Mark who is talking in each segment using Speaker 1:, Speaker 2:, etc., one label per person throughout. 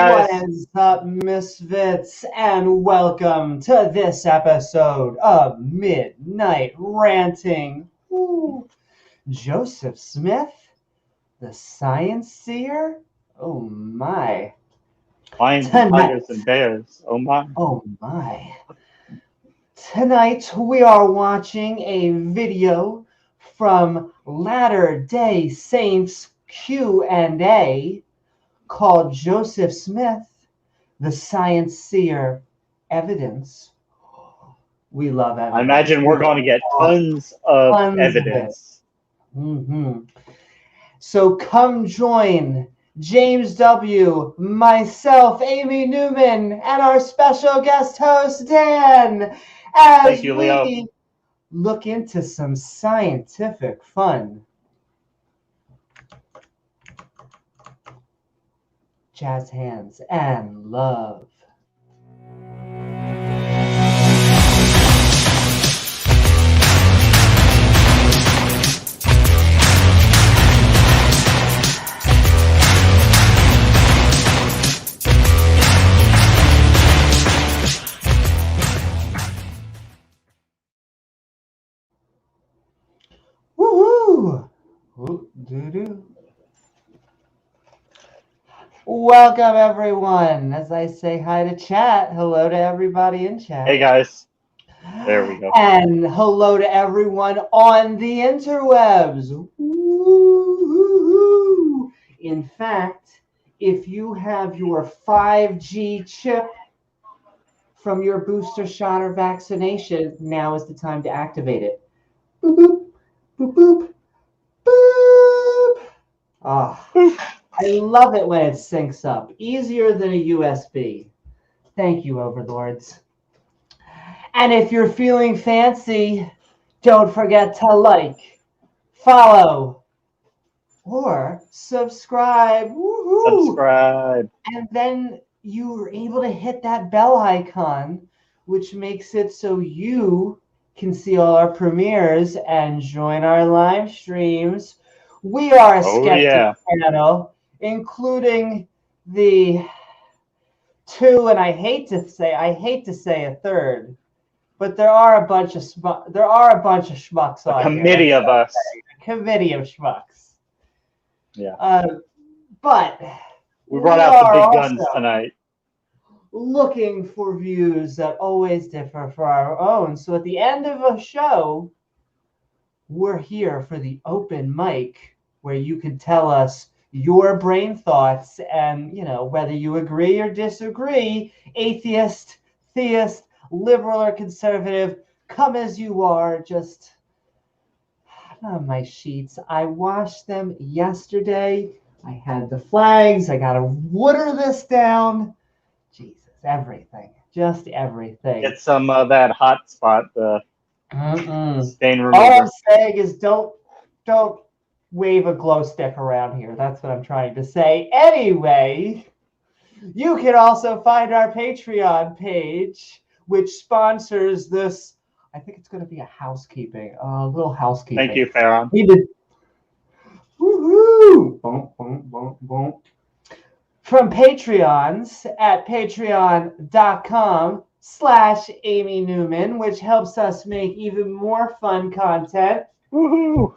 Speaker 1: guys.
Speaker 2: What is up, misfits, and welcome to this episode of Midnight Ranting. Ooh. Joseph Smith, the Science Seer? Oh my.
Speaker 1: Lions and tigers and bears. Oh my.
Speaker 2: Oh my. Tonight we are watching a video from Latter-day Saints Q&A called Joseph Smith, the Science Seer Evidence. We love evidence.
Speaker 1: I imagine we're going to get tons of evidence.
Speaker 2: So come join James W., myself, Amy Newman, and our special guest host, Dan, as we look into some scientific fun. Jazz hands and love. Woohoo! Doo-doo. Welcome, everyone. As I say hi to chat, hello to everybody in chat.
Speaker 1: Hey, guys. There we go.
Speaker 2: And hello to everyone on the interwebs. Woo-hoo-hoo. In fact, if you have your 5G chip from your booster shot or vaccination, now is the time to activate it. Boop, boop, boop, boop, boop. Ah. I love it when it syncs up. Easier than a USB. Thank you, overlords. And if you're feeling fancy, don't forget to like, follow, or subscribe. Woo-hoo.
Speaker 1: Subscribe.
Speaker 2: And then you are able to hit that bell icon, which makes it so you can see all our premieres and join our live streams. We are a skeptic channel, including the two, and I hate to say a third, but there are a bunch of schmucks on here.
Speaker 1: Committee of us.
Speaker 2: A committee of schmucks.
Speaker 1: Yeah.
Speaker 2: But
Speaker 1: we brought out the big guns tonight.
Speaker 2: Looking for views that always differ for our own. So at the end of a show, we're here for the open mic where you can tell us your brain thoughts and, whether you agree or disagree, atheist, theist, liberal or conservative, come as you are. Just my sheets. I washed them yesterday. I had the flags. I got to water this down. Jesus, everything. Just everything.
Speaker 1: Get some of that hot spot, stain remover.
Speaker 2: All I'm saying is don't wave a glow stick around here. That's what I'm trying to say. Anyway, you can also find our Patreon page, which sponsors this. I think it's going to be a little housekeeping.
Speaker 1: Thank you, Farron.
Speaker 2: Woohoo! Boom, boom, boom, boom. From Patreons at patreon.com/Amy Newman, which helps us make even more fun content.
Speaker 1: Woohoo!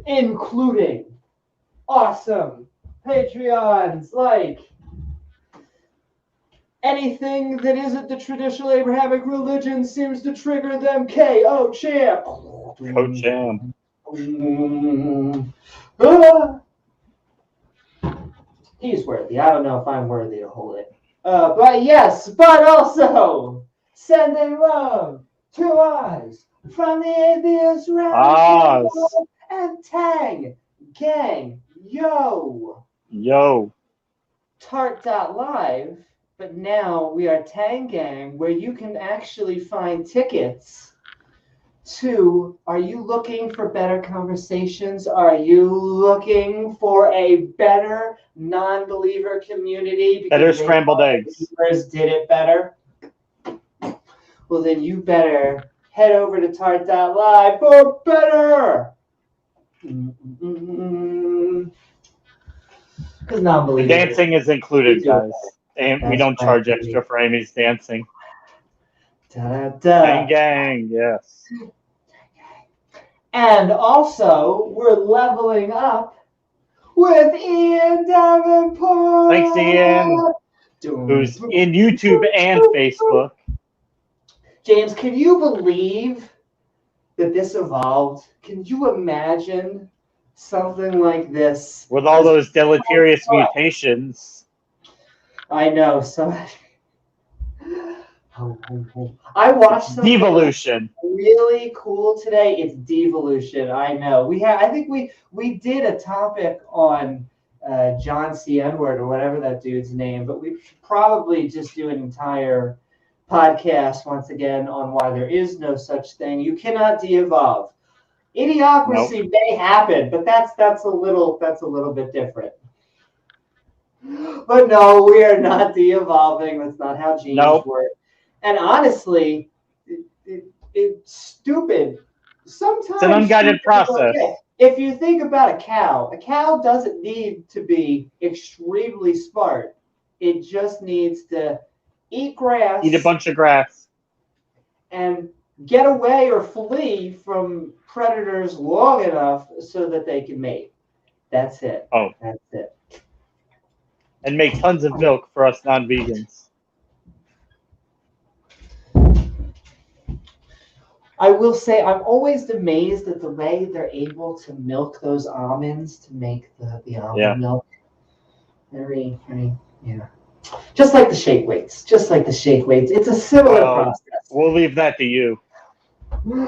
Speaker 2: Including awesome Patreons like anything that isn't the traditional Abrahamic religion seems to trigger them. K.O. Champ.
Speaker 1: Co-champ.
Speaker 2: He's worthy. I don't know if I'm worthy to hold it. But also sending love to Oz from the Atheist Round and Tang Gang. Yo. Tart.live, but now we are Tang Gang, where you can actually find tickets to, are you looking for better conversations? Are you looking for a better non-believer community?
Speaker 1: Better scrambled eggs.
Speaker 2: Believers did it better. Well, then you better head over to Tart.live for better. Because non-believers.
Speaker 1: Dancing is included, guys. And we don't charge extra for Amy's dancing.
Speaker 2: Da-da-da.
Speaker 1: Gang, yes.
Speaker 2: And also, we're leveling up with Ian Davenport.
Speaker 1: Thanks, Ian, who's in YouTube and Facebook.
Speaker 2: James, can you believe that this evolved? Can you imagine something like this?
Speaker 1: With all those deleterious mutations.
Speaker 2: I know. So I watched something
Speaker 1: Devolution.
Speaker 2: really cool today. It's devolution. I know. I think we did a topic on John C. Edward or whatever that dude's name, but we should probably just do an entire podcast once again on why there is no such thing. You cannot de-evolve. Idiocracy may happen, but that's a little bit different. But no, we are not de-evolving. That's not how genes work. And honestly, it's stupid. Sometimes
Speaker 1: it's an unguided process.
Speaker 2: Okay. If you think about a cow doesn't need to be extremely smart. It just needs to eat grass.
Speaker 1: Eat a bunch of grass.
Speaker 2: And get away or flee from predators long enough so that they can mate. That's it.
Speaker 1: Oh.
Speaker 2: That's it.
Speaker 1: And make tons of milk for us non-vegans.
Speaker 2: I will say I'm always amazed at the way they're able to milk those almonds to make the almond milk. Very, yeah. Just like the shake weights. It's a similar process.
Speaker 1: We'll leave that to you.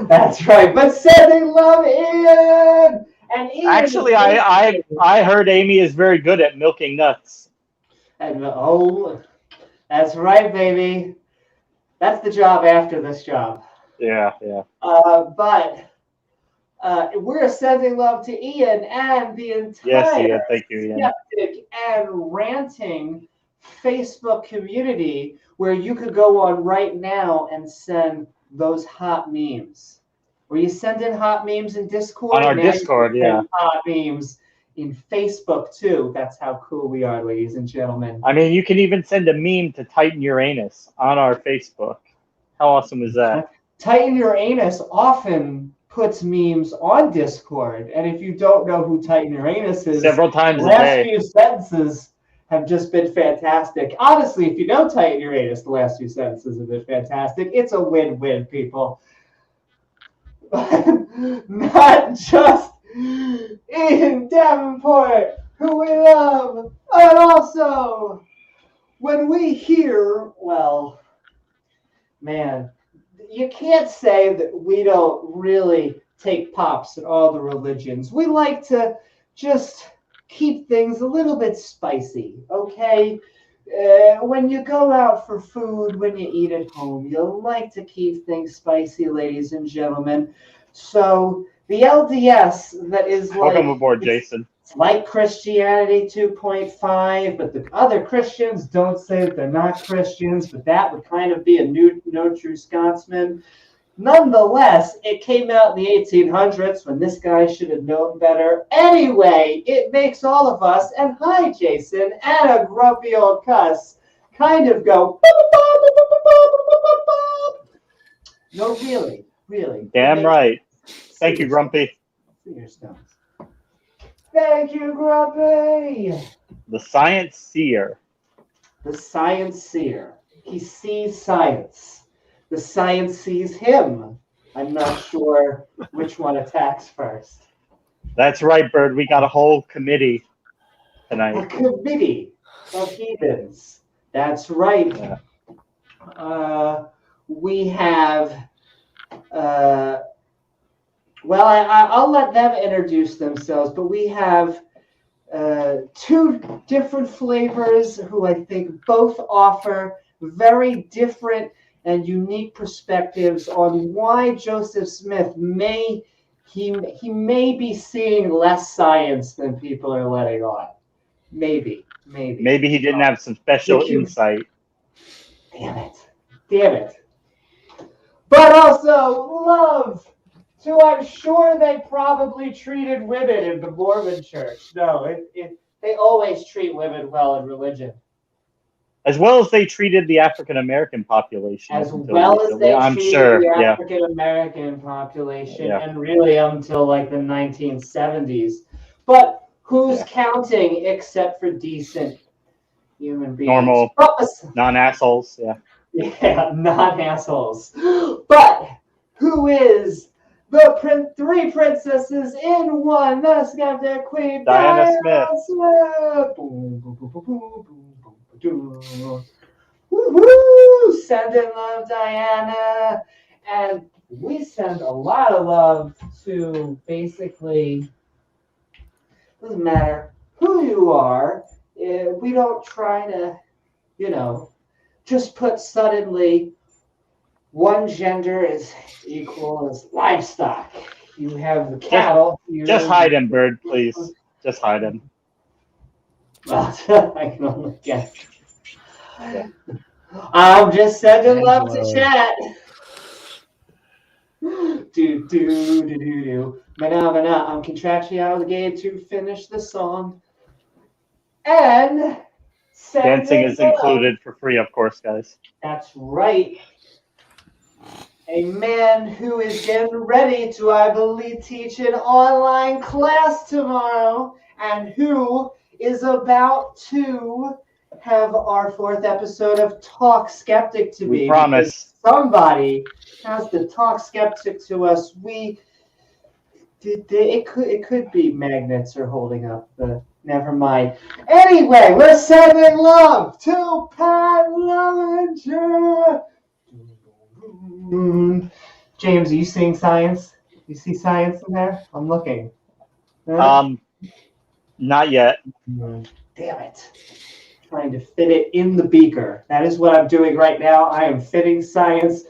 Speaker 2: That's right. But sending love, Ian! And Ian
Speaker 1: actually, I heard Amy is very good at milking nuts.
Speaker 2: And, that's right, baby. That's the job after this job.
Speaker 1: Yeah.
Speaker 2: But we're sending love to Ian and the entire
Speaker 1: thank you, Ian.
Speaker 2: Skeptic and Ranting Facebook community, where you could go on right now and send those hot memes. Where you send in hot memes in Discord.
Speaker 1: On our Discord, yeah.
Speaker 2: Hot memes in Facebook too. That's how cool we are, ladies and gentlemen.
Speaker 1: I mean, you can even send a meme to Titan Uranus on our Facebook. How awesome is that?
Speaker 2: Titan Uranus often puts memes on Discord, and if you don't know who Titan Uranus is,
Speaker 1: several times
Speaker 2: the last few sentences have just been fantastic. Honestly, if you know Titan Uranus, the last few sentences have been fantastic. It's a win-win, people. Not just Ian Davenport, who we love, but also when we hear, well, man, you can't say that we don't really take pops at all the religions. We like to just keep things a little bit spicy, okay? When you go out for food, when you eat at home, you like to keep things spicy, ladies and gentlemen. So the LDS that is like...
Speaker 1: Welcome aboard, Jason.
Speaker 2: It's like Christianity 2.5, but the other Christians don't say that they're not Christians, but that would kind of be a no true Scotsman. Nonetheless, it came out in the 1800s when this guy should have known better. Anyway, it makes all of us, and hi, Jason, and a grumpy old cuss, kind of go... No, really.
Speaker 1: Damn right. Thank you, Grumpy.
Speaker 2: Thank you, Grumpy.
Speaker 1: The Science Seer.
Speaker 2: The Science Seer. He sees science. The science sees him. I'm not sure which one attacks first.
Speaker 1: That's right, Bird. We got a whole committee tonight.
Speaker 2: A committee of heathens. That's right.
Speaker 1: Yeah.
Speaker 2: We have... well, I'll let them introduce themselves, but we have two different flavors who I think both offer very different and unique perspectives on why Joseph Smith may be seeing less science than people are letting on. Maybe.
Speaker 1: Maybe he didn't have some special insight.
Speaker 2: Damn it. But also love. So I'm sure they probably treated women in the Mormon church. No, They always treat women well in religion.
Speaker 1: As well as they treated the African American population.
Speaker 2: As well as they
Speaker 1: I'm
Speaker 2: treated
Speaker 1: sure,
Speaker 2: the
Speaker 1: yeah.
Speaker 2: African American population,
Speaker 1: Yeah.
Speaker 2: and really until like the 1970s. But who's counting except for decent human beings?
Speaker 1: Normal, non-assholes, yeah.
Speaker 2: Yeah, non-assholes. But who is the three princesses in one? The Skeptic Queen,
Speaker 1: Diana Smith.
Speaker 2: Woo-hoo! Sending love, Diana. And we send a lot of love to basically, doesn't matter who you are. We don't try to, just put suddenly one gender is equal as livestock. You have the cattle.
Speaker 1: Just hide him, Bird, please. Just hide him.
Speaker 2: I can only guess. Yeah. I'm just sending love to chat. Mana. I'm contractually obligated to finish the song. And
Speaker 1: dancing is included for free, of course, guys.
Speaker 2: That's right. A man who is getting ready to, I believe, teach an online class tomorrow, and who is about to have our 4th episode of Talk Skeptic to be.
Speaker 1: We promise.
Speaker 2: Somebody has to talk skeptic to us. It could be magnets are holding up the. Never mind. Anyway, we're sending love to Pat Lovinger. James, are you seeing science? You see science in there? I'm looking.
Speaker 1: Not yet.
Speaker 2: Damn it. Trying to fit it in the beaker. That is what I'm doing right now. I am fitting science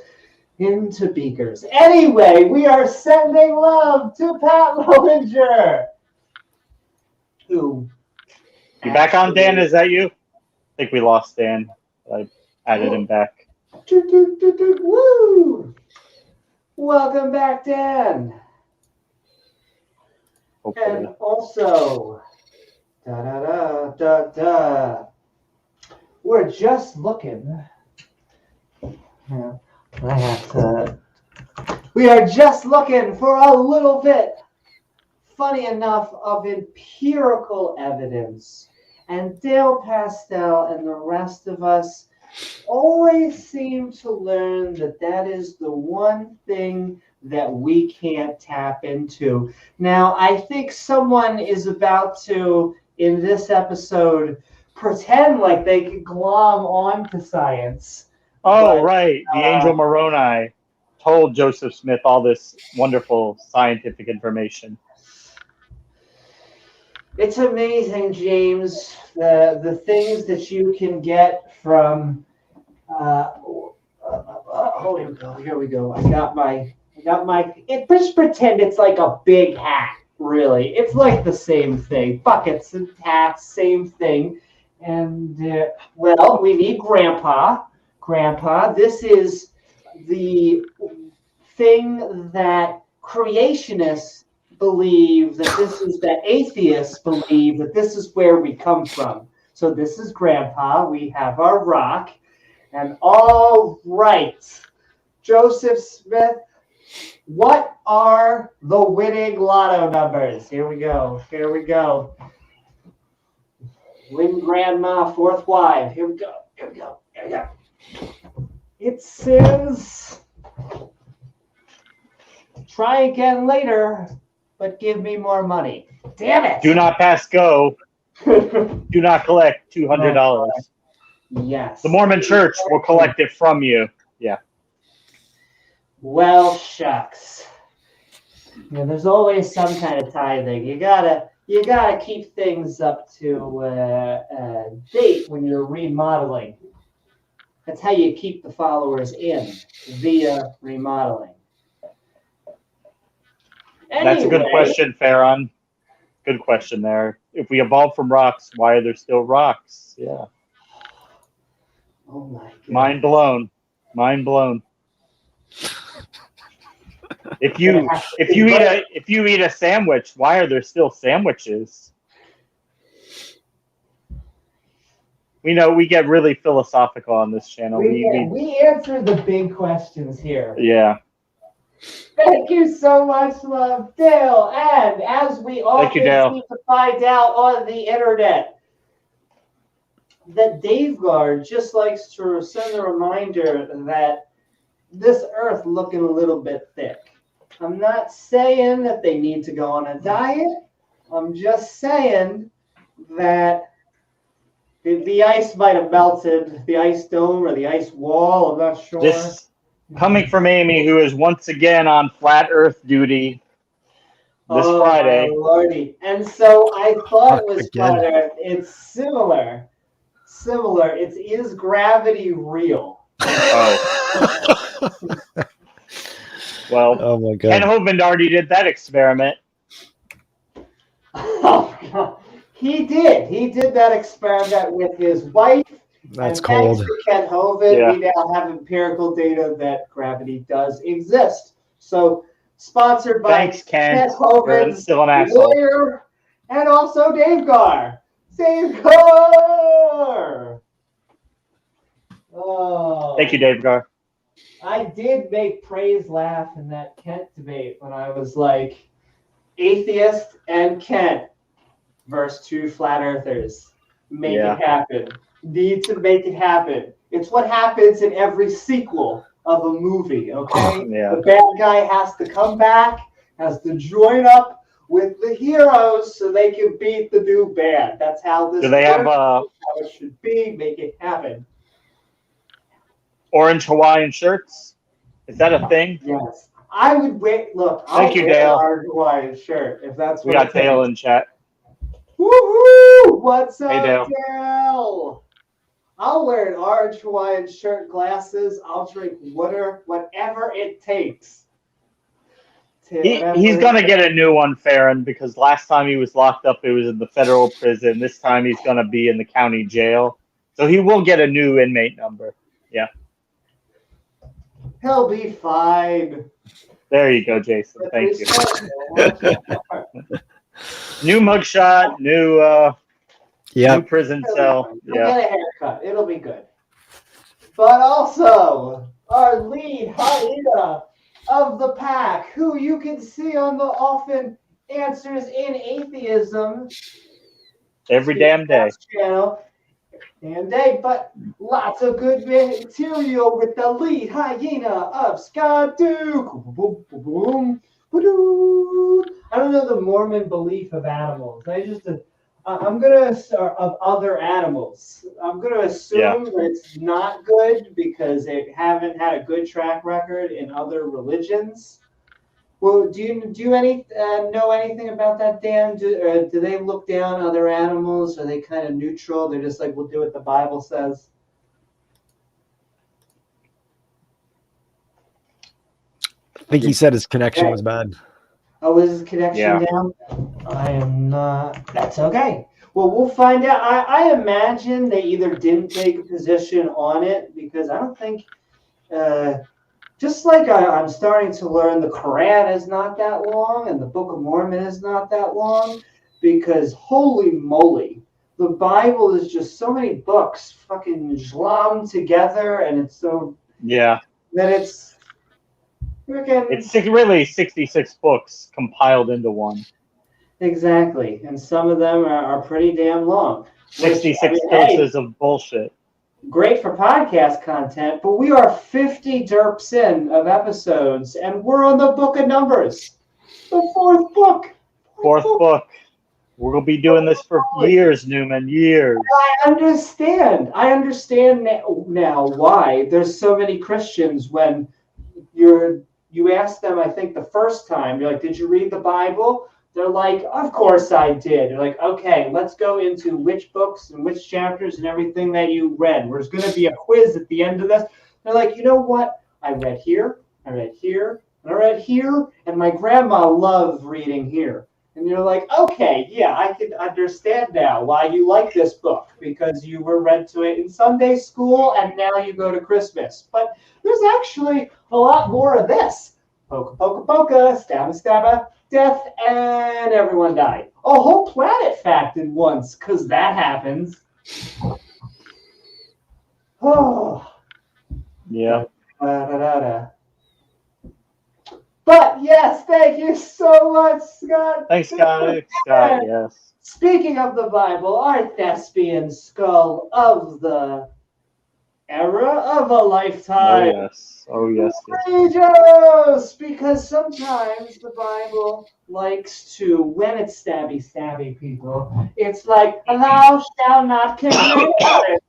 Speaker 2: into beakers. Anyway, we are sending love to Pat Lovinger. Who?
Speaker 1: You back on, Dan? Is that you? I think we lost Dan. I added him back.
Speaker 2: Woo! Welcome back, Dan.
Speaker 1: Hopefully.
Speaker 2: And also, we're just looking. We are just looking for a little bit, funny enough, of empirical evidence. And Dale Pastel and the rest of us always seem to learn that is the one thing that we can't tap into. Now, I think someone is about to, in this episode, pretend like they could glom onto science.
Speaker 1: Right. The Angel Moroni told Joseph Smith all this wonderful scientific information.
Speaker 2: It's amazing, James, the things that you can get from. Here we go. I got my. Just pretend it's like a big hat. Really, it's like the same thing. Buckets and hats, same thing. And we need Grandpa. Grandpa, this is the thing that creationists believe that atheists believe that this is where we come from. So this is Grandpa. We have our rock. And all right, Joseph Smith, what are the winning lotto numbers? Here we go. Win Grandma, 4th wife. Here we go. It says, try again later, but give me more money. Damn it.
Speaker 1: Do not pass go. Do not collect $200.
Speaker 2: Yes.
Speaker 1: The Mormon Church will collect it from you. Yeah.
Speaker 2: Well, shucks. There's always some kind of tithing. You gotta keep things up to date when you're remodeling. That's how you keep the followers in, via remodeling. Anyway,
Speaker 1: that's a good question, Farron. Good question there. If we evolved from rocks, why are there still rocks? Yeah.
Speaker 2: Oh my God.
Speaker 1: Mind blown. If you eat a sandwich, why are there still sandwiches? We know we get really philosophical on this channel.
Speaker 2: We answer the big questions here.
Speaker 1: Yeah.
Speaker 2: Thank you so much, love, Dale. And as we often seem to find out on the internet, that Dave Guard just likes to send a reminder that this earth looking a little bit thick. I'm not saying that they need to go on a diet. I'm just saying that the ice might have melted, the ice dome or the ice wall. I'm not sure.
Speaker 1: This coming from Amy, who is once again on flat Earth duty this Friday.
Speaker 2: Oh, Lordy. And so I thought it was flat Earth. It's similar. Is gravity real?
Speaker 1: Oh. Well,
Speaker 3: oh my God.
Speaker 1: Ken Hovind already did that experiment.
Speaker 2: Oh, God. He did that experiment with his wife.
Speaker 3: That's
Speaker 2: and
Speaker 3: cold.
Speaker 2: Thanks to Ken Hovind, we now have empirical data that gravity does exist. So, sponsored by Ken Hovind's lawyer and also Dave Gar. Dave Gar! Oh.
Speaker 1: Thank you, Dave Gar.
Speaker 2: I did make Praise laugh in that Kent debate when I was like, atheist and Kent versus two flat earthers. Make it happen. Need to make it happen. It's what happens in every sequel of a movie, okay? The bad guy has to come back, has to join up with the heroes so they can beat the new bad. That's how this works. That's how it should be. Make it happen.
Speaker 1: Orange Hawaiian shirts? Is that a thing?
Speaker 2: Yes. I would wait. Look,
Speaker 1: Thank you, Dale.
Speaker 2: I'll wear an orange Hawaiian shirt if that's what
Speaker 1: we got Dale in chat.
Speaker 2: Woohoo! What's up,
Speaker 1: Dale?
Speaker 2: Dale? I'll wear an orange Hawaiian shirt, glasses. I'll drink water, whatever it takes.
Speaker 1: He's going to get a new one, Farron, because last time he was locked up, it was in the federal prison. This time he's going to be in the county jail. So he will get a new inmate number. Yeah.
Speaker 2: He'll be fine.
Speaker 1: There you go, Jason. Thank you. New mugshot, new prison cell.
Speaker 2: He'll get a haircut. It'll be good. But also, our lead hyena of the pack, who you can see on the Often Answers in Atheism
Speaker 1: every damn day
Speaker 2: channel. And but lots of good material with the lead hyena of Scott Duke. I don't know the Mormon belief of animals. I'm gonna of other animals. I'm gonna assume that it's not good because they haven't had a good track record in other religions. Well, do you know anything about that, Dan? Do they look down on other animals? Are they kind of neutral? They're just like, we'll do what the Bible says.
Speaker 3: I think he said his connection was bad.
Speaker 2: Oh, is his connection down? I am not. That's okay. Well, we'll find out. I imagine they either didn't take a position on it because I don't think. Just like I'm starting to learn the Quran is not that long and the Book of Mormon is not that long because holy moly, the Bible is just so many books fucking glommed together and it's so that it's
Speaker 1: really 66 books compiled into one.
Speaker 2: Exactly, and some of them are pretty damn long.
Speaker 1: 66 doses of bullshit.
Speaker 2: Great for podcast content, but we are 50 derps in of episodes, and we're on the book of Numbers. The fourth book.
Speaker 1: Fourth book. We're going to be doing this for years, Newman, years.
Speaker 2: I understand now why there's so many Christians when you ask them, I think the first time, you're like, did you read the Bible? They're like, of course I did. They're like, okay, let's go into which books and which chapters and everything that you read. There's going to be a quiz at the end of this. They're like, you know what? I read here, I read here, and I read here, and my grandma loved reading here. And you're like, okay, yeah, I can understand now why you like this book, because you were read to it in Sunday school, and now you go to Christmas. But there's actually a lot more of this. Poka, poka, poka, stabba, stabba, death, and everyone died. A whole planet facted once, because that happens.
Speaker 1: Yeah.
Speaker 2: But yes, thank you so much, Scott.
Speaker 1: Thanks, Scott. Scott, yes.
Speaker 2: Speaking of the Bible, our thespian skull of the era of a
Speaker 1: Oh,
Speaker 2: lifetime.
Speaker 1: yes. Oh, yes. Yes.
Speaker 2: Rejoice! Because sometimes the Bible likes to, when it's stabby people, it's like, thou shalt not commit.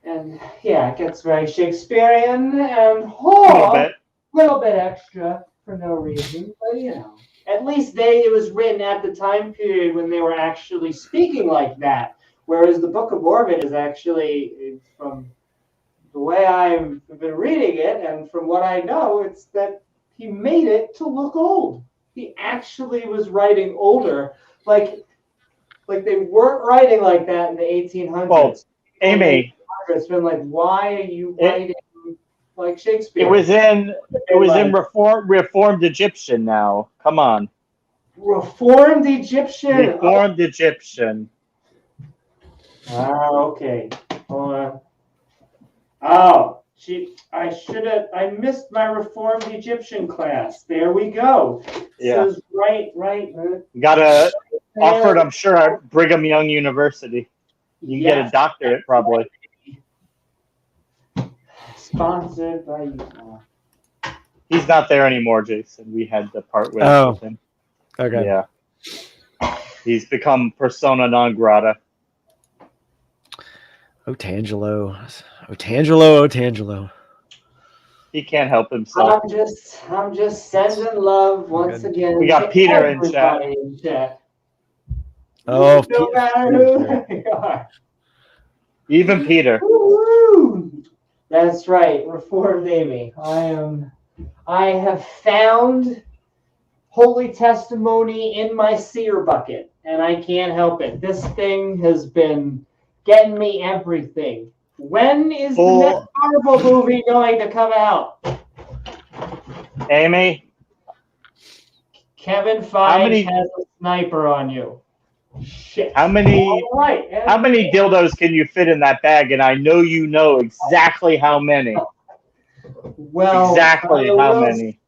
Speaker 2: And yeah, it gets very Shakespearean and
Speaker 1: A little bit.
Speaker 2: little bit extra for no reason, but you know. At least it was written at the time period when they were actually speaking like that. Whereas the Book of Mormon is actually, from the way I've been reading it and from what I know, it's that he made it to look old. He actually was writing older, like they weren't writing like that in the 1800s.
Speaker 1: Well, Amy,
Speaker 2: It's been like, why are you writing like Shakespeare?
Speaker 1: it was in Reformed Egyptian now. Come on.
Speaker 2: Reformed Egyptian.
Speaker 1: Reformed Egyptian.
Speaker 2: Okay. Hold on. Oh, I missed my Reformed Egyptian class. There we go.
Speaker 1: Yeah.
Speaker 2: Says right.
Speaker 1: Got offered, I'm sure, at Brigham Young University. You can get a doctorate, probably.
Speaker 2: Sponsored by you.
Speaker 1: He's not there anymore, Jason. We had to part ways with him.
Speaker 3: Okay.
Speaker 1: Yeah. He's become persona non grata.
Speaker 3: Otangelo.
Speaker 1: He can't help himself.
Speaker 2: I'm just sending love once again.
Speaker 1: We got Peter in chat.
Speaker 3: Oh,
Speaker 2: no matter who they are.
Speaker 1: Even Peter.
Speaker 2: Woo-hoo! That's right, Reformed Amy. I have found holy testimony in my seer bucket, and I can't help it. This thing has been getting me everything. When is the next Marvel movie going to come out?
Speaker 1: Amy?
Speaker 2: Kevin Feige has a sniper on you. Shit.
Speaker 1: How many dildos can you fit in that bag? And I know you know exactly how many.
Speaker 2: Well,
Speaker 1: exactly how many.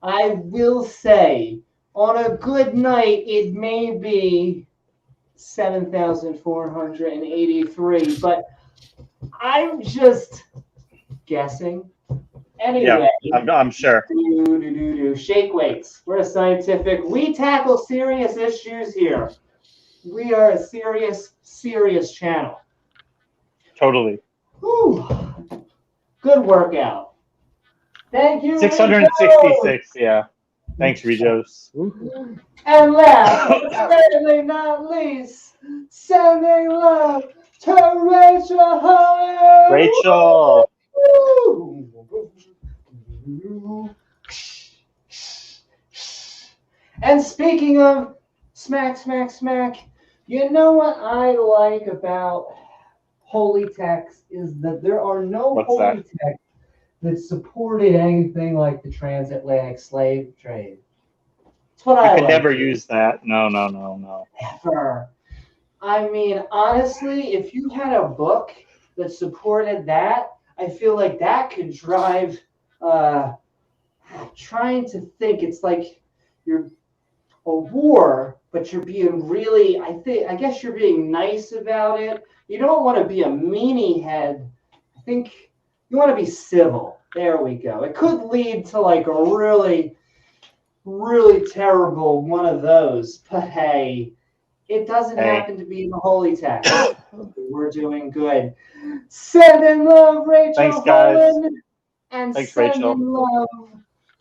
Speaker 2: I will say, on a good night, it may be 7,483, but I'm just guessing. Anyway,
Speaker 1: yeah, I'm sure.
Speaker 2: Shake weights. We tackle serious issues here. We are a serious channel.
Speaker 1: Totally.
Speaker 2: Whew. Good workout. Thank you.
Speaker 1: 666, yeah. Thanks, Regos.
Speaker 2: And last, but certainly not least, sending love to Rachel Hunter.
Speaker 1: Rachel.
Speaker 2: And speaking of smack, you know what I like about holy text is that there are no holy texts that supported anything like the transatlantic slave trade. That's what I like.
Speaker 1: You could never use that. No.
Speaker 2: Never. I mean, honestly, if you had a book that supported that, I feel like that could drive. Trying to think, it's like you're a war, but you're being really. I guess you're being nice about it. You don't want to be a meanie head. I think you want to be civil. There we go. It could lead to like a really, really terrible one of those. But hey, it doesn't happen to be in the holy text. We're doing good. Sending love, Rachel.
Speaker 1: Thanks, guys.
Speaker 2: And
Speaker 1: thanks,
Speaker 2: sending
Speaker 1: Rachel.
Speaker 2: love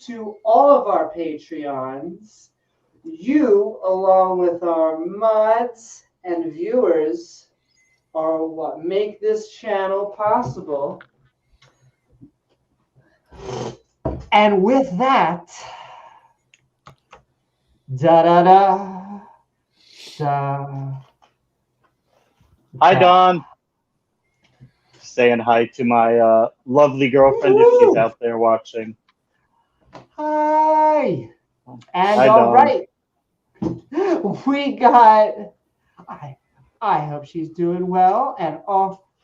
Speaker 2: to all of our Patreons. You, along with our mods and viewers, are what make this channel possible. And with that,
Speaker 1: Hi, Dawn. Saying hi to my lovely girlfriend if she's out there watching.
Speaker 2: Hi. And
Speaker 1: hi,
Speaker 2: all
Speaker 1: Dawn.
Speaker 2: right. We got. I hope she's doing well, and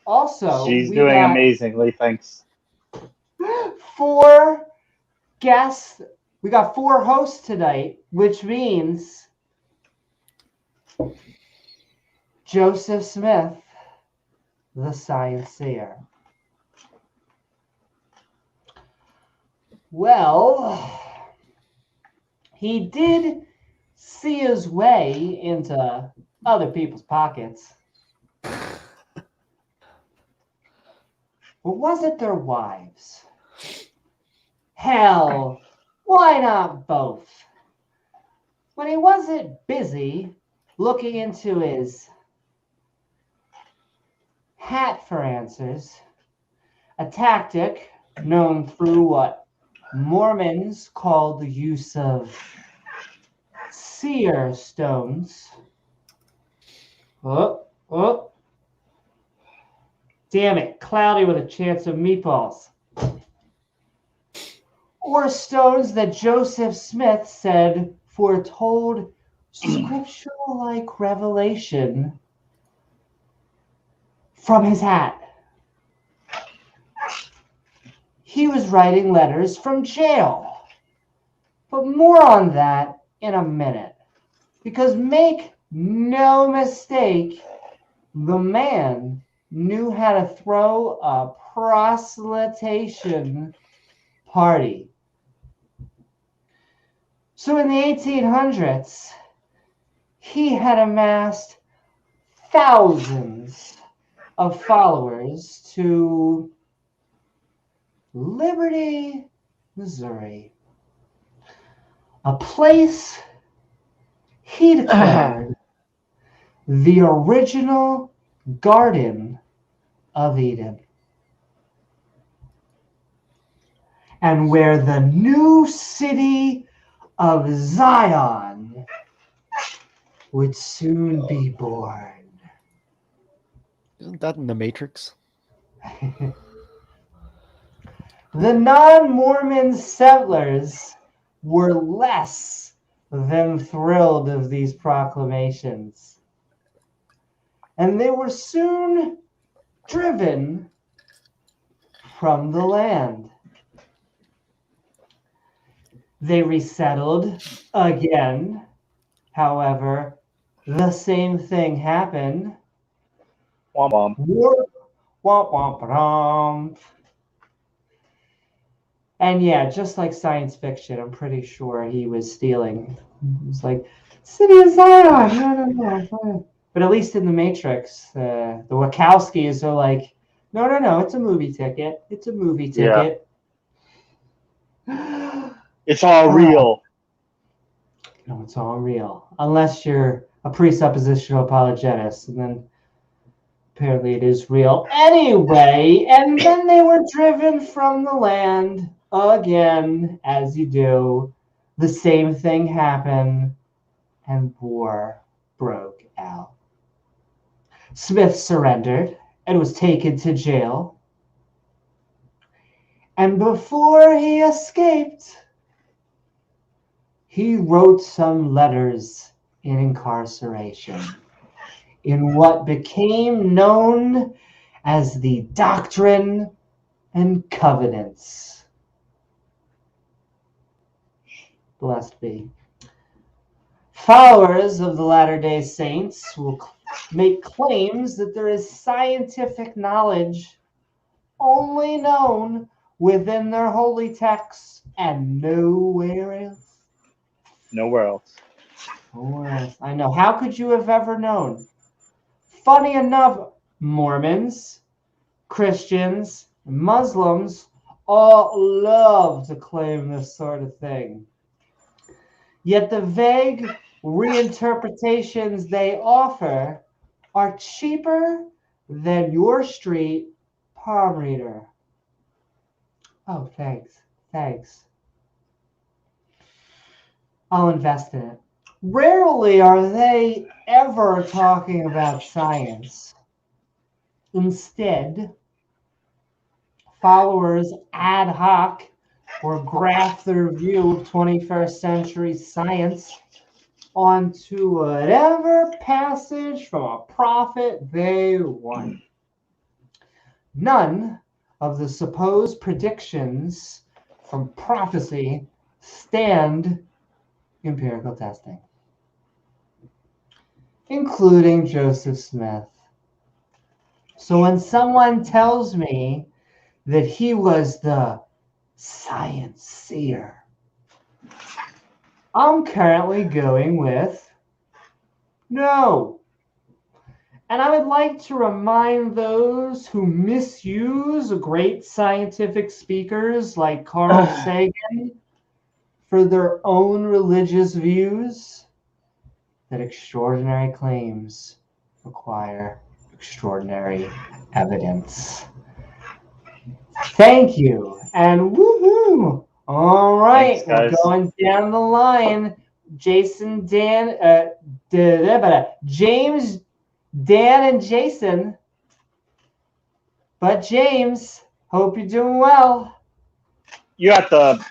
Speaker 2: Also,
Speaker 1: She's
Speaker 2: we
Speaker 1: doing
Speaker 2: got
Speaker 1: amazingly, thanks.
Speaker 2: 4 guests. We got 4 hosts tonight, which means Joseph Smith, the Science Seer. Well, he did see his way into other people's pockets. Or was it their wives? Hell, why not both? When he wasn't busy looking into his hat for answers, a tactic known through what Mormons call the use of seer stones. Oh. Damn it, cloudy with a chance of meatballs. Or stones that Joseph Smith said foretold scriptural-like revelation from his hat. He was writing letters from jail. But more on that in a minute. Because make no mistake, the man knew how to throw a proselytation party. So in the 1800s, he had amassed thousands of followers to Liberty, Missouri, a place he declared the original Garden of Eden, and where the new city of Zion would soon be born.
Speaker 3: Isn't that in the Matrix?
Speaker 2: The non-Mormon settlers were less than thrilled of these proclamations, and they were soon driven from the land. They resettled again. However, the same thing happened.
Speaker 1: Womp womp.
Speaker 2: And yeah, just like science fiction, I'm pretty sure he was stealing. It was like, City of Zion! No. But at least in the Matrix, the Wachowskis are like, no, it's a movie ticket. It's a movie ticket.
Speaker 1: Yeah. It's all real.
Speaker 2: No, it's all real. Unless you're a presuppositional apologetist, and then apparently it is real anyway. And then they were driven from the land again, as you do. The same thing happened, and war broke out. Smith surrendered and was taken to jail. And before he escaped, he wrote some letters in incarceration in what became known as the Doctrine and Covenants. Blessed be. Followers of the Latter-day Saints will make claims that there is scientific knowledge only known within their holy texts and nowhere else.
Speaker 1: Nowhere else.
Speaker 2: Nowhere else. I know. How could you have ever known? Funny enough, Mormons, Christians, Muslims all love to claim this sort of thing. Yet the vague reinterpretations they offer are cheaper than your street palm reader. Oh, thanks. I'll invest in it. Rarely are they ever talking about science. Instead, followers ad hoc or graft their view of 21st century science onto whatever passage from a prophet they want. none of the supposed predictions from prophecy stand empirical testing, including Joseph Smith. So when someone tells me that he was the Science Seer, I'm currently going with no. And I would like to remind those who misuse great scientific speakers like Carl Sagan for their own religious views that extraordinary claims require extraordinary evidence. Thank you. And woohoo! All right,
Speaker 1: Thanks,
Speaker 2: we're
Speaker 1: guys.
Speaker 2: going down the line. Jason, Dan, James, Dan, and Jason. But James, hope you're doing well.
Speaker 1: You have to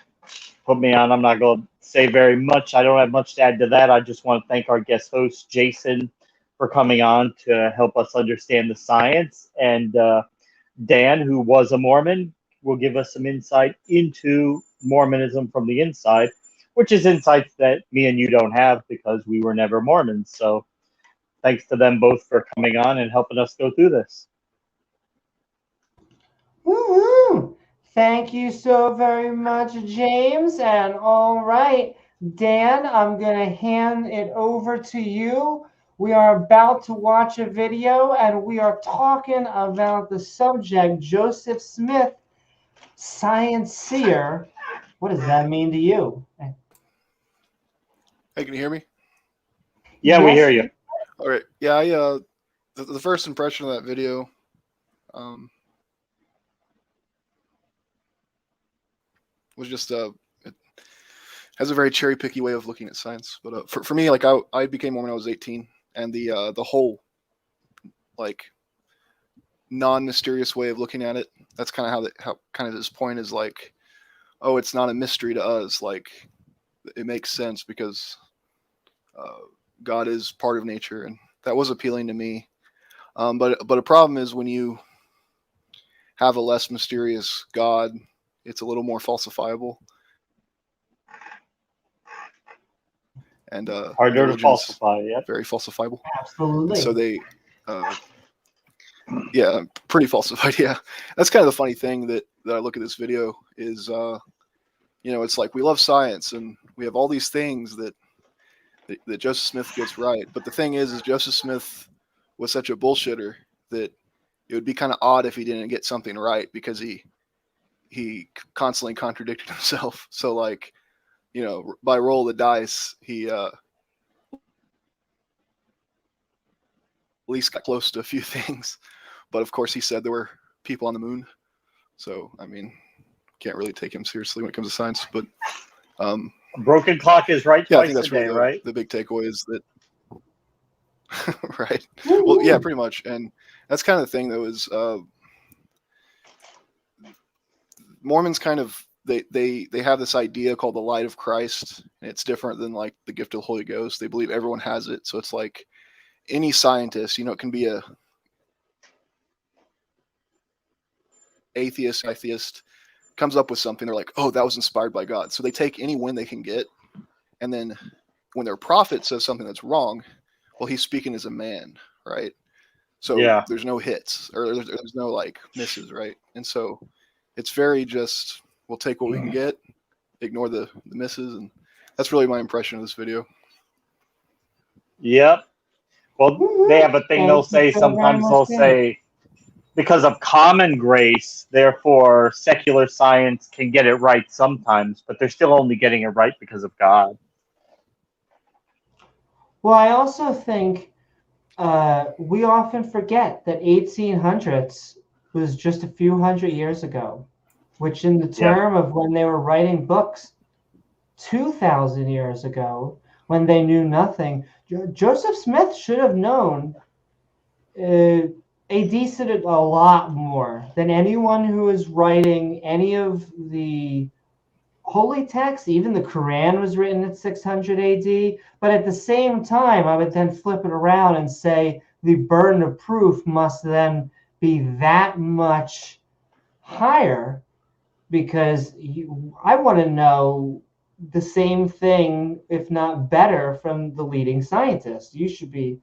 Speaker 1: put me on. I'm not going to say very much. I don't have much to add to that. I just want to thank our guest host, Jason, for coming on to help us understand the science. And Dan, who was a Mormon, will give us some insight into Mormonism from the inside, which is insights that me and you don't have because we were never Mormons. So thanks to them both for coming on and helping us go through this.
Speaker 2: Woohoo! Thank you so very much, James. And all right, Dan, I'm going to hand it over to you. We are about to watch a video and we are talking about the subject, Joseph Smith, Science Seer. What does that mean to you?
Speaker 4: Hey, can you hear me?
Speaker 1: Yeah, we
Speaker 2: Yes.
Speaker 1: hear you.
Speaker 4: All right. Yeah, the first impression of that video, was just it has a very cherry picky way of looking at science. But for me, like I became Mormon when I was 18, and the whole like non-mysterious way of looking at it. That's kind of how kind of this point is like, oh, it's not a mystery to us. Like it makes sense because God is part of nature, and that was appealing to me. But a problem is when you have a less mysterious God, it's a little more falsifiable. And
Speaker 1: Harder to
Speaker 4: religion's
Speaker 1: falsify, yeah.
Speaker 4: very falsifiable.
Speaker 2: Absolutely.
Speaker 4: So they, yeah, pretty falsified. Yeah, that's kind of the funny thing that I look at this video is, it's like we love science and we have all these things that Joseph Smith gets right. But the thing is Joseph Smith was such a bullshitter that it would be kind of odd if he didn't get something right because he constantly contradicted himself. So like, by roll of the dice, he at least got close to a few things. But of course, he said there were people on the moon. So, I mean, can't really take him seriously when it comes to science. But
Speaker 1: A broken clock is right
Speaker 4: yeah, I
Speaker 1: twice
Speaker 4: think that's
Speaker 1: a day,
Speaker 4: really
Speaker 1: right?
Speaker 4: the big takeaway is that. Right. Well, yeah, pretty much. And that's kind of the thing, though, is Mormons kind of they have this idea called the light of Christ, and it's different than like the gift of the Holy Ghost. They believe everyone has it, so it's like any scientist, it can be a atheist comes up with something. They're like, oh, that was inspired by God. So they take any win they can get, and then when their prophet says something that's wrong, well, he's speaking as a man, right? So
Speaker 1: Yeah.
Speaker 4: there's no hits or there's no like misses, right? And so it's very just we'll take what we can get, ignore the misses, and that's really my impression of this video.
Speaker 1: Yep. Well, they have a thing they'll say sometimes. They'll say, because of common grace, therefore secular science can get it right sometimes, but they're still only getting it right because of God.
Speaker 2: Well, I also think we often forget that 1800s was just a few hundred years ago, which in the term of when they were writing books 2,000 years ago, when they knew nothing, Joseph Smith should have known a lot more than anyone who is writing any of the holy texts. Even the Quran was written at 600 AD. But at the same time, I would then flip it around and say the burden of proof must then be that much higher, because I want to know the same thing, if not better, from the leading scientists. You should be.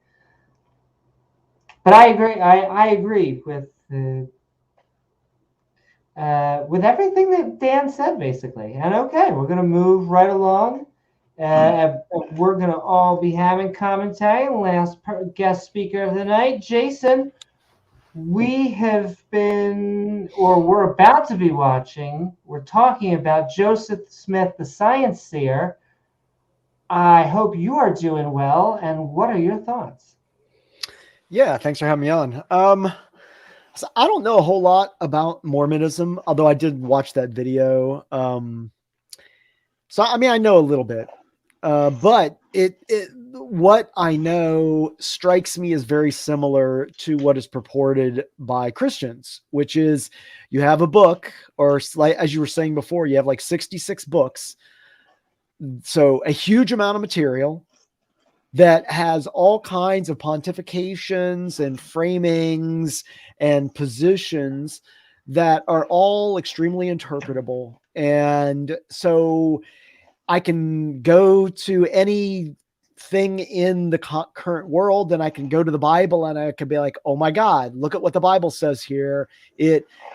Speaker 2: But I agree. I agree with everything that Dan said, basically. And okay, we're going to move right along. We're going to all be having commentary. Last guest speaker of the night, Jason. We have been, or we're about to be watching, we're talking about Joseph Smith, the Science Seer. I hope you are doing well. And what are your thoughts?
Speaker 3: Yeah, thanks for having me on. So I don't know a whole lot about Mormonism, although I did watch that video. So I mean, I know a little bit, but what I know strikes me as very similar to what is purported by Christians, which is you have a book, or like, as you were saying before, you have like 66 books. So a huge amount of material that has all kinds of pontifications and framings and positions that are all extremely interpretable. And so I can go to anything in the current world, and I can go to the Bible and I can be like, oh my God, look at what the Bible says here.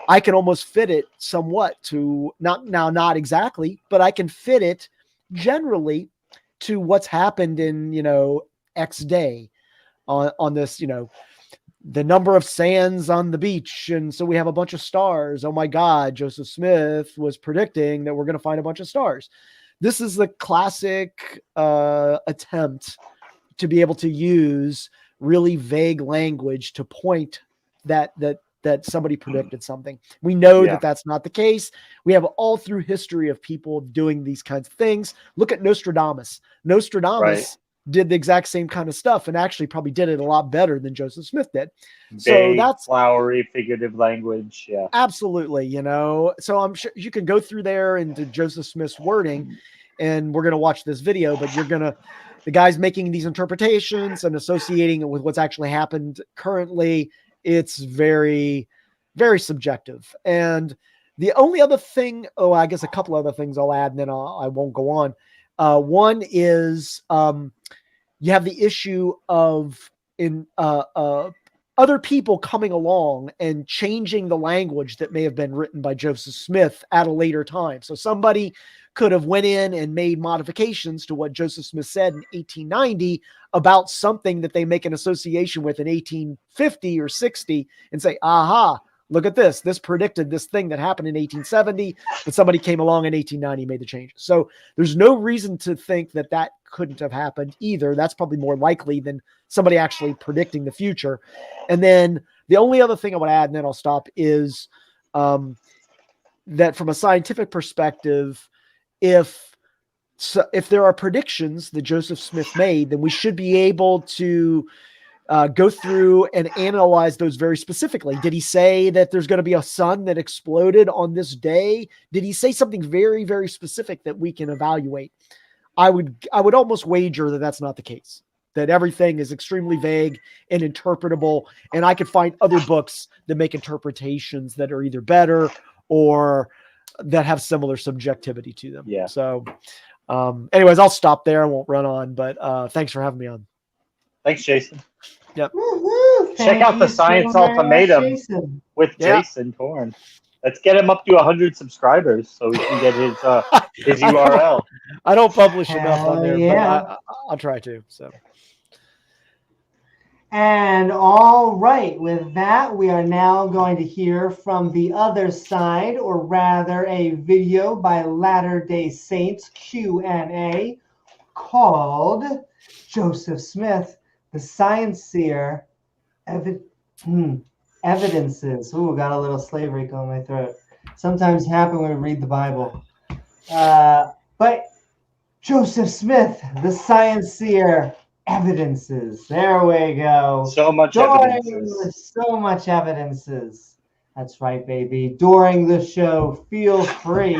Speaker 3: I can almost fit it somewhat to not exactly, but I can fit it generally to what's happened in, X day on this, the number of sands on the beach. And so we have a bunch of stars. Oh my God, Joseph Smith was predicting that we're going to find a bunch of stars. This is the classic attempt to be able to use really vague language to point that somebody predicted something. We know that that's not the case. We have all through history of people doing these kinds of things. Look at Nostradamus. Nostradamus did the exact same kind of stuff and actually probably did it a lot better than Joseph Smith did.
Speaker 1: So that's flowery figurative language. Yeah,
Speaker 3: absolutely. So I'm sure you can go through there into Joseph Smith's wording, and we're going to watch this video, but the guy's making these interpretations and associating it with what's actually happened currently. It's very, very subjective. And the only other thing, I guess a couple other things I'll add, and then I won't go on. One is you have the issue of other people coming along and changing the language that may have been written by Joseph Smith at a later time. So somebody could have went in and made modifications to what Joseph Smith said in 1890 about something that they make an association with in 1850 or 60 and say, aha, look at this. This predicted this thing that happened in 1870, but somebody came along in 1890 and made the changes. So there's no reason to think that couldn't have happened either. That's probably more likely than somebody actually predicting the future. And then the only other thing I would add, and then I'll stop, is that from a scientific perspective, if there are predictions that Joseph Smith made, then we should be able to go through and analyze those very specifically. Did he say that there's going to be a sun that exploded on this day? Did he say something very, very specific that we can evaluate? I would almost wager that that's not the case, that everything is extremely vague and interpretable. And I could find other books that make interpretations that are either better or that have similar subjectivity to them.
Speaker 1: Yeah.
Speaker 3: So anyways, I'll stop there. I won't run on, but thanks for having me on.
Speaker 1: Thanks, Jason.
Speaker 3: Yep.
Speaker 1: Check out the Science Ultimatum with Jason Torn. Let's get him up to 100 subscribers so we can get his URL.
Speaker 3: I don't publish enough on there,
Speaker 2: yeah.
Speaker 3: but I'll try to. So.
Speaker 2: And all right, with that, we are now going to hear from the other side, or rather a video by Latter-day Saints Q&A called Joseph Smith, the Science Seer, Evidences. Ooh, got a little slavery in my throat. Sometimes happen when we read the Bible. But Joseph Smith, the Science Seer, Evidences. There we go.
Speaker 1: So much evidences.
Speaker 2: So much evidences. That's right, baby. During the show, feel free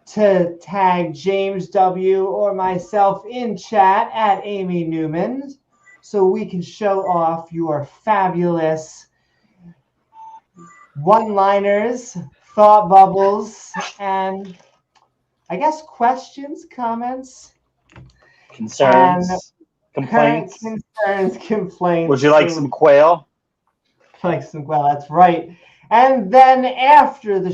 Speaker 2: to tag James W. or myself in chat at Amy Newman so we can show off your fabulous one-liners, thought bubbles, and I guess questions, comments,
Speaker 1: Concerns,
Speaker 2: and current
Speaker 1: complaints.
Speaker 2: concerns, complaints.
Speaker 1: Would you like some quail?
Speaker 2: Well, that's right. And then after the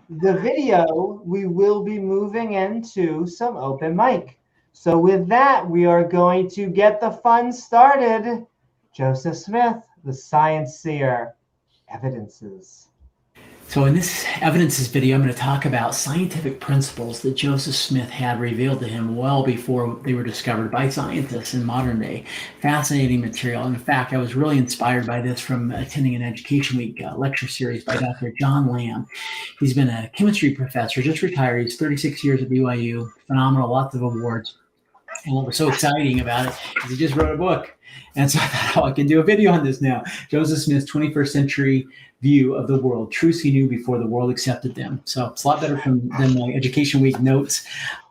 Speaker 2: video, we will be moving into some open mic. So with that, we are going to get the fun started. Joseph Smith, the Science Seer, Evidences.
Speaker 5: So in this evidences video, I'm going to talk about scientific principles that Joseph Smith had revealed to him well before they were discovered by scientists in modern day. Fascinating material. And in fact, I was really inspired by this from attending an Education Week lecture series by Dr. John Lamb. He's been a chemistry professor, just retired. He's 36 years at BYU. Phenomenal, lots of awards. And what was so exciting about it is he just wrote a book. And so I thought, oh, I can do a video on this now. Joseph Smith's 21st century view of the world, truths he knew before the world accepted them. So it's a lot better than my Education Week notes.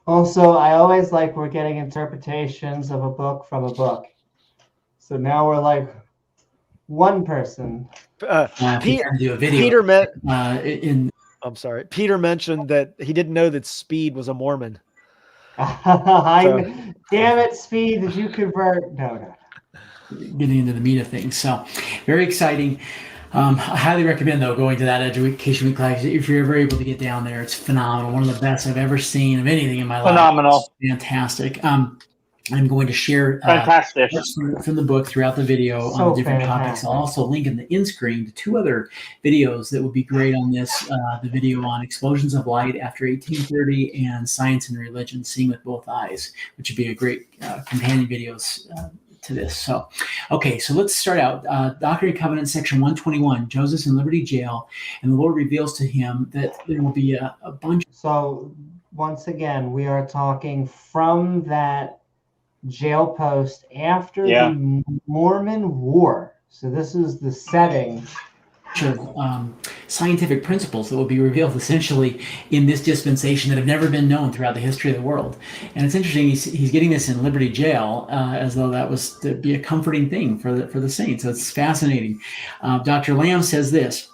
Speaker 2: Also, I always like we're getting interpretations of a book from a book. So now we're like one person.
Speaker 5: Do a video.
Speaker 3: Peter I'm sorry. Peter mentioned that he didn't know that Speed was a Mormon.
Speaker 2: Damn it, Speed, did you convert? No.
Speaker 5: Getting into the meat of things. So very exciting. I highly recommend, though, going to that Education Week class. If you're ever able to get down there, it's phenomenal. One of the best I've ever seen of anything in my life.
Speaker 1: Phenomenal.
Speaker 5: It's fantastic. I'm going to share
Speaker 1: Fantastic.
Speaker 5: from the book throughout the video on different topics. I'll also link in the end screen to 2 other videos that would be great on this. The video on explosions of light after 1830 and science and religion, seeing with both eyes, which would be a great companion videos to this. So let's start out. Doctrine and Covenants, section 121, Joseph's in Liberty Jail, and the Lord reveals to him that there will be a bunch.
Speaker 2: So once again, we are talking from that jail post after the Mormon War. So this is the setting
Speaker 5: of scientific principles that will be revealed essentially in this dispensation that have never been known throughout the history of the world. And it's interesting, he's getting this in Liberty Jail as though that was to be a comforting thing for the saints. So it's fascinating. Dr. Lamb says this: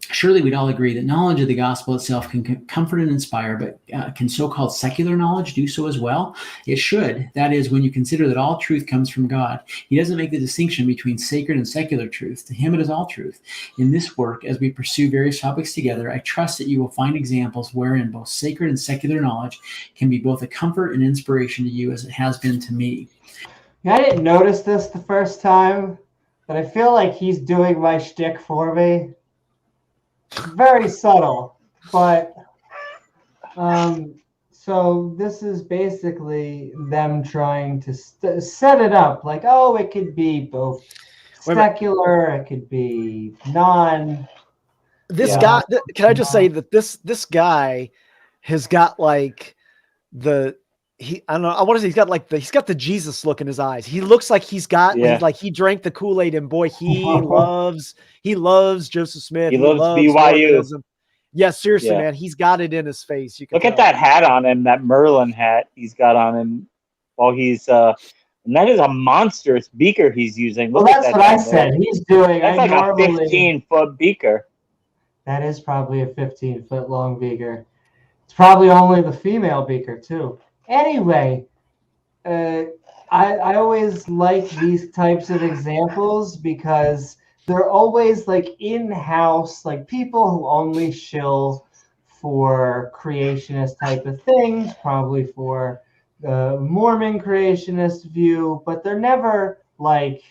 Speaker 5: surely we'd all agree that knowledge of the gospel itself can comfort and inspire, but can so-called secular knowledge do so as well? It should. That is, when you consider that all truth comes from God. He doesn't make the distinction between sacred and secular truth. To him, it is all truth. In this work, as we pursue various topics together, I trust that you will find examples wherein both sacred and secular knowledge can be both a comfort and inspiration to you as it has been to me.
Speaker 2: I didn't notice this the first time, but I feel like he's doing my shtick for me. Very subtle, but so this is basically them trying to set it up like, oh, it could be both secular, it could be non.
Speaker 3: This guy, can I just say that this guy has got like I don't know, I want to say he's got the Jesus look in his eyes. He looks like he's like he drank the Kool-Aid, and boy, he loves Joseph Smith.
Speaker 1: He loves BYU.
Speaker 3: Mormonism. Yeah, seriously, man, he's got it in his face. You can
Speaker 1: look at that hat on him, that Merlin hat he's got on him while he's and that is a monstrous beaker he's using.
Speaker 2: Look at that what I said. He's doing.
Speaker 1: That's like a 15-foot beaker. That
Speaker 2: is probably a 15-foot long beaker. It's probably only the female beaker too. Anyway, I always like these types of examples because they're always like in-house, like people who only shill for creationist type of things, probably for the Mormon creationist view, but they're never like,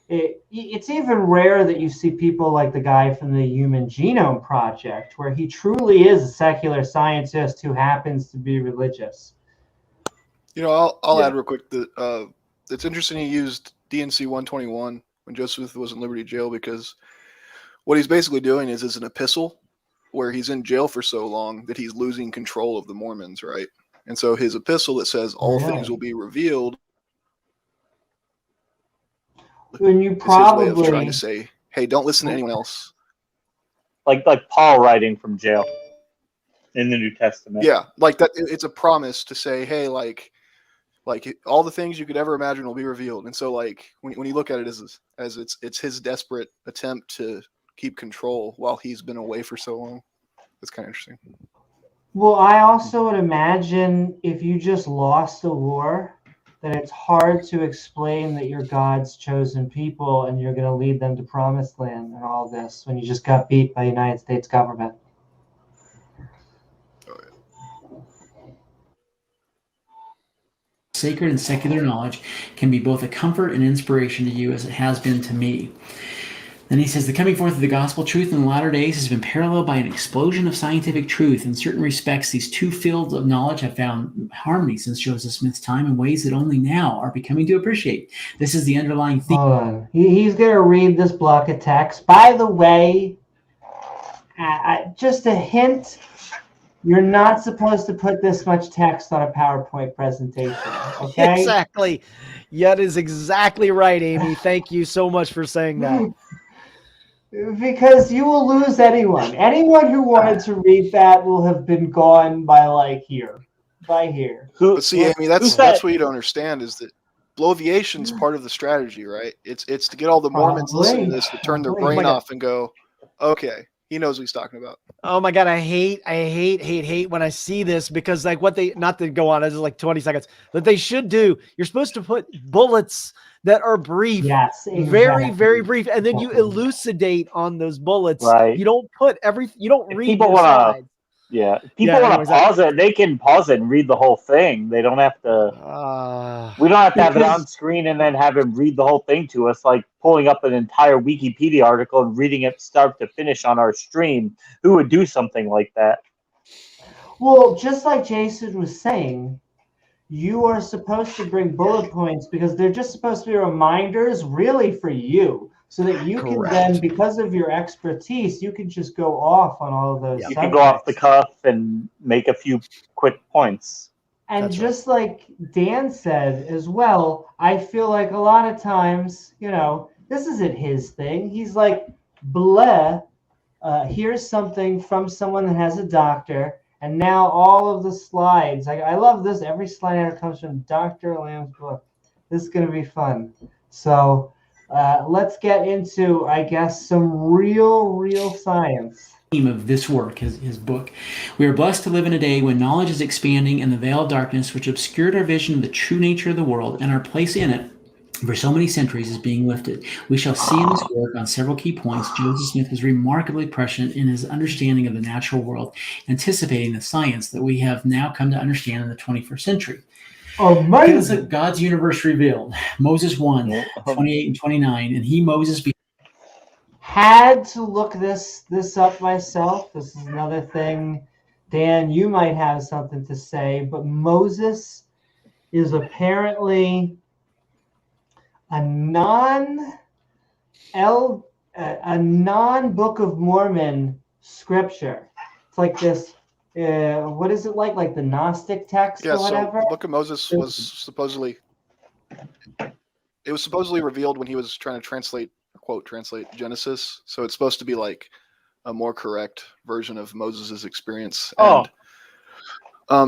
Speaker 2: it's even rare that you see people like the guy from the Human Genome Project, where he truly is a secular scientist who happens to be religious.
Speaker 4: You know, I'll add real quick that it's interesting he used DNC 121 when Joseph was in Liberty Jail, because what he's basically doing is an epistle where he's in jail for so long that he's losing control of the Mormons, right? And so his epistle that says all things will be revealed,
Speaker 2: when you probably
Speaker 4: his way of trying to say, hey, don't listen to anyone else.
Speaker 1: Like Paul writing from jail in the New Testament.
Speaker 4: Yeah, like that. It's a promise to say, hey, like all the things you could ever imagine will be revealed. And so like when you look at it as it's his desperate attempt to keep control while he's been away for so long. That's kind of interesting.
Speaker 2: Well, I also would imagine if you just lost a war, that it's hard to explain that you're God's chosen people and you're going to lead them to promised land and all this when you just got beat by the United States government.
Speaker 5: Sacred and secular knowledge can be both a comfort and inspiration to you as it has been to me. Then he says, the coming forth of the gospel truth in the latter days has been paralleled by an explosion of scientific truth. In certain respects, these two fields of knowledge have found harmony since Joseph Smith's time in ways that only now are becoming to appreciate. This is the underlying theme.
Speaker 2: Hold on. He's going to read this block of text. By the way, just a hint, you're not supposed to put this much text on a PowerPoint presentation, okay?
Speaker 3: Exactly. That is exactly right, Amy. Thank you so much for saying that.
Speaker 2: Because you will lose anyone. Anyone who wanted to read that will have been gone by here.
Speaker 4: But see, Amy, that's what you don't understand is that bloviation's part of the strategy, right? It's to get all the Mormons listening to this to turn their brain off and go, okay, he knows what he's talking about.
Speaker 3: Oh my God, I hate when I see this, because like what they, not to go on, this is like 20 seconds, that they should do, you're supposed to put bullets that are brief,
Speaker 2: yes, exactly.
Speaker 3: very, very brief, and then you elucidate on those bullets.
Speaker 1: Right.
Speaker 3: You don't put you don't read
Speaker 1: people
Speaker 3: the slides.
Speaker 1: Yeah, people want to pause it. They can pause it and read the whole thing. They don't have to. We don't have to have it on screen and then have him read the whole thing to us, like pulling up an entire Wikipedia article and reading it start to finish on our stream. Who would do something like that?
Speaker 2: Well, just like Jason was saying, you are supposed to bring bullet points because they're just supposed to be reminders, really, for you. So that you can then, because of your expertise, you can just go off on all of those subjects.
Speaker 1: You can go off the cuff and make a few quick points.
Speaker 2: And just like Dan said as well, I feel like a lot of times, this isn't his thing. He's like, bleh, here's something from someone that has a doctor. And now all of the slides, I love this. Every slide ever comes from Dr. Lamb's book. This is going to be fun. So let's get into, I guess, some real science.
Speaker 5: Of this work, his book. We are blessed to live in a day when knowledge is expanding and the veil of darkness which obscured our vision of the true nature of the world and our place in it for so many centuries is being lifted. We shall see in this work on several key points Joseph Smith is remarkably prescient in his understanding of the natural world, anticipating the science that we have now come to understand in the 21st century.
Speaker 2: Amazing.
Speaker 5: God's universe revealed. Moses 1, 28 and 29, and Moses
Speaker 2: had to look this up myself. This is another thing, Dan, you might have something to say, but Moses is apparently a non-Book of Mormon scripture. It's like this. What is it like the Gnostic text or whatever?
Speaker 4: So the Book of Moses was supposedly revealed when he was trying to translate Genesis. So it's supposed to be like a more correct version of Moses' experience. And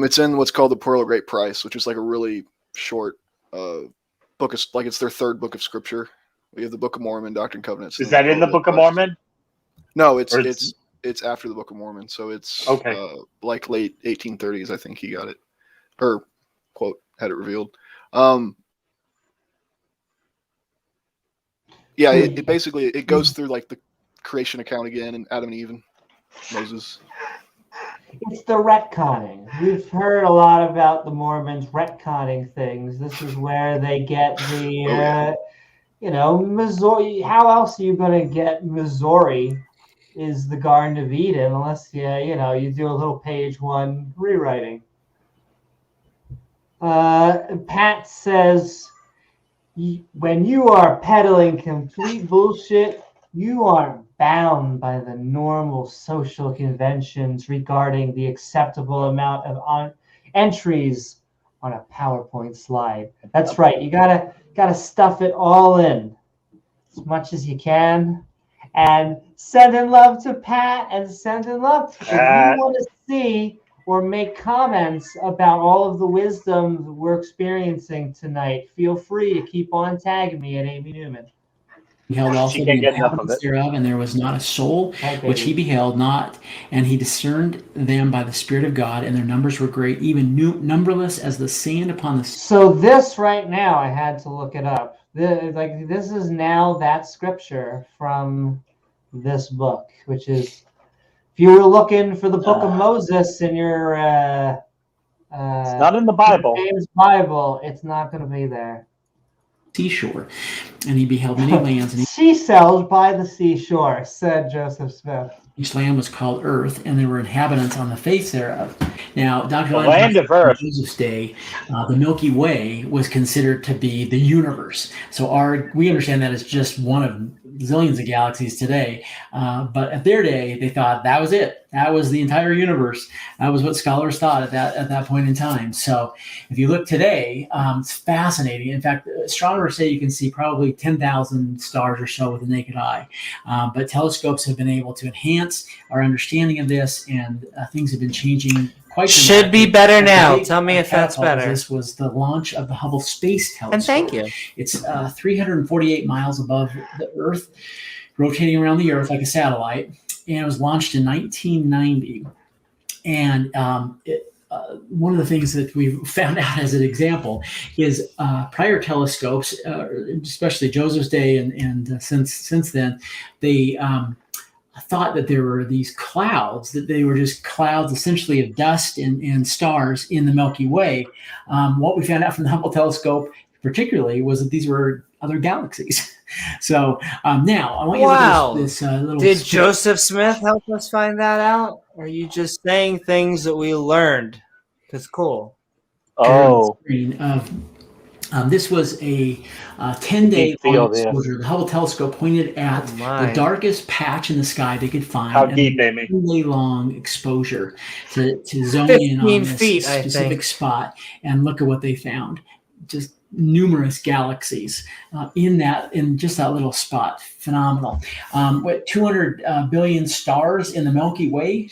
Speaker 4: it's in what's called the Pearl of Great Price, which is like a really short book. It's their third book of scripture. We have the Book of Mormon, Doctrine and Covenants.
Speaker 1: Is that in the Book of Mormon?
Speaker 4: No, it's after the Book of Mormon. So it's like late 1830s, I think he got it, or quote had it revealed. Yeah, it basically goes through like the creation account again and Adam and Eve and Moses.
Speaker 2: It's the retconning. We've heard a lot about the Mormons retconning things. This is where they get the, Missouri. How else are you going to get Missouri is the Garden of Eden unless you do a little page one rewriting. Pat says, when you are peddling complete bullshit, you aren't bound by the normal social conventions regarding the acceptable amount of entries on a PowerPoint slide. That's right. You gotta stuff it all in as much as you can. And send in love to Pat and send in love if you want to see or make comments about all of the wisdom we're experiencing tonight. Feel free to keep on tagging me at Amy Newman.
Speaker 5: beheld also
Speaker 1: She
Speaker 5: the
Speaker 1: can't get enough of
Speaker 5: inhabitants
Speaker 1: it.
Speaker 5: thereof, and there was not a soul
Speaker 2: Okay.
Speaker 5: which he beheld not, and he discerned them by the Spirit of God, and their numbers were great, even numberless as the sand upon the sea.
Speaker 2: So this right now, I had to look it up. This is now that scripture from this book, which is, if you were looking for the Book of Moses in your
Speaker 1: It's not in the Bible.
Speaker 2: James Bible, it's not going to be there.
Speaker 5: Seashore, and he beheld many lands, and
Speaker 2: She sells by the seashore, said Joseph Smith.
Speaker 5: each land was called Earth, and there were inhabitants on the face thereof. Now, Dr.
Speaker 1: The
Speaker 5: Lamb
Speaker 1: land
Speaker 5: said
Speaker 1: of Earth.
Speaker 5: in Joseph's day, the Milky Way was considered to be the universe. So we understand that as just one of zillions of galaxies today. But at their day, they thought that was it. That was the entire universe. That was what scholars thought at that point in time. So if you look today, it's fascinating. In fact, astronomers say you can see probably 10,000 stars or so with the naked eye. But telescopes have been able to enhance our understanding of this, and things have been changing quite
Speaker 6: Should be
Speaker 5: dramatically.
Speaker 6: better
Speaker 5: And the
Speaker 6: now.
Speaker 5: big,
Speaker 6: Tell me if that's
Speaker 5: catapult of
Speaker 6: better.
Speaker 5: This was the launch of the Hubble Space Telescope.
Speaker 6: And thank you.
Speaker 5: It's 348 miles above the Earth, rotating around the Earth like a satellite, and it was launched in 1990. And one of the things that we found out as an example is prior telescopes, especially Joseph's day and since then, they thought that there were these clouds, that they were just clouds essentially of dust and stars in the Milky Way. What we found out from the Hubble telescope particularly was that these were other galaxies. So now I want you to
Speaker 6: Wow.
Speaker 5: look at this little.
Speaker 6: Did Joseph Smith help us find that out? Or are you just saying things that we learned? That's cool.
Speaker 1: Oh,
Speaker 5: Screen of this was a 10-day
Speaker 1: Deep field,
Speaker 5: long
Speaker 1: yes.
Speaker 5: exposure. The Hubble telescope pointed at
Speaker 6: Oh, my.
Speaker 5: the darkest patch in the sky they could find.
Speaker 1: How
Speaker 5: and
Speaker 1: deep,
Speaker 5: a
Speaker 1: Amy?
Speaker 5: 10-day long exposure to zone in
Speaker 6: 15
Speaker 5: on this
Speaker 6: feet, I
Speaker 5: specific
Speaker 6: think.
Speaker 5: spot and look at what they found. Just numerous galaxies in just that little spot. Phenomenal. What 200 billion stars in the Milky Way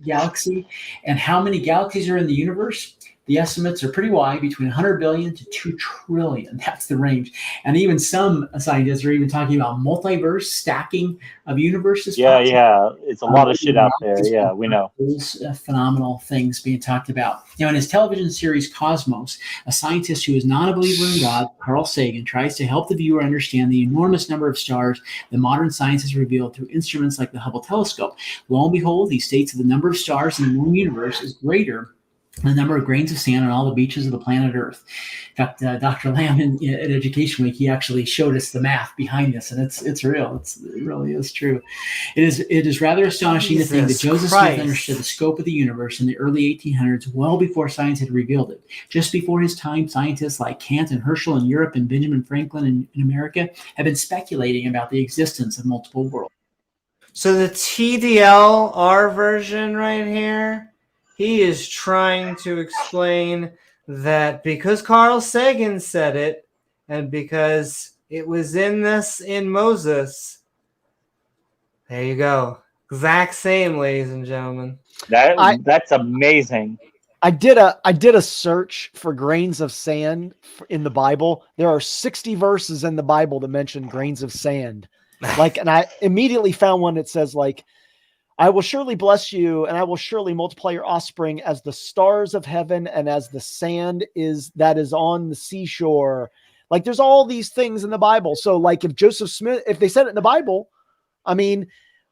Speaker 5: galaxy, and how many galaxies are in the universe? The estimates are pretty wide, between 100 billion to 2 trillion. That's the range. And even some scientists are even talking about multiverse stacking of universes.
Speaker 1: Yeah, it's a lot of shit out there. Yeah, we know.
Speaker 5: Those phenomenal things being talked about. Now, in his television series Cosmos, a scientist who is not a believer in God, Carl Sagan, tries to help the viewer understand the enormous number of stars that modern science has revealed through instruments like the Hubble telescope. Lo and behold, he states that the number of stars in the known universe is greater the number of grains of sand on all the beaches of the planet Earth. In fact, Dr. Lamb at Education Week, he actually showed us the math behind this, and it's real. It really is true. It is rather astonishing to think that Joseph Smith understood the scope of the universe in the early 1800s, well before science had revealed it. Just before his time, scientists like Kant and Herschel in Europe and Benjamin Franklin in America have been speculating about the existence of multiple worlds.
Speaker 6: So the TDLR version right here, he is trying to explain that because Carl Sagan said it, and because it was in Moses, there you go. Exact same, ladies and gentlemen.
Speaker 1: That's amazing.
Speaker 3: I did a search for grains of sand in the Bible. There are 60 verses in the Bible that mention grains of sand. And I immediately found one that says, like, I will surely bless you, and I will surely multiply your offspring as the stars of heaven and as the sand that is on the seashore. Like, there's all these things in the Bible. So, like, if Joseph Smith, if they said it in the Bible, I mean,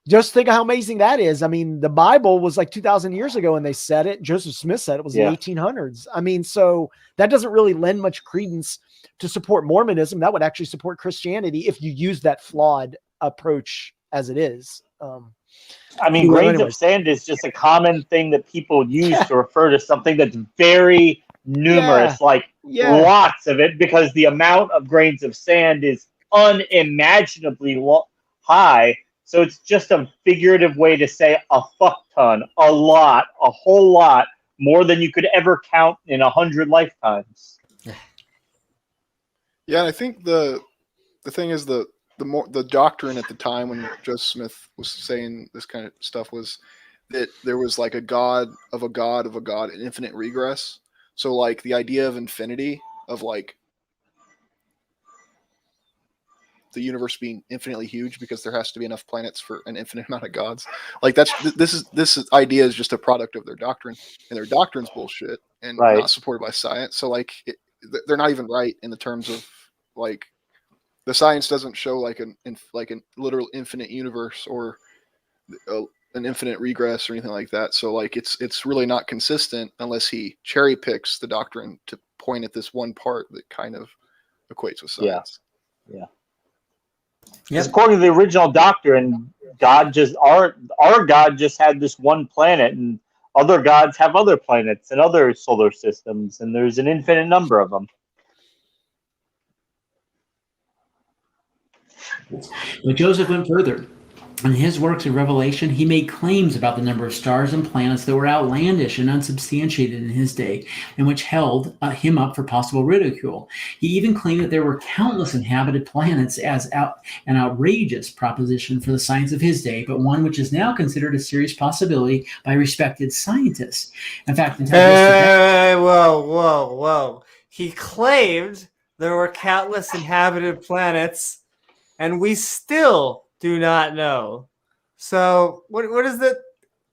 Speaker 3: just think of how amazing that is. I mean, the Bible was like 2,000 years ago and they said it. Joseph Smith said it was in the 1800s. I mean, so that doesn't really lend much credence to support Mormonism. That would actually support Christianity if you use that flawed approach as it is.
Speaker 1: I mean, grains of sand is just a common thing that people use to refer to something that's very numerous, lots of it, because the amount of grains of sand is unimaginably high. So it's just a figurative way to say a fuck ton, a lot, a whole lot, more than you could ever count in 100 lifetimes.
Speaker 4: Yeah, and I think the thing is the doctrine at the time when Joseph Smith was saying this kind of stuff was that there was like a god of a god of a god, an infinite regress. So like the idea of infinity, of like the universe being infinitely huge because there has to be enough planets for an infinite amount of gods. Like this idea is just a product of their doctrine, and their doctrine's bullshit and
Speaker 1: Right.
Speaker 4: not supported by science. So like they're not even right in the terms of like the science doesn't show like an literal infinite universe or an infinite regress or anything like that. So like it's really not consistent unless he cherry picks the doctrine to point at this one part that kind of equates with science.
Speaker 1: Yeah.
Speaker 5: Yep.
Speaker 1: According to the original doctrine, God just our God just had this one planet, and other gods have other planets and other solar systems, and there's an infinite number of them.
Speaker 5: But Joseph went further. In his works of Revelation, he made claims about the number of stars and planets that were outlandish and unsubstantiated in his day, and which held him up for possible ridicule. He even claimed that there were countless inhabited planets as an outrageous proposition for the science of his day, but one which is now considered a serious possibility by respected scientists. In fact,
Speaker 6: whoa. He claimed there were countless inhabited planets, and we still do not know. So what is that?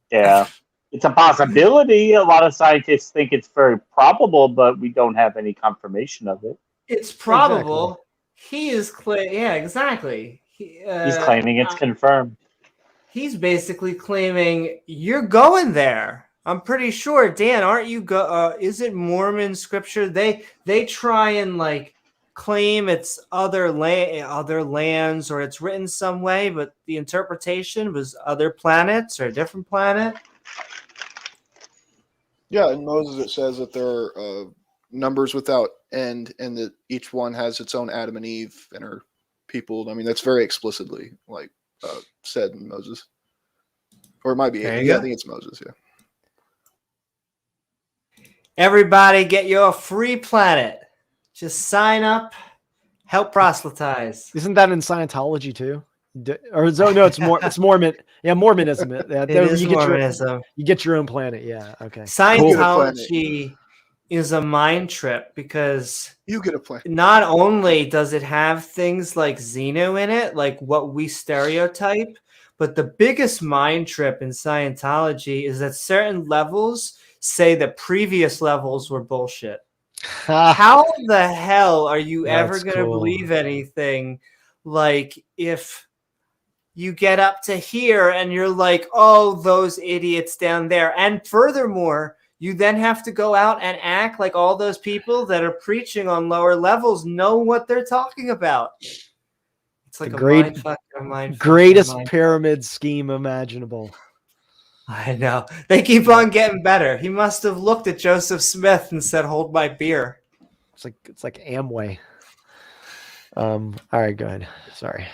Speaker 1: Yeah, it's a possibility. A lot of scientists think it's very probable, but we don't have any confirmation of it.
Speaker 6: It's probable. Exactly. He is yeah, exactly.
Speaker 1: He's claiming it's confirmed.
Speaker 6: He's basically claiming you're going there. I'm pretty sure, Dan. Aren't you? Is it Mormon scripture? They try and like claim it's other lands or it's written some way, but the interpretation was other planets or a different planet.
Speaker 4: Yeah, in Moses it says that there are numbers without end, and that each one has its own Adam and Eve and are peopled. I mean, that's very explicitly like said in Moses, or it might be. I think it's Moses. Yeah.
Speaker 6: Everybody, get your free planet. Just sign up, help proselytize.
Speaker 3: Isn't that in Scientology too? Or no, it's Mormon. Yeah, Mormonism.
Speaker 6: It is Mormonism.
Speaker 3: You get your own planet. Yeah. Okay.
Speaker 6: Scientology is a mind trip because
Speaker 4: you get a planet.
Speaker 6: Not only does it have things like Xenu in it, like what we stereotype, but the biggest mind trip in Scientology is that certain levels say that previous levels were bullshit. How the hell are you ever going to believe anything like if you get up to here and you're like, oh, those idiots down there. And furthermore, you then have to go out and act like all those people that are preaching on lower levels know what they're talking about. It's like
Speaker 3: greatest pyramid scheme imaginable.
Speaker 6: I know. They keep on getting better. He must have looked at Joseph Smith and said, hold my beer.
Speaker 3: It's like Amway. All right, go ahead. Sorry.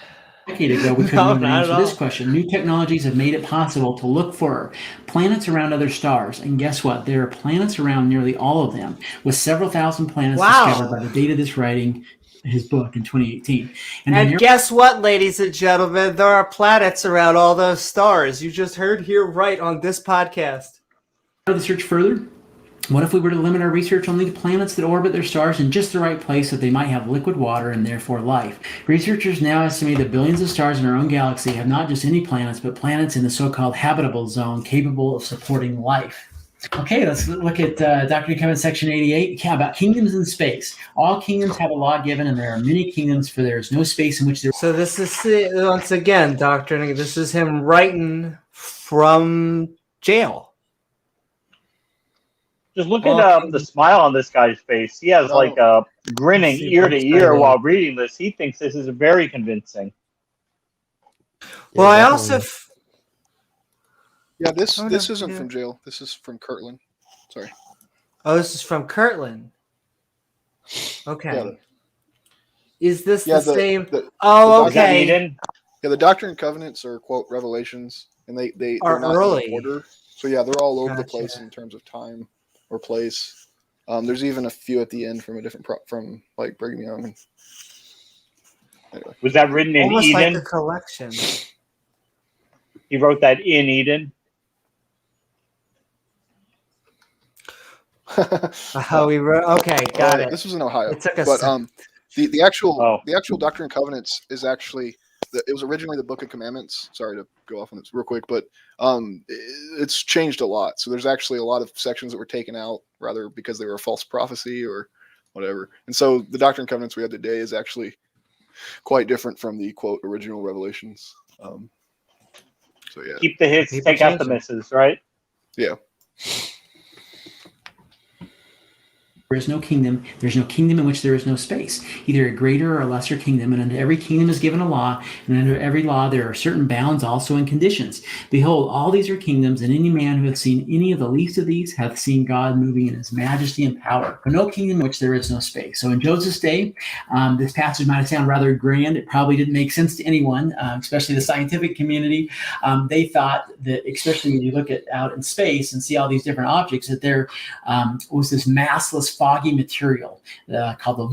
Speaker 5: A decade ago, we couldn't even answer this question. New technologies have made it possible to look for planets around other stars. And guess what? There are planets around nearly all of them, with several thousand planets discovered by the date of this writing, his book in 2018.
Speaker 6: And guess what, ladies and gentlemen? There are planets around all those stars. You just heard here right on this podcast.
Speaker 5: The search further. What if we were to limit our research only to planets that orbit their stars in just the right place so that they might have liquid water and therefore life? Researchers now estimate that billions of stars in our own galaxy have not just any planets, but planets in the so-called habitable zone capable of supporting life. Okay, let's look at Dr. Kevin section 88 about kingdoms in space. All kingdoms have a law given, and there are many kingdoms, for there is no space in which there...
Speaker 6: So this is, once again, Doctor, this is him writing from jail.
Speaker 1: Just look at the smile on this guy's face. He has like a grinning ear to ear while reading this. He thinks this is very convincing.
Speaker 6: Well, I also...
Speaker 4: Yeah, this isn't from jail. This is from Kirtland. Sorry.
Speaker 6: Oh, this is from Kirtland. Okay. Yeah, is this the same? Okay.
Speaker 4: Yeah, the Doctrine and Covenants are, quote, revelations, and they're not
Speaker 6: early.
Speaker 4: in order. So yeah, they're all over the place in terms of time or place. There's even a few at the end from a different from like Brigham Young. Anyway.
Speaker 1: Was that written in
Speaker 6: almost
Speaker 1: Eden?
Speaker 6: Like a collection.
Speaker 1: He wrote that in Eden.
Speaker 6: He wrote. Okay, got it.
Speaker 4: This was in Ohio.
Speaker 6: It took us.
Speaker 4: But The actual
Speaker 1: Oh.
Speaker 4: the actual Doctrine and Covenants is actually it was originally the Book of Commandments. Sorry to go off on this real quick, but it's changed a lot. So there's actually a lot of sections that were taken out, rather because they were a false prophecy or whatever. And so the Doctrine and Covenants we have today is actually quite different from the quote original revelations. So yeah,
Speaker 1: Keep the hits,
Speaker 6: People
Speaker 1: take out the
Speaker 6: change them.
Speaker 1: misses, right?
Speaker 4: yeah.
Speaker 5: There is no kingdom. There's no kingdom in which there is no space, either a greater or a lesser kingdom. And under every kingdom is given a law, and under every law there are certain bounds also and conditions. Behold, all these are kingdoms, and any man who hath seen any of the least of these hath seen God moving in his majesty and power. For no kingdom in which there is no space. So in Joseph's day, this passage might sound rather grand. It probably didn't make sense to anyone, especially the scientific community. They thought that, especially when you look at out in space and see all these different objects, that there was this massless, foggy material called the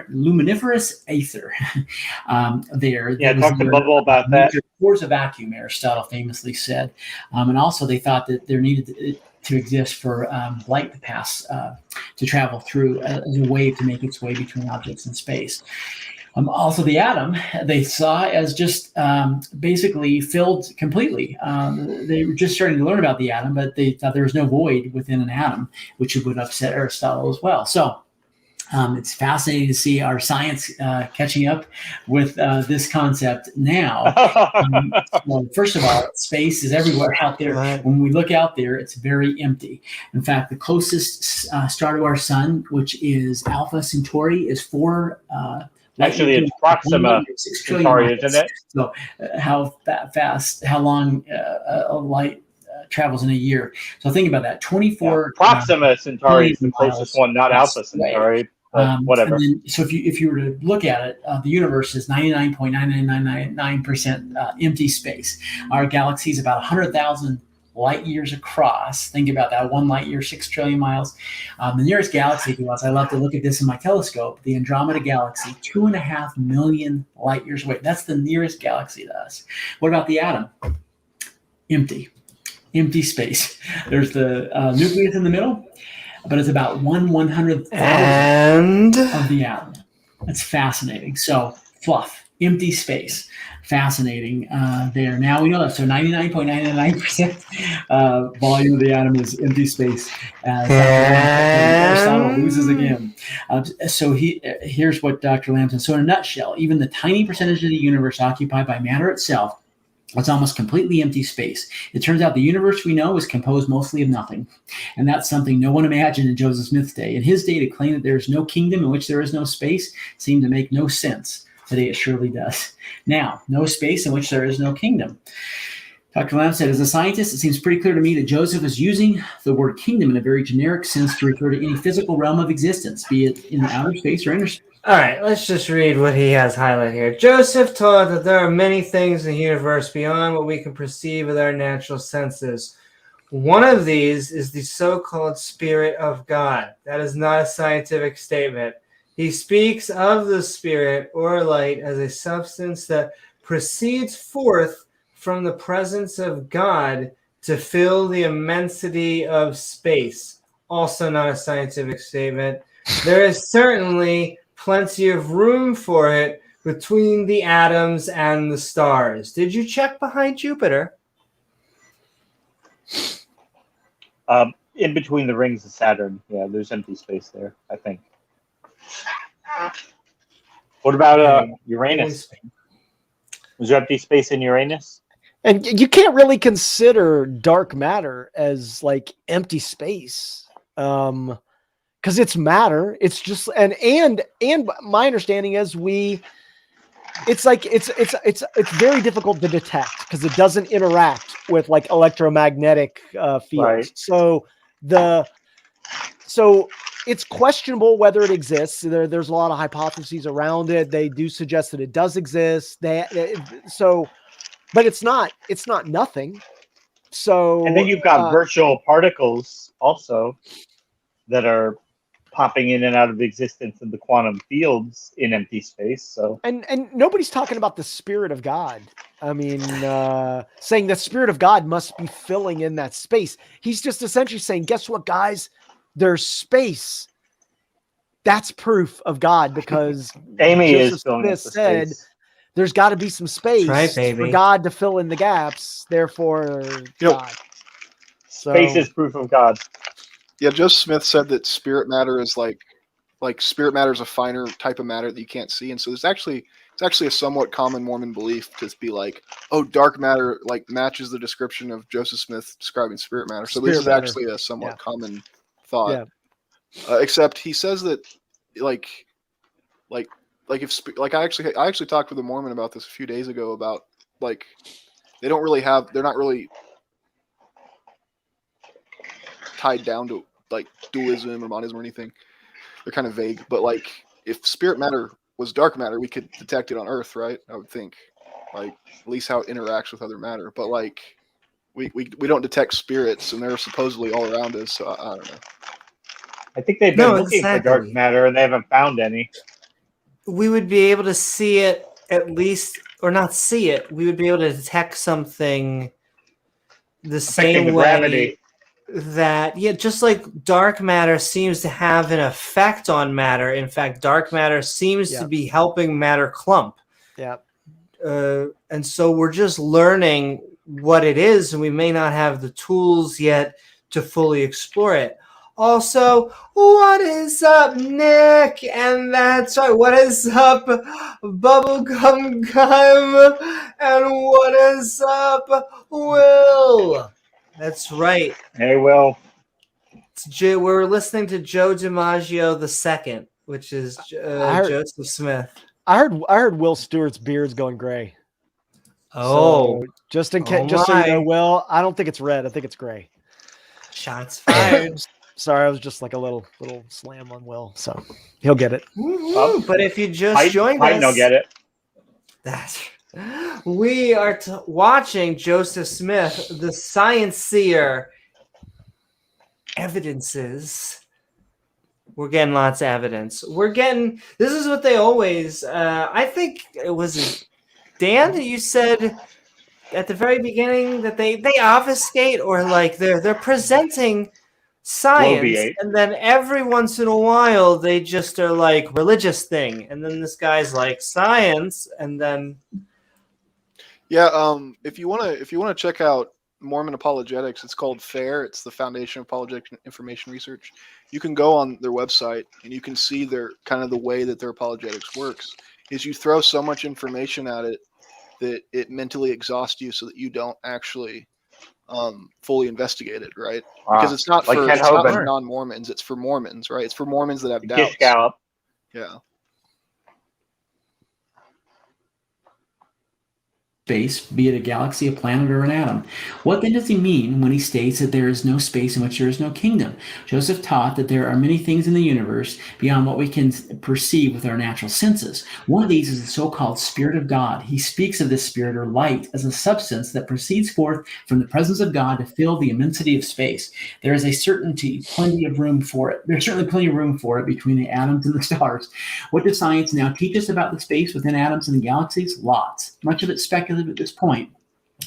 Speaker 5: luminiferous aether.
Speaker 1: Yeah, talk to Bubble about that.
Speaker 5: Pours a vacuum, Aristotle famously said. And also they thought that there needed to exist for light to pass, to travel through as a wave to make its way between objects in space. Also, the atom they saw as just basically filled completely. They were just starting to learn about the atom, but they thought there was no void within an atom, which would upset Aristotle as well. So it's fascinating to see our science catching up with this concept now. Well, first of all, space is everywhere out there.
Speaker 6: Right.
Speaker 5: When we look out there, it's very empty. In fact, the closest star to our sun, which is Alpha Centauri, is 4
Speaker 1: Actually, it's Proxima
Speaker 5: 6 trillion
Speaker 1: Centauri,
Speaker 5: miles.
Speaker 1: isn't it?
Speaker 5: So how long a light travels in a year. So think about that. 24.
Speaker 1: Proxima Centauri is the
Speaker 5: miles.
Speaker 1: closest one, not Alpha Centauri. But whatever.
Speaker 5: And then, so if you were to look at it, the universe is 99.9999% empty space. Our galaxy is about 100,000 light years across. Think about that. 1 light year, 6 trillion miles. The nearest galaxy to us, I love to look at this in my telescope, the Andromeda Galaxy, 2.5 million light years away. That's the nearest galaxy to us. What about the atom? Empty space. There's the nucleus in the middle, but it's about 1/100,000
Speaker 6: And
Speaker 5: of the atom. That's fascinating. So fluff, empty space. Fascinating there. Now we know that. So 99.999% volume of the atom is empty space. Aristotle loses again. So here's what Dr. Lambson. So in a nutshell, even the tiny percentage of the universe occupied by matter itself, it's almost completely empty space. It turns out the universe we know is composed mostly of nothing. And that's something no one imagined in Joseph Smith's day. In his day, to claim that there is no kingdom in which there is no space seemed to make no sense. Today, it surely does. Now, no space in which there is no kingdom. Dr. Lamb said, as a scientist, it seems pretty clear to me that Joseph is using the word kingdom in a very generic sense to refer to any physical realm of existence, be it in outer space or inner space.
Speaker 6: all right, let's just read what he has highlighted here. Joseph taught that there are many things in the universe beyond what we can perceive with our natural senses. One of these is the so-called Spirit of God. That is not a scientific statement. He speaks of the Spirit or light as a substance that proceeds forth from the presence of God to fill the immensity of space. Also not a scientific statement. There is certainly plenty of room for it between the atoms and the stars. Did you check behind Jupiter?
Speaker 1: In between the rings of Saturn, yeah, there's empty space there, I think. What about Uranus? Was there empty space in Uranus?
Speaker 3: And you can't really consider dark matter as like empty space, because it's matter. It's just and my understanding is it's very difficult to detect because it doesn't interact with like electromagnetic fields.
Speaker 1: Right.
Speaker 3: So it's questionable whether it exists. There's a lot of hypotheses around it. They do suggest that it does exist. But it's not nothing. So
Speaker 1: And then you've got virtual particles also that are popping in and out of existence in the quantum fields in empty space. So
Speaker 3: and nobody's talking about the Spirit of God. I mean, saying the Spirit of God must be filling in that space. He's just essentially saying, guess what, guys? There's space that's proof of God, because
Speaker 1: Amy
Speaker 3: Joseph
Speaker 1: is going
Speaker 3: Smith
Speaker 1: into
Speaker 3: said
Speaker 1: space.
Speaker 3: there's got to be some space
Speaker 6: right,
Speaker 3: for
Speaker 6: baby.
Speaker 3: God to fill in the gaps. Therefore,
Speaker 4: You know,
Speaker 3: God.
Speaker 1: Space
Speaker 3: So-
Speaker 1: is proof of God.
Speaker 4: Yeah, Joseph Smith said that spirit matter is like spirit matter is a finer type of matter that you can't see, and so it's actually a somewhat common Mormon belief to be like, oh, dark matter like matches the description of Joseph Smith describing spirit matter. So this
Speaker 3: Spirit
Speaker 4: is
Speaker 3: matter.
Speaker 4: actually a somewhat
Speaker 3: Yeah.
Speaker 4: common thought.
Speaker 3: Yeah.
Speaker 4: Except he says that like if I actually talked with a Mormon about this a few days ago about like they're not really tied down to like dualism or monism or anything. They're kind of vague, but like if spirit matter was dark matter, we could detect it on Earth, right? I would think, like at least how it interacts with other matter. But like we don't detect spirits, and they're supposedly all around us. So I don't know.
Speaker 1: I think they've been
Speaker 6: No,
Speaker 1: looking for dark
Speaker 6: exactly.
Speaker 1: matter and they haven't found any.
Speaker 6: We would be able to see it at least, or not see it. We would be able to detect something the
Speaker 1: Affecting
Speaker 6: same
Speaker 1: the
Speaker 6: way
Speaker 1: gravity.
Speaker 6: that, yeah, just like dark matter seems to have an effect on matter. In fact, dark matter seems
Speaker 3: Yeah.
Speaker 6: to be helping matter clump.
Speaker 3: Yeah.
Speaker 6: And so we're just learning what it is, and we may not have the tools yet to fully explore it. Also, what is up, Nick? And that's right, what is up, Bubblegum Gum? And what is up, Will? That's right.
Speaker 1: Hey, Will.
Speaker 6: We're listening to Joe DiMaggio II, which is Joseph Smith.
Speaker 3: I heard Will Stewart's beard's going gray.
Speaker 6: Oh,
Speaker 3: So just in case,
Speaker 6: oh
Speaker 3: just so you know,
Speaker 6: my.
Speaker 3: Will, I don't think it's red. I think it's gray.
Speaker 6: Shots fired.
Speaker 3: Sorry, I was just like a little slam on Will, so he'll get it.
Speaker 6: Woo-hoo. But if you just
Speaker 1: Peyton
Speaker 6: joined
Speaker 1: will
Speaker 6: us,
Speaker 1: get it.
Speaker 6: we are watching Joseph Smith, the Science Seer. Evidences. We're getting lots of evidence. This is what they always, I think it was Dan, you said at the very beginning that they obfuscate, or like they're presenting science,
Speaker 1: Bloviate.
Speaker 6: and then every once in a while they just are like religious thing, and then this guy's like science, and then
Speaker 4: Yeah, if you wanna check out Mormon apologetics, it's called FAIR. It's the Foundation of Apologetic Information Research. You can go on their website and you can see their kind of the way that their apologetics works. Is you throw so much information at it that it mentally exhausts you, so that you don't actually fully investigate it, right? Because it's not
Speaker 1: like
Speaker 4: for
Speaker 1: Ken
Speaker 4: it's not
Speaker 1: Hovind.
Speaker 4: for non-Mormons. It's for Mormons, right? It's for Mormons that have
Speaker 1: Gish
Speaker 4: doubts.
Speaker 1: Gallop.
Speaker 4: Yeah.
Speaker 5: Space, be it a galaxy, a planet, or an atom. What then does he mean when he states that there is no space in which there is no kingdom? Joseph taught that there are many things in the universe beyond what we can perceive with our natural senses. One of these is the so-called Spirit of God. He speaks of this spirit, or light, as a substance that proceeds forth from the presence of God to fill the immensity of space. There is plenty of room for it. There's certainly plenty of room for it between the atoms and the stars. What does science now teach us about the space within atoms and the galaxies? Lots. Much of it speculative at this point.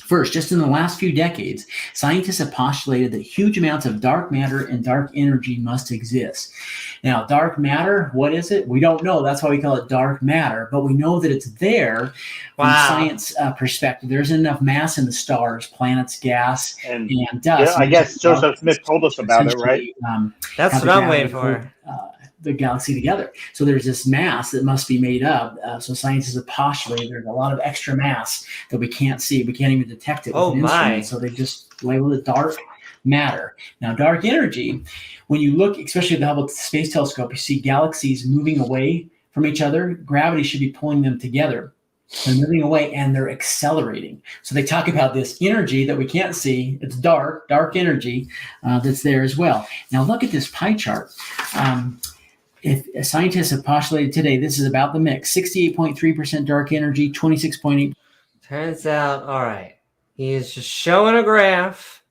Speaker 5: First, just in the last few decades, scientists have postulated that huge amounts of dark matter and dark energy must exist. Now, dark matter, what is it? We don't know. That's why we call it dark matter, but we know that it's there from a science perspective. There's enough mass in the stars, planets, gas,
Speaker 1: And
Speaker 5: dust.
Speaker 1: yeah, I guess Joseph Smith told us about it, right?
Speaker 6: that's
Speaker 5: have
Speaker 6: what
Speaker 5: the
Speaker 6: I'm waiting
Speaker 5: gravity
Speaker 6: for.
Speaker 5: hold, the galaxy together. So there's this mass that must be made up. So scientists have postulated there's a lot of extra mass that we can't see. We can't even detect it with
Speaker 6: Oh
Speaker 5: an
Speaker 6: my.
Speaker 5: instrument. So they just label it dark matter. Now, dark energy, when you look, especially at the Hubble Space Telescope, you see galaxies moving away from each other. Gravity should be pulling them together. They're moving away and they're accelerating. So they talk about this energy that we can't see. It's dark energy that's there as well. Now look at this pie chart. If scientists have postulated today, this is about the mix: 68.3% dark energy, 26.8.
Speaker 6: Turns out, all right, he is just showing a graph,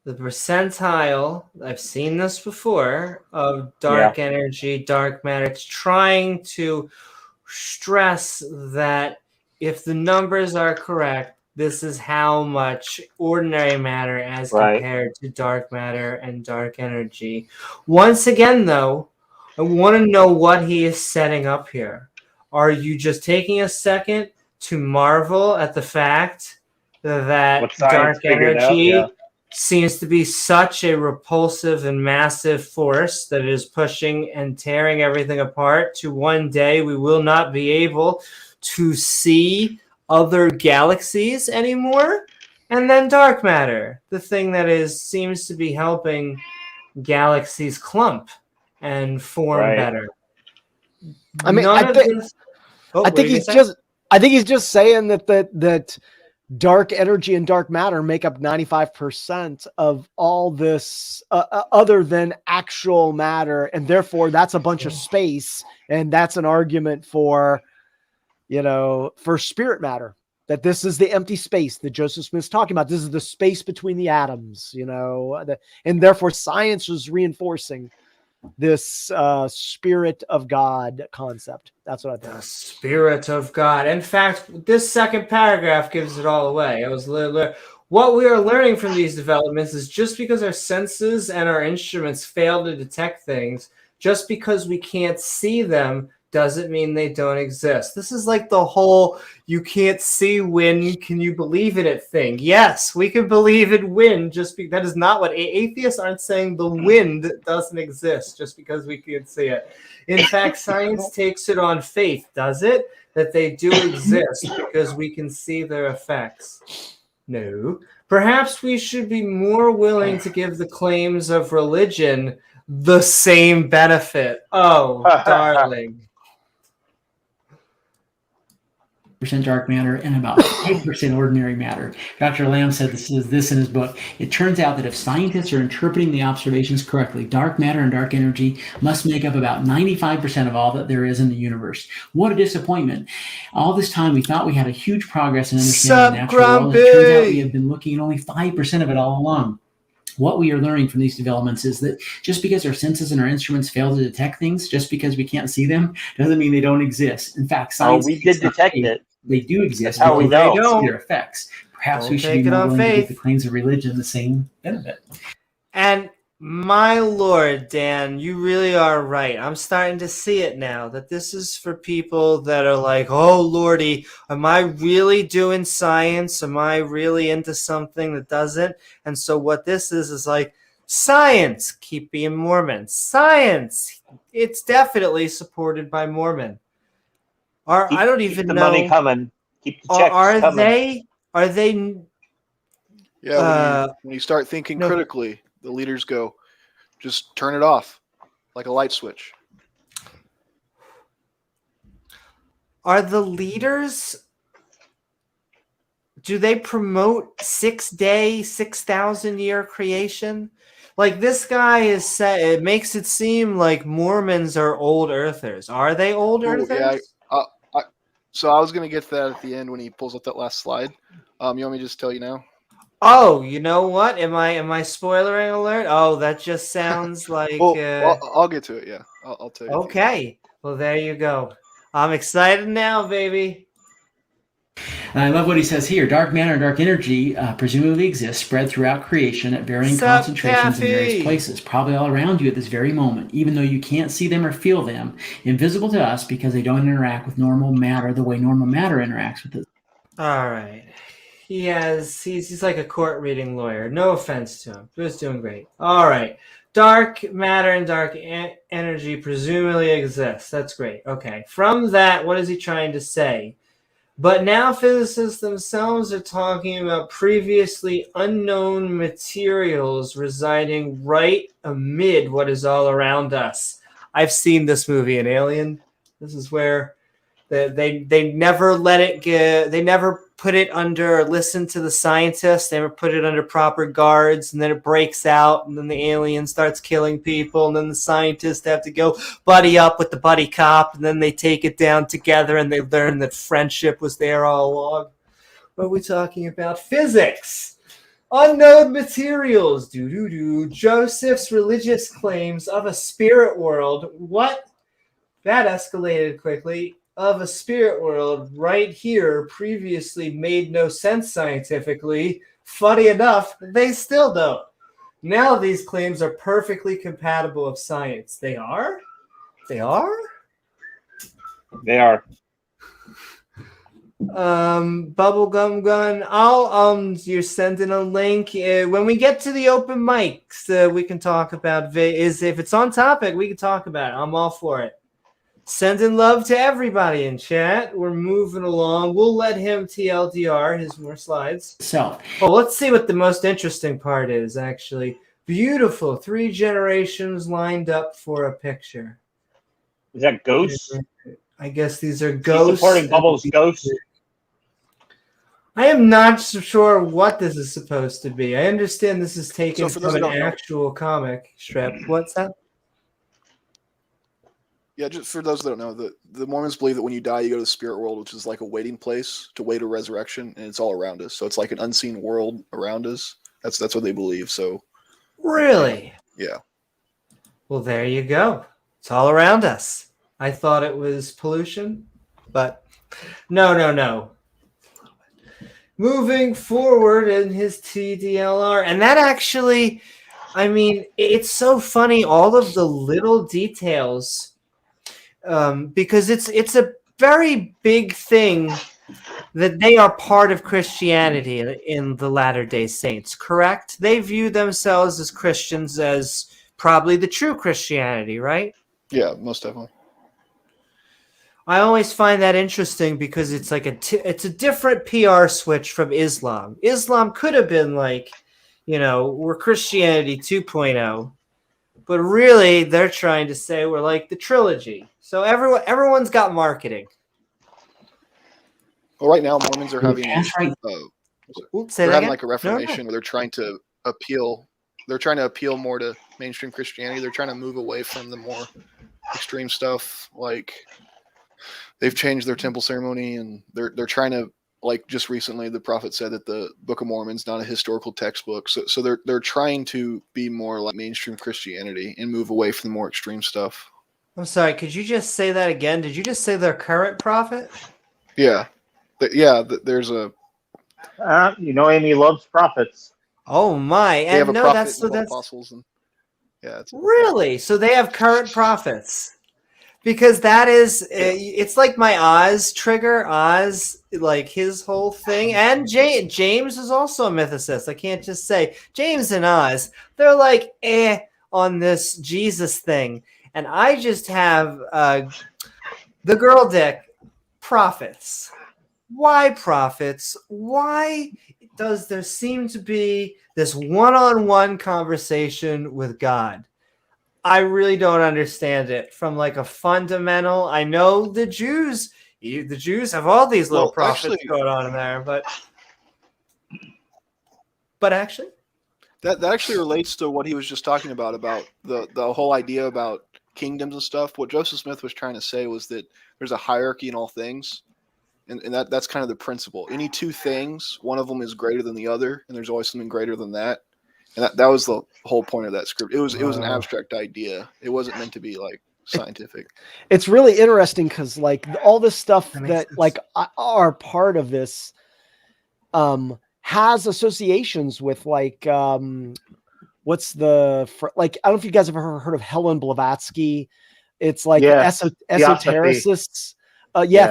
Speaker 6: the percentile. I've seen this before of dark energy, dark matter. It's trying to stress that if the numbers are correct, this is how much ordinary matter as compared to dark matter and dark energy. Once again, though, I want to know what he is setting up here. Are you just taking a second to marvel at the fact that
Speaker 1: What science
Speaker 6: dark
Speaker 1: figured out,
Speaker 6: energy
Speaker 1: yeah.
Speaker 6: seems to be such a repulsive and massive force that is pushing and tearing everything apart to one day we will not be able to see other galaxies anymore? And then dark matter, the thing that seems to be helping galaxies clump and form
Speaker 1: Right.
Speaker 6: better.
Speaker 3: I mean,
Speaker 6: None of this. Oh,
Speaker 3: I
Speaker 6: what
Speaker 3: think
Speaker 6: did you
Speaker 3: he's
Speaker 6: say?
Speaker 3: just. I think he's just saying that dark energy and dark matter make up 95% of all this, other than actual matter, and therefore that's a bunch of space, and that's an argument for, for spirit matter. That this is the empty space that Joseph Smith's talking about. This is the space between the atoms, and therefore science is reinforcing this spirit of God concept. That's what I think.
Speaker 6: The Spirit of God. In fact, this second paragraph gives it all away. What we are learning from these developments is just because our senses and our instruments fail to detect things, just because we can't see them, doesn't mean they don't exist. This is like the whole "you can't see wind, can you believe in it" thing. Yes, we can believe in wind. That is not what atheists aren't saying. The wind doesn't exist just because we can't see it. In fact, science takes it on faith, does it? That they do exist because we can see their effects. No. Perhaps we should be more willing to give the claims of religion the same benefit. Oh, darling.
Speaker 5: Dark matter and about 5% ordinary matter. Dr. Lamb said this in his book. It turns out that if scientists are interpreting the observations correctly, dark matter and dark energy must make up about 95% of all that there is in the universe. What a disappointment. All this time we thought we had a huge progress in understanding the natural world. It turns out we have been looking at only 5% of it all along. What we are learning from these developments is that just because our senses and our instruments fail to detect things, just because we can't see them, doesn't mean they don't exist. In fact, science
Speaker 1: we did detect it.
Speaker 5: They do exist.
Speaker 1: That's how we know.
Speaker 5: See their effects. Perhaps we should be more willing to give the claims of religion the same benefit.
Speaker 6: And my Lord, Dan, you really are right. I'm starting to see it now, that this is for people that are like, oh, Lordy, am I really doing science? Am I really into something that doesn't? And so what this is like, science, keep being Mormon. Science, it's definitely supported by Mormon. I don't even know.
Speaker 1: Keep the money coming. Keep the checks coming.
Speaker 6: Are they?
Speaker 4: Yeah, when you start thinking critically, the leaders go, just turn it off like a light switch.
Speaker 6: Are the leaders, do they promote 6-day, 6,000-year creation? Like this guy is said, it makes it seem like Mormons are old earthers. Are they old earthers?
Speaker 4: Yeah, so I was going to get to that at the end when he pulls up that last slide. You want me to just tell you now?
Speaker 6: Oh, you know what? Am I spoilering alert? Oh, that just sounds like.
Speaker 4: I'll get to it. Yeah, I'll tell you.
Speaker 6: Okay. Well, there you go. I'm excited now, baby.
Speaker 5: I love what he says here. Dark matter and dark energy presumably exist spread throughout creation at varying concentrations in various places, probably all around you at this very moment, even though you can't see them or feel them, invisible to us because they don't interact with normal matter the way normal matter interacts with it.
Speaker 6: All right. He's like a court reading lawyer. No offense to him. He was doing great. All right. Dark matter and dark energy presumably exist. That's great. Okay. From that, what is he trying to say? But now physicists themselves are talking about previously unknown materials residing right amid what is all around us. I've seen this movie, an Alien. This is where they never let it get. They never put it under, listen to the scientists. They never put it under proper guards, and then it breaks out, and then the alien starts killing people, and then the scientists have to go buddy up with the buddy cop, and then they take it down together, and they learn that friendship was there all along. What are we talking about? Physics. Unknown materials. Joseph's religious claims of a spirit world. What? That escalated quickly. Of a spirit world right here previously made no sense scientifically. Funny enough, they still don't. Now these claims are perfectly compatible with science. They are? They are?
Speaker 1: They are.
Speaker 6: Bubblegum gun. You're sending a link. When we get to the open mics, we can talk about if it's on topic, we can talk about it. I'm all for it. Sending love to everybody in chat. We're moving along. We'll let him TLDR his more slides.
Speaker 5: So,
Speaker 6: well, let's see what the most interesting part is, actually. Beautiful. 3 generations lined up for a picture.
Speaker 1: Is that ghosts?
Speaker 6: I guess these are
Speaker 1: He's
Speaker 6: ghosts.
Speaker 1: supporting Bubbles' ghost.
Speaker 6: I am not sure what this is supposed to be. I understand this is taken from an actual comic strip. What's that?
Speaker 4: Yeah, just for those that don't know, the Mormons believe that when you die, you go to the spirit world, which is like a waiting place to wait a resurrection, and it's all around us. So it's like an unseen world around us. That's what they believe. So
Speaker 6: really,
Speaker 4: yeah.
Speaker 6: Well, there you go. It's all around us. I thought it was pollution, but no. Moving forward in his TDLR, and that actually, I mean, it's so funny. All of the little details. Because it's a very big thing that they are part of Christianity in the Latter-day Saints, correct? They view themselves as Christians as probably the true Christianity, right?
Speaker 4: Yeah, most definitely.
Speaker 6: I always find that interesting because it's like it's a different PR switch from Islam. Islam could have been like, we're Christianity 2.0. But really, they're trying to say we're like the trilogy. So everyone's got marketing.
Speaker 4: Well, right now Mormons are having like a reformation where they're trying to appeal. They're trying to appeal more to mainstream Christianity. They're trying to move away from the more extreme stuff. Like they've changed their temple ceremony, and they're trying to, like, just recently the prophet said that the Book of Mormon's not a historical textbook. So they're trying to be more like mainstream Christianity and move away from the more extreme stuff.
Speaker 6: I'm sorry, could you just say that again? Did you just say their current prophet?
Speaker 4: Yeah. There's a
Speaker 1: Amy loves prophets.
Speaker 6: Oh my.
Speaker 4: They have a prophet
Speaker 6: that's
Speaker 4: apostles, and
Speaker 6: it's really, so they have current prophets. Because that is, it's like my Oz trigger. Oz, like his whole thing. And James is also a mythicist. I can't just say James and Oz. They're like, on this Jesus thing. And I just have the girl dick, prophets. Why prophets? Why does there seem to be this one-on-one conversation with God? I really don't understand it from like a fundamental. I know the Jews have all these little prophets going on in there, but actually,
Speaker 4: that actually relates to what he was just talking about the whole idea about kingdoms and stuff. What Joseph Smith was trying to say was that there's a hierarchy in all things, and that's kind of the principle. Any two things, one of them is greater than the other, and there's always something greater than that. And that was the whole point of that script. It was an abstract idea. It wasn't meant to be like scientific.
Speaker 3: It's really interesting because like all this stuff that like are part of this has associations with like what's the like, I don't know if you guys have ever heard of Helen Blavatsky. It's like esotericists.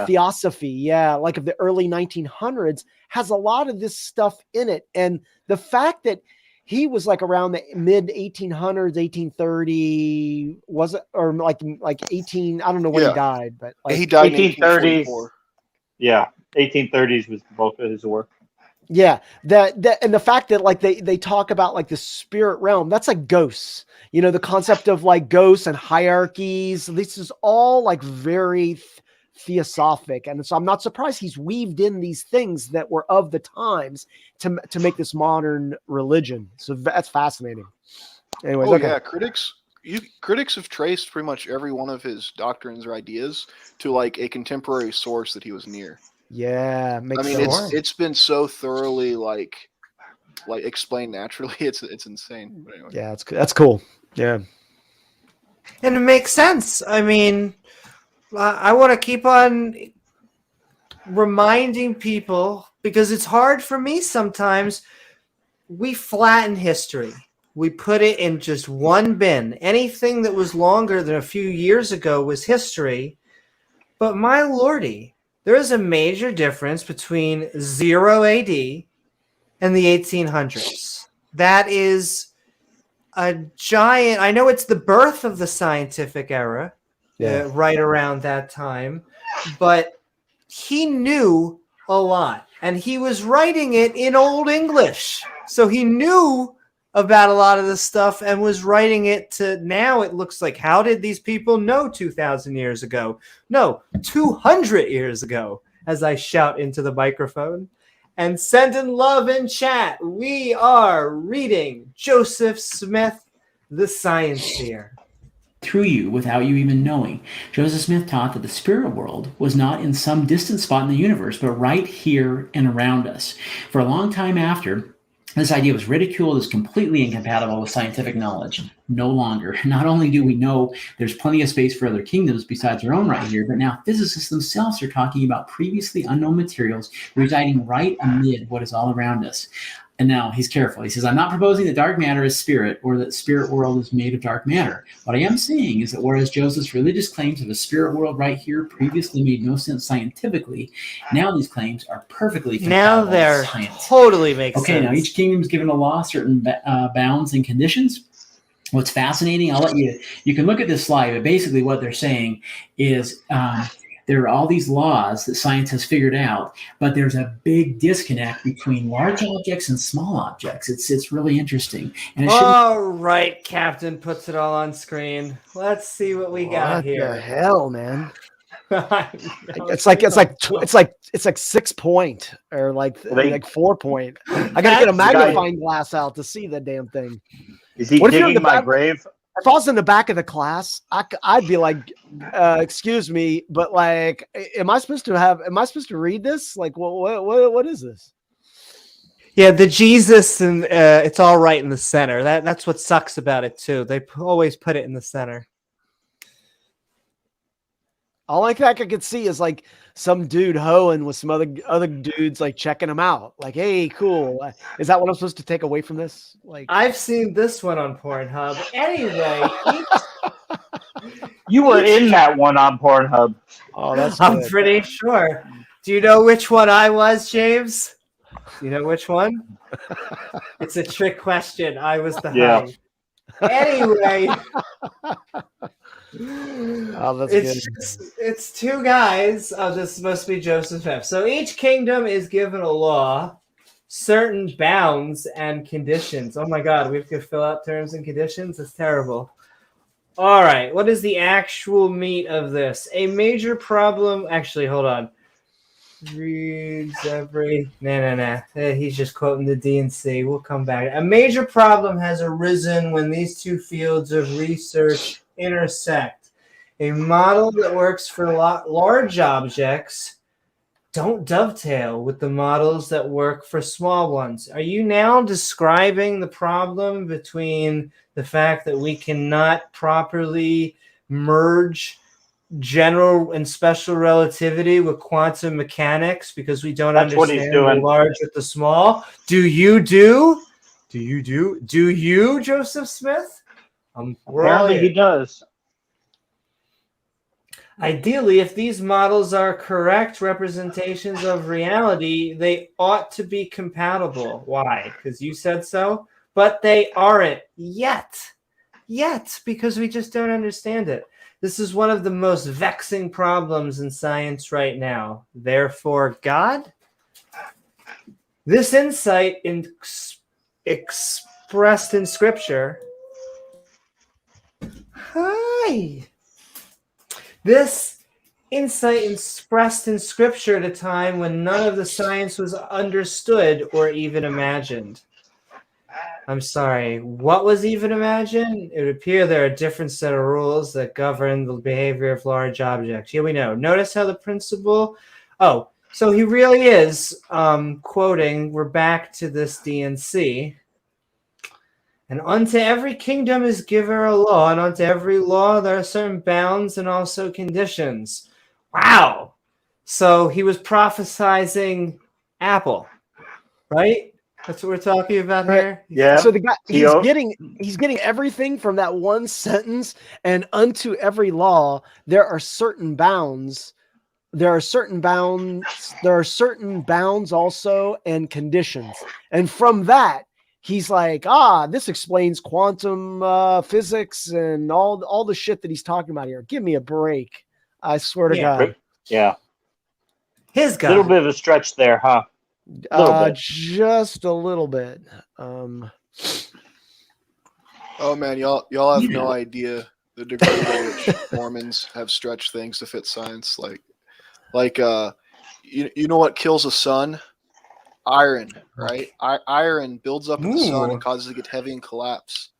Speaker 3: Theosophy. Yeah, like of the early 1900s has a lot of this stuff in it, and the fact that he was like around the mid 1800s, 1830, was it, or like 18? I don't know when he died, but like
Speaker 4: he died
Speaker 1: 1830s. Yeah, 1830s was the bulk of his work.
Speaker 3: Yeah, that and the fact that like they talk about like the spirit realm, that's like ghosts. The concept of like ghosts and hierarchies. This is all like very theosophic, and so I'm not surprised he's weaved in these things that were of the times to make this modern religion. So that's fascinating. Anyways,
Speaker 4: yeah, critics have traced pretty much every one of his doctrines or ideas to like a contemporary source that he was near.
Speaker 3: Yeah,
Speaker 4: it's been so thoroughly like explained naturally. It's insane. But anyway.
Speaker 3: Yeah, that's cool. Yeah,
Speaker 6: and it makes sense. I mean, I want to keep on reminding people because it's hard for me sometimes. We flatten history. we put it in just one bin. Anything that was longer than a few years ago was history. But my lordy, there is a major difference between 0 AD and the 1800s. That is a giant. I know it's the birth of the scientific era, right around that time, but he knew a lot, and he was writing it in Old English, so he knew about a lot of this stuff and was writing it to now. It looks like, how did these people know 2,000 years ago? No, 200 years ago, as I shout into the microphone. And send in love in chat. We are reading Joseph Smith, the Science Seer.
Speaker 5: Through you without you even knowing. Joseph Smith taught that the spirit world was not in some distant spot in the universe, but right here and around us. For a long time after, this idea was ridiculed as completely incompatible with scientific knowledge. No longer. Not only do we know there's plenty of space for other kingdoms besides our own right here, but now physicists themselves are talking about previously unknown materials residing right amid what is all around us. And now he's careful. He says, I'm not proposing that dark matter is spirit or that spirit world is made of dark matter. What I am saying is that whereas Joseph's religious claims of a spirit world right here previously made no sense scientifically, now these claims are perfectly compatible
Speaker 6: now they're
Speaker 5: with science.
Speaker 6: Totally makes sense.
Speaker 5: Okay, now each kingdom is given a law, certain bounds and conditions. What's fascinating, I'll let you can look at this slide, but basically what they're saying is there are all these laws that science has figured out, but there's a big disconnect between large objects and small objects. It's really interesting. And
Speaker 6: all right, Captain puts it all on screen. Let's see what we got here.
Speaker 3: What the hell, man? It's like 6 point or like 4 point. I gotta get a magnifying glass out to see the damn thing.
Speaker 1: Is he digging my grave?
Speaker 3: If I was in the back of the class, I'd be like, "Excuse me, but like, am I supposed to read this? Like, what is this?"
Speaker 6: Yeah, the Jesus and it's all right in the center. That's what sucks about it too. They always put it in the center.
Speaker 3: All I could see is like some dude hoeing with some other dudes like checking him out. Like, hey, cool. Is that what I'm supposed to take away from this? Like,
Speaker 6: I've seen this one on Pornhub. Anyway,
Speaker 1: you were in that one on Pornhub.
Speaker 3: Oh, that's
Speaker 6: I'm
Speaker 3: good.
Speaker 6: pretty sure. Do you know which one I was, James? Do you know which one? It's a trick question. I was the hoe. Anyway.
Speaker 3: Oh, that's good.
Speaker 6: It's two guys. Oh, this is supposed to be Joseph Smith. So each kingdom is given a law, certain bounds and conditions. Oh my God, we have to fill out terms and conditions? That's terrible. All right, what is the actual meat of this? A major problem. Actually, hold on. Reads every. Nah. He's just quoting the DNC. We'll come back. A major problem has arisen when these two fields of research intersect. A model that works for large objects don't dovetail with the models that work for small ones. Are you now describing the problem between the fact that we cannot properly merge general and special relativity with quantum mechanics because we don't understand the large with the small? Do you, Joseph Smith?
Speaker 1: Apparently he does.
Speaker 6: Ideally, if these models are correct representations of reality, they ought to be compatible. Why? Because you said so? But they aren't yet, because we just don't understand it. This is one of the most vexing problems in science right now. Therefore, God, this insight expressed in Scripture. This insight expressed in Scripture at a time when none of the science was understood or even imagined. I'm sorry, what was even imagined? It would appear there are a different set of rules that govern the behavior of large objects. Here we know. Notice how the principle... Oh, so he really is quoting, we're back to this DNC. And unto every kingdom is given a law, and unto every law there are certain bounds and also conditions. Wow! So he was prophesizing Apple, right? That's what we're talking about
Speaker 3: Right.
Speaker 6: here.
Speaker 1: Yeah.
Speaker 3: So the guy
Speaker 1: Theo?
Speaker 3: he's getting everything from that one sentence, and unto every law there are certain bounds. There are certain bounds also and conditions. And from that, he's like, this explains quantum physics and all the shit that he's talking about here. Give me a break. I swear to
Speaker 6: Yeah.
Speaker 3: God.
Speaker 1: Yeah.
Speaker 6: His
Speaker 1: A little
Speaker 6: God.
Speaker 1: bit of a stretch there, huh? Little bit.
Speaker 3: Just a little bit.
Speaker 4: Oh man, y'all have
Speaker 5: You
Speaker 4: no
Speaker 5: know.
Speaker 4: idea the degree to which Mormons have stretched things to fit science. Like you know what kills a sun? Iron, right? Iron builds up in the sun and
Speaker 6: Ooh.
Speaker 4: causes it to get heavy and collapse.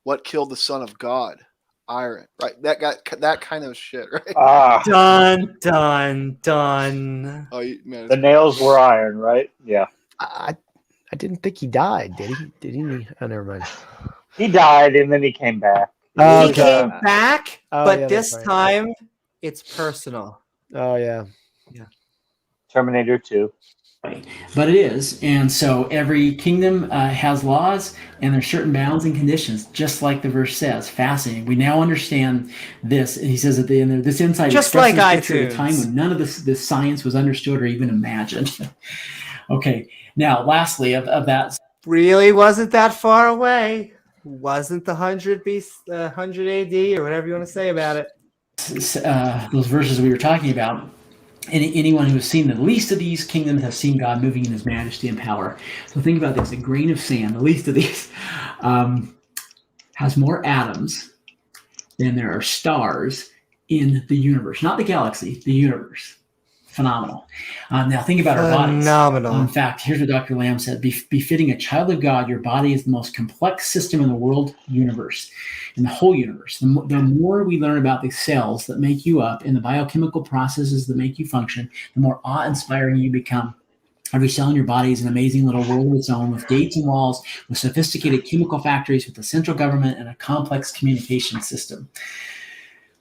Speaker 4: What killed the Son of God? Iron, right? That kind of shit, right?
Speaker 6: Dun, dun, dun.
Speaker 4: Oh, man,
Speaker 1: The nails were iron, right? Yeah.
Speaker 3: I didn't think he died, did he? Did he? Oh, never mind.
Speaker 1: He died and then he came back.
Speaker 3: Oh,
Speaker 6: He
Speaker 3: okay.
Speaker 6: came back,
Speaker 3: Oh,
Speaker 6: but
Speaker 3: yeah,
Speaker 6: this
Speaker 3: that's right.
Speaker 6: time it's personal.
Speaker 3: Oh yeah.
Speaker 1: Terminator 2.
Speaker 5: But it is. And so every kingdom has laws, and there's certain bounds and conditions, just like the verse says. Fascinating. We now understand this. And he says at the end there, this insight
Speaker 6: Just
Speaker 5: expressed
Speaker 6: like
Speaker 5: in Scripture at a time
Speaker 6: iTunes.
Speaker 5: when none of this science was understood or even imagined. Okay. Now, lastly, of that,
Speaker 6: Really wasn't that far away. Wasn't the 100 AD or whatever you want to say about it.
Speaker 5: those verses we were talking about, anyone who has seen the least of these kingdoms has seen God moving in his majesty and power. So think about this: a grain of sand, the least of these, has more atoms than there are stars in the universe. Not the galaxy, the universe. Phenomenal. Now think about our bodies.
Speaker 6: Phenomenal.
Speaker 5: In fact, here's what Dr. Lamb said: befitting a child of God, your body is the most complex system in the world universe, in the whole universe. The more we learn about the cells that make you up and the biochemical processes that make you function, the more awe-inspiring you become. Every cell in your body is an amazing little world of its own, with gates and walls, with sophisticated chemical factories, with a central government, and a complex communication system.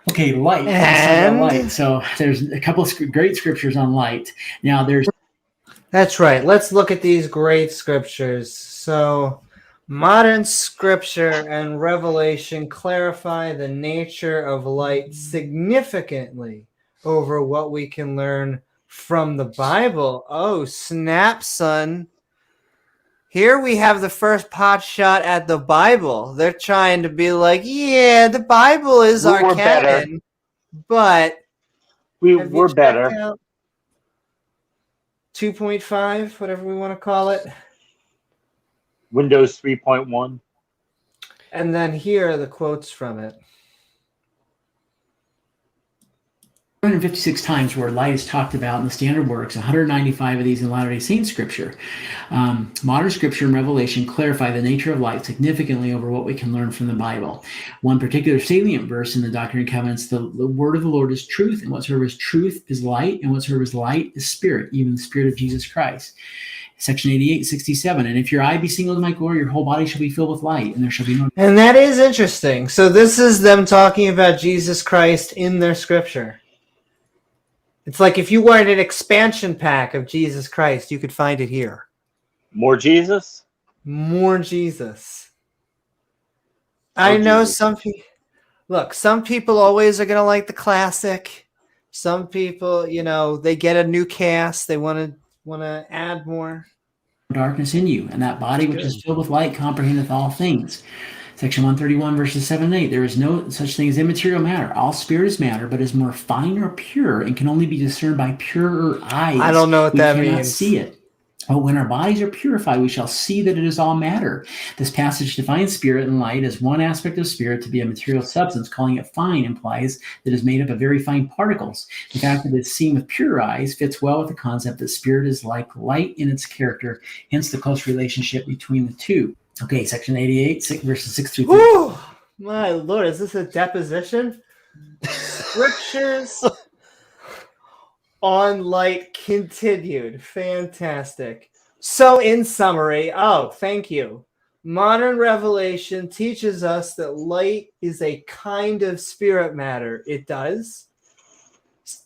Speaker 5: Okay, light.
Speaker 6: And
Speaker 5: light. So there's a couple of great scriptures on light. Now
Speaker 6: that's right. Let's look at these great scriptures. So modern scripture and revelation clarify the nature of light significantly over what we can learn from the Bible. Oh, snap, son. Here we have the first pot shot at the Bible. They're trying to be like, yeah, the Bible is our
Speaker 1: We're better.
Speaker 6: canon, but
Speaker 1: We're better.
Speaker 6: 2.5, whatever we want to call it.
Speaker 1: Windows 3.1.
Speaker 6: And then here are the quotes from it.
Speaker 5: 156 times where light is talked about in the standard works, 195 of these in Latter-day Saint scripture. Modern scripture and revelation clarify the nature of light significantly over what we can learn from the Bible. One particular salient verse in the Doctrine and Covenants, the word of the Lord is truth, and whatsoever is truth is light, and whatsoever is light is spirit, even the spirit of Jesus Christ. Section 88:67, and if your eye be single to my glory, your whole body shall be filled with light, and there shall be no...
Speaker 6: And that is interesting. So this is them talking about Jesus Christ in their scripture. It's like if you wanted an expansion pack of Jesus Christ, you could find it here.
Speaker 1: More Jesus?
Speaker 6: More Jesus. I know
Speaker 1: Jesus.
Speaker 6: some people... Look, some people always are going to like the classic. Some people, they get a new cast. They want to add more.
Speaker 5: darkness in you, and that body which is filled with light comprehendeth all things. Section 131, verses 7 and 8. There is no such thing as immaterial matter. All spirit is matter, but is more fine or pure, and can only be discerned by purer eyes.
Speaker 6: I don't know what that
Speaker 5: We cannot
Speaker 6: means.
Speaker 5: see it. But when our bodies are purified, we shall see that it is all matter. This passage defines spirit and light as one aspect of spirit to be a material substance. Calling it fine implies that it is made up of very fine particles. The fact that it's seen with pure eyes fits well with the concept that spirit is like light in its character, hence the close relationship between the two. Okay, section 88, verses 6 through 13.
Speaker 6: Ooh, my Lord, is this a deposition? Scriptures on light continued. Fantastic. So in summary, thank you. Modern revelation teaches us that light is a kind of spirit matter. It does.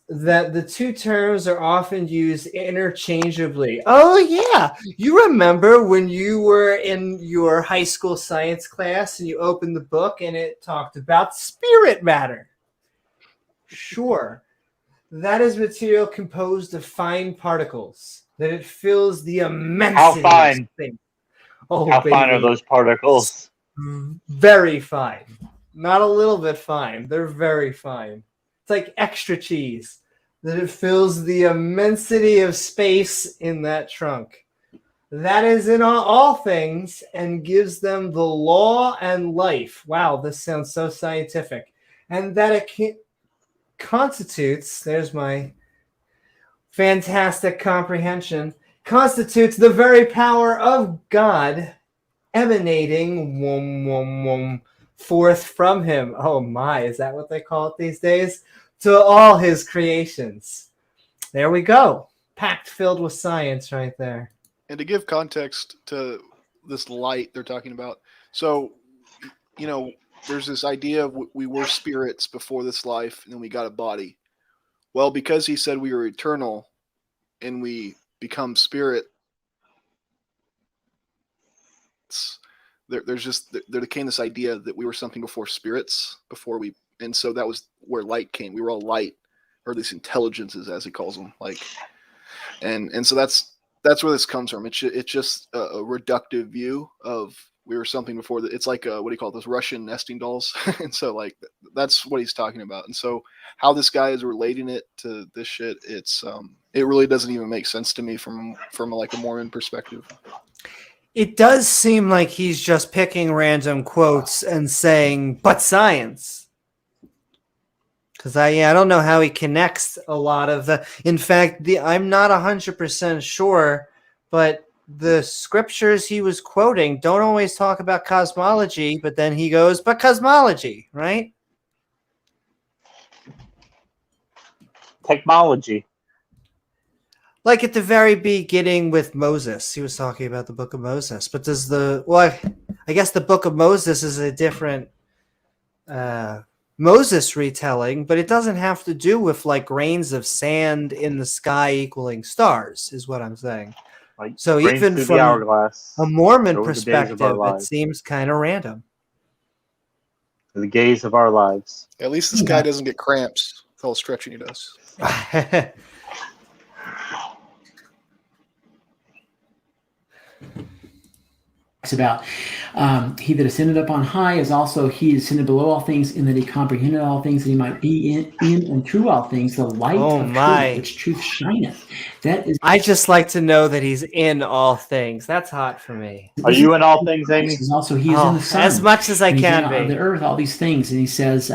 Speaker 6: that the two terms are often used interchangeably. Oh, yeah. You remember when you were in your high school science class and you opened the book and it talked about spirit matter? Sure. That is material composed of fine particles, that it fills the immensity
Speaker 1: How fine?
Speaker 6: of space. Oh,
Speaker 1: How fine are
Speaker 6: baby.
Speaker 1: those particles?
Speaker 6: Very fine. Not a little bit fine. They're very fine. It's like extra cheese, that it fills the immensity of space in that trunk. That is in all things and gives them the law and life. Wow, this sounds so scientific. And that it constitutes, there's my fantastic comprehension, constitutes the very power of God emanating forth from him. Oh my, is that what they call it these days? To all his creations. There we go. Packed filled with science right there.
Speaker 4: And to give context to this light they're talking about, so, you know, there's this idea of we were spirits before this life and then we got a body. Well, because he said we were eternal and we become spirit, there came this idea that we were something before spirits, and so that was where light came. We were all light, or these intelligences, as he calls them, and so that's where this comes from. It's just a reductive view of we were something before. It's like what do you call those Russian nesting dolls? And so that's what he's talking about. And so how this guy is relating it to this shit, it really doesn't even make sense to me from like a Mormon perspective.
Speaker 6: It does seem like he's just picking random quotes and saying, but science. Because I don't know how he connects a lot of the... In fact, I'm not 100% sure, but the scriptures he was quoting don't always talk about cosmology, but then he goes, but cosmology, right?
Speaker 1: Technology.
Speaker 6: Like at the very beginning with Moses, he was talking about the book of Moses. But I guess the book of Moses is a different Moses retelling, but it doesn't have to do with like grains of sand in the sky equaling stars, is what I'm saying.
Speaker 1: Like
Speaker 6: So even
Speaker 1: the
Speaker 6: from
Speaker 1: hourglass,
Speaker 6: a Mormon
Speaker 1: over the days of our
Speaker 6: perspective, it
Speaker 1: lives.
Speaker 6: seems kind of random.
Speaker 1: The gaze of our lives.
Speaker 4: At least this guy doesn't get cramps with all the stretching he does.
Speaker 5: About he that ascended up on high is also he that ascended below all things, in that he comprehended all things, that he might be in and through all things, the light of truth, which truth shineth. That is.
Speaker 6: I just like to know that he's in all things. That's hot for me.
Speaker 1: Are you in all things, Amy?
Speaker 5: Also, he is in the sun.
Speaker 6: As much as I can be.
Speaker 5: The earth, all these things. And he says,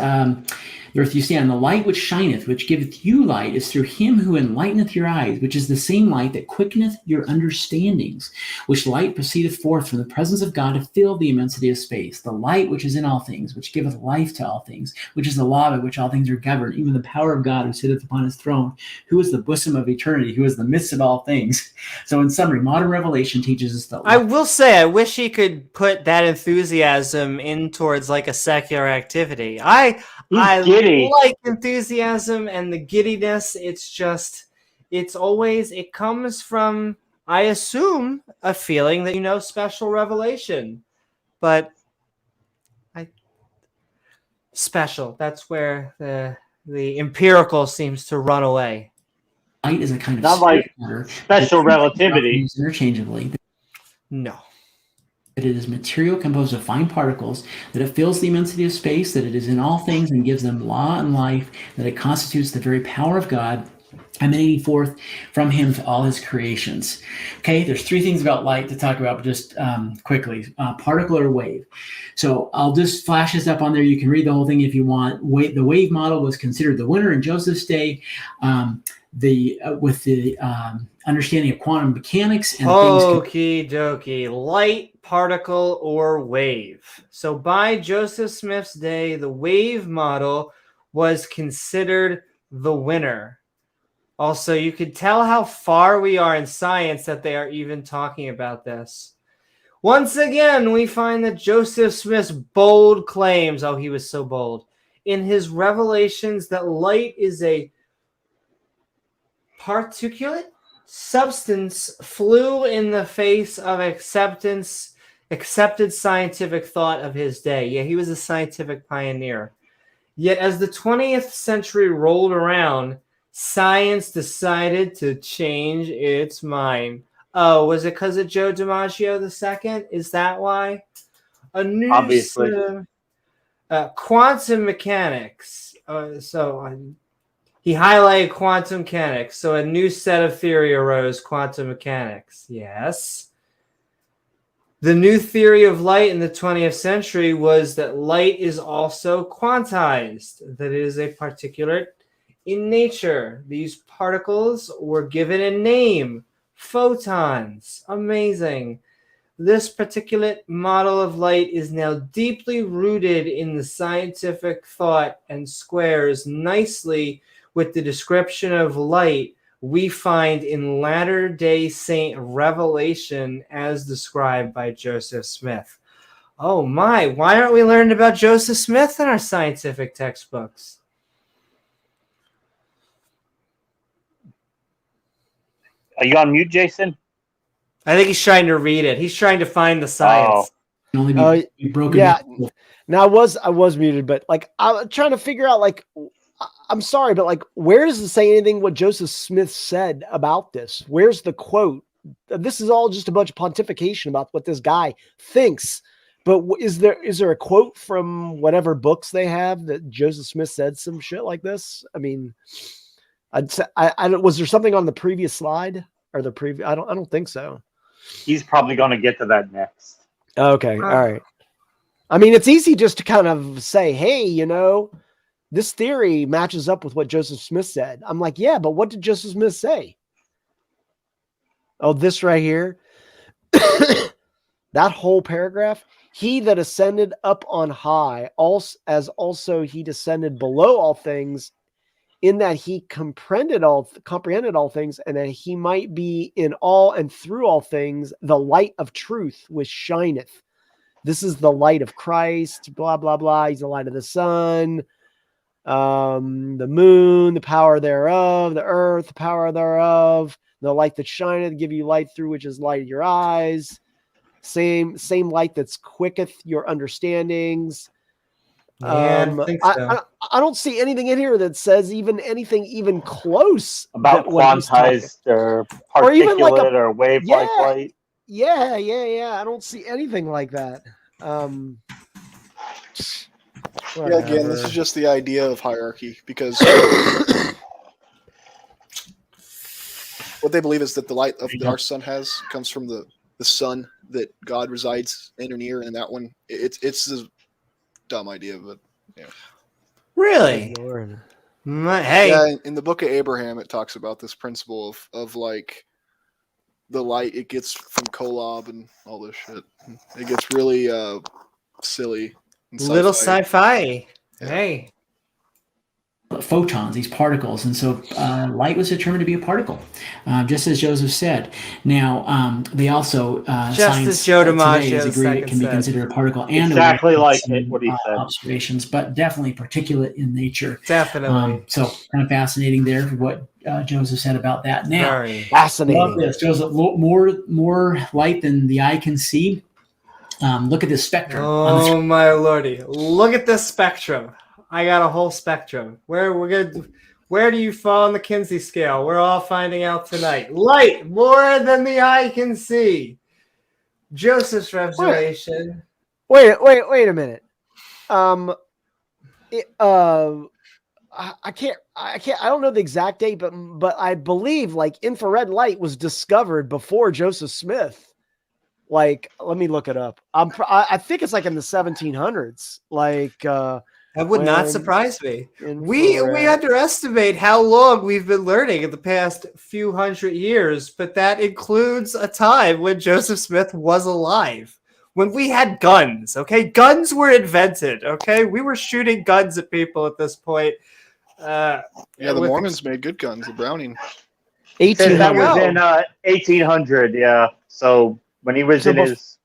Speaker 5: the earth you stand, the light which shineth, which giveth you light, is through him who enlighteneth your eyes, which is the same light that quickeneth your understandings, which light proceedeth forth from the presence of God to fill the immensity of space. The light which is in all things, which giveth life to all things, which is the law by which all things are governed, even the power of God who sitteth upon his throne, who is the bosom of eternity, who is the midst of all things. So in summary, modern revelation teaches us that.
Speaker 6: I will say, I wish he could put that enthusiasm in towards like a secular activity. I like enthusiasm and the giddiness. It comes from, I assume, a feeling that, special revelation. But special, that's where the empirical seems to run away.
Speaker 5: Light is a kind of
Speaker 1: not like special relativity.
Speaker 5: Interchangeably.
Speaker 6: No.
Speaker 5: That it is material composed of fine particles, that it fills the immensity of space, that it is in all things and gives them law and life, that it constitutes the very power of God, emanating forth from him to all his creations. Okay, there's three things about light to talk about, but just quickly. Particle or wave. So I'll just flash this up on there. You can read the whole thing if you want. The wave model was considered the winner in Joseph's day. With the understanding of quantum mechanics and
Speaker 6: Okie dokie. Light, particle, or wave. So by Joseph Smith's day, the wave model was considered the winner. Also, you could tell how far we are in science that they are even talking about this. Once again, we find that Joseph Smith's bold claims, he was so bold, in his revelations that light is a particulate substance flew in the face of accepted scientific thought of his day. Yeah, he was a scientific pioneer. Yet as the 20th century rolled around, science decided to change its mind. Oh, was it because of Joe DiMaggio II? Is that why? A new
Speaker 1: Obviously.
Speaker 6: quantum mechanics. He highlighted quantum mechanics. So a new set of theory arose, quantum mechanics. Yes. The new theory of light in the 20th century was that light is also quantized, that it is a particulate in nature. These particles were given a name, photons. Amazing. This particulate model of light is now deeply rooted in the scientific thought and squares nicely with the description of light we find in Latter-day Saint Revelation as described by Joseph Smith. Oh my, why aren't we learning about Joseph Smith in our scientific textbooks?
Speaker 1: Are you on mute, Jason?
Speaker 6: I think he's trying to read it. He's trying to find the science.
Speaker 5: Can only be broken.
Speaker 3: Yeah.
Speaker 5: down.
Speaker 3: Now I was muted, but like I'm trying to figure out, like, I'm sorry, but like, where does it say anything what Joseph Smith said about this? Where's the quote? This is all just a bunch of pontification about what this guy thinks. But is there a quote from whatever books they have that Joseph Smith said some shit like this? I mean, I'd say, I don't, was there something on the previous slide or the previous? I don't think so.
Speaker 1: He's probably going to get to that next.
Speaker 3: Okay, all right. I mean, it's easy just to kind of say, hey, you know, this theory matches up with what Joseph Smith said. I'm like, yeah, but what did Joseph Smith say? Oh, this right here. That whole paragraph. He that ascended up on high, as also he descended below all things, in that he comprehended all things, and that he might be in all and through all things the light of truth which shineth. This is the light of Christ, blah, blah, blah. He's the light of the sun, the moon, the power thereof, the earth, the power thereof, the light that shineth, give you light through which is light of your eyes. Same light that's quicketh your understandings.
Speaker 6: Yeah, I think so.
Speaker 3: I don't see anything in here that says anything even close
Speaker 1: about quantized or particulate or,
Speaker 3: even like
Speaker 1: or wave-like light.
Speaker 3: Yeah. I don't see anything like that.
Speaker 4: Yeah, again, this is just the idea of hierarchy, because what they believe is that the light that our sun has comes from the sun that God resides in or near, and that one, it's a dumb idea, but yeah.
Speaker 6: Really? Hey.
Speaker 4: Yeah, in the book of Abraham, it talks about this principle of like the light it gets from Kolob and all this shit. It gets really silly.
Speaker 6: Little sci-fi.
Speaker 4: Yeah.
Speaker 6: Hey.
Speaker 5: Photons, these particles, and so light was determined to be a particle, just as Joseph said. Now, they also
Speaker 6: just as Joe DiMaggio
Speaker 5: agreed it can be considered a particle, and
Speaker 1: exactly like what he said.
Speaker 5: Observations, but definitely particulate in nature.
Speaker 6: Definitely.
Speaker 5: So kind of fascinating there for what Joseph said about that. Now,
Speaker 6: very
Speaker 3: fascinating.
Speaker 5: Love this, Joseph. More light than the eye can see. Look at this spectrum.
Speaker 6: Oh my lordy! Look at this spectrum. I got a whole spectrum. Where do you fall on the Kinsey scale? We're all finding out tonight. Light more than the eye can see. Joseph's revelation.
Speaker 3: Wait a minute. I don't know the exact date, but I believe like infrared light was discovered before Joseph Smith. Like, let me look it up. I think it's like in the 1700s. Like,
Speaker 6: that would not surprise me. We underestimate how long we've been learning in the past few hundred years, but that includes a time when Joseph Smith was alive, when we had guns. Okay, guns were invented. Okay, we were shooting guns at people at this point.
Speaker 4: The Mormons made good guns. The Browning.
Speaker 3: 1800.
Speaker 1: That was in 1800. Yeah. So when he was in his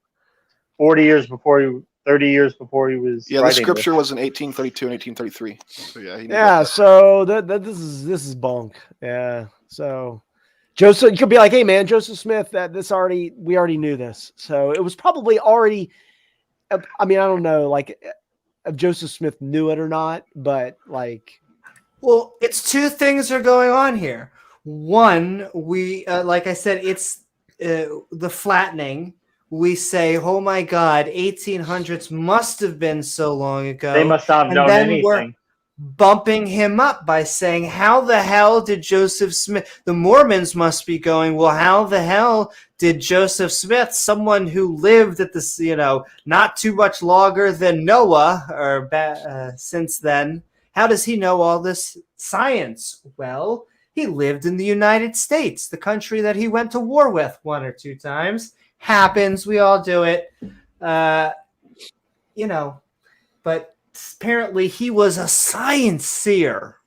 Speaker 1: 40 years before he. 30 years before he was.
Speaker 4: Yeah, the scripture was in 1832 and 1833. So yeah.
Speaker 3: So this is bunk. Yeah. So Joseph, you could be like, hey man, Joseph Smith, we already knew this. So it was probably already, I mean, I don't know, like if Joseph Smith knew it or not, but like,
Speaker 6: Well, it's two things are going on here. One, we like I said, it's the flattening. We say, "Oh my God, 1800s must have been so long ago."
Speaker 1: They must not have
Speaker 6: and
Speaker 1: known
Speaker 6: then we're
Speaker 1: anything.
Speaker 6: bumping him up by saying, "How the hell did Joseph Smith?" The Mormons must be going, "Well, how the hell did Joseph Smith, someone who lived at this, not too much longer than Noah or since then?" How does he know all this science? Well, he lived in the United States, the country that he went to war with 1 or 2 times. Happens. We all do it. But apparently he was a science seer.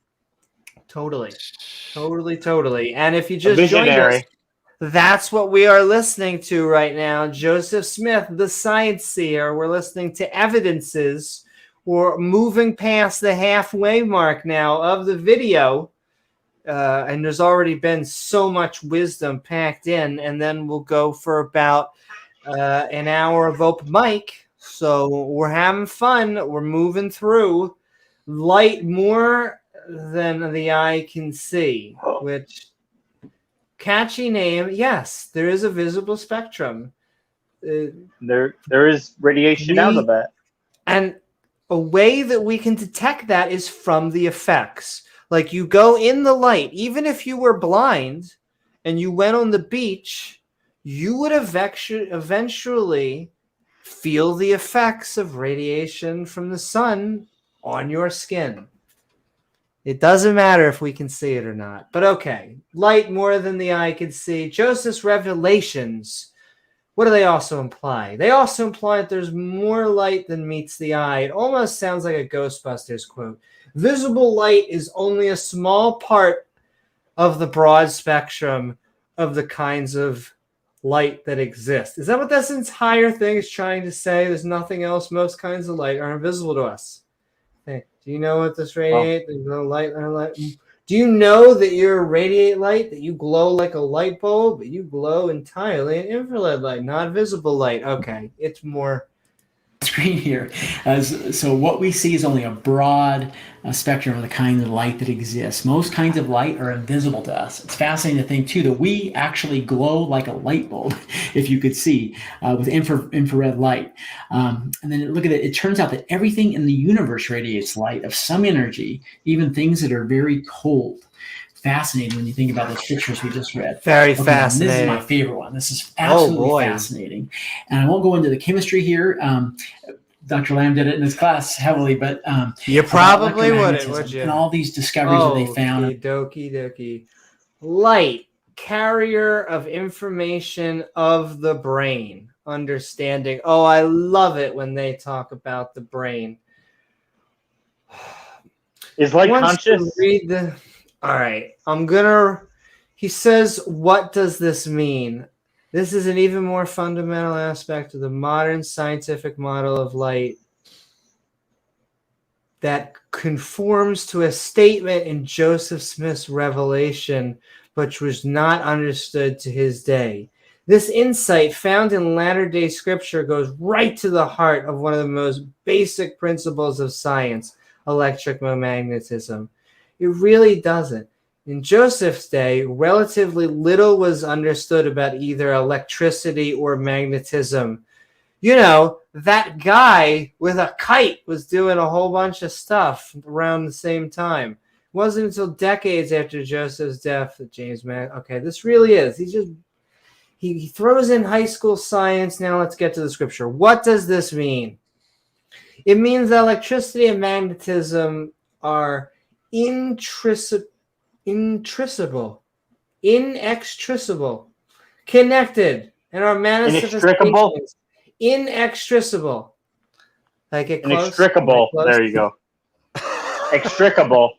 Speaker 6: Totally. And if you just joined us, that's what we are listening to right now. Joseph Smith, the science seer. We're listening to evidences. We're moving past the halfway mark now of the video. And there's already been so much wisdom packed in. And then we'll go for about an hour of open mic. So we're having fun. We're moving through light more than the eye can see, which catchy name. Yes, there is a visible spectrum.
Speaker 1: There is radiation out of that.
Speaker 6: And a way that we can detect that is from the effects. Like you go in the light, even if you were blind and you went on the beach, you would eventually feel the effects of radiation from the sun on your skin. It doesn't matter if we can see it or not. But okay, light more than the eye can see. Joseph's revelations, what do they also imply? They also imply that there's more light than meets the eye. It almost sounds like a Ghostbusters quote. Visible light is only a small part of the broad spectrum of the kinds of light that exist. Is that what this entire thing is trying to say? There's nothing else. Most kinds of light are invisible to us. Hey, do you know what this radiate? There's no light. Do you know that you radiate light, that you glow like a light bulb, but you glow entirely in infrared light, not visible light? Okay, it's more
Speaker 5: screen here. So what we see is only a broad spectrum of the kind of light that exists. Most kinds of light are invisible to us. It's fascinating to think, too, that we actually glow like a light bulb, if you could see, with infrared light. And then look at it. It turns out that everything in the universe radiates light of some energy, even things that are very cold. Fascinating when you think about those pictures we just read.
Speaker 6: Very fascinating.
Speaker 5: This is my favorite one. This is absolutely fascinating. And I won't go into the chemistry here. Dr. Lamb did it in his class heavily, but
Speaker 6: you probably wouldn't, would you?
Speaker 5: And all these discoveries that they found.
Speaker 6: Dokie. Light, carrier of information of the brain, understanding. Oh, I love it when they talk about the brain.
Speaker 1: Is light conscious?
Speaker 6: Read the. All right, he says, what does this mean? This is an even more fundamental aspect of the modern scientific model of light that conforms to a statement in Joseph Smith's revelation, which was not understood to his day. This insight found in latter-day scripture goes right to the heart of one of the most basic principles of science, electromagnetism. It really doesn't. In Joseph's day, relatively little was understood about either electricity or magnetism. That guy with a kite was doing a whole bunch of stuff around the same time. It wasn't until decades after Joseph's death that this really is. He throws in high school science. Now let's get to the scripture. What does this mean? It means that electricity and magnetism are inextricable, connected, and are manifestations. Inextricable. Like it close?
Speaker 1: Inextricable. There you go. Extricable.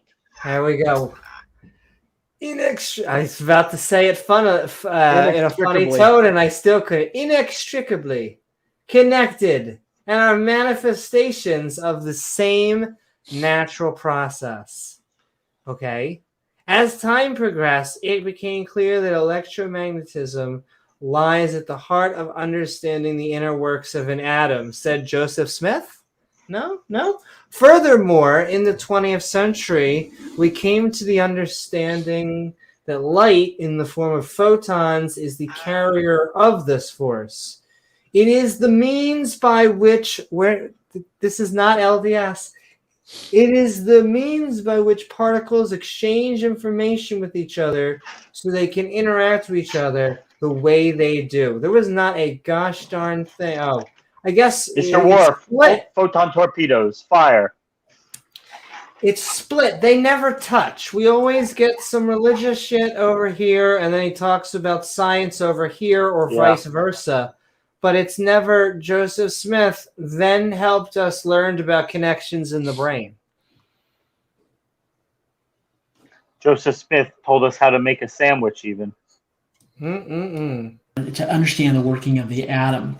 Speaker 6: There we go. I was about to say it in a funny tone, and I still couldn't. Inextricably connected, and are manifestations of the same natural process. Okay? As time progressed, it became clear that electromagnetism lies at the heart of understanding the inner works of an atom, said Joseph Smith. No. Furthermore, in the 20th century, we came to the understanding that light in the form of photons is the carrier of this force. It is the means by which, this is not LDS, it is the means by which particles exchange information with each other so they can interact with each other the way they do. There was not a gosh darn thing. Oh, I guess
Speaker 1: Mr. Worf, photon torpedoes, fire.
Speaker 6: It's split. They never touch. We always get some religious shit over here, and then he talks about science over here, or vice versa. But it's never. Joseph Smith then helped us learn about connections in the brain.
Speaker 1: Joseph Smith told us how to make a sandwich, even.
Speaker 5: To understand the working of the atom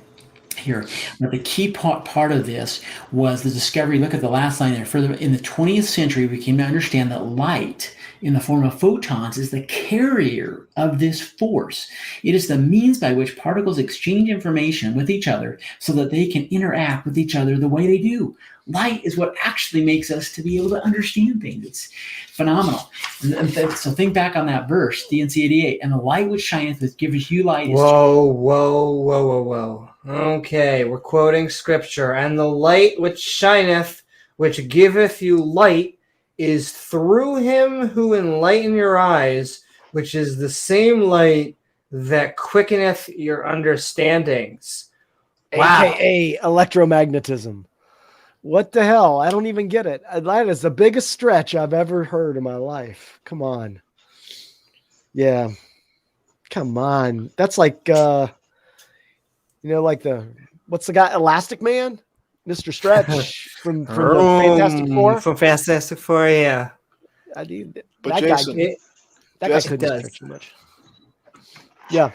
Speaker 5: here. But the key part of this was the discovery. Look at the last line there. Further, in the 20th century, we came to understand that light in the form of photons is the carrier of this force. It is the means by which particles exchange information with each other so that they can interact with each other the way they do. Light is what actually makes us to be able to understand things. It's phenomenal. So think back on that verse, DNC 88, and the light which shineth which giveth you light.
Speaker 6: Whoa. Okay, we're quoting scripture. And the light which shineth, which giveth you light, is through him who enlighten your eyes, which is the same light that quickeneth your understandings. Wow.
Speaker 3: AKA electromagnetism. What the hell? I don't even get it. That is the biggest stretch I've ever heard in my life. Come on. Yeah. Come on. That's like, like what's the guy? Elastic Man? Mr. Stretch from the Fantastic Four?
Speaker 6: From Fantastic Four, yeah.
Speaker 4: But
Speaker 3: that
Speaker 4: Jason,
Speaker 3: guy couldn't stretch too much. Yeah.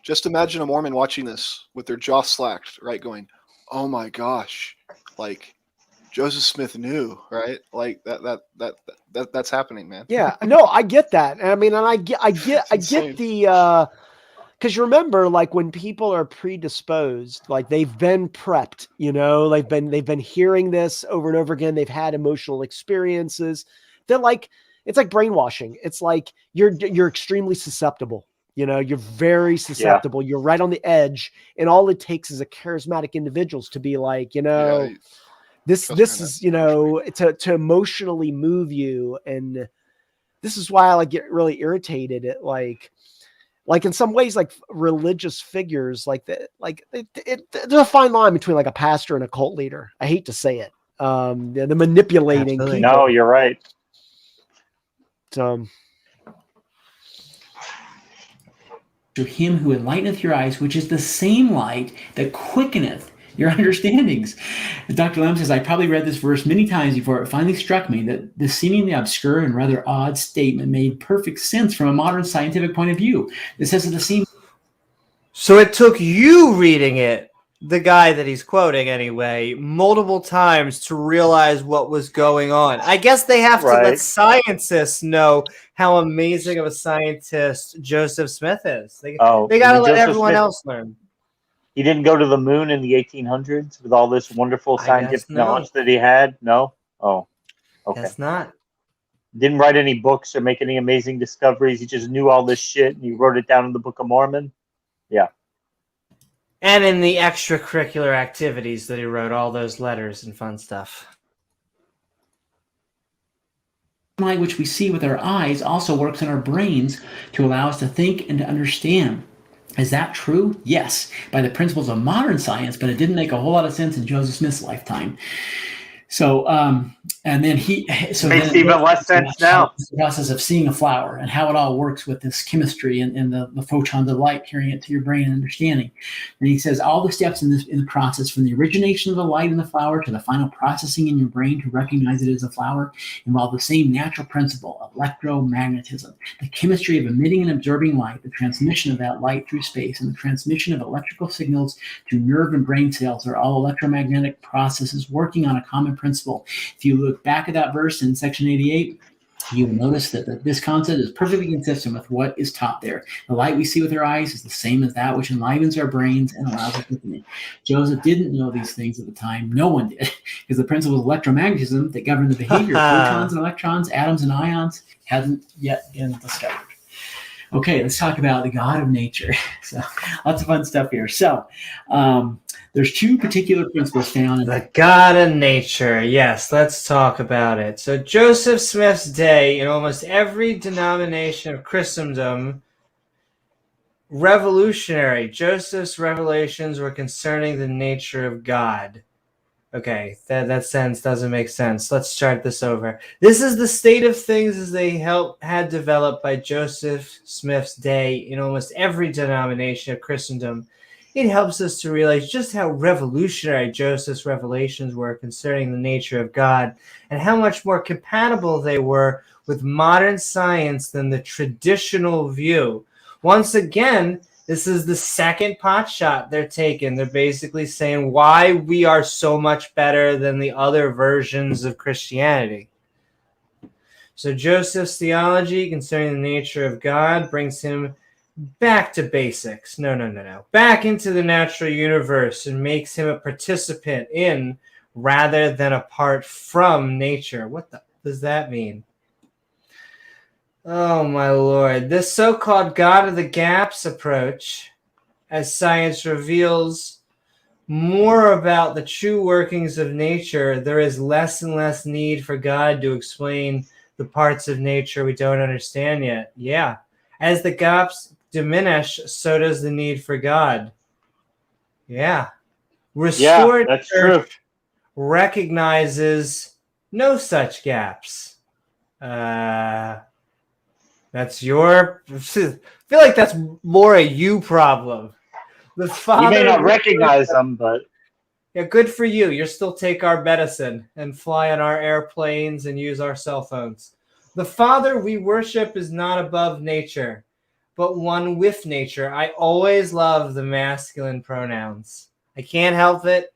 Speaker 4: Just imagine a Mormon watching this with their jaw slacked, right? Going, "Oh my gosh, like Joseph Smith knew, right? Like that's happening, man."
Speaker 3: Yeah, no, I get that. I mean, and I get the because you remember, like when people are predisposed, like they've been prepped, they've been hearing this over and over again. They've had emotional experiences. They're like, it's like brainwashing. It's like you're extremely susceptible. You're very susceptible. Yeah. You're right on the edge. And all it takes is a charismatic individuals to be like, this is, to emotionally move you. And this is why I get really irritated at like in some ways, like religious figures there's a fine line between like a pastor and a cult leader. I hate to say it. The manipulating people.
Speaker 1: No, you're right.
Speaker 5: To him who enlighteneth your eyes, which is the same light that quickeneth your understandings. Dr. Lamb says, I probably read this verse many times before it finally struck me that this seemingly obscure and rather odd statement made perfect sense from a modern scientific point of view. It says the same.
Speaker 6: So it took you reading it, the guy that he's quoting anyway, multiple times to realize what was going on. I guess they have to let scientists know how amazing of a scientist Joseph Smith is. They got to let everyone else learn.
Speaker 1: He didn't go to the moon in the 1800s with all this wonderful scientific knowledge that he had? No? Oh, okay.
Speaker 6: Guess not.
Speaker 1: Didn't write any books or make any amazing discoveries. He just knew all this shit and he wrote it down in the Book of Mormon? Yeah.
Speaker 6: And in the extracurricular activities that he wrote, all those letters and fun stuff.
Speaker 5: Light which we see with our eyes also works in our brains to allow us to think and to understand. Is that true? Yes, by the principles of modern science, but it didn't make a whole lot of sense in Joseph Smith's lifetime. So, and then makes
Speaker 1: even less sense now.
Speaker 5: The process of seeing a flower and how it all works with this chemistry and the photons of light carrying it to your brain and understanding. And he says all the steps in the process, from the origination of the light in the flower to the final processing in your brain to recognize it as a flower, involve the same natural principle, electromagnetism, the chemistry of emitting and absorbing light, the transmission of that light through space, and the transmission of electrical signals to nerve and brain cells are all electromagnetic processes working on a common principle. If you look back at that verse in section 88, you will notice that this concept is perfectly consistent with what is taught there. The light we see with our eyes is the same as that which enlivens our brains and allows us to think. Joseph didn't know these things at the time. No one did, because the principle of electromagnetism that governed the behavior of protons and electrons, atoms and ions hasn't yet been discovered. Okay, let's talk about the God of nature. So lots of fun stuff here. So there's two particular principles found in
Speaker 6: the God of nature. Yes, let's talk about it. So Joseph Smith's day, in almost every denomination of Christendom, revolutionary. Joseph's revelations were concerning the nature of God. Okay, that sentence doesn't make sense. Let's start this over. This is the state of things as they had developed by Joseph Smith's day in almost every denomination of Christendom. It helps us to realize just how revolutionary Joseph's revelations were concerning the nature of God and how much more compatible they were with modern science than the traditional view. Once again, this is the second pot shot they're taking. They're basically saying why we are so much better than the other versions of Christianity. So Joseph's theology concerning the nature of God brings him back to basics. No. Back into the natural universe and makes him a participant in rather than apart from nature. What does that mean? Oh, my Lord. This so-called God of the gaps approach, as science reveals more about the true workings of nature, there is less and less need for God to explain the parts of nature we don't understand yet. Yeah. As the gaps diminish, so does the need for God. Yeah. Restored
Speaker 1: that's
Speaker 6: church
Speaker 1: true.
Speaker 6: recognizes no such gaps. That's your. I feel like that's more a you problem. The Father,
Speaker 1: you may not recognize them, but
Speaker 6: yeah, good for you. You'll still take our medicine and fly on our airplanes and use our cell phones. The Father we worship is not above nature, but one with nature. I always love the masculine pronouns. I can't help it.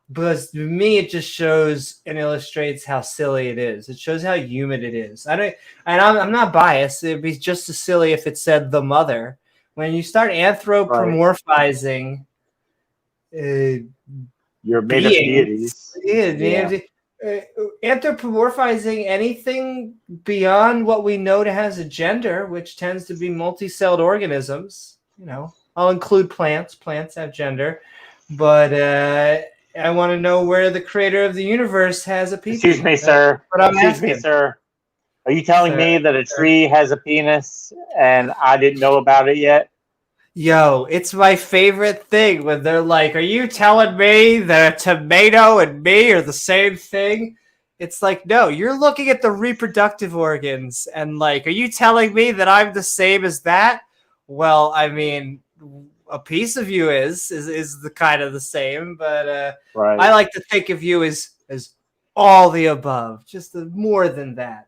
Speaker 6: Because to me, it just shows and illustrates how silly it is. It shows how human it is. I'm not biased. It'd be just as silly if it said the mother. When you start anthropomorphizing
Speaker 1: you're made of deities.
Speaker 6: Anthropomorphizing anything beyond what we know to has a gender, which tends to be multi-celled organisms. I'll include plants. Plants have gender, but I want to know where the creator of the universe has a penis.
Speaker 1: Excuse me, sir. Excuse me, sir. Are you telling me that a tree has a penis and I didn't know about it yet?
Speaker 6: Yo, it's my favorite thing when they're like, are you telling me that a tomato and me are the same thing? It's like, no, you're looking at the reproductive organs and like, are you telling me that I'm the same as that? Well, I mean, a piece of you is the kind of the same, but I like to think of you as all the above, just more than that.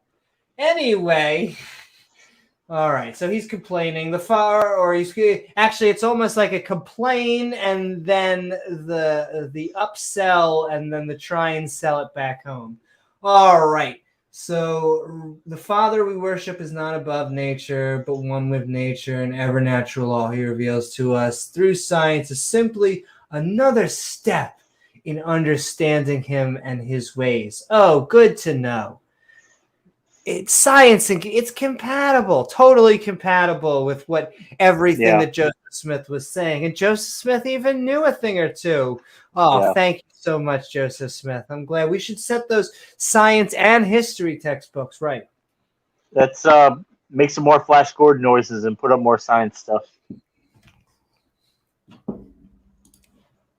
Speaker 6: Anyway, all right. So he's complaining actually it's almost like a complain and then the upsell and then the try and sell it back home. All right. So the Father we worship is not above nature, but one with nature, and ever natural law he reveals to us through science is simply another step in understanding him and his ways. Oh, good to know. It's science and it's compatible, totally compatible with everything that Joseph Smith was saying. And Joseph Smith even knew a thing or two. Oh, thank you so much, Joseph Smith. I'm glad. We should set those science and history textbooks right.
Speaker 1: Let's make some more Flash Gordon noises and put up more science stuff.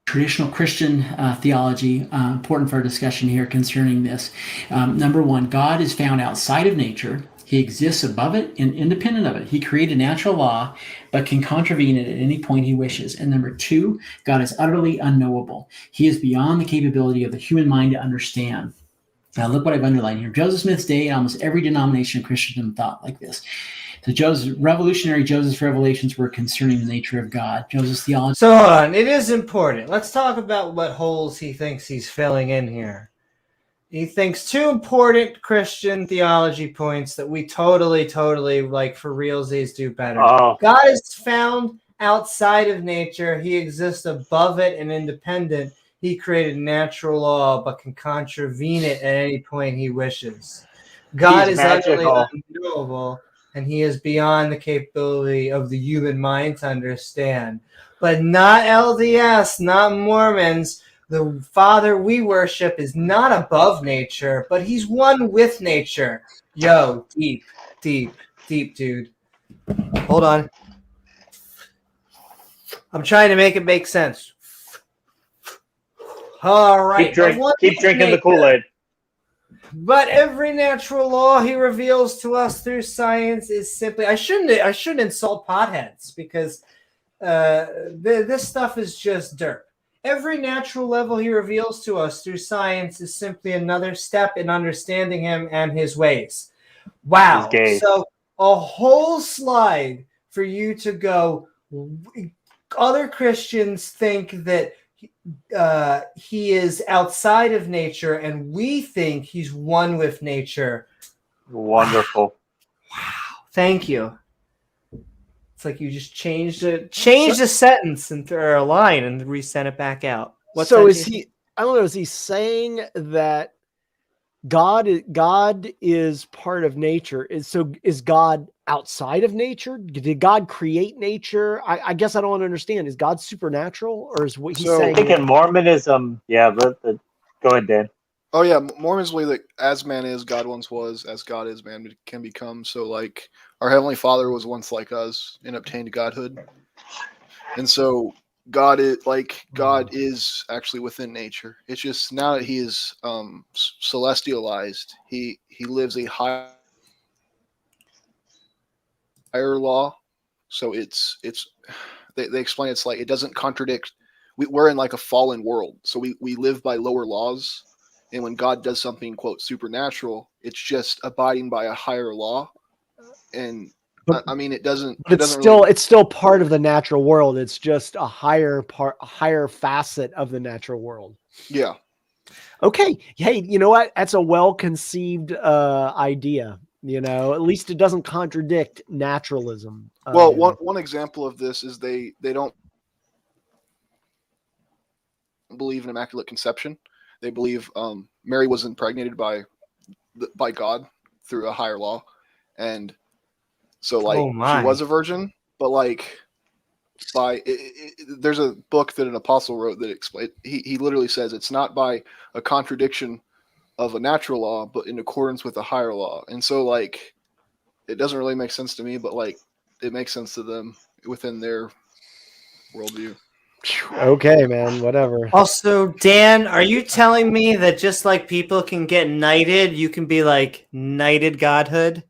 Speaker 5: Traditional Christian theology, important for our discussion here concerning this. Number one, God is found outside of nature. He exists above it and independent of it. He created natural law, but can contravene it at any point he wishes. And number two, God is utterly unknowable. He is beyond the capability of the human mind to understand. Now look what I've underlined here. Joseph Smith's day, almost every denomination of Christendom thought like this. So Joseph's revelations were concerning the nature of God. Joseph's theology.
Speaker 6: So hold on, it is important. Let's talk about what holes he thinks he's filling in here. He thinks two important Christian theology points that we totally, like for realsies do better.
Speaker 1: Oh,
Speaker 6: God is found outside of nature. He exists above it and independent. He created natural law, but can contravene it at any point he wishes. God
Speaker 1: He's
Speaker 6: is utterly
Speaker 1: magical.
Speaker 6: unknowable, and he is beyond the capability of the human mind to understand. But not LDS, not Mormons. The Father we worship is not above nature, but he's one with nature. Yo, deep, dude. Hold on. I'm trying to make it make sense. All right.
Speaker 1: Keep drinking the Kool-Aid.
Speaker 6: But every natural law he reveals to us through science is simply. I shouldn't insult potheads because this stuff is just dirt. Every natural level he reveals to us through science is simply another step in understanding him and his ways. Wow. So a whole slide for you to go. Other Christians think that he is outside of nature, and we think he's one with nature.
Speaker 1: Wonderful.
Speaker 6: Wow. Thank you. It's like you just changed a sentence or a line and resent it back out.
Speaker 3: So is he? I don't know. Is he saying that God is part of nature? Is God outside of nature? Did God create nature? I guess I don't understand. Is God supernatural, or is what he's saying?
Speaker 1: I think in Mormonism, yeah. Go ahead, Dan.
Speaker 4: Oh yeah, Mormons believe that as man is, God once was; as God is, man can become. So, like, our Heavenly Father was once like us and obtained godhood, and so God is actually within nature. It's just now that he is celestialized, he lives a higher law. So it's they explain it's like it doesn't contradict. We're in like a fallen world, so we live by lower laws. And when God does something, quote, supernatural, it's just abiding by a higher law. And I mean, it doesn't.
Speaker 3: But it's still part of the natural world. It's just a higher facet of the natural world.
Speaker 4: Yeah.
Speaker 3: Okay. Hey, you know what? That's a well-conceived idea. You know, at least it doesn't contradict naturalism.
Speaker 4: Well, one example of this is they don't believe in Immaculate Conception. They believe Mary was impregnated by God through a higher law, and so like she was a virgin. But like there's a book that an apostle wrote that explained. He literally says it's not by a contradiction of a natural law, but in accordance with a higher law. And so like it doesn't really make sense to me, but like it makes sense to them within their worldview.
Speaker 3: Okay, man, whatever.
Speaker 6: Also, Dan, are you telling me that just like people can get knighted, you can be like knighted godhood?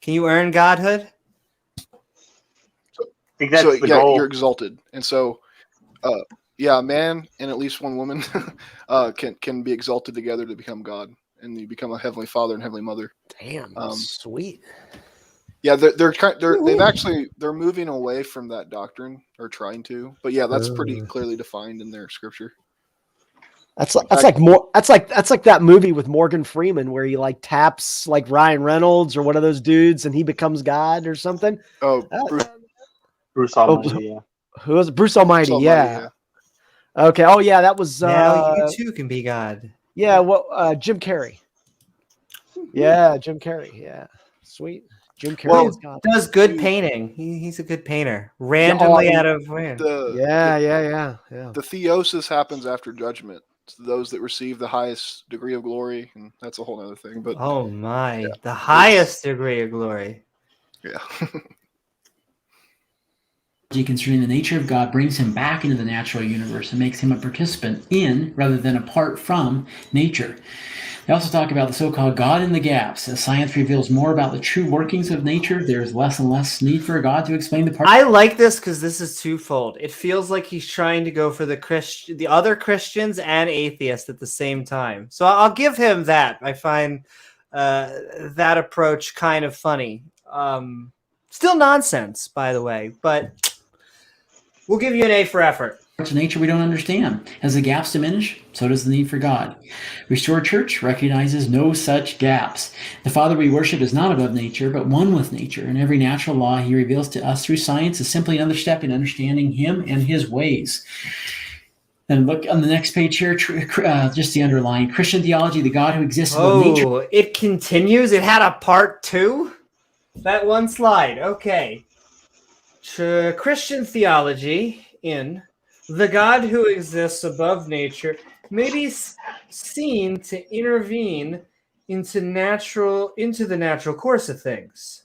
Speaker 6: Can you earn godhood?
Speaker 1: I think that's the goal.
Speaker 4: You're exalted. And so a man and at least one woman can be exalted together to become God, and you become a heavenly father and heavenly mother.
Speaker 3: Damn, sweet.
Speaker 4: Yeah, they're moving away from that doctrine, or trying to. But yeah, that's pretty clearly defined in their scripture.
Speaker 3: That's like that movie with Morgan Freeman where he like taps like Ryan Reynolds or one of those dudes and he becomes God or something.
Speaker 4: Oh,
Speaker 1: Bruce Almighty. Yeah.
Speaker 3: Who was Bruce Almighty? Yeah. Okay. Oh yeah, that was.
Speaker 6: Now you too can be God.
Speaker 3: Yeah. Well, Jim Carrey. Yeah, Jim Carrey. Yeah, sweet. Jim Carrey is God.
Speaker 6: Does good painting. He's a good painter. Randomly out of where?
Speaker 3: Yeah.
Speaker 4: The theosis happens after judgment. To those that receive the highest degree of glory, and that's a whole other thing. But
Speaker 6: oh my, the highest degree of glory.
Speaker 4: Yeah.
Speaker 5: Concerning the nature of God brings him back into the natural universe and makes him a participant in, rather than apart from, nature. They also talk about the so-called God in the gaps. As science reveals more about the true workings of nature, there's less and less need for God to explain the part.
Speaker 6: I like this because this is twofold. It feels like he's trying to go for the other Christians and atheists at the same time. So I'll give him that. I find that approach kind of funny. Still nonsense, by the way, but we'll give you an A for effort.
Speaker 5: parts of nature we don't understand. As the gaps diminish, so does the need for God. Restored Church recognizes no such gaps. The Father we worship is not above nature, but one with nature, and every natural law he reveals to us through science is simply another step in understanding him and his ways. Then look on the next page here, just the underline. Christian theology, the God who exists above nature.
Speaker 6: Oh, it continues? It had a part 2? That one slide. Okay. Christian theology in the God who exists above nature may be seen to intervene into the natural course of things.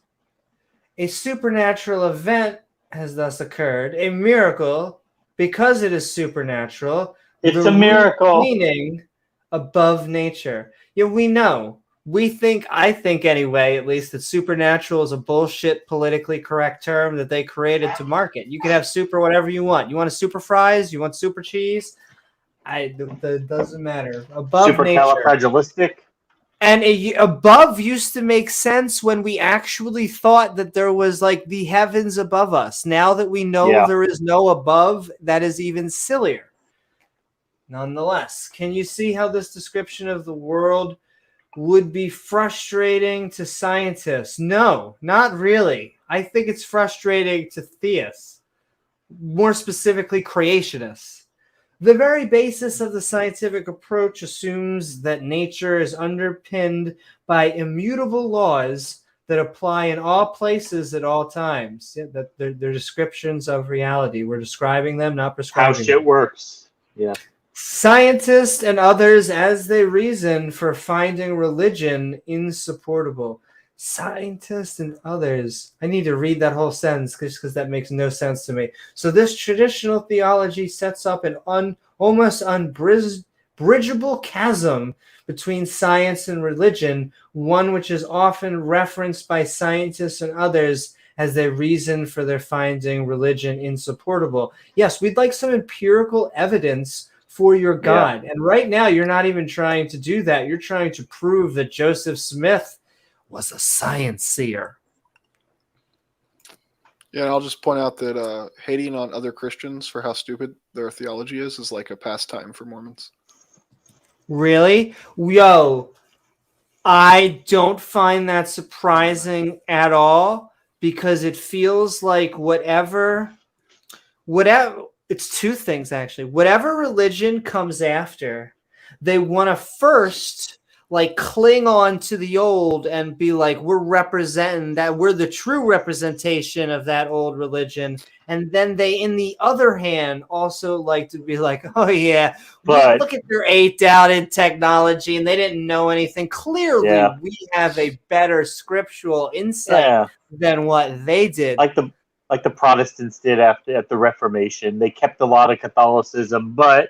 Speaker 6: A supernatural event has thus occurred, a miracle, because it is supernatural.
Speaker 1: It's
Speaker 6: the
Speaker 1: a miracle.
Speaker 6: Meaning above nature. Yeah, we know. I think anyway, at least, that supernatural is a bullshit politically correct term that they created to market. You can have super whatever you want. You want a super fries? You want super cheese? It doesn't matter. Above nature.
Speaker 1: Supercalifragilistic.
Speaker 6: And above used to make sense when we actually thought that there was like the heavens above us. Now that we know there is no above, that is even sillier. Nonetheless, can you see how this description of the world would be frustrating to scientists? No, not really. I think it's frustrating to theists, more specifically creationists. The very basis of the scientific approach assumes that nature is underpinned by immutable laws that apply in all places at all times. Yeah, that they're descriptions of reality. We're describing them, not prescribing
Speaker 1: How shit works. Yeah.
Speaker 6: Scientists and others, as they reason for finding religion insupportable. Scientists and others. I need to read that whole sentence because that makes no sense to me. So this traditional theology sets up an almost unbridgeable chasm between science and religion, one which is often referenced by scientists and others as they reason for their finding religion insupportable. Yes, we'd like some empirical evidence for your God. Yeah. And right now, you're not even trying to do that. You're trying to prove that Joseph Smith was a science seer.
Speaker 4: Yeah, and I'll just point out that hating on other Christians for how stupid their theology is like a pastime for Mormons.
Speaker 6: Really? Yo, I don't find that surprising at all because it feels like whatever it's two things, actually. Whatever religion comes after, they want to first like cling on to the old and be like, we're representing that, we're the true representation of that old religion. And then they, in the other hand, also like to be like, oh yeah, but look at their 8 out in technology and they didn't know anything. Clearly, we have a better scriptural insight than what they did.
Speaker 1: Like the Protestants did at the Reformation. They kept a lot of Catholicism, but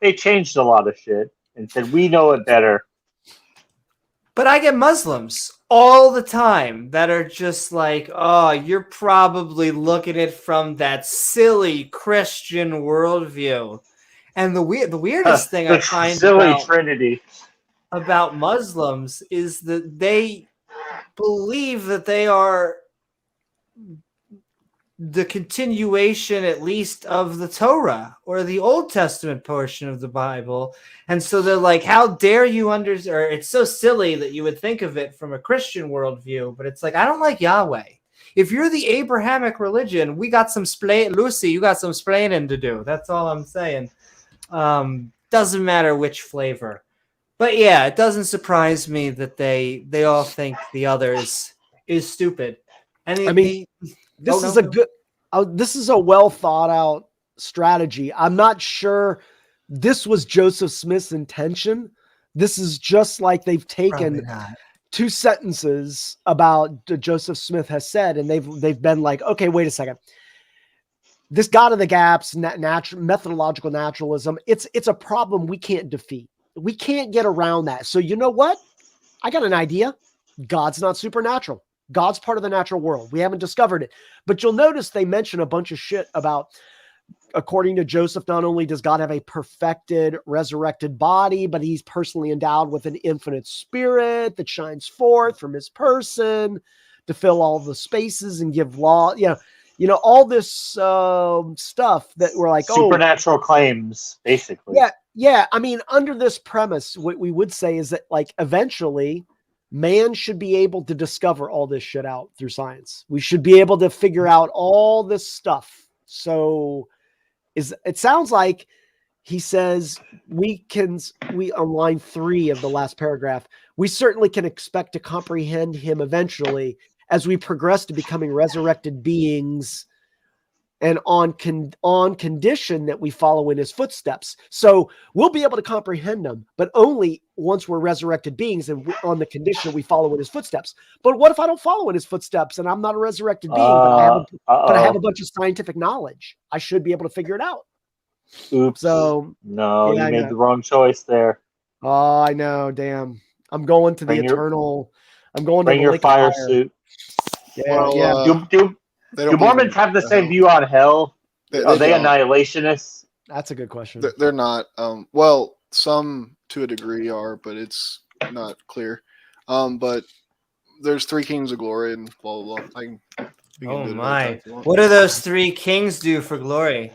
Speaker 1: they changed a lot of shit and said, we know it better.
Speaker 6: But I get Muslims all the time that are just like, oh, you're probably looking at it from that silly Christian worldview. And the weirdest thing I find about Muslims is that they believe that they are the continuation, at least, of the Torah or the Old Testament portion of the Bible. And so they're like, how dare you or it's so silly that you would think of it from a Christian worldview, but it's like, I don't like Yahweh. If you're the Abrahamic religion, we got some Lucy, you got some splaining to do. That's all I'm saying. Doesn't matter which flavor. But yeah, it doesn't surprise me that they all think the others is stupid. And
Speaker 3: this is a well thought out strategy. I'm not sure this was Joseph Smith's intention. This is just like they've taken 2 sentences about Joseph Smith has said, and they've been like, okay, wait a second. This God of the gaps, methodological naturalism, it's a problem we can't defeat. We can't get around that. So you know what? I got an idea. God's not supernatural. God's part of the natural world. We haven't discovered it. But you'll notice they mention a bunch of shit about, according to Joseph, not only does God have a perfected, resurrected body, but he's personally endowed with an infinite spirit that shines forth from his person to fill all the spaces and give law. You know, all this stuff that we're like,
Speaker 1: supernatural claims, basically.
Speaker 3: Yeah. I mean, under this premise, what we would say is that like eventually man should be able to discover all this shit out through science. We should be able to figure out all this stuff. So it sounds like he says we on line 3 of the last paragraph, we certainly can expect to comprehend him eventually as we progress to becoming resurrected beings, and on condition that we follow in his footsteps. So we'll be able to comprehend him, but only once we're resurrected beings and on the condition that we follow in his footsteps. But what if I don't follow in his footsteps and I'm not a resurrected being, but I have a bunch of scientific knowledge? I should be able to figure it out.
Speaker 1: Oops.
Speaker 3: So
Speaker 1: no, you made the wrong choice there.
Speaker 3: Oh, I know. Damn. I'm going to the eternal. I'm going to
Speaker 1: bring your fire suit.
Speaker 3: Yeah. Well,
Speaker 1: Do Mormons have the same view on hell? Are they annihilationists?
Speaker 3: That's a good question.
Speaker 4: They're not. Well, some to a degree are, but it's not clear. But there's 3 kings of glory and blah blah blah.
Speaker 6: Oh my! What do those 3 kings do for glory?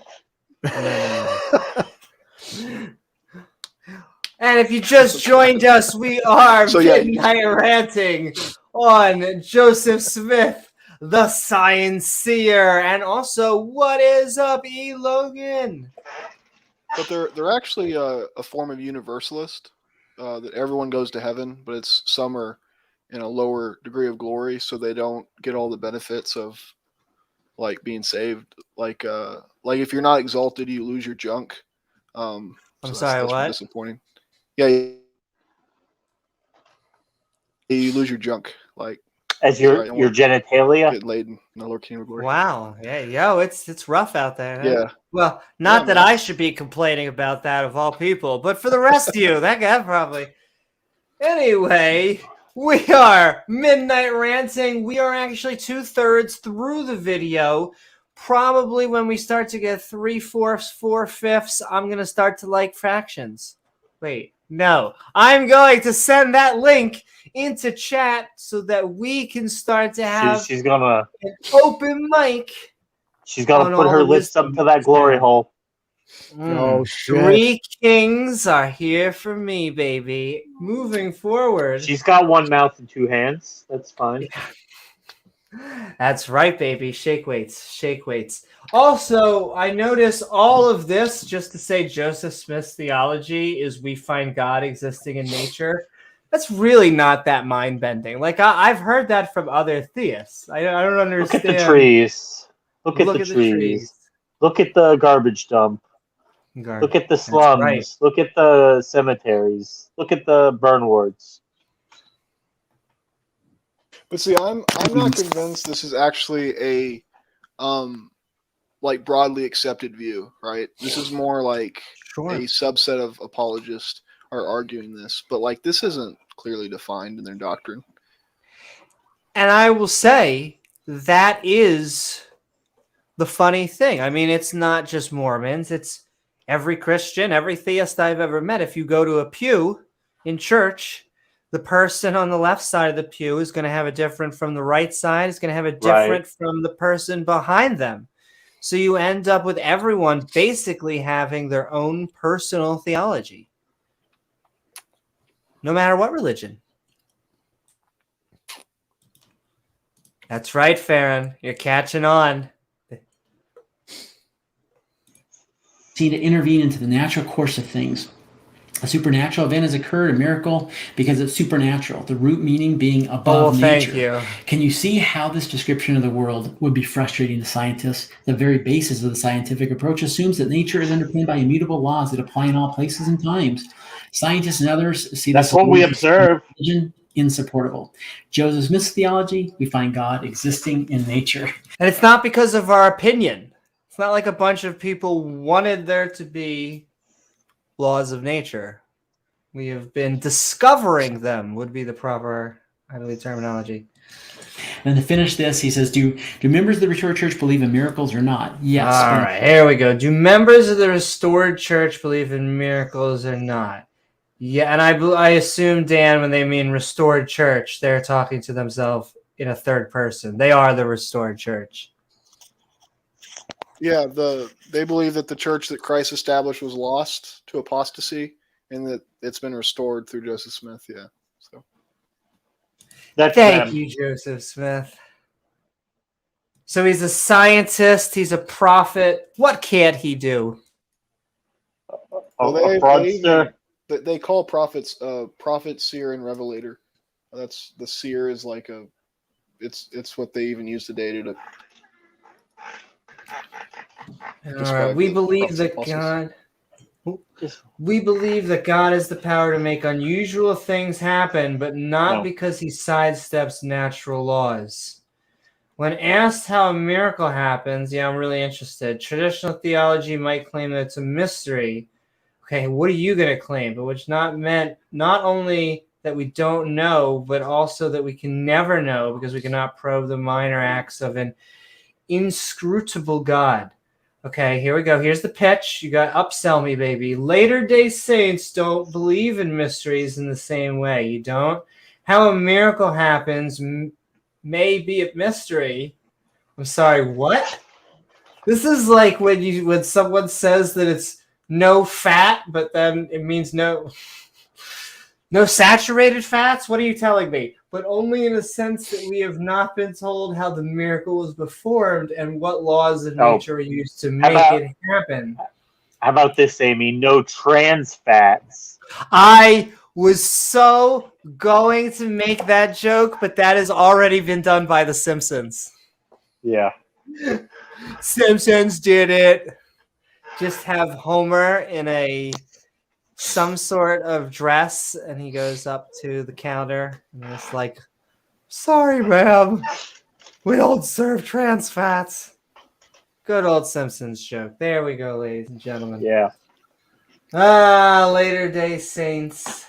Speaker 6: And if you just joined us, we are Midnight Ranting on Joseph Smith, the Science Seer, and also what is up, E. Logan?
Speaker 4: But they're actually a form of universalist that everyone goes to heaven, but some are in a lower degree of glory, so they don't get all the benefits of like being saved. Like if you're not exalted, you lose your junk.
Speaker 6: I'm sorry, what?
Speaker 4: Disappointing. Yeah, you lose your junk, like
Speaker 1: as your genitalia.
Speaker 4: Get laid in the lower kingdom of glory.
Speaker 6: Wow, yeah, it's rough out there. Huh?
Speaker 4: Yeah.
Speaker 6: Well, not that I should be complaining about that of all people, but for the rest of you, that guy probably. Anyway, we are Midnight Ranting. We are actually 2/3 through the video. Probably when we start to get 3/4, 4/5, I'm gonna start to like fractions. Wait. No, I'm going to send that link into chat so that we can start to have
Speaker 1: she's gonna
Speaker 6: an open mic.
Speaker 1: She's gonna put her lips up to that glory hole.
Speaker 3: Oh shit!
Speaker 6: 3 kings are here for me, baby. Moving forward,
Speaker 1: she's got 1 mouth and 2 hands. That's fine.
Speaker 6: That's right, baby. Shake weights. Also, I notice all of this, just to say Joseph Smith's theology is we find God existing in nature. That's really not that mind-bending. Like, I've heard that from other theists. I don't understand.
Speaker 1: Look at the trees. Look at the trees. Look at the garbage dump. Look at the slums. Right. Look at the cemeteries. Look at the burn wards.
Speaker 4: But see, I'm not convinced this is actually a like broadly accepted view, right? This is more like a subset of apologists are arguing this, but like this isn't clearly defined in their doctrine.
Speaker 6: And I will say that is the funny thing. I mean, it's not just Mormons, it's every Christian, every theist I've ever met. If you go to a pew in church, the person on the left side of the pew is going to have a different from the right side. It's going to have a different from the person behind them. So you end up with everyone basically having their own personal theology, no matter what religion. That's right, Farron. You're catching on.
Speaker 5: See, to intervene into the natural course of things. A supernatural event has occurred, a miracle, because it's supernatural. The root meaning being above nature.
Speaker 6: Thank you.
Speaker 5: Can you see how this description of the world would be frustrating to scientists? The very basis of the scientific approach assumes that nature is underpinned by immutable laws that apply in all places and times. Scientists and others see
Speaker 1: that's what we observe.
Speaker 5: Insupportable. Joseph Smith's theology, we find God existing in nature.
Speaker 6: And it's not because of our opinion. It's not like a bunch of people wanted there to be laws of nature. We have been discovering them, would be the proper, I believe, terminology.
Speaker 5: And to finish this, he says, do members of the Restored Church believe in miracles or not? Yes.
Speaker 6: All right, here we go. Do members of the Restored Church believe in miracles or not? Yeah, and I assume, Dan, when they mean Restored Church, they're talking to themselves in a third person. They are the Restored Church.
Speaker 4: Yeah, they believe that the church that Christ established was lost to apostasy, and that it's been restored through Joseph Smith. Yeah, so
Speaker 1: That's
Speaker 6: Thank
Speaker 1: them.
Speaker 6: you, Joseph Smith. So he's a scientist. He's a prophet. What can't he do?
Speaker 1: A
Speaker 4: they
Speaker 1: fraudster.
Speaker 4: they call prophets prophet, seer, and revelator. That's the seer is like a it's what they even use today to
Speaker 6: All right.
Speaker 4: describe
Speaker 6: We
Speaker 4: the
Speaker 6: believe
Speaker 4: prophets,
Speaker 6: that
Speaker 4: apostles.
Speaker 6: God. We believe that God has the power to make unusual things happen, but not
Speaker 1: No.
Speaker 6: because he sidesteps natural laws. When asked how a miracle happens, yeah, I'm really interested. Traditional theology might claim that it's a mystery. Okay, what are you going to claim? But which not meant not only that we don't know, but also that we can never know because we cannot probe the minor acts of an inscrutable God. Okay, here we go. Here's the pitch. You got upsell me, baby. Later-day Saints don't believe in mysteries in the same way. You don't? How a miracle happens may be a mystery. I'm sorry, what? This is like when someone says that it's no fat, but then it means no saturated fats? What are you telling me? But only in a sense that we have not been told how the miracle was performed and what laws of nature are used to make it happen.
Speaker 1: How about this, Amy? No trans fats.
Speaker 6: I was so going to make that joke, but that has already been done by The Simpsons.
Speaker 1: Yeah.
Speaker 6: Simpsons did it. Just have Homer in some sort of dress, and he goes up to the counter, and it's like, sorry, ma'am, we don't serve trans fats. Good old Simpsons joke. There we go, ladies and gentlemen.
Speaker 1: Yeah.
Speaker 6: Later-day Saints.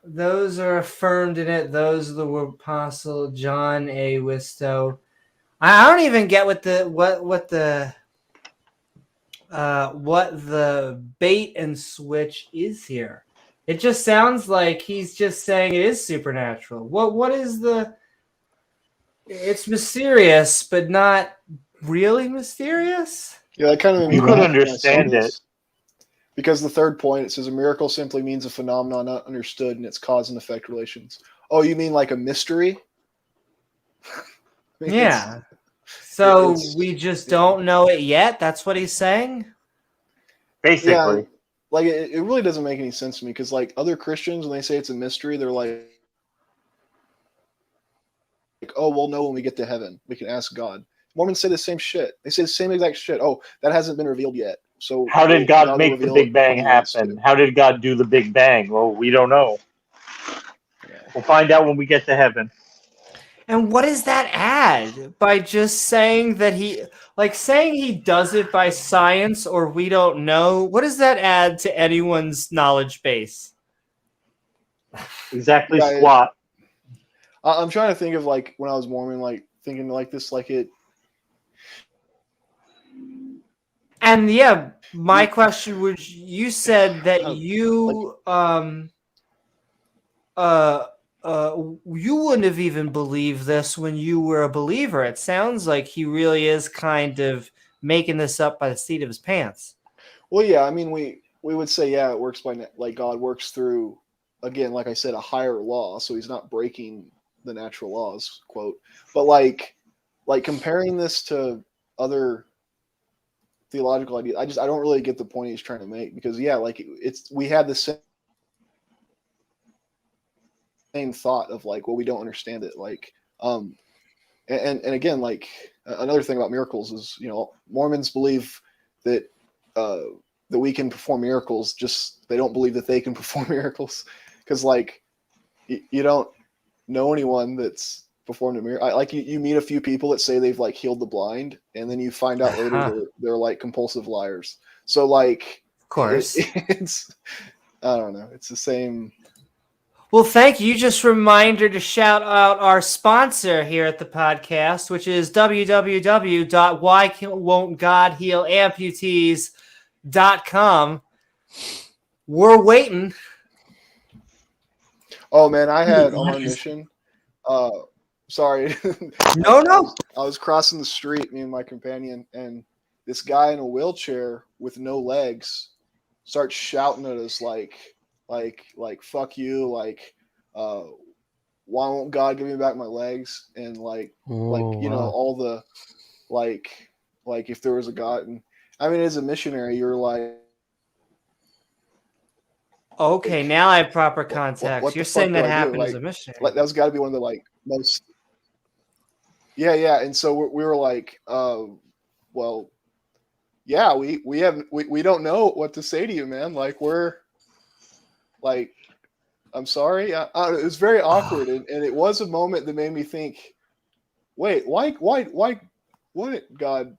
Speaker 6: Those are affirmed in it. Those are the Apostle John A. Wistow. I don't even get what the bait and switch is here. It just sounds like he's just saying it is supernatural. What is the? It's mysterious, but not really mysterious.
Speaker 4: Yeah, that kind of
Speaker 1: You could understand it.
Speaker 4: Because the third point, it says a miracle simply means a phenomenon not understood in its cause and effect relations. Oh, you mean like a mystery? I mean,
Speaker 6: Yeah. So we just don't know it yet? That's what he's saying?
Speaker 1: Basically.
Speaker 4: Yeah, like it really doesn't make any sense to me because like other Christians, when they say it's a mystery, they're like, oh, we'll know when we get to heaven. We can ask God. Mormons say the same shit. They say the same exact shit. Oh, that hasn't been revealed yet. So
Speaker 1: how did God make the Big Bang
Speaker 4: when
Speaker 1: happen? How did God do the Big Bang? Well, we don't know.
Speaker 4: Yeah.
Speaker 1: We'll find out when we get to heaven.
Speaker 6: And what does that add by just saying that saying he does it by science or we don't know? What does that add to anyone's knowledge base?
Speaker 1: Exactly,
Speaker 4: Yeah,
Speaker 1: squat.
Speaker 4: I'm trying to think of like when I was Mormon, like thinking like this, like it.
Speaker 6: And yeah, my question was: you said that you you wouldn't have even believed this when you were a believer. It sounds like he really is kind of making this up by the seat of his pants.
Speaker 4: Well, yeah, I mean, we would say, yeah, it works by like God works through, again, like I said, a higher law, so he's not breaking the natural laws, quote. But like comparing this to other theological ideas, I don't really get the point he's trying to make because yeah, like we had the same thought of like, well, we don't understand it, like and again, like another thing about miracles is, you know, Mormons believe that that we can perform miracles, just they don't believe that they can perform miracles because like you don't know anyone that's performed a miracle. Like you meet a few people that say they've like healed the blind, and then you find out later they're like compulsive liars. So like,
Speaker 6: of course,
Speaker 4: it's I don't know. It's the same.
Speaker 6: Well, thank you. Just a reminder to shout out our sponsor here at the podcast, which is www.whywon'tgodhealamputees.com. We're waiting.
Speaker 4: Oh man, I had on my mission. Sorry.
Speaker 6: No.
Speaker 4: I was crossing the street, me and my companion, and this guy in a wheelchair with no legs starts shouting at us like fuck you, why won't God give me back my legs, and all the like if there was a God. And I mean, as a missionary, you're like,
Speaker 6: Okay, now I have proper context.
Speaker 4: what
Speaker 6: You're
Speaker 4: the fuck
Speaker 6: saying
Speaker 4: do
Speaker 6: that
Speaker 4: I do?
Speaker 6: happened as
Speaker 4: Like,
Speaker 6: a missionary.
Speaker 4: that's got to be one of the most. Yeah. And so we were like, well, yeah, we don't know what to say to you, man. Like, we're like, I'm sorry. It was very awkward, and it was a moment that made me think, wait, why wouldn't God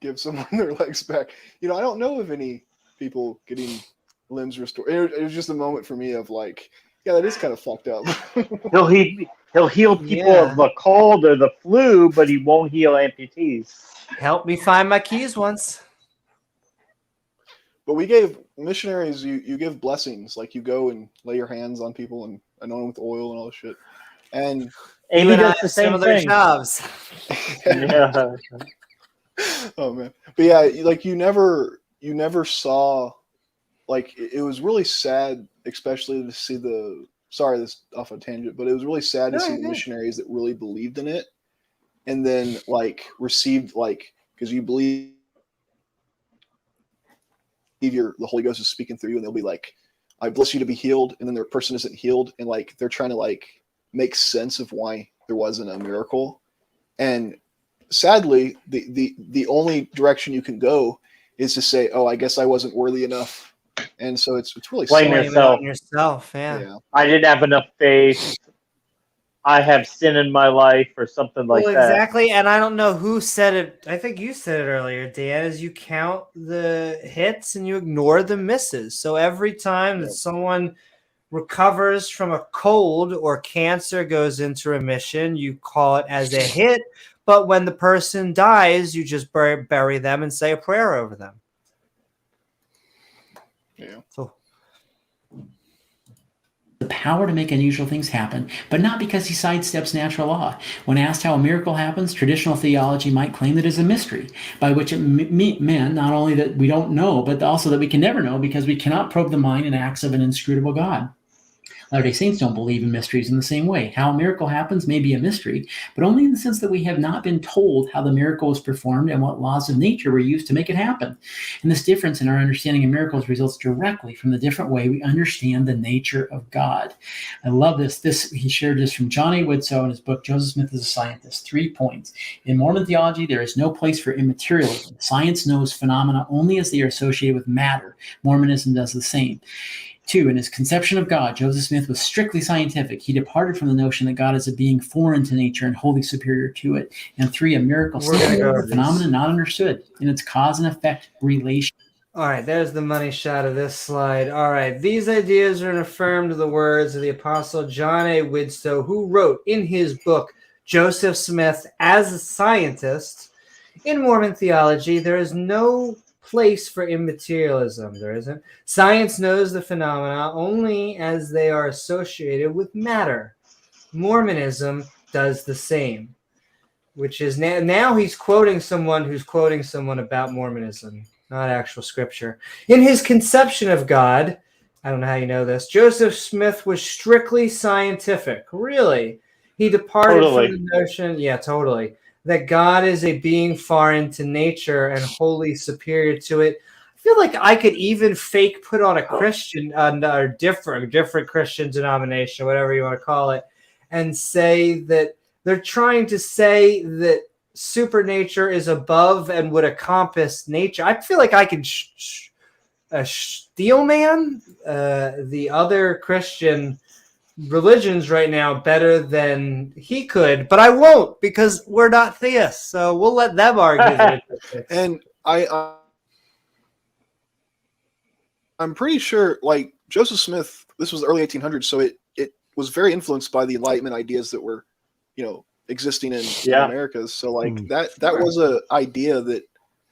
Speaker 4: give someone their legs back? I don't know of any people getting limbs restored. It was just a moment for me of like, yeah, that is kind of fucked up.
Speaker 1: He'll heal people of the cold or the flu, but he won't heal amputees.
Speaker 6: Help me find my keys once.
Speaker 4: But we gave missionaries, you give blessings, like you go and lay your hands on people and anoint them with oil and all this shit. And
Speaker 1: Amy does the same
Speaker 6: similar
Speaker 1: thing.
Speaker 6: jobs.
Speaker 1: Yeah.
Speaker 4: Oh man, but yeah, like you never saw, like it was really sad, especially to see sorry, this off a tangent, but it was really sad to see the missionaries that really believed in it, and then like received, like, because you believe the Holy Ghost is speaking through you, and they'll be like, I bless you to be healed, and then their person isn't healed, and like they're trying to like make sense of why there wasn't a miracle. And sadly, the only direction you can go is to say, oh, I guess I wasn't worthy enough. And so it's really
Speaker 1: Blame
Speaker 4: sad.
Speaker 1: yourself.
Speaker 6: Yeah.
Speaker 1: I didn't have enough faith. I have sin in my life, or something like that.
Speaker 6: Exactly. And I don't know who said it. I think you said it earlier, Dan, is you count the hits and you ignore the misses. So every time that someone recovers from a cold or cancer, goes into remission, you call it as a hit. But when the person dies, you just bury them and say a prayer over them.
Speaker 4: Yeah.
Speaker 6: So
Speaker 5: the power to make unusual things happen, but not because he sidesteps natural law. When asked how a miracle happens, traditional theology might claim that it is a mystery, by which it meant not only that we don't know, but also that we can never know because we cannot probe the mind and acts of an inscrutable God. Latter-day Saints don't believe in mysteries in the same way. How a miracle happens may be a mystery, but only in the sense that we have not been told how the miracle was performed and what laws of nature were used to make it happen. And this difference in our understanding of miracles results directly from the different way we understand the nature of God. I love this. He shared this from John A. Widsoe in his book, Joseph Smith as a Scientist. 3 points. In Mormon theology, there is no place for immaterialism. Science knows phenomena only as they are associated with matter. Mormonism does the same. 2, in his conception of God, Joseph Smith was strictly scientific. He departed from the notion that God is a being foreign to nature and wholly superior to it. And 3, a miracle is a phenomenon not understood in its cause and effect relation.
Speaker 6: all right, there's the money shot of this slide. All right, these ideas are affirmed to the words of the Apostle John A. Widsoe, who wrote in his book, Joseph Smith as a Scientist, in Mormon theology, there is no place for immaterialism. There isn't. Science knows the phenomena only as they are associated with matter. Mormonism does the same, which is now he's quoting someone who's quoting someone about Mormonism, not actual scripture. In his conception of God, I don't know how you know this, Joseph Smith was strictly scientific. Really? He departed from the notion, totally, that God is a being foreign to nature and wholly superior to it. I feel like I could even fake put on a Christian, or different Christian denomination, whatever you want to call it, and say that they're trying to say that supernature is above and would encompass nature. I feel like I could steel man the other Christian religions right now better than he could, but I won't because we're not theists. So we'll let them argue.
Speaker 4: And I'm pretty sure, like Joseph Smith, this was the early 1800s, so it was very influenced by the Enlightenment ideas that were, existing in Americas. So like that was a idea that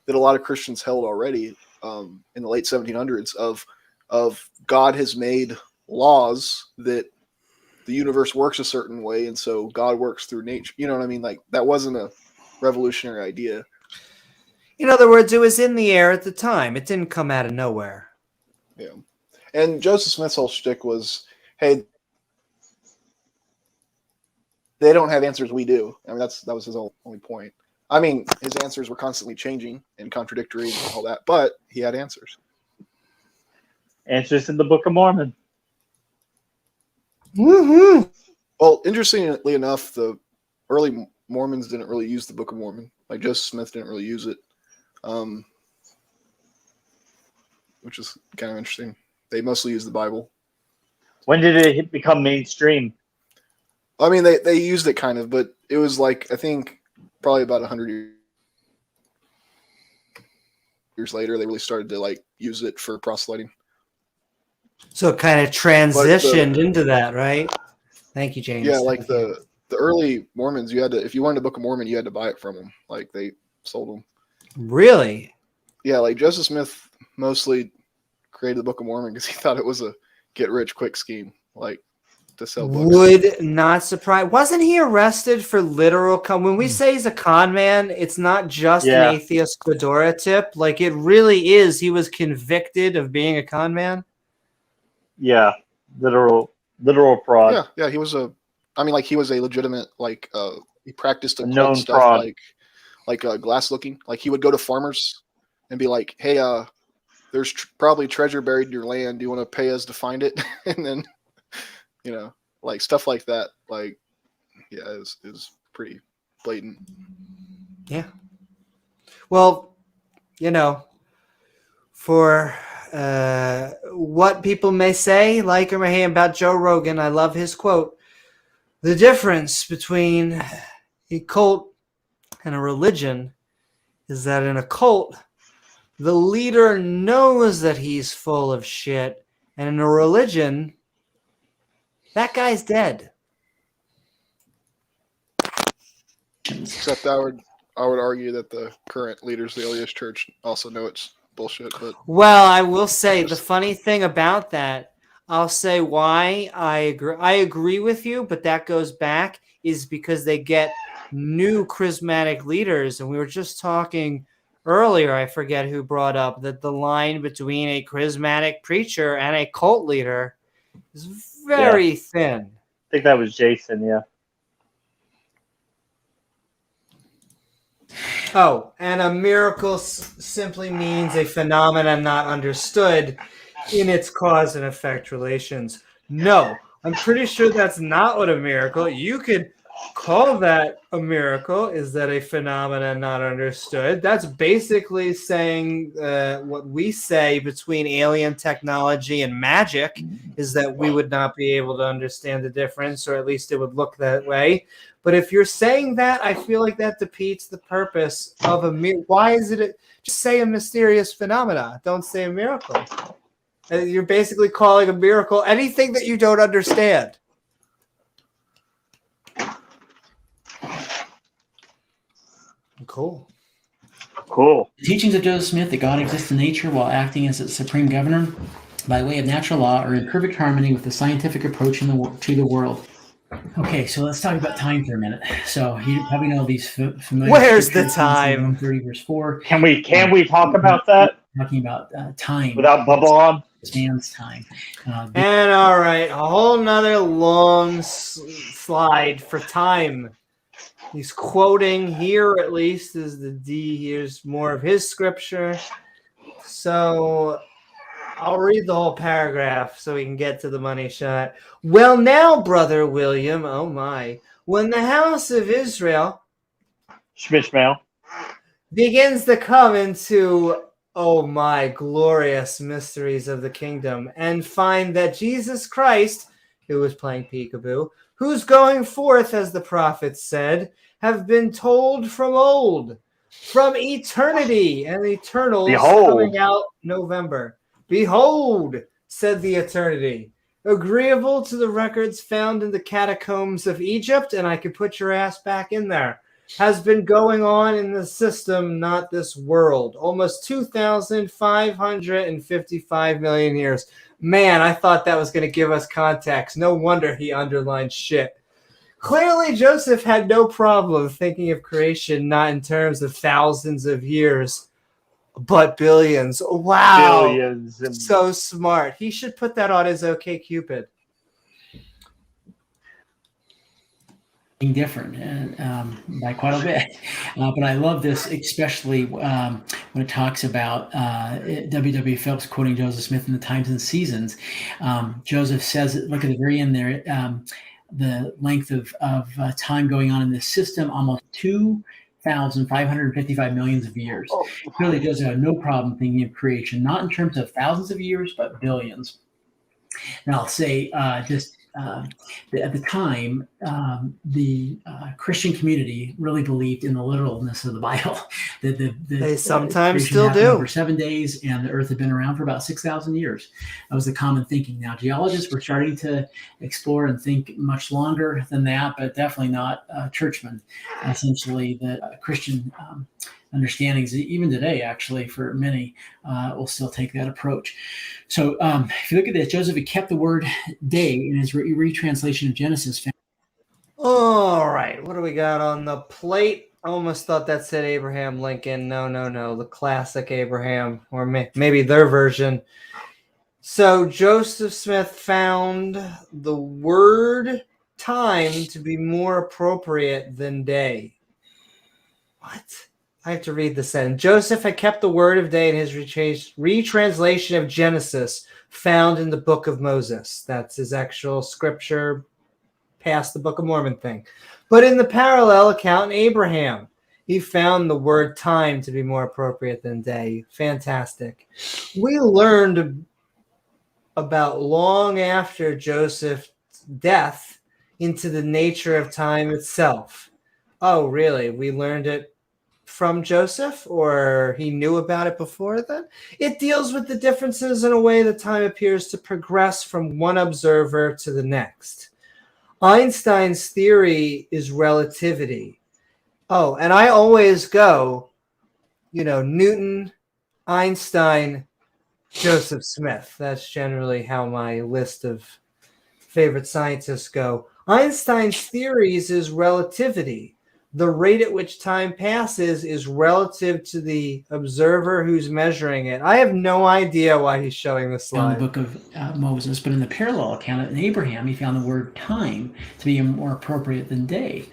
Speaker 4: a lot of Christians held already in the late 1700s of God has made laws that the universe works a certain way, and so God works through nature. You know what I mean? Like that wasn't a revolutionary idea.
Speaker 6: In other words, it was in the air at the time. It didn't come out of nowhere.
Speaker 4: Yeah. And Joseph Smith's whole shtick was, hey, they don't have answers, we do. I mean, that was his only point. I mean, his answers were constantly changing and contradictory and all that, but he had answers.
Speaker 1: Answers in the Book of Mormon.
Speaker 6: Woohoo!
Speaker 4: Well, interestingly enough, the early Mormons didn't really use the Book of Mormon. Like Joseph Smith didn't really use it, which is kind of interesting. They mostly use the Bible.
Speaker 1: When did it become mainstream?
Speaker 4: I mean, they used it kind of, but it was like, I think probably about 100 years later, they really started to like use it for proselyting.
Speaker 6: So it kind of transitioned into that, right? Thank you, James.
Speaker 4: Yeah, like the early Mormons, you had to, if you wanted a Book of Mormon, you had to buy it from them. Like they sold them.
Speaker 6: Really?
Speaker 4: Yeah, like Joseph Smith mostly created the Book of Mormon because he thought it was a get-rich-quick scheme, like to sell books.
Speaker 6: Would not surprise. Wasn't he arrested for literal when we say he's a con man, it's not just an atheist fedora tip. Like it really is. He was convicted of being a con man.
Speaker 1: Yeah, literal fraud.
Speaker 4: Yeah, he was he was a legitimate, like, he practiced a
Speaker 1: known
Speaker 4: stuff
Speaker 1: fraud.
Speaker 4: like glass looking. Like he would go to farmers and be like, hey, there's probably treasure buried in your land. Do you want to pay us to find it? And then, like stuff like that. Like, yeah, it was pretty blatant.
Speaker 6: Yeah. Well, for what people may say, like or may hate about Joe Rogan, I love his quote. The difference between a cult and a religion is that in a cult, the leader knows that he's full of shit. And in a religion, that guy's dead.
Speaker 4: Except I would argue that the current leaders of the LDS Church also know it's bullshit. But
Speaker 6: well, I will say the funny thing about that, I'll say why I agree with you, but that goes back is because they get new charismatic leaders. And we were just talking earlier, I forget who brought up that the line between a charismatic preacher and a cult leader is very thin.
Speaker 1: I think that was Jason, yeah.
Speaker 6: Oh, and a miracle simply means a phenomenon not understood in its cause and effect relations. No, I'm pretty sure that's not what a miracle. You could call that a miracle. Is that a phenomenon not understood? That's basically saying what we say between alien technology and magic is that we would not be able to understand the difference, or at least it would look that way. But if you're saying that, I feel like that defeats the purpose of a miracle. Why is it? Just say a mysterious phenomena. Don't say a miracle. You're basically calling a miracle anything that you don't understand. Cool.
Speaker 5: The teachings of Joseph Smith that God exists in nature while acting as its supreme governor by way of natural law are in perfect harmony with the scientific approach to the world. Okay, so let's talk about time for a minute. So you probably know these familiar.
Speaker 6: Where's the time?
Speaker 5: 130 verse 4.
Speaker 1: Can we talk about that?
Speaker 5: Talking about time.
Speaker 1: Without bubble on?
Speaker 5: Man's time.
Speaker 6: And all right, a whole nother long slide for time. He's quoting here, at least, is the D. Here's more of his scripture. So I'll read the whole paragraph so we can get to the money shot. Well, now, Brother William, oh my, when the house of Israel
Speaker 1: Schmishmail
Speaker 6: begins to come into, oh my, glorious mysteries of the kingdom and find that Jesus Christ, who was playing peekaboo, who's going forth, as the prophets said, have been told from old, from eternity, and eternals coming out November. Behold, said the eternity, agreeable to the records found in the catacombs of Egypt, and I could put your ass back in there, has been going on in the system, not this world, almost 2,555 million years. Man, I thought that was going to give us context. No wonder he underlined shit. Clearly, Joseph had no problem thinking of creation not in terms of thousands of years, but billions. Wow.
Speaker 1: Billions. And
Speaker 6: So smart. He should put that on his OkCupid.
Speaker 5: Different and by quite a bit, but I love this, especially when it talks about W.W. Phelps quoting Joseph Smith in the Times and Seasons. Joseph says, look at the very end there, the length of time going on in this system, almost 2,555 millions of years. Clearly, Joseph had no problem thinking of creation, not in terms of thousands of years, but billions. And I'll say just at the time, the Christian community really believed in the literalness of the Bible.
Speaker 6: They sometimes
Speaker 5: creation
Speaker 6: still
Speaker 5: happened
Speaker 6: do.
Speaker 5: over 7 days, and the Earth had been around for about 6,000 years. That was the common thinking. Now, geologists were starting to explore and think much longer than that, but definitely not churchmen. Essentially, the Christian understandings, even today, actually, for many, will still take that approach. So if you look at this, Joseph had kept the word day in his retranslation of Genesis.
Speaker 6: All right, what do we got on the plate? I almost thought that said Abraham Lincoln. No, the classic Abraham, or maybe their version. So Joseph Smith found the word time to be more appropriate than day. What? I have to read the sentence. Joseph had kept the word of day in his retranslation of Genesis found in the Book of Moses. That's his actual scripture past the Book of Mormon thing. But in the parallel account in Abraham, he found the word time to be more appropriate than day. Fantastic. We learned about long after Joseph's death into the nature of time itself. Oh, really? We learned it from Joseph, or he knew about it before then? It deals with the differences in a way that time appears to progress from one observer to the next. Einstein's theory is relativity. Oh, and I always go, Newton, Einstein, Joseph Smith. That's generally how my list of favorite scientists go. Einstein's theories is relativity. The rate at which time passes is relative to the observer who's measuring it. I have no idea why he's showing this
Speaker 5: In
Speaker 6: slide.
Speaker 5: the Book of Moses, but in the parallel account in Abraham, he found the word time to be more appropriate than day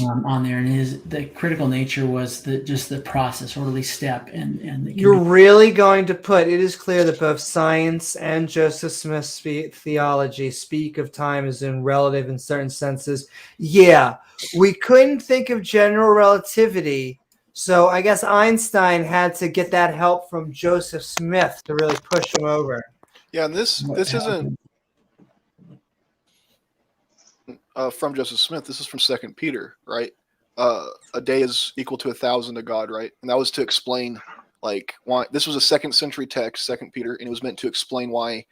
Speaker 5: on there, and the critical nature was just the process, orderly step, and
Speaker 6: You're really going to put, it is clear that both science and Joseph Smith's theology speak of time as in relative in certain senses. Yeah, we couldn't think of general relativity, so I guess Einstein had to get that help from Joseph Smith to really push him over.
Speaker 4: Yeah, and this isn't from Joseph Smith. This is from 2 Peter, right? A day is equal to 1,000 to God, right? And that was to explain, like, why this was a 2nd century text, 2 Peter, and it was meant to explain why,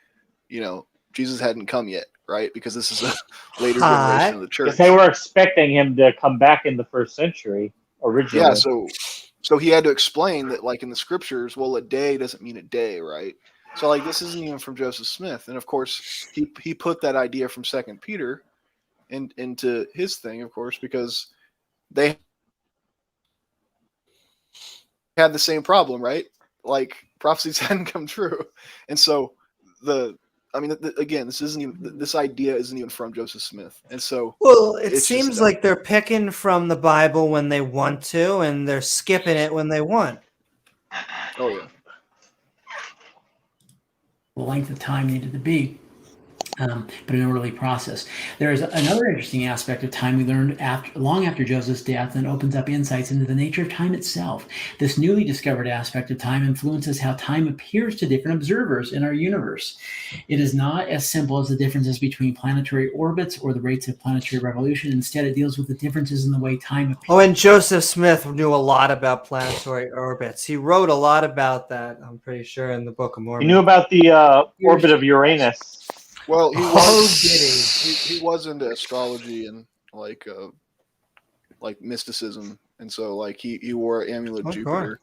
Speaker 4: Jesus hadn't come yet, right? Because this is a later generation of the church.
Speaker 1: Because they were expecting him to come back in the 1st century originally.
Speaker 4: Yeah, so he had to explain that, like, in the scriptures, well, a day doesn't mean a day, right? So, like, this isn't even from Joseph Smith. And of course, he put that idea from 2 Peter into his thing, of course, because they had the same problem, right? Like, prophecies hadn't come true. And so again, this idea isn't even from Joseph Smith. And so,
Speaker 6: well, it seems like they're picking from the Bible when they want to, and they're skipping it when they want.
Speaker 4: Oh yeah.
Speaker 5: The length of time needed to be, but an orderly process. There is another interesting aspect of time we learned long after Joseph's death, and opens up insights into the nature of time itself. This newly discovered aspect of time influences how time appears to different observers in our universe. It is not as simple as the differences between planetary orbits or the rates of planetary revolution. Instead, it deals with the differences in the way time appears.
Speaker 6: Oh, and Joseph Smith knew a lot about planetary orbits. He wrote a lot about that, I'm pretty sure, in the Book of Mormon.
Speaker 1: He knew about the orbit of Uranus.
Speaker 4: Well, he
Speaker 6: was
Speaker 4: he was into astrology and like mysticism, and so like he wore an amulet of Jupiter.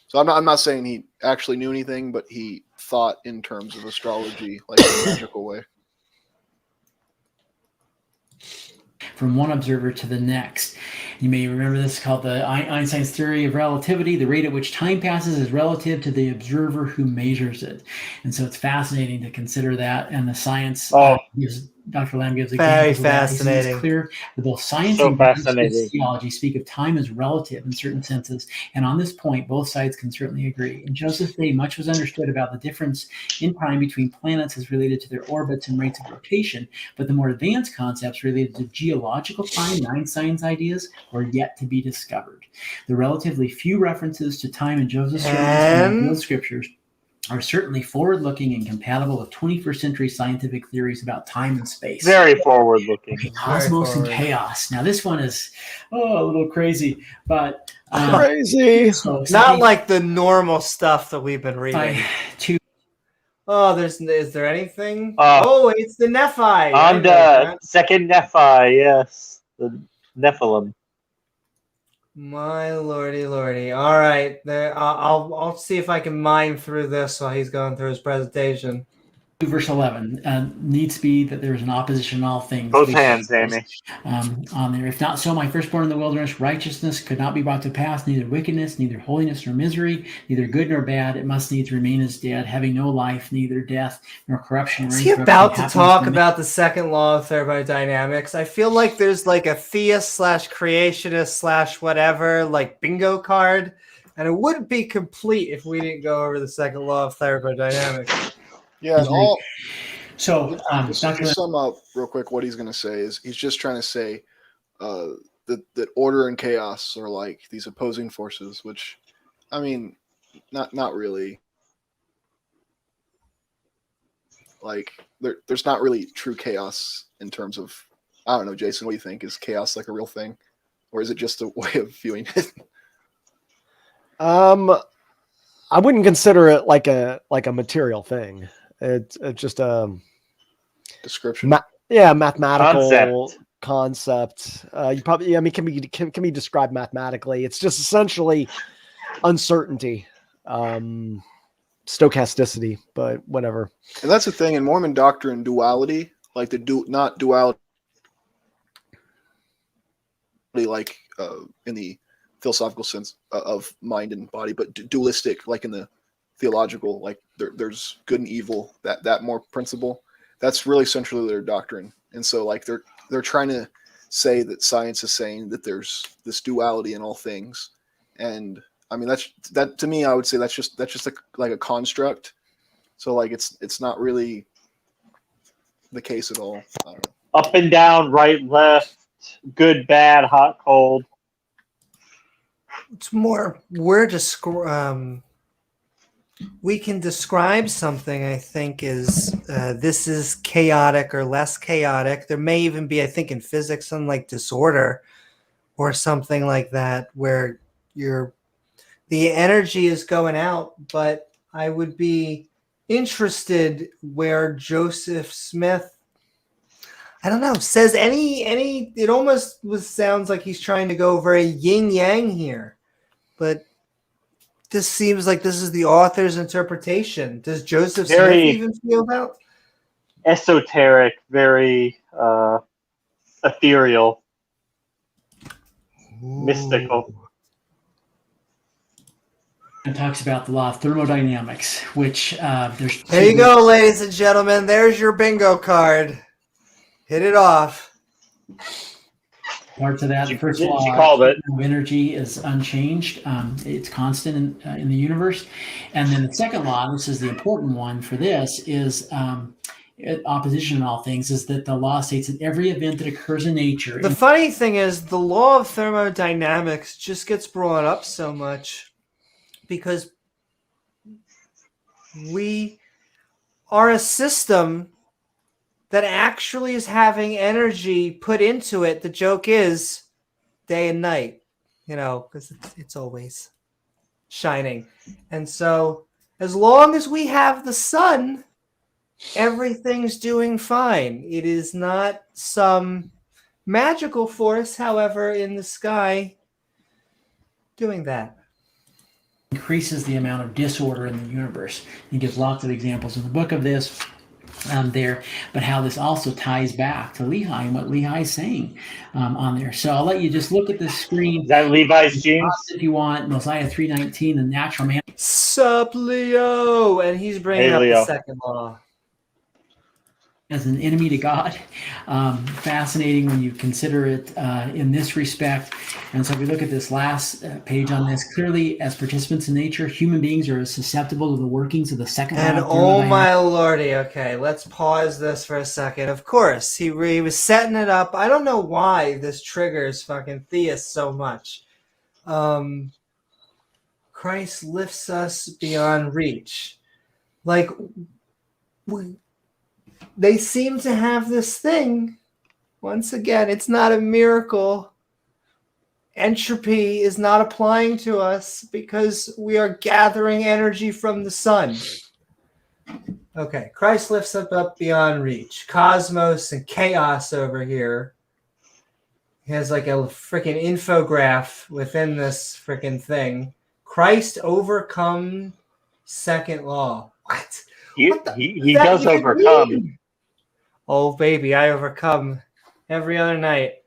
Speaker 4: So I'm not saying he actually knew anything, but he thought in terms of astrology, like in a magical way.
Speaker 5: from one observer to the next. You may remember this called the Einstein's theory of relativity. The rate at which time passes is relative to the observer who measures it. And so it's fascinating to consider that. And the science Dr. Lamb gives examples
Speaker 6: Very fascinating.
Speaker 5: It's clear that both science
Speaker 1: So
Speaker 5: and
Speaker 1: fascinating.
Speaker 5: theology speak of time as relative in certain senses. And on this point, both sides can certainly agree. In Joseph's day, much was understood about the difference in time between planets as related to their orbits and rates of rotation, but the more advanced concepts related to geological time and Einstein's ideas were yet to be discovered. The relatively few references to time in Joseph's sermons and the scriptures are certainly forward-looking and compatible with 21st century scientific theories about time and space.
Speaker 1: Very forward-looking.
Speaker 5: Cosmos and chaos. Now, this one is a little crazy, but
Speaker 3: crazy.
Speaker 6: Not like the normal stuff that we've been reading. Is there anything? It's the Nephi.
Speaker 1: On the second Nephi, yes. The Nephilim.
Speaker 6: My lordy. All right. I'll see if I can mine through this while he's going through his presentation.
Speaker 5: Verse 11 needs to be that there is an opposition in all things.
Speaker 1: Both hands, Amy.
Speaker 5: On there. If not so, my firstborn in the wilderness, righteousness could not be brought to pass, neither wickedness, neither holiness nor misery, neither good nor bad. It must needs remain as dead, having no life, neither death nor corruption.
Speaker 6: Is he about to talk about the second law of thermodynamics? I feel like there's like a theist / creationist / whatever, like bingo card, and it wouldn't be complete if we didn't go over the second law of thermodynamics.
Speaker 4: Yeah, and
Speaker 5: just
Speaker 4: to sum up real quick, what he's going to say is he's just trying to say that order and chaos are like these opposing forces, which, I mean, not really. Like there's not really true chaos in terms of, I don't know, Jason, what do you think? Is chaos like a real thing, or is it just a way of viewing it?
Speaker 3: I wouldn't consider it like a material thing. It's just a
Speaker 4: description.
Speaker 3: Mathematical concept. You probably, can be described mathematically. It's just essentially uncertainty, stochasticity, but whatever.
Speaker 4: And that's the thing in Mormon doctrine, duality, like not duality, like in the philosophical sense of mind and body, but dualistic, like in the theological, like there's good and evil, that more principle. That's really centrally their doctrine. And so like they're trying to say that science is saying that there's this duality in all things. And I mean, that to me, I would say that's just like a construct. So like it's not really the case at all. I don't know.
Speaker 1: Up and down, right, left, good, bad, hot, cold.
Speaker 6: It's more we can describe something, I think, is this is chaotic or less chaotic. There may even be, I think, in physics, some like disorder or something like that, where the energy is going out. But I would be interested where Joseph Smith, I don't know, says any. It almost sounds like he's trying to go very yin yang here, but this seems like this is the author's interpretation. Does Joseph Smith even feel that?
Speaker 1: Esoteric, very ethereal, mystical.
Speaker 5: It talks about the law of thermodynamics, which there's.
Speaker 6: There you go, ladies and gentlemen. There's your bingo card. Hit it off.
Speaker 5: Parts of that. The first law of energy is unchanged. It's constant in the universe. And then the second law, this is the important one for this, is opposition in all things, is that the law states that every event that occurs in nature.
Speaker 6: The funny thing is the law of thermodynamics just gets brought up so much because we are a system that actually is having energy put into it. The joke is day and night, because it's always shining. And so as long as we have the sun, everything's doing fine. It is not some magical force, however, in the sky doing that.
Speaker 5: Increases the amount of disorder in the universe. He gives lots of examples in the book of this. there, but how this also ties back to Lehi and what Lehi's saying on there. So I'll let you just look at the screen.
Speaker 1: Is that Levi's jeans?
Speaker 5: If you want, Mosiah 3:19, the natural man.
Speaker 6: Sup, Leo? And he's bringing
Speaker 1: Hey,
Speaker 6: up
Speaker 1: Leo.
Speaker 6: the second law.
Speaker 5: As an enemy to God. Fascinating when you consider it in this respect. And so if we look at this last page on this, clearly as participants in nature, human beings are as susceptible to the workings of the second law.
Speaker 6: And
Speaker 5: of
Speaker 6: oh
Speaker 5: thermodynamics.
Speaker 6: my lordy, okay, let's pause this for a second. Of course, he was setting it up. I don't know why this triggers fucking theists so much. Christ lifts us beyond reach. Like, they seem to have this thing. Once again, it's not a miracle. Entropy is not applying to us because we are gathering energy from the sun. Okay, Christ lifts us up beyond reach. Cosmos and chaos over here. He has like a freaking infograph within this freaking thing. Christ overcome second law. What?
Speaker 1: He does overcome.
Speaker 6: Mean? Oh baby, I overcome every other night.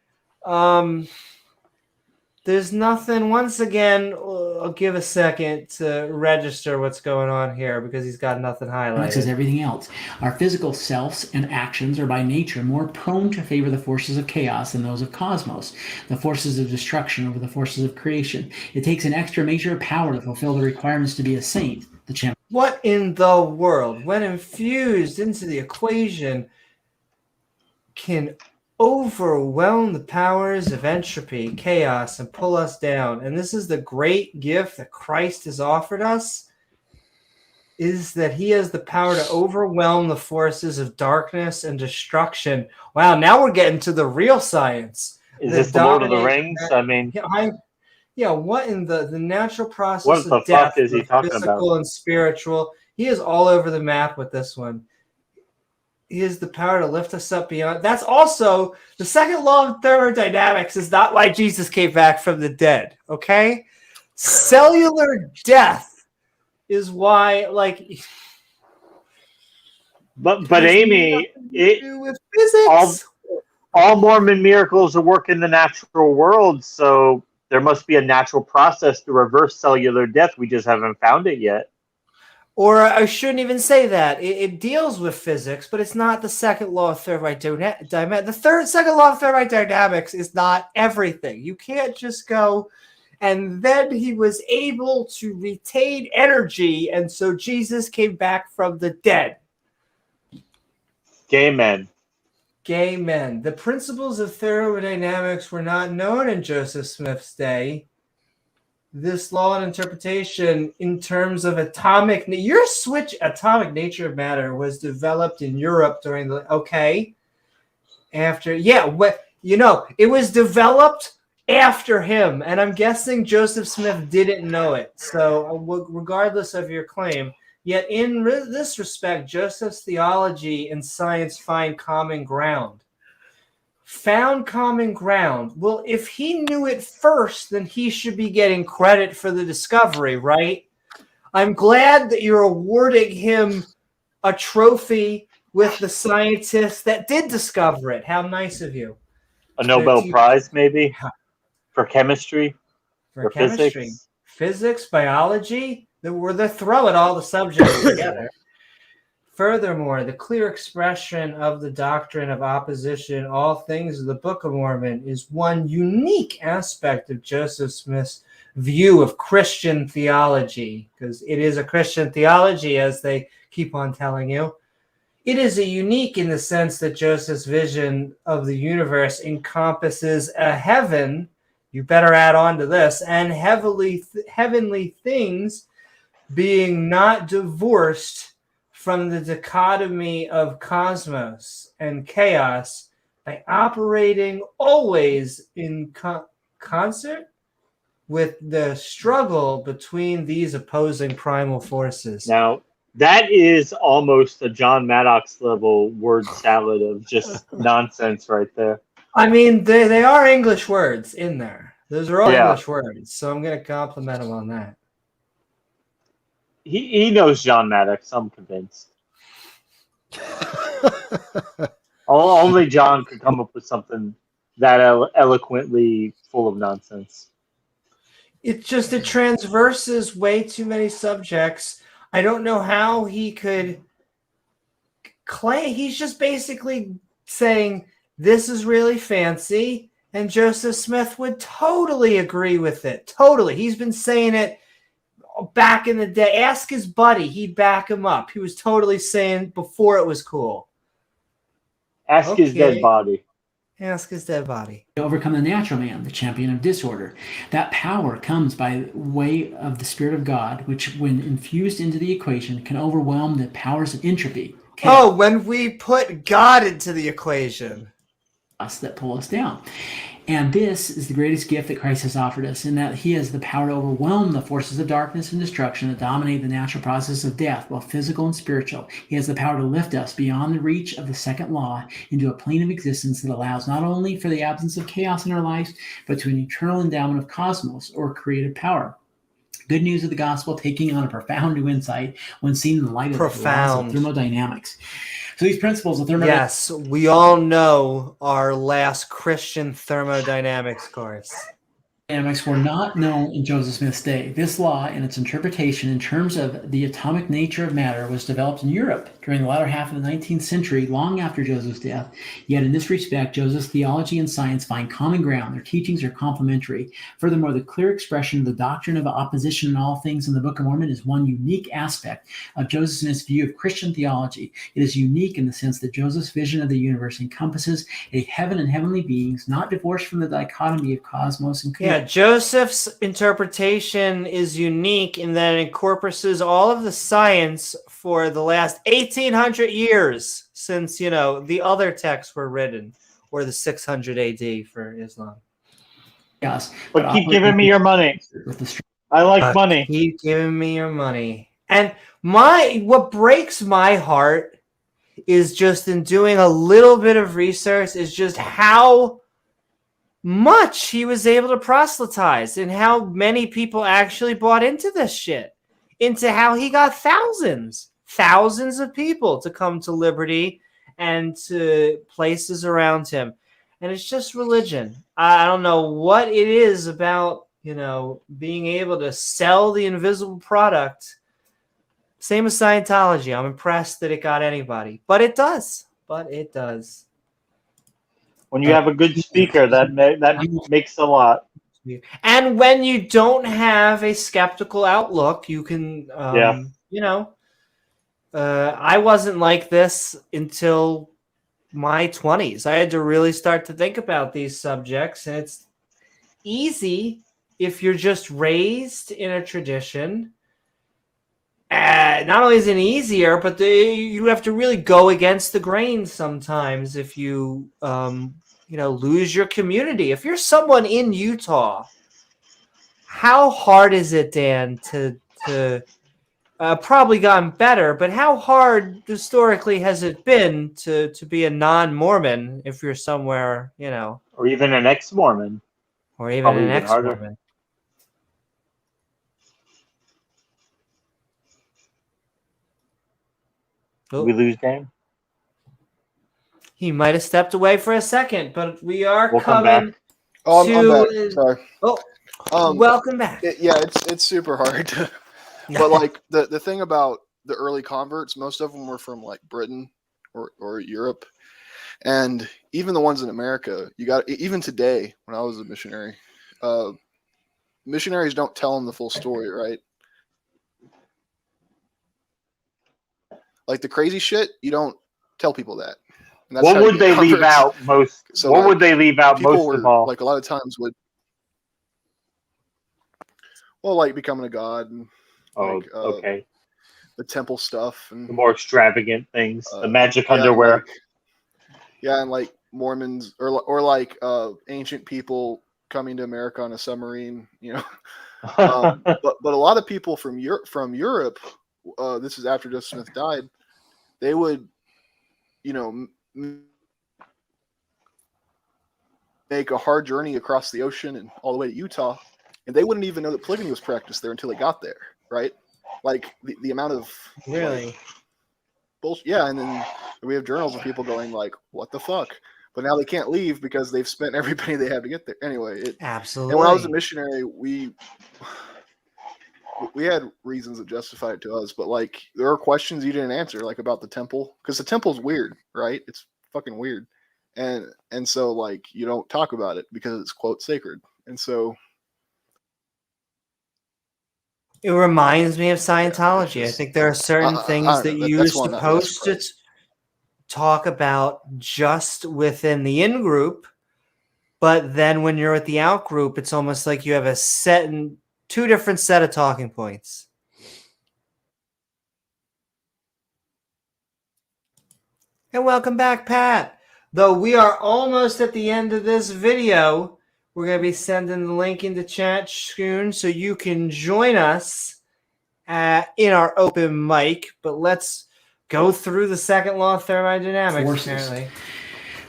Speaker 6: There's nothing. Once again, I'll give a second to register what's going on here because he's got nothing highlighted.
Speaker 5: As everything else, our physical selves and actions are by nature more prone to favor the forces of chaos than those of cosmos, the forces of destruction over the forces of creation. It takes an extra measure of power to fulfill the requirements to be a saint.
Speaker 6: What in the world, when infused into the equation, can overwhelm the powers of entropy, chaos, and pull us down? And this is the great gift that Christ has offered us, is that he has the power to overwhelm the forces of darkness and destruction. Wow, now we're getting to the real science.
Speaker 1: Is this the Lord of the Rings? I mean...
Speaker 6: Yeah, what in the natural process
Speaker 1: what the
Speaker 6: of death,
Speaker 1: fuck is he talking
Speaker 6: physical
Speaker 1: about?
Speaker 6: and spiritual? He is all over the map with this one. He has the power to lift us up beyond. That's also the second law of thermodynamics is not why Jesus came back from the dead. Okay, cellular death is why, like.
Speaker 1: But Amy,
Speaker 6: with physics.
Speaker 1: All Mormon miracles are work in the natural world, so there must be a natural process to reverse cellular death. We just haven't found it yet.
Speaker 6: Or I shouldn't even say that. It deals with physics, but it's not the second law of thermodynamics. The second law of thermodynamics is not everything. You can't just go, and then he was able to retain energy, and so Jesus came back from the dead.
Speaker 1: Gay men.
Speaker 6: Gay men. The principles of thermodynamics were not known in Joseph Smith's day. This law and interpretation in terms of atomic nature of matter was developed in Europe during the it was developed after him, and I'm guessing Joseph Smith didn't know it. So regardless of your claim, yet in this respect, Joseph's theology and science find common ground. Found common ground. Well, if he knew it first, then he should be getting credit for the discovery, right? I'm glad that you're awarding him a trophy with the scientists that did discover it. How nice of you.
Speaker 1: A Nobel Prize, maybe? For chemistry?
Speaker 6: For chemistry. Physics, biology. They're throwing all the subjects together. Furthermore, the clear expression of the doctrine of opposition, all things of the Book of Mormon, is one unique aspect of Joseph Smith's view of Christian theology, because it is a Christian theology, as they keep on telling you. It is a unique in the sense that Joseph's vision of the universe encompasses a heaven, you better add on to this, and heavenly things being not divorced from the dichotomy of cosmos and chaos by operating always in concert with the struggle between these opposing primal forces.
Speaker 1: Now, that is almost a John Maddox level word salad of just nonsense right there.
Speaker 6: I mean, they are English words in there. Those are all English words, so I'm going to compliment him on that.
Speaker 1: He knows John Maddox, I'm convinced. Only John could come up with something that eloquently full of nonsense.
Speaker 6: It transverses way too many subjects. I don't know how he could claim. He's just basically saying this is really fancy, and Joseph Smith would totally agree with it. Totally. He's been saying it back in the day. Ask his buddy. He'd back him up. He was totally saying before it was cool.
Speaker 1: Ask his dead body.
Speaker 6: Ask his dead body.
Speaker 5: Overcome the natural man, the champion of disorder. That power comes by way of the Spirit of God, which, when infused into the equation, can overwhelm the powers of entropy.
Speaker 6: Oh, when we put God into the equation.
Speaker 5: That pull us down. And this is the greatest gift that Christ has offered us, in that he has the power to overwhelm the forces of darkness and destruction that dominate the natural process of death, both physical and spiritual. He has the power to lift us beyond the reach of the second law into a plane of existence that allows not only for the absence of chaos in our lives, but to an eternal endowment of cosmos, or creative power. Good news of the gospel taking on a profound new insight when seen in the light of the laws of thermodynamics. So these principles of thermodynamics.
Speaker 6: Yes, we all know our last Christian thermodynamics course.
Speaker 5: Dynamics were not known in Joseph Smith's day. This law and its interpretation in terms of the atomic nature of matter was developed in Europe during the latter half of the 19th century, long after Joseph's death. Yet in this respect, Joseph's theology and science find common ground. Their teachings are complementary. Furthermore, the clear expression of the doctrine of opposition in all things in the Book of Mormon is one unique aspect of Joseph Smith's view of Christian theology. It is unique in the sense that Joseph's vision of the universe encompasses a heaven and heavenly beings, not divorced from the dichotomy of cosmos and chaos.
Speaker 6: Yeah, Joseph's interpretation is unique in that it incorporates all of the science for the last 1,800 years since, the other texts were written, or the 600 AD for Islam.
Speaker 5: Yes,
Speaker 1: but keep giving me your money. I like money.
Speaker 6: Keep giving me your money. And what breaks my heart is just in doing a little bit of research is just how much he was able to proselytize and how many people actually bought into this shit, into how he got thousands of people to come to Liberty and to places around him. And it's just religion. I don't know what it is about, being able to sell the invisible product. Same as Scientology. I'm impressed that it got anybody, but it does.
Speaker 1: When you have a good speaker, that makes a lot.
Speaker 6: And when you don't have a skeptical outlook, you can, I wasn't like this until my 20s. I had to really start to think about these subjects, and it's easy if you're just raised in a tradition. Not only is it easier, but you have to really go against the grain sometimes if you, lose your community. If you're someone in Utah, how hard is it, Dan, to probably gotten better, but how hard historically has it been to be a non-Mormon if you're somewhere,
Speaker 1: or even an ex-Mormon,
Speaker 6: or even an ex-Mormon?
Speaker 1: Did we lose Dan?
Speaker 6: He might have stepped away for a second, but we'll
Speaker 1: come
Speaker 6: coming
Speaker 1: back.
Speaker 4: Oh, I'm back. Sorry.
Speaker 6: Welcome back.
Speaker 4: It's super hard. But like the thing about the early converts, most of them were from like Britain or Europe, and even the ones in America. Even today, when I was a missionary, missionaries don't tell them the full story, right? Like the crazy shit, you don't tell people that.
Speaker 1: What would they leave out most?
Speaker 4: So
Speaker 1: what would they leave out most of all?
Speaker 4: Like a lot of times would, like becoming a god and
Speaker 1: okay,
Speaker 4: the temple stuff and
Speaker 1: the more extravagant things, the magic underwear.
Speaker 4: And like Mormons or like ancient people coming to America on a submarine, but a lot of people from Europe, this is after Joseph Smith died, they would, make a hard journey across the ocean and all the way to Utah, and they wouldn't even know that polygamy was practiced there until they got there, right? Like the amount of
Speaker 6: really,
Speaker 4: bullshit. Yeah, and then we have journals of people going like, "What the fuck?" But now they can't leave because they've spent every penny they have to get there. Anyway,
Speaker 6: Absolutely.
Speaker 4: and when I was a missionary, we had reasons that justified it to us, but like there are questions you didn't answer, like about the temple, because the temple's weird, right? It's fucking weird, and so like you don't talk about it because it's quote sacred, and so
Speaker 6: It reminds me of Scientology.
Speaker 4: just,
Speaker 6: I think there are certain things that you're supposed to talk about just within the in group, but then when you're at the out group, it's almost like you have a two different set of talking points. And welcome back, Pat. Though we are almost at the end of this video, we're going to be sending the link into chat soon so you can join us in our open mic. But let's go through the second law of thermodynamics.
Speaker 5: Forces.
Speaker 6: Apparently.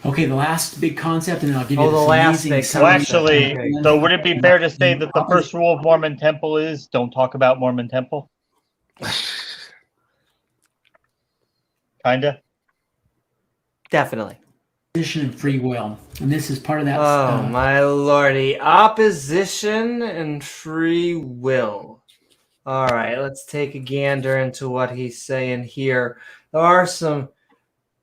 Speaker 5: Okay, the last big concept, and then I'll give you
Speaker 6: the
Speaker 5: this
Speaker 6: last
Speaker 5: amazing
Speaker 6: big
Speaker 5: summary.
Speaker 1: Well, actually,
Speaker 6: Okay.
Speaker 1: so would it be fair to say that the first rule of Mormon Temple is don't talk about Mormon Temple? Kinda.
Speaker 6: Definitely.
Speaker 5: Opposition and free will, and this is part of that.
Speaker 6: Oh my lordy. Opposition and free will. All right, let's take a gander into what he's saying here. There are some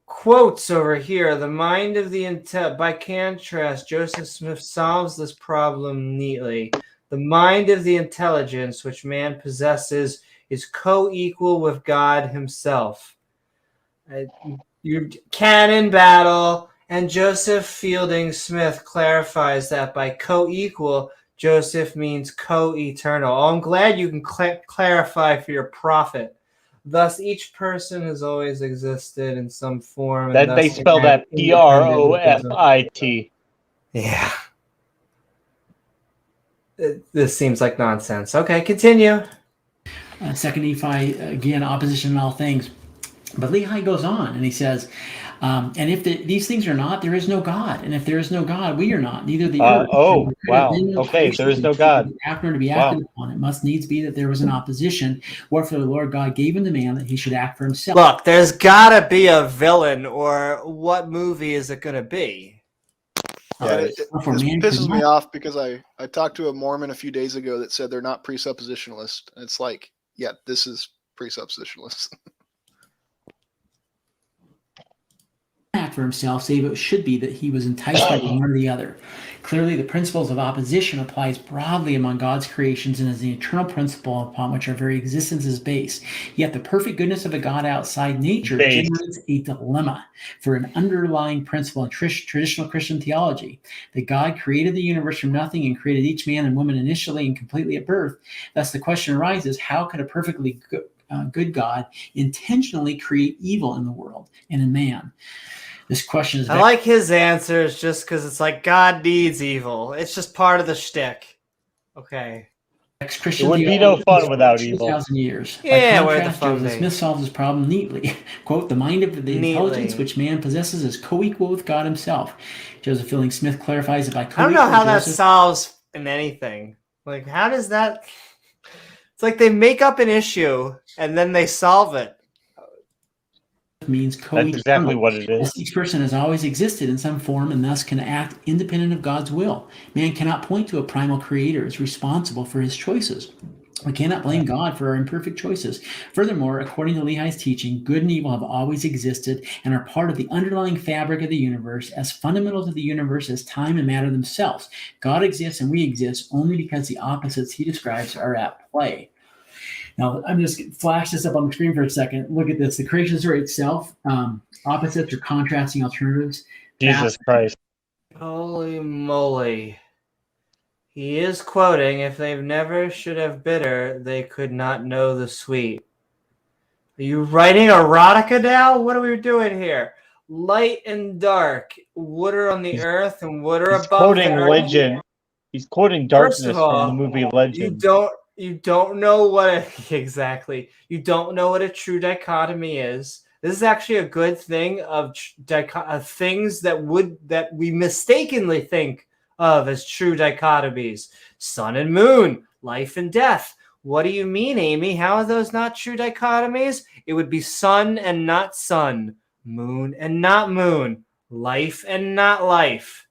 Speaker 6: quotes over here. The mind of the by contrast, Joseph Smith solves this problem neatly. The mind of the intelligence which man possesses is co-equal with God himself. Cannon battle, and Joseph Fielding Smith clarifies that by co-equal, Joseph means co-eternal. Oh, I'm glad you can clarify for your profit. Thus, each person has always existed in some form.
Speaker 1: That they spell that Profit.
Speaker 6: Yeah. This seems like nonsense. Okay, continue.
Speaker 5: Second Nephi, again, opposition in all things. But Lehi goes on and he says, and if these things are not, there is no God. And if there is no God, we are not. Neither the earth.
Speaker 1: Oh, wow. Okay, there is no God.
Speaker 5: After to be acted upon, it must needs be that there was an opposition. Wherefore the Lord God gave him the man that he should act for himself.
Speaker 6: Look, there's got to be a villain, or what movie is it going to be?
Speaker 4: Yeah, it pisses me off because I talked to a Mormon a few days ago that said they're not presuppositionalist. And it's like, yeah, this is presuppositionalist.
Speaker 5: For himself, save it should be that he was enticed by one or the other. Clearly, the principles of opposition applies broadly among God's creations and is the eternal principle upon which our very existence is based. Yet the perfect goodness of a God outside nature generates a dilemma for an underlying principle in traditional Christian theology, that God created the universe from nothing and created each man and woman initially and completely at birth. Thus, the question arises, how could a perfectly good God intentionally create evil in the world and in man? This question is.
Speaker 6: I like his answers just because it's like God needs evil. It's just part of the shtick. Okay.
Speaker 1: It would be no fun without evil.
Speaker 5: 2,000 years.
Speaker 6: Yeah,
Speaker 5: By
Speaker 6: where the
Speaker 5: contrast,
Speaker 6: fun
Speaker 5: Joseph
Speaker 6: be?
Speaker 5: Smith solves this problem neatly. Quote, the mind of the intelligence which man possesses is co-equal with God himself. Joseph Fielding Smith clarifies it by co-equal.
Speaker 6: I don't know how that solves in anything. Like, how does that... It's like they make up an issue and then they solve it.
Speaker 5: Means co-eternal.
Speaker 1: That's exactly what it is.
Speaker 5: Each person has always existed in some form and thus can act independent of God's will. Man cannot point to a primal creator as responsible for his choices. We cannot blame God for our imperfect choices. Furthermore, according to Lehi's teaching, good and evil have always existed and are part of the underlying fabric of the universe, as fundamental to the universe as time and matter themselves. God exists and we exist only because the opposites he describes are at play. Now, I'm just flash this up on the screen for a second. Look at this. The creation story itself, opposites or contrasting alternatives.
Speaker 1: Jesus Christ.
Speaker 6: Holy moly. He is quoting, if they've never should have bitter, they could not know the sweet. Are you writing erotica now? What are we doing here? Light and dark. Water on the earth and water above
Speaker 1: quoting
Speaker 6: the earth.
Speaker 1: Legend. He's quoting darkness from the movie Legend.
Speaker 6: You don't know what exactly. You don't know what a true dichotomy is. This is actually a good thing of things that we mistakenly think of as true dichotomies. Sun and moon, life and death, What do you mean, Amy? How are those not true dichotomies? It would be sun and not sun, moon and not moon, life and not life.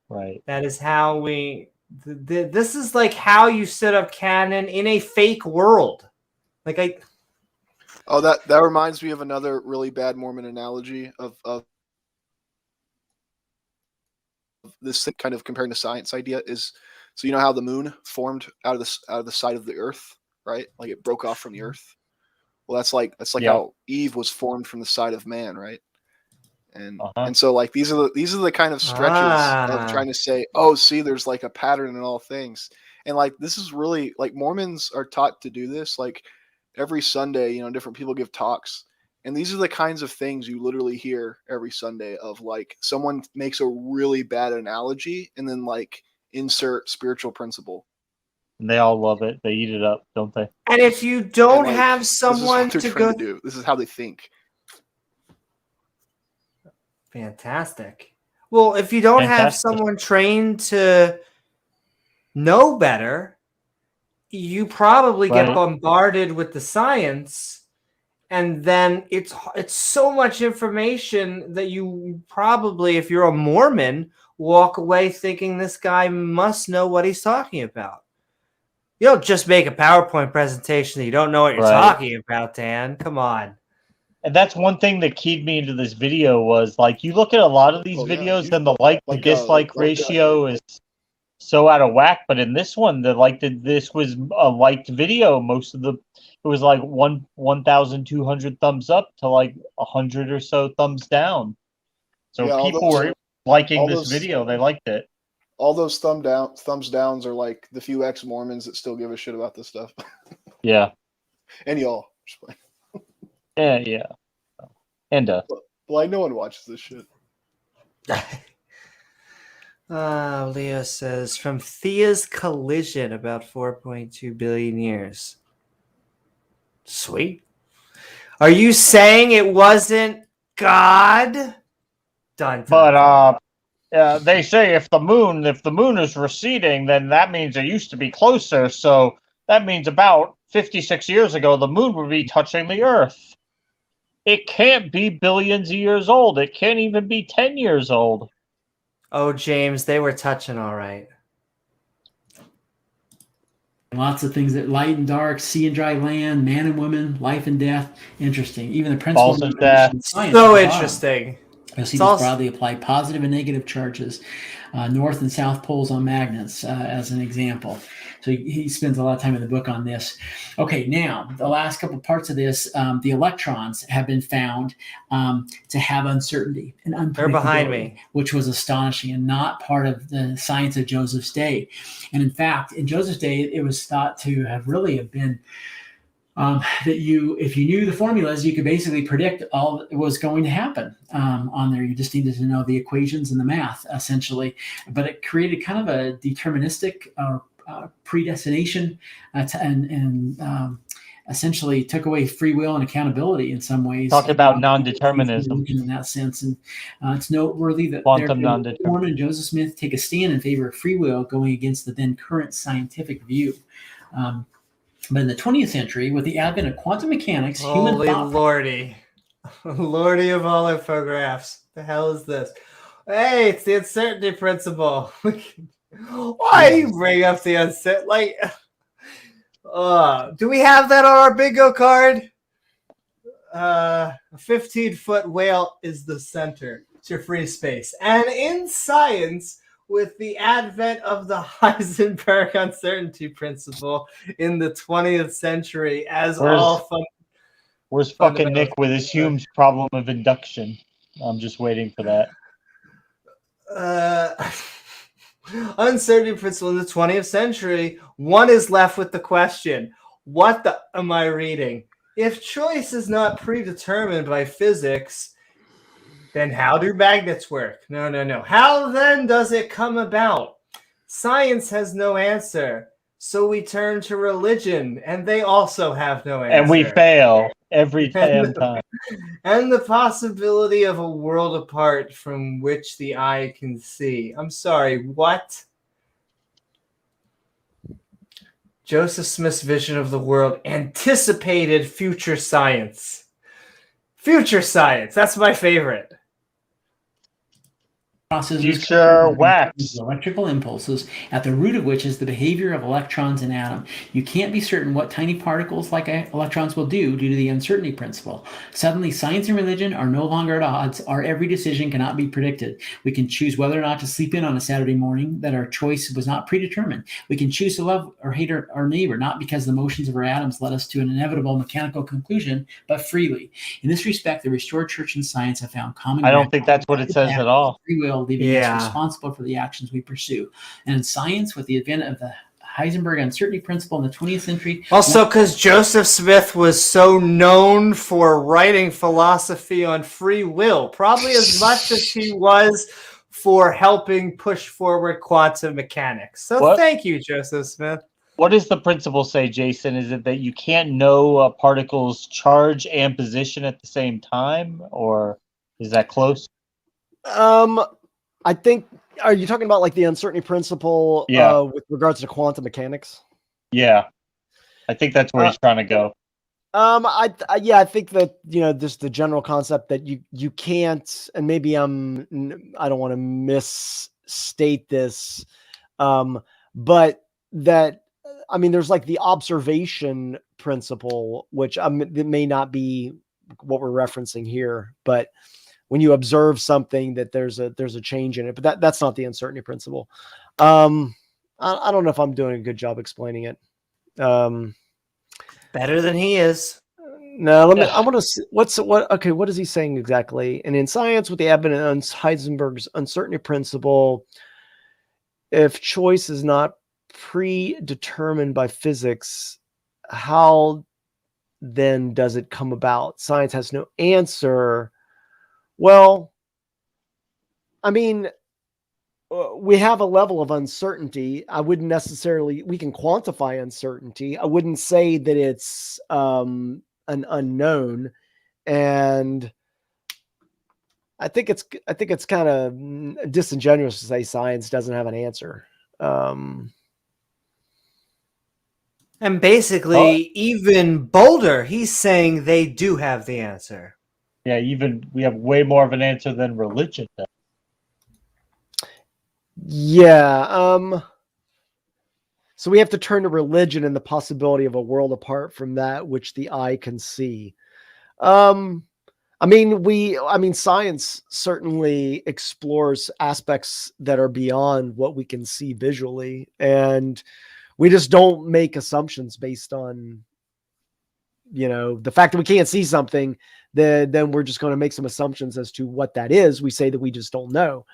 Speaker 1: Right.
Speaker 6: That is how we... This is like how you set up canon in a fake world.
Speaker 4: Oh, that reminds me of another really bad Mormon analogy of this kind of comparing to science idea is, so you know how the moon formed out of the side of the earth, right? Like it broke off from the earth. Well, that's like how Eve was formed from the side of man, right? And so like these are the kind of stretches of trying to say, oh, see, there's like a pattern in all things. And like this is really like Mormons are taught to do this. Like every Sunday, different people give talks. And these are the kinds of things you literally hear every Sunday of like someone makes a really bad analogy and then like insert spiritual principle.
Speaker 1: And they all love it. They eat it up, don't they?
Speaker 6: And if you don't
Speaker 4: like,
Speaker 6: have someone
Speaker 4: this is what they're trying to do. This is how they think.
Speaker 6: Fantastic. Well, if you don't have someone trained to know better, you probably get bombarded with the science, and then it's so much information that you probably, if you're a Mormon, walk away thinking this guy must know what he's talking about. You don't just make a PowerPoint presentation that you don't know what you're talking about, Dan. Come on.
Speaker 1: And that's one thing that keyed me into this video was like, you look at a lot of these videos and the like to dislike ratio is so out of whack. But in this one, this was a liked video. It was like 1,200 thumbs up to like 100 or so thumbs down. So people were liking this video. They liked it.
Speaker 4: All those thumbs downs are like the few ex-Mormons that still give a shit about this stuff.
Speaker 1: Yeah.
Speaker 4: And y'all.
Speaker 1: Yeah. And
Speaker 4: like no one watches this shit.
Speaker 6: Leo says, from Thea's collision about 4.2 billion years. Sweet. Are you saying it wasn't God? Dun.
Speaker 1: But they say if the moon is receding, then that means it used to be closer. So that means about 56 years ago, the moon would be touching the Earth. It can't be billions of years old. It can't even be 10 years old.
Speaker 6: Oh, James, they were touching all right.
Speaker 5: Lots of things that light and dark, sea and dry land, man and woman, life and death. Interesting. Even the principles of
Speaker 1: death.
Speaker 6: So interesting.
Speaker 5: You'll see these broadly apply positive and negative charges, north and south poles on magnets, as an example. So he spends a lot of time in the book on this. Okay, now the last couple parts of this, the electrons have been found to have uncertainty and unpredictability.
Speaker 6: They're behind me,
Speaker 5: which was astonishing and not part of the science of Joseph's day. And in fact, in Joseph's day, it was thought to have really been that if you knew the formulas, you could basically predict all that was going to happen on there. You just needed to know the equations and the math, essentially. But it created kind of a deterministic predestination and essentially took away free will and accountability in some ways.
Speaker 1: Talk about non-determinism
Speaker 5: in that sense. And it's noteworthy that Mormon and Joseph Smith take a stand in favor of free will, going against the then current scientific view. But in the 20th century, with the advent of quantum mechanics,
Speaker 6: Holy lordy. Lordy of all infographs. The hell is this? Hey, it's the uncertainty principle. Why do you bring up the uncertainty? Like, do we have that on our bingo card? A 15-foot whale is the center. It's your free space. And in science, with the advent of the Heisenberg uncertainty principle in the 20th century, where's
Speaker 1: fucking Nick with his Hume's problem of induction? I'm just waiting for that.
Speaker 6: Uncertainty principle in the 20th century, one is left with the question, what the am I reading? If choice is not predetermined by physics, then how do magnets work? No. How then does it come about? Science has no answer. So we turn to religion, and they also have no answer.
Speaker 1: And we fail every damn time.
Speaker 6: And the possibility of a world apart from which the eye can see. I'm sorry, what? Joseph Smith's vision of the world anticipated future science. Future science. That's my favorite.
Speaker 5: Processes
Speaker 1: Future wax.
Speaker 5: electrical impulses, at the root of which is the behavior of electrons in atom. You can't be certain what tiny particles like electrons will do due to the uncertainty principle. Suddenly, science and religion are no longer at odds. Our every decision cannot be predicted. We can choose whether or not to sleep in on a Saturday morning, that our choice was not predetermined. We can choose to love or hate our neighbor, not because the motions of our atoms led us to an inevitable mechanical conclusion, but freely. In this respect, the restored church and science have found common
Speaker 1: I don't
Speaker 5: ground.
Speaker 1: think that's what it says at all.
Speaker 5: Free will, leaving
Speaker 6: Yeah.
Speaker 5: us responsible for the actions we pursue. And in science, with the advent of the Heisenberg uncertainty principle in the 20th century.
Speaker 6: Also, because Joseph Smith was so known for writing philosophy on free will, probably as much as he was for helping push forward quantum mechanics. So thank you, Joseph Smith.
Speaker 1: What does the principle say, Jason? Is it that you can't know a particle's charge and position at the same time, or is that close?
Speaker 3: I think, are you talking about like the uncertainty principle with regards to quantum mechanics?
Speaker 1: Yeah. I think that's where he's trying to go.
Speaker 3: I think that, just the general concept that you can't, and maybe I don't want to misstate this, but that, there's like the observation principle, which it may not be what we're referencing here, but when you observe something that there's a change in it, but that's not the uncertainty principle. I don't know if I'm doing a good job explaining it.
Speaker 6: Better than he is.
Speaker 3: No, I want to see what is he saying exactly? And in science, with the advent of Heisenberg's uncertainty principle, if choice is not predetermined by physics, how then does it come about? Science has no answer. Well, we have a level of uncertainty. I wouldn't necessarily, we can quantify uncertainty. I wouldn't say that it's an unknown. And I think it's kind of disingenuous to say science doesn't have an answer.
Speaker 6: And basically, even bolder, he's saying they do have the answer.
Speaker 1: Yeah, even we have way more of an answer than religion does.
Speaker 3: Yeah. So we have to turn to religion and the possibility of a world apart from that which the eye can see. Science certainly explores aspects that are beyond what we can see visually, and we just don't make assumptions based on, the fact that we can't see something. Then we're just going to make some assumptions as to what that is. We say that we just don't know.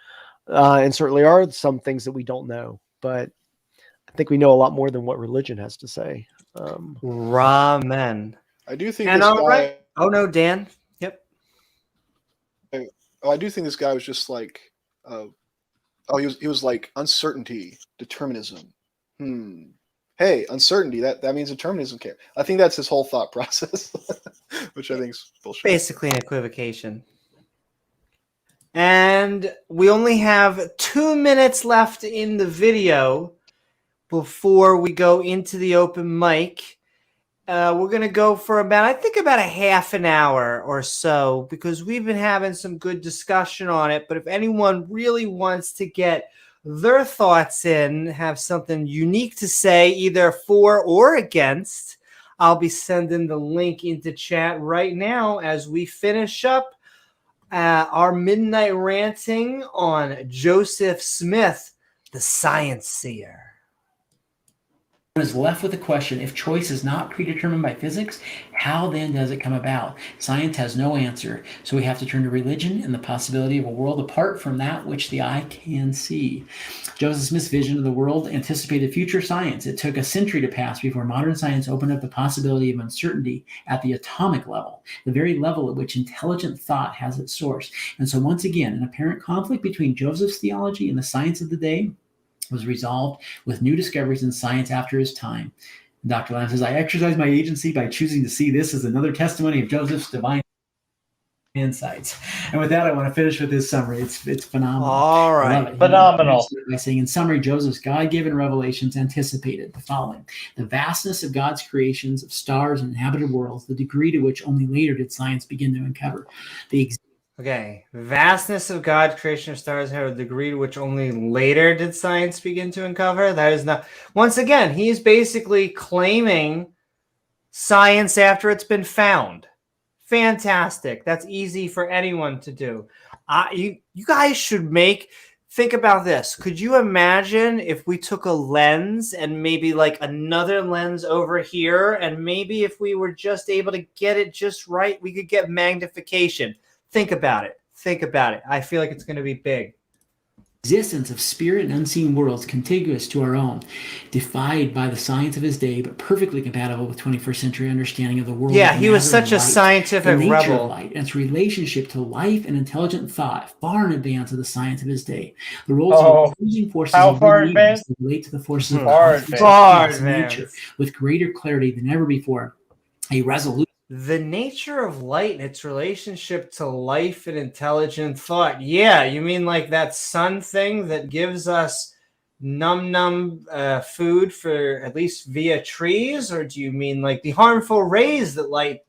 Speaker 3: And certainly are some things that we don't know, but I think we know a lot more than what religion has to say.
Speaker 6: Ramen.
Speaker 4: I do think
Speaker 6: And
Speaker 4: this
Speaker 6: all
Speaker 4: guy.
Speaker 6: right. Oh no, Dan. Yep.
Speaker 4: I do think this guy was just like, he was like uncertainty, determinism. Hey, uncertainty. That means determinism can't. I think that's his whole thought process, which I think is bullshit.
Speaker 6: Basically an equivocation. And we only have 2 minutes left in the video before we go into the open mic. We're going to go for about a half an hour or so, because we've been having some good discussion on it. But if anyone really wants to get their thoughts in, have something unique to say, either for or against, I'll be sending the link into chat right now as we finish up our midnight ranting on Joseph Smith, the Science Seer.
Speaker 5: Is left with the question, if choice is not predetermined by physics, how then does it come about? Science has no answer, so we have to turn to religion and the possibility of a world apart from that which the eye can see. Joseph Smith's vision of the world anticipated future science. It took a century to pass before modern science opened up the possibility of uncertainty at the atomic level, the very level at which intelligent thought has its source. And so once again, an apparent conflict between Joseph's theology and the science of the day was resolved with new discoveries in science after his time. Dr. Lamb says, I exercise my agency by choosing to see this as another testimony of Joseph's divine. insights. And with that, I want to finish with this summary. It's phenomenal.
Speaker 6: All
Speaker 5: I love
Speaker 6: right.
Speaker 5: it.
Speaker 1: Phenomenal.
Speaker 5: By saying, in summary, Joseph's God-given revelations anticipated the following: the vastness of God's creations of stars and inhabited worlds, the degree to which only later did science begin to uncover.
Speaker 6: Okay, vastness of God's creation of stars have a degree to which only later did science begin to uncover. That is not. Once again, he's basically claiming science after it's been found. Fantastic. That's easy for anyone to do. You guys should think about this. Could you imagine if we took a lens and maybe like another lens over here, and maybe if we were just able to get it just right, we could get magnification. Think about it. Think about it. I feel like it's going to be big.
Speaker 5: Existence of spirit and unseen worlds contiguous to our own, defied by the science of his day, but perfectly compatible with 21st century understanding of the world.
Speaker 6: Yeah, he was such a scientific
Speaker 5: the nature
Speaker 6: rebel.
Speaker 5: Of light and its relationship to life and intelligent thought, far in advance of the science of his day. The roles of opposing forces
Speaker 1: how
Speaker 5: of
Speaker 1: far
Speaker 5: good
Speaker 1: advanced?
Speaker 5: that relate to the forces of
Speaker 1: Far
Speaker 5: cosmic
Speaker 1: advanced.
Speaker 6: Far
Speaker 5: chaos and nature
Speaker 6: advanced.
Speaker 5: with greater clarity than ever before. A resolution.
Speaker 6: The nature of light and its relationship to life and intelligent thought. Yeah, you mean like that sun thing that gives us num food for at least via trees? Or do you mean like the harmful rays that light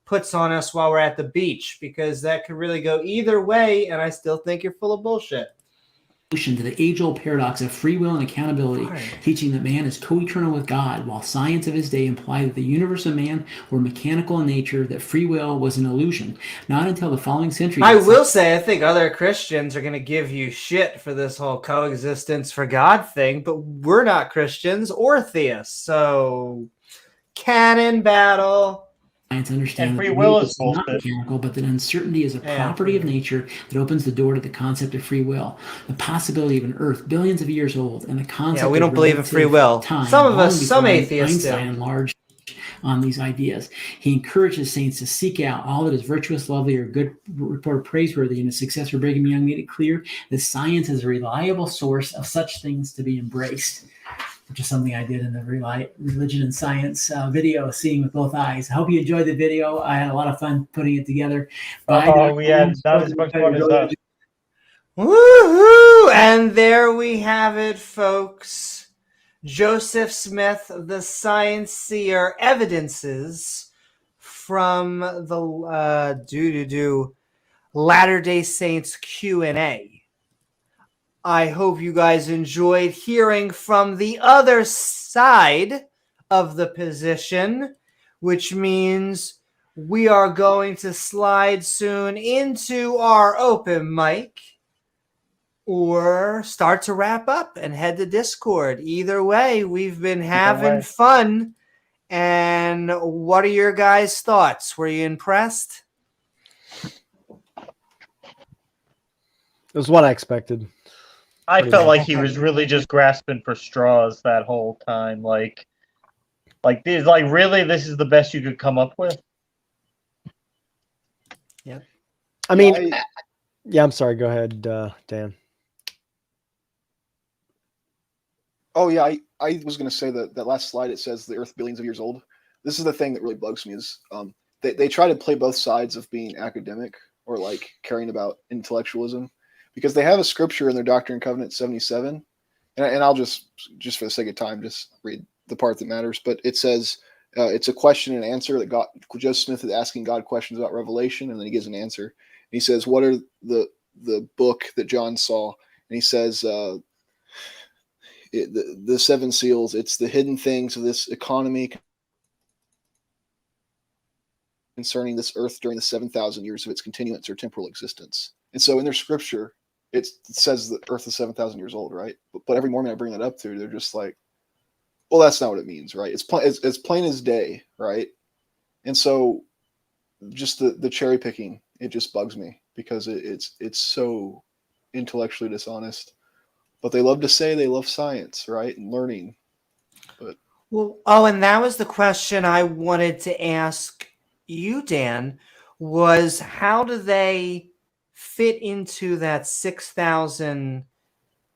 Speaker 6: puts on us while we're at the beach? Because that could really go either way, and I still think you're full of bullshit.
Speaker 5: To the age-old paradox of free will and accountability, teaching that man is co-eternal with God, while science of his day implied that the universe of man were mechanical in nature, that free will was an illusion. Not until the following century.
Speaker 6: I will say, I think other Christians are going to give you shit for this whole coexistence for God thing, but we're not Christians or theists, so canon battle.
Speaker 5: Science understand
Speaker 1: And free
Speaker 5: that
Speaker 1: will is
Speaker 5: not
Speaker 1: bullshit.
Speaker 5: mechanical, but that uncertainty is a property of nature that opens the door to the concept of free will. The possibility of an Earth billions of years old, and the concept.
Speaker 6: Yeah, we don't believe in free will.
Speaker 5: Time,
Speaker 6: some of us, some atheists
Speaker 5: Einstein enlarged on these ideas. He encourages saints to seek out all that is virtuous, lovely, or good, or praiseworthy, and his successor Brigham Young made it clear that science is a reliable source of such things to be embraced, which is something I did in the religion and science video, seeing with both eyes. I hope you enjoyed the video. I had a lot of fun putting it together.
Speaker 1: We had not as much fun as us.
Speaker 6: Woohoo! And there we have it, folks. Joseph Smith, the Science Seer, evidences from the Latter-day Saints Q&A. I hope you guys enjoyed hearing from the other side of the position, which means we are going to slide soon into our open mic or start to wrap up and head to Discord. Either way, we've been having fun. And what are your guys' thoughts? Were you impressed?
Speaker 3: It was what I expected.
Speaker 1: I felt like he was really just grasping for straws that whole time. Like really, this is the best you could come up with?
Speaker 6: Yeah.
Speaker 3: I mean, yeah, I'm sorry. Go ahead, Dan.
Speaker 4: Oh, yeah, I was going to say that last slide, it says the Earth billions of years old. This is the thing that really bugs me is they try to play both sides of being academic or like caring about intellectualism. Because they have a scripture in their Doctrine and Covenant 77, and I'll just for the sake of time, just read the part that matters. But it says it's a question and answer that Joseph Smith is asking God questions about Revelation, and then he gives an answer. And he says, "What are the book that John saw?" And he says, "The seven seals. It's the hidden things of this economy concerning this earth during the 7,000 years of its continuance or temporal existence." And so in their scripture, it says the earth is 7,000 years old, right? But every morning I bring that up to, they're just like, well, that's not what it means, right? It's plain as day, right? And so just the cherry picking, it just bugs me because it's so intellectually dishonest. But they love to say they love science, right? And learning. But
Speaker 6: and that was the question I wanted to ask you, Dan, was how do they fit into that 6,000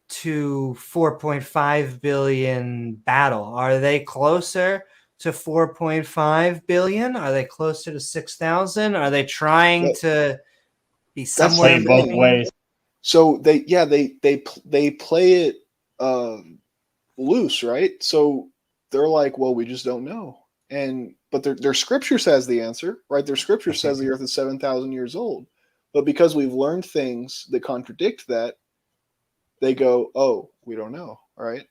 Speaker 6: to 4.5 billion battle? Are they closer to 4.5 billion? Are they closer to 6,000? Are they trying to He's
Speaker 4: That's
Speaker 6: somewhere
Speaker 1: Play both
Speaker 6: between.
Speaker 1: ways.
Speaker 4: So they play it loose, right? So they're like, well, we just don't know. But their scripture says the answer, right? Their scripture says the earth is 7,000 years old. But because we've learned things that contradict that, they go, oh, we don't know, right?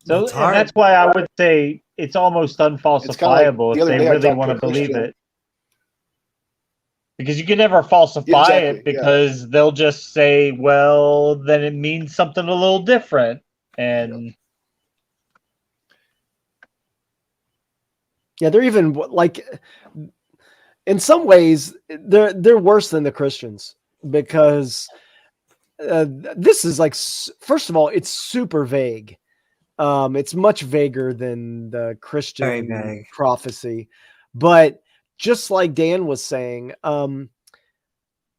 Speaker 1: So,
Speaker 6: It's
Speaker 1: and
Speaker 6: hard.
Speaker 1: that's why I would say it's almost unfalsifiable
Speaker 4: the
Speaker 1: if
Speaker 4: other
Speaker 1: they
Speaker 4: day I
Speaker 1: really
Speaker 4: talked
Speaker 1: want
Speaker 4: to
Speaker 1: to
Speaker 4: a
Speaker 1: believe
Speaker 4: Christian.
Speaker 1: it. Because you can never falsify it because they'll just say, well, then it means something a little different. And
Speaker 3: Yeah, they're even like, in some ways, they're worse than the Christians because this is like, first of all, it's super vague. It's much vaguer than the
Speaker 6: Very
Speaker 3: Christian
Speaker 6: vague.
Speaker 3: prophecy, but just like Dan was saying,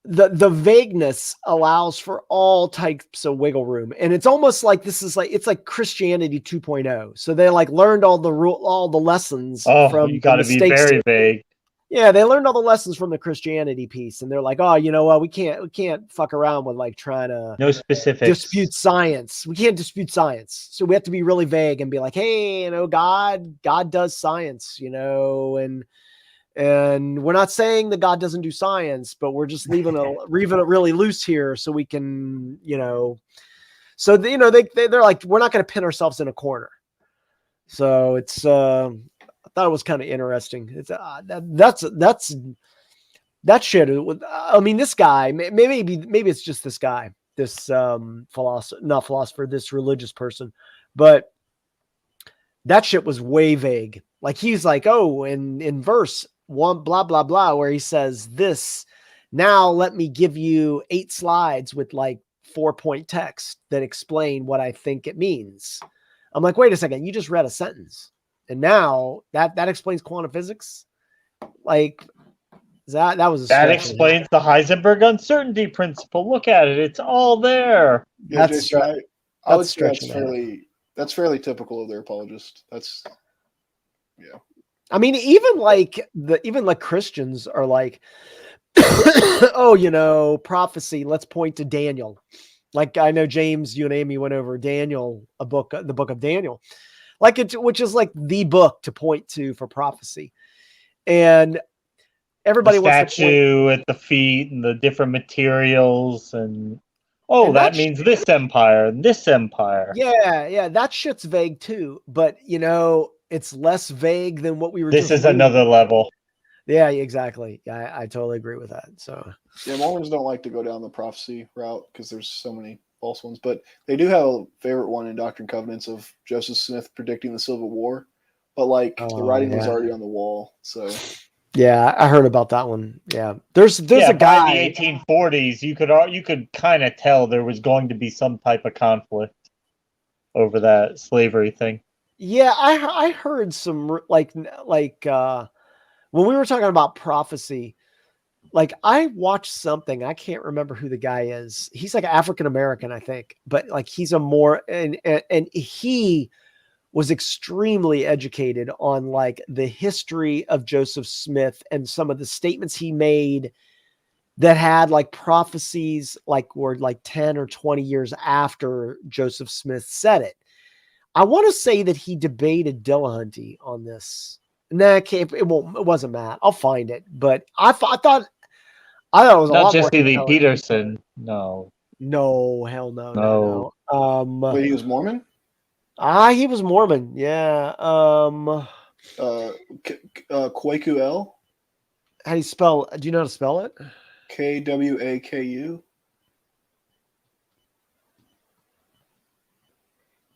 Speaker 3: the vagueness allows for all types of wiggle room, and it's almost like it's like Christianity 2.0. So they like learned all the lessons from
Speaker 1: you
Speaker 3: the
Speaker 1: got to be
Speaker 3: mistakes.
Speaker 1: very vague.
Speaker 3: Yeah, they learned all the lessons from the Christianity piece, and they're like, oh, you know what? We can't fuck around with like trying to
Speaker 1: No specifics.
Speaker 3: dispute science. We can't dispute science. So we have to be really vague and be like, hey, God does science, and we're not saying that God doesn't do science, but we're just leaving it really loose here so we can, so they're like, we're not going to pin ourselves in a corner. So it's, I thought it was kind of interesting. It's that shit. I mean, this guy, maybe it's just this guy, this this religious person, but that shit was way vague. Like he's like, oh, in verse 1, blah, blah, blah, where he says this, now let me give you 8 slides with like 4-point text that explain what I think it means. I'm like, wait a second, you just read a sentence. And now that explains quantum physics. Like that was a
Speaker 1: That
Speaker 3: stretch.
Speaker 1: explains the Heisenberg uncertainty principle. Look at it; it's all there.
Speaker 4: Yeah,
Speaker 3: That's
Speaker 4: Jason, I would say
Speaker 3: stretching
Speaker 4: that's fairly typical of their apologist. That's
Speaker 3: I mean, even like Christians are like, oh, prophecy. Let's point to Daniel. Like I know James, you and Amy went over Daniel, the book of Daniel, which is like the book to point to for prophecy, and everybody
Speaker 1: the
Speaker 3: wants to
Speaker 1: statue at the feet and the different materials, and that means this empire and this empire.
Speaker 3: Yeah, that shit's vague too, but it's less vague than what we were.
Speaker 1: This is another level.
Speaker 3: Yeah, exactly. Yeah, I totally agree with that. So
Speaker 4: yeah, Mormons don't like to go down the prophecy route because there's so many false ones, but they do have a favorite one in Doctrine and Covenants of Joseph Smith predicting the Civil War, but the writing was already on the wall. So
Speaker 3: yeah, I heard about that one. Yeah, there's a guy
Speaker 1: by the 1840s. You could kind of tell there was going to be some type of conflict over that slavery thing.
Speaker 3: Yeah, I heard some like when we were talking about prophecy, like I watched something, I can't remember who the guy is. He's like African American, I think, but like he's a more and he was extremely educated on like the history of Joseph Smith and some of the statements he made that had like prophecies like were like 10 or 20 years after Joseph Smith said it. I want to say that he debated Dillahunty on this. Nah, it wasn't Matt. I'll find it. But I thought it was
Speaker 1: not
Speaker 3: a lot
Speaker 1: Jesse
Speaker 3: more
Speaker 1: Lee Peterson. No,
Speaker 3: hell no.
Speaker 4: Wait, he was Mormon?
Speaker 3: He was Mormon. Yeah.
Speaker 4: Kwaku L.
Speaker 3: How do you spell? Do you know how to spell it?
Speaker 4: Kwaku.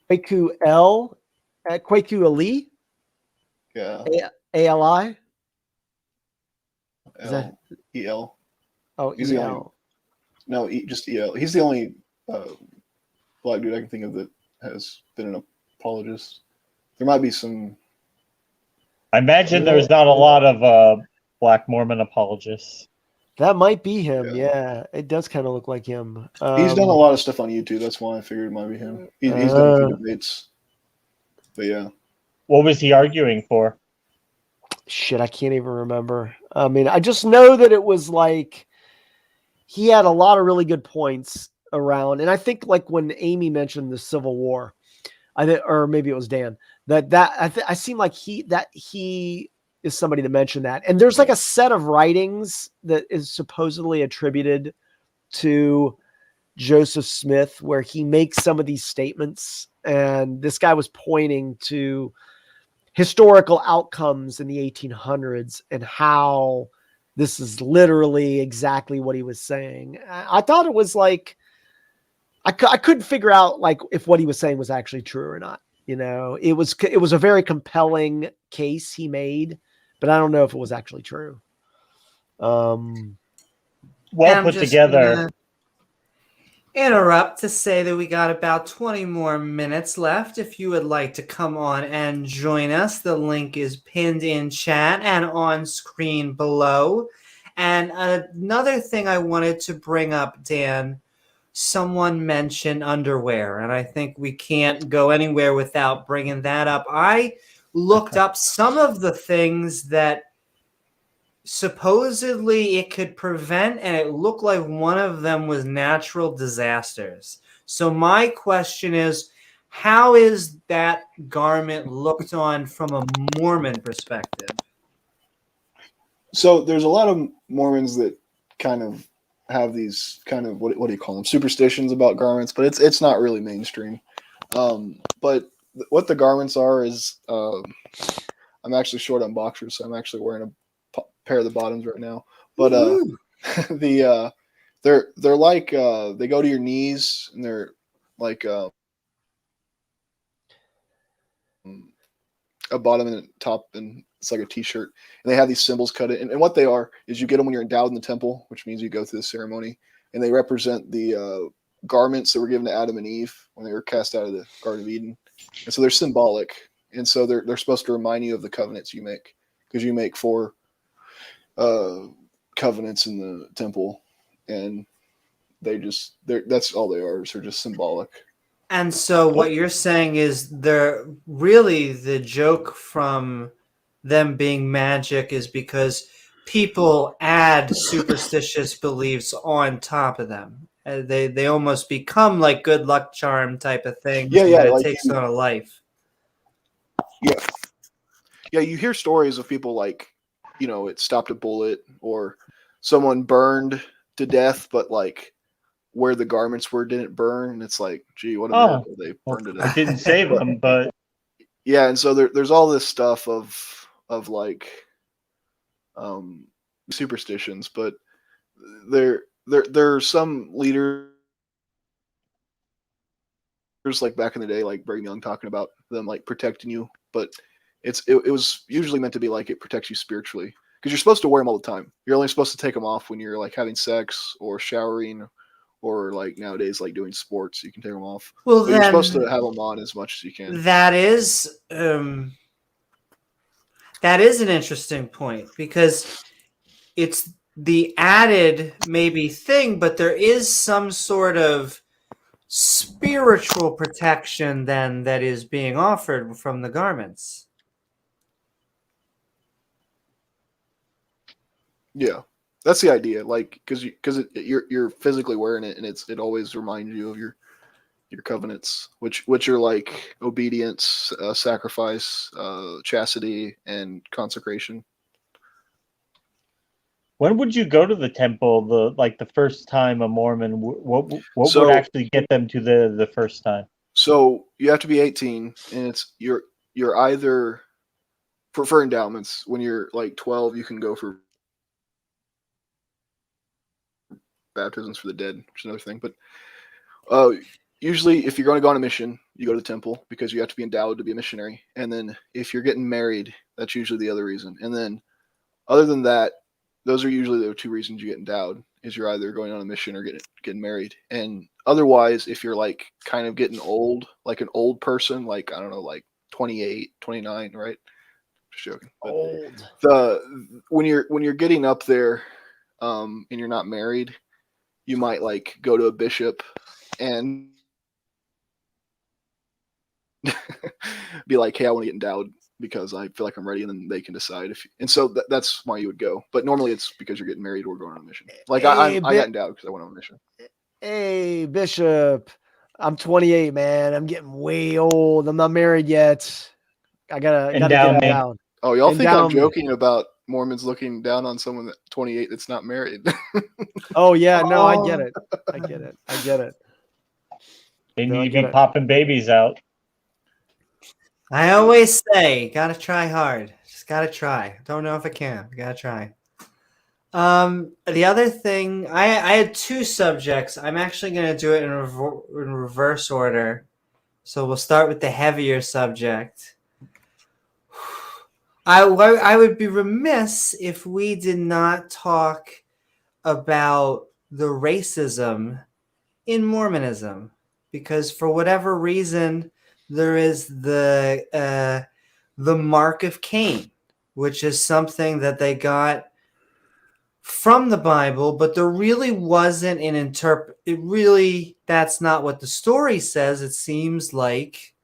Speaker 3: Kwaku L. Kwaku Ali.
Speaker 4: Yeah.
Speaker 3: Ali.
Speaker 4: E-L.
Speaker 3: Oh,
Speaker 4: He's
Speaker 3: E-L.
Speaker 4: Just E-L. He's the only black dude I can think of that has been an apologist. There might be some.
Speaker 1: I imagine there's not a lot of black Mormon apologists.
Speaker 3: That might be him. Yeah, it does kind of look like him.
Speaker 4: He's done a lot of stuff on YouTube. That's why I figured it might be him. He's done a few debates. But yeah.
Speaker 1: What was he arguing for?
Speaker 3: shit, I can't even remember. I mean, I just know that it was like he had a lot of really good points around, and I think like when Amy mentioned the Civil War, I think, or maybe it was Dan, I seem like he is somebody to mention that. And there's like a set of writings that is supposedly attributed to Joseph Smith where he makes some of these statements, and this guy was pointing to historical outcomes in the 1800s and how this is literally exactly what he was saying. I thought it was like, I couldn't figure out like if what he was saying was actually true or not. You know, it was a very compelling case he made, but I don't know if it was actually true.
Speaker 1: Well
Speaker 6: I'm
Speaker 1: put
Speaker 6: just
Speaker 1: together.
Speaker 6: gonna interrupt to say that we got about 20 more minutes left. If you would like to come on and join us, the link is pinned in chat and on screen below. And another thing I wanted to bring up, Dan, someone mentioned underwear, and I think we can't go anywhere without bringing that up. I looked up some of the things that supposedly it could prevent, and it looked like one of them was natural disasters. So my question is, how is that garment looked on from a Mormon perspective?
Speaker 4: So there's a lot of Mormons that kind of have these kind of what do you call them, superstitions about garments, but it's not really mainstream. But what the garments are is I'm actually short on boxers, so I'm actually wearing a pair of the bottoms right now. But they're like they go to your knees, and they're like a bottom and a top, and it's like a t-shirt, and they have these symbols cut in. And what they are is you get them when you're endowed in the temple, which means you go through the ceremony, and they represent the garments that were given to Adam and Eve when they were cast out of the Garden of Eden. And so they're symbolic, and so they're supposed to remind you of the covenants you make, because you make 4 covenants in the temple, and that's all they are. They're just symbolic.
Speaker 6: And so what you're saying is they're really, the joke from them being magic is because people add superstitious beliefs on top of them. They almost become like good luck charm type of things,
Speaker 4: Yeah,
Speaker 6: and then it
Speaker 4: like
Speaker 6: takes on a life.
Speaker 4: Yeah, you hear stories of people like, it stopped a bullet, or someone burned to death, but like where the garments were didn't burn, and it's like, gee, what a miracle, they burned to
Speaker 1: I
Speaker 4: death.
Speaker 1: didn't save them, but
Speaker 4: Yeah, and so there's all this stuff of like superstitions, but there are some leaders like back in the day, like Brigham Young, talking about them like protecting you, but it was usually meant to be like it protects you spiritually, because you're supposed to wear them all the time. You're only supposed to take them off when you're like having sex or showering, or like nowadays like doing sports, you can take them off.
Speaker 6: Well,
Speaker 4: But you're supposed to
Speaker 6: then
Speaker 4: have them on as much as you can.
Speaker 6: that is an interesting point, because it's the added maybe thing, but there is some sort of spiritual protection then that is being offered from the garments.
Speaker 4: Yeah, that's the idea. Like, because you're physically wearing it, and it always reminds you of your covenants, which are like obedience, sacrifice, chastity, and consecration.
Speaker 1: when would you go to the temple? The first time a Mormon. What
Speaker 4: So-
Speaker 1: would actually get them to the first time?
Speaker 4: So you have to be 18, and you're either for endowments. When you're like 12, you can go for baptisms for the dead, which is another thing. But usually, if you're going to go on a mission, you go to the temple, because you have to be endowed to be a missionary. And then if you're getting married, that's usually the other reason. And then other than that, those are usually the 2 reasons you get endowed, is you're either going on a mission or getting married. And otherwise, if you're like kind of getting old, like an old person, like, I don't know, like 28, 29, right? Just joking. But when you're getting up there, and you're not married, you might like go to a bishop and be like, hey, I want to get endowed. because I feel like I'm ready, and then they can decide if. And so that's why you would go. But normally it's because you're getting married or going on a mission. Like I got endowed because I went on a mission.
Speaker 3: Hey, Bishop, I'm 28, man. I'm getting way old. I'm not married yet. I gotta get it down.
Speaker 4: Oh, y'all think
Speaker 3: Endow
Speaker 4: I'm
Speaker 3: me.
Speaker 4: joking about Mormons looking down on someone that's 28 that's not married?
Speaker 3: Oh yeah, no, I get it. I get it.
Speaker 1: They
Speaker 3: No, I
Speaker 1: need to
Speaker 3: get
Speaker 1: be
Speaker 3: it.
Speaker 1: popping babies out.
Speaker 6: I always say, gotta try hard. Just gotta try. Don't know if I can. Gotta try. The other thing, I had two subjects. I'm actually gonna do it in reverse order. So we'll start with the heavier subject. I would be remiss if we did not talk about the racism in Mormonism, because for whatever reason there is the mark of Cain, which is something that they got from the Bible, but there really wasn't an that's not what the story says. It seems like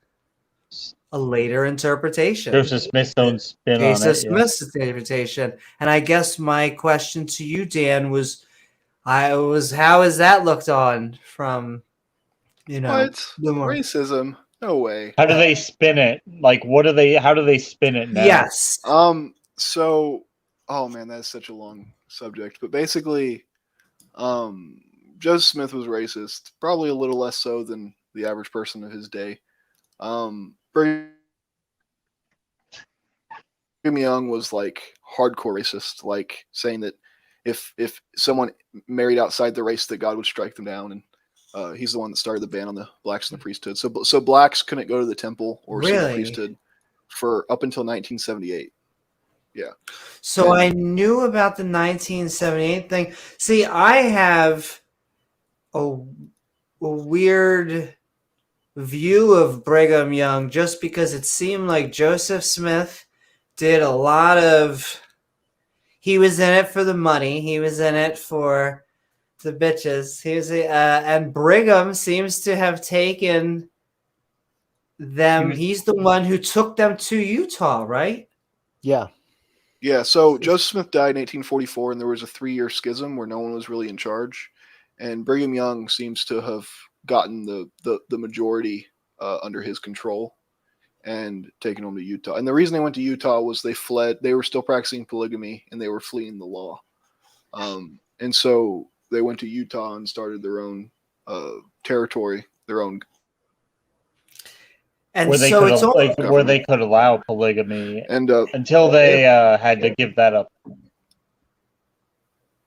Speaker 6: a later interpretation.
Speaker 1: Joseph Smith's own spin on
Speaker 6: Joseph
Speaker 1: it. Yeah.
Speaker 6: Smith's interpretation. And I guess my question to you, Dan, was how is that looked on from,
Speaker 4: What? Racism? No way.
Speaker 1: How do they spin it? Like, how do they spin it now?
Speaker 6: Yes.
Speaker 4: So, oh man, that's such a long subject. But basically, Joseph Smith was racist. Probably a little less so than the average person of his day. Brigham Young was like hardcore racist, like saying that if someone married outside the race, that God would strike them down. And he's the one that started the ban on the blacks in the priesthood. So blacks couldn't go to the temple or see the priesthood for up until 1978. Yeah.
Speaker 6: So I knew about the 1978 thing. See, I have a weird view of Brigham Young just because it seemed like Joseph Smith did a lot of. He was in it for the money. He was in it for the bitches. He was, and Brigham seems to have taken them. He's the one who took them to Utah, right?
Speaker 3: Yeah.
Speaker 4: Yeah, so Joseph Smith died in 1844, and there was a 3-year schism where no one was really in charge. And Brigham Young seems to have gotten the majority under his control and taken them to Utah. And the reason they went to Utah was they fled. They were still practicing polygamy, and they were fleeing the law. And so they went to Utah and started their own territory, their own.
Speaker 6: And
Speaker 1: where they
Speaker 6: so
Speaker 1: could allow polygamy,
Speaker 4: and
Speaker 1: until they had to give that up.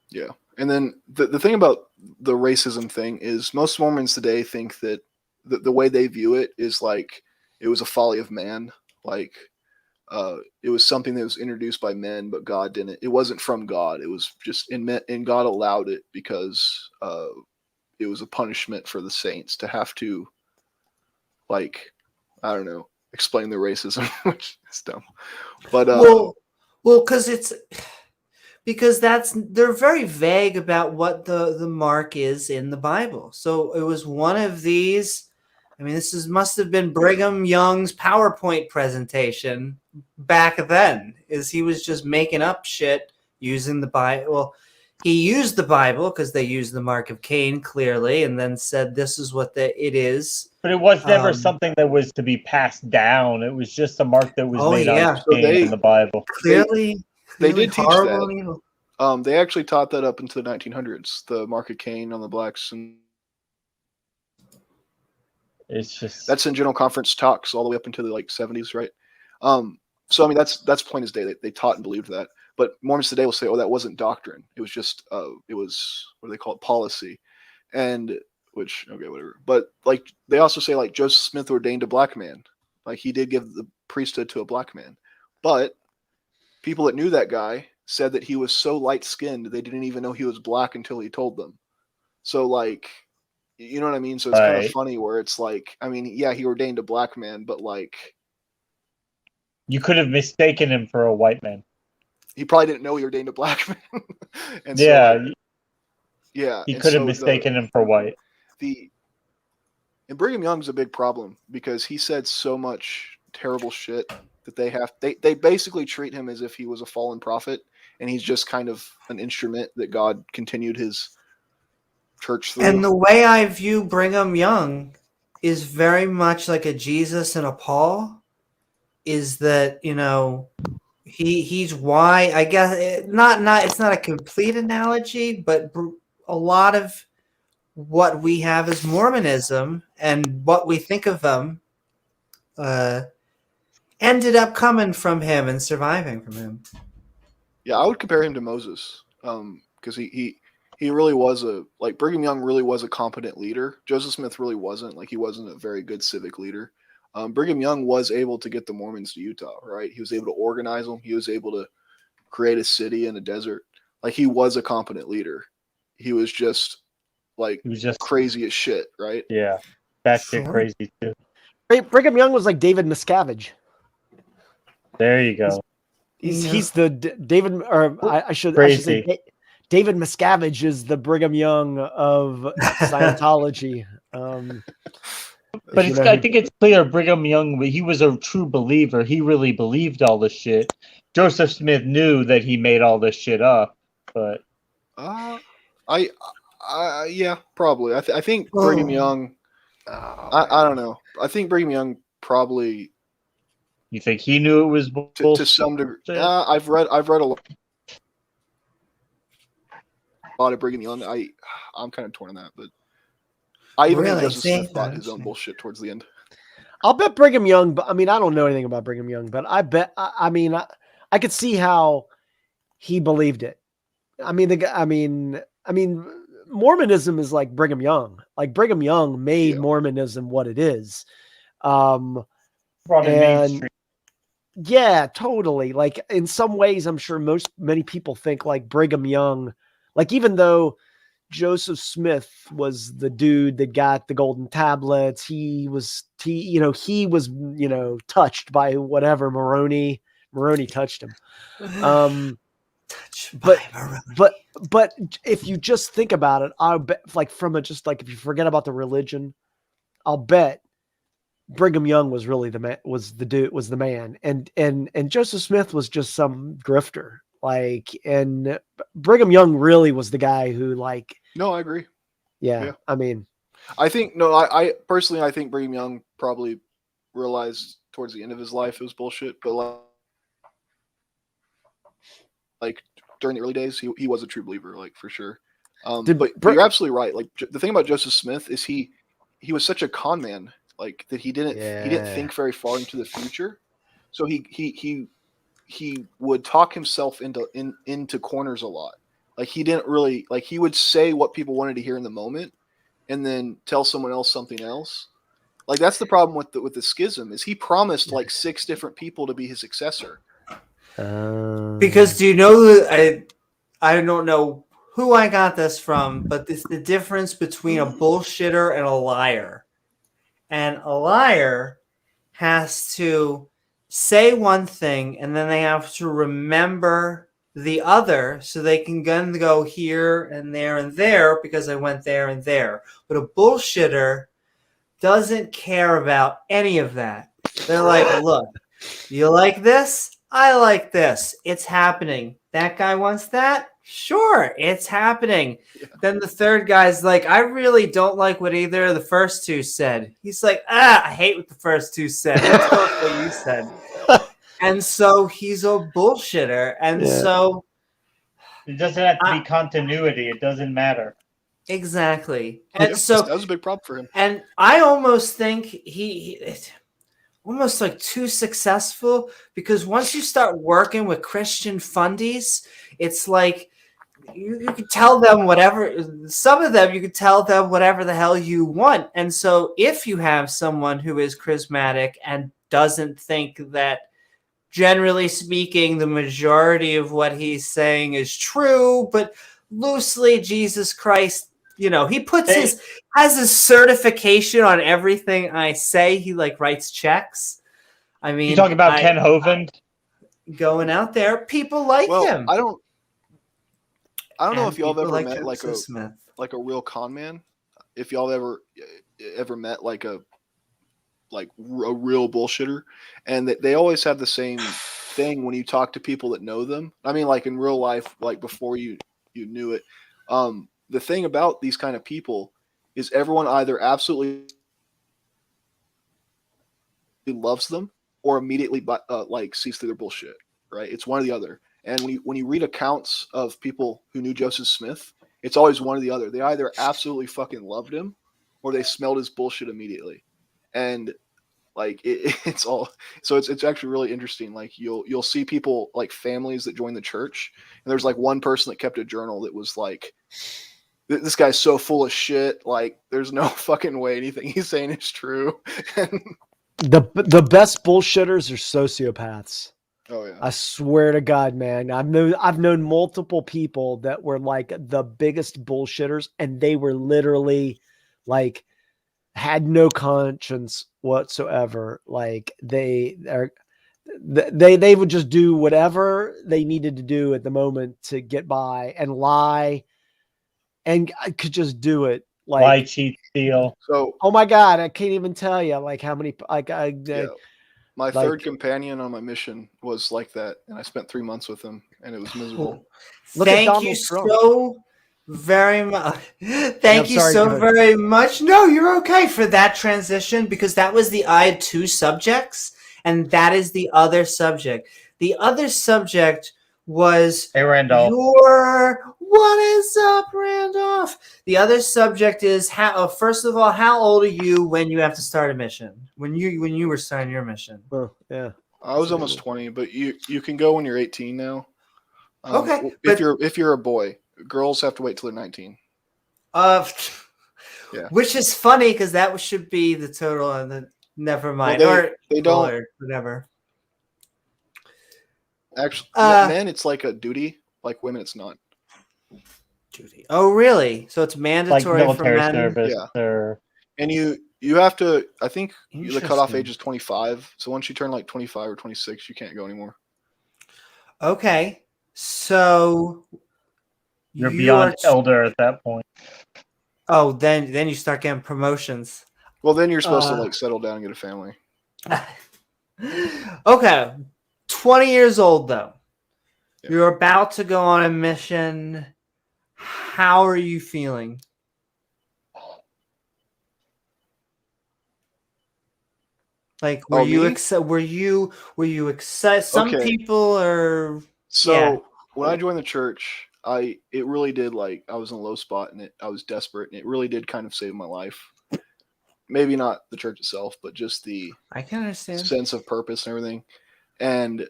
Speaker 4: Yeah, and then the thing about the racism thing is most Mormons today think that the way they view it is like it was a folly of man, like it was something that was introduced by men, but God didn't. It wasn't from God. It was just and God allowed it because it was a punishment for the saints to have to, like, I don't know, explain the racism, which is dumb. But
Speaker 6: because they're very vague about what the mark is in the Bible. So it was one of these. I mean, must have been Brigham Young's PowerPoint presentation back then. Is he was just making up shit using the Bible. Well, he used the Bible because they used the mark of Cain clearly, and then said this is what it is.
Speaker 1: But it was never something that was to be passed down. It was just a mark that was made on Cain in the Bible.
Speaker 6: Clearly,
Speaker 4: they did teach that. They actually taught that up into the 1900s. The mark of Cain on the blacks, and
Speaker 1: it's just
Speaker 4: that's in General Conference talks all the way up into the 70s, right? So I mean that's plain as day. They taught and believed that. But Mormons today will say, "Oh, that wasn't doctrine. It was just it was what do they call it, policy," and which okay, whatever. But they also say Joseph Smith ordained a black man, he did give the priesthood to a black man. But people that knew that guy said that he was so light skinned they didn't even know he was black until he told them. So you know what I mean? So it's kind of funny where it's I mean, yeah, he ordained a black man, but
Speaker 1: you could have mistaken him for a white man.
Speaker 4: He probably didn't know he ordained a black man. And
Speaker 1: yeah.
Speaker 4: Yeah.
Speaker 1: He could have mistaken him for white.
Speaker 4: And Brigham Young's a big problem because he said so much terrible shit that they basically treat him as if he was a fallen prophet, and he's just kind of an instrument that God continued his church through.
Speaker 6: And the way I view Brigham Young is very much like a Jesus and a Paul, is that, he's why, I guess, not it's not a complete analogy, but a lot of what we have as Mormonism and what we think of them ended up coming from him and surviving from him.
Speaker 4: Yeah, I would compare him to Moses, because he really was Brigham Young really was a competent leader. Joseph Smith really wasn't. He wasn't a very good civic leader. Brigham Young was able to get the Mormons to Utah, right? He was able to organize them. He was able to create a city in a desert. He was a competent leader. He was just crazy as shit, right?
Speaker 1: Yeah, that's shit crazy too.
Speaker 3: Brigham Young was like David Miscavige.
Speaker 1: There you go.
Speaker 3: He's the David, or I should say David Miscavige is the Brigham Young of Scientology.
Speaker 1: But I think it's clear Brigham Young, he was a true believer. He really believed all this shit. Joseph Smith knew that he made all this shit up, but
Speaker 4: yeah, probably. I think Brigham Young. I don't know. I think Brigham Young probably.
Speaker 1: You think he knew it was bullshit?
Speaker 4: To some degree. I've read a lot of Brigham Young. I'm kind of torn on that, but I even think Joseph Smith thought his own bullshit towards the end.
Speaker 3: I'll bet Brigham Young, but I don't know anything about Brigham Young, but I bet I could see how he believed it. Mormonism is like Brigham Young. Brigham Young made Mormonism what it is.
Speaker 1: Brought it mainstream.
Speaker 3: Yeah, totally. In some ways, I'm sure many people think Brigham Young, even though Joseph Smith was the dude that got the golden tablets, he was touched by whatever Moroni touched him. But if you just think about it, I'll bet, if you forget about the religion, I'll bet Brigham Young was really the man, was the man, and Joseph Smith was just some grifter. And Brigham Young really was the guy who
Speaker 4: No, I agree.
Speaker 3: Yeah.
Speaker 4: I think I personally think Brigham Young probably realized towards the end of his life it was bullshit, but during the early days he was a true believer, for sure. But you're absolutely right. The thing about Joseph Smith is he was such a con man, that he didn't think very far into the future. So he would talk himself into corners a lot. He didn't really he would say what people wanted to hear in the moment and then tell someone else something else. That's the problem with the schism is he promised 6 different people to be his successor.
Speaker 6: Because do you know I don't know who I got this from, but it's the difference between a bullshitter and a liar. And a liar has to say one thing and then they have to remember the other so they can then go here and there because I went there and there. But a bullshitter doesn't care about any of that. They're like, look, you like this? I like this. It's happening. That guy wants that? Sure, it's happening. Yeah. Then the third guy's like, I really don't like what either of the first two said. He's like, I hate what the first two said. Let's go with what you said. And so he's a bullshitter. And so
Speaker 1: it doesn't have to be continuity. It doesn't matter.
Speaker 6: Exactly. And so
Speaker 4: that was a big problem for him.
Speaker 6: And I almost think he almost too successful, because once you start working with Christian fundies, it's you can tell them whatever. Some of them you can tell them whatever the hell you want. And so if you have someone who is charismatic and doesn't think that, generally speaking, the majority of what he's saying is true, but loosely Jesus Christ, he puts has his certification on everything I say. He writes checks.
Speaker 1: You talking about Ken Hovind
Speaker 6: going out there? People like him.
Speaker 4: I don't know if y'all have ever met
Speaker 6: Smith.
Speaker 4: A real con man. If y'all ever met like a real bullshitter, and they always have the same thing when you talk to people that know them. I mean, like in real life, like before you knew it. The thing about these kind of people is everyone either absolutely loves them or immediately like sees through their bullshit. Right? It's one or the other. And when you read accounts of people who knew Joseph Smith, it's always one or the other. They either absolutely fucking loved him or they smelled his bullshit immediately. And like it's all, so it's actually really interesting. Like you'll see people like families that join the church, and there's like one person that kept a journal that was like, this guy's so full of shit. Like there's no fucking way anything he's saying is true.
Speaker 3: The best bullshitters are sociopaths.
Speaker 4: Oh yeah.
Speaker 3: I swear to God, man. I've known multiple people that were like the biggest bullshitters, and they were literally like had no conscience whatsoever. Like they would just do whatever they needed to do at the moment to get by and lie, and I could just do it. Like
Speaker 1: Lie, cheat, steal.
Speaker 4: So
Speaker 3: oh my God, I can't even tell you like how many
Speaker 4: my
Speaker 3: like-
Speaker 4: third companion on my mission was like that, and I spent 3 months with him, and it was miserable.
Speaker 3: Look at
Speaker 6: Thank
Speaker 3: Donald
Speaker 6: you
Speaker 3: Trump.
Speaker 6: so very much. Thank you
Speaker 3: sorry, go
Speaker 6: so
Speaker 3: ahead.
Speaker 6: very much. No, you're okay for that transition, because that was I had two subjects, and that is the other subject. The other subject was
Speaker 1: Hey, Randolph.
Speaker 6: what is up, Randolph? The other subject is first of all, how old are you when you have to start a mission? When you were starting your mission?
Speaker 3: Oh, yeah.
Speaker 4: I was almost 20, but you can go when you're 18 now.
Speaker 6: Okay,
Speaker 4: if you're a boy, girls have to wait till they're 19.
Speaker 6: Yeah. Which is funny because that should be the total, and then never mind.
Speaker 4: Well, they don't
Speaker 6: or whatever.
Speaker 4: actually. Men, it's like a duty. Like women, it's not.
Speaker 6: Duty. Oh, really? So it's
Speaker 1: Like
Speaker 6: mandatory for
Speaker 1: military
Speaker 6: men.
Speaker 1: service.
Speaker 4: Yeah.
Speaker 1: Or
Speaker 4: And you have to. I think the cutoff
Speaker 6: Interesting.
Speaker 4: age is 25. So once you turn like 25 or 26, you can't go anymore.
Speaker 6: Okay, so
Speaker 1: you're
Speaker 6: you
Speaker 1: beyond
Speaker 6: are-
Speaker 1: elder at that point.
Speaker 6: Oh, then you start getting promotions.
Speaker 4: Well, then you're supposed to like settle down and get a family.
Speaker 6: Okay, 20 years old though.
Speaker 4: Yeah.
Speaker 6: You're about to go on a mission. How are you feeling? Like, were you
Speaker 4: me?
Speaker 6: excited? Were you excited? Some
Speaker 4: Okay.
Speaker 6: people are.
Speaker 4: So
Speaker 6: Yeah.
Speaker 4: when I joined the church, it really did, like, I was in a low spot and I was desperate, and it really did kind of save my life. Maybe not the church itself, but just the
Speaker 6: I can understand.
Speaker 4: sense of purpose and everything. And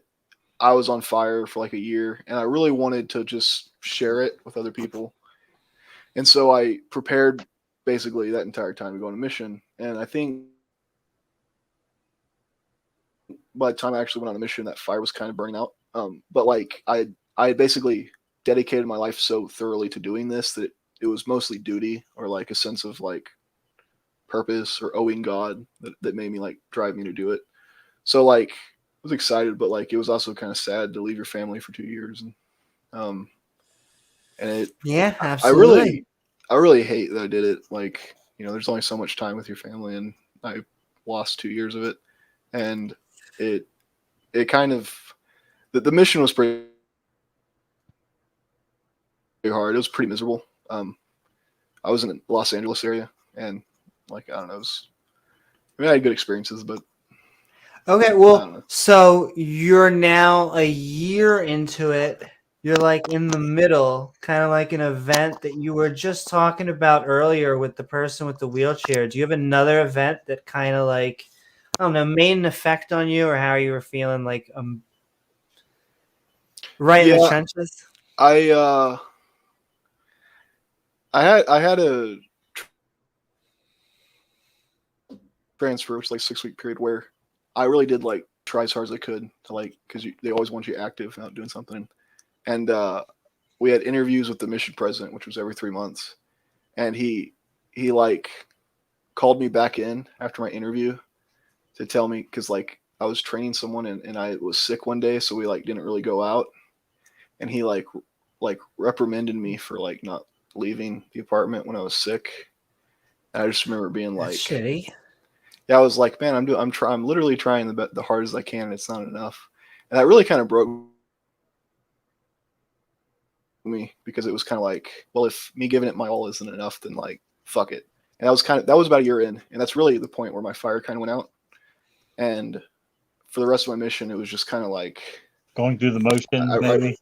Speaker 4: I was on fire for like a year, and I really wanted to just share it with other people. And so I prepared basically that entire time to go on a mission. And I think by the time I actually went on a mission, that fire was kind of burning out. But like I basically dedicated my life so thoroughly to doing this that it was mostly duty, or like a sense of like purpose or owing God that made me like drive me to do it. So like I was excited, but like it was also kind of sad to leave your family for 2 years. And it,
Speaker 6: Yeah, absolutely.
Speaker 4: I really hate that I did it. Like, there's only so much time with your family, and I lost 2 years of it. And it kind of, the mission was pretty hard. It was pretty miserable. I was in the Los Angeles area, and like, I don't know, I had good experiences, but
Speaker 6: Okay, well, so you're now a year into it. You're like in the middle, kind of like an event that you were just talking about earlier with the person with the wheelchair. Do you have another event that kind of like, I don't know, made an effect on you, or how you were feeling like right in the trenches?
Speaker 4: I had a transfer, which was like 6-week period, where I really did like try as hard as I could to like, because they always want you active and out doing something. And we had interviews with the mission president, which was every 3 months. And he like called me back in after my interview to tell me, because like I was training someone and I was sick one day, so we like didn't really go out. And he like reprimanded me for like not leaving the apartment when I was sick. And I just remember being like,
Speaker 6: That's shitty.
Speaker 4: yeah, I was like, man, I'm literally trying the hardest I can, and it's not enough. And that really kind of broke me, because it was kind of like, well, if me giving it my all isn't enough, then like, fuck it. And that was about a year in, and that's really the point where my fire kind of went out. And for the rest of my mission, it was just kind of like
Speaker 1: Going through the motions, maybe.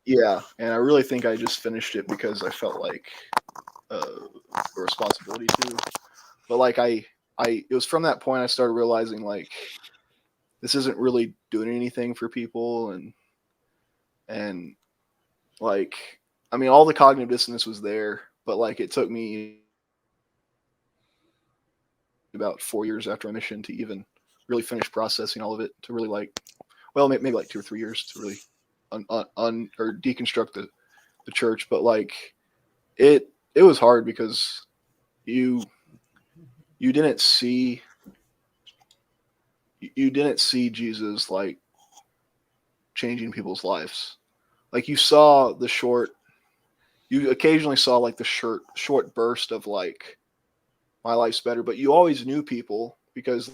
Speaker 4: Yeah, and I really think I just finished it because I felt like a responsibility to. But like it was from that point I started realizing like this isn't really doing anything for people, and like, I mean, all the cognitive dissonance was there, but like it took me about 4 years after my mission to even really finish processing all of it, to really like, well, maybe like 2 or 3 years to really or deconstruct the church. But like it was hard because you didn't see Jesus like changing people's lives. Like you occasionally saw like the short burst of like, my life's better, but you always knew people because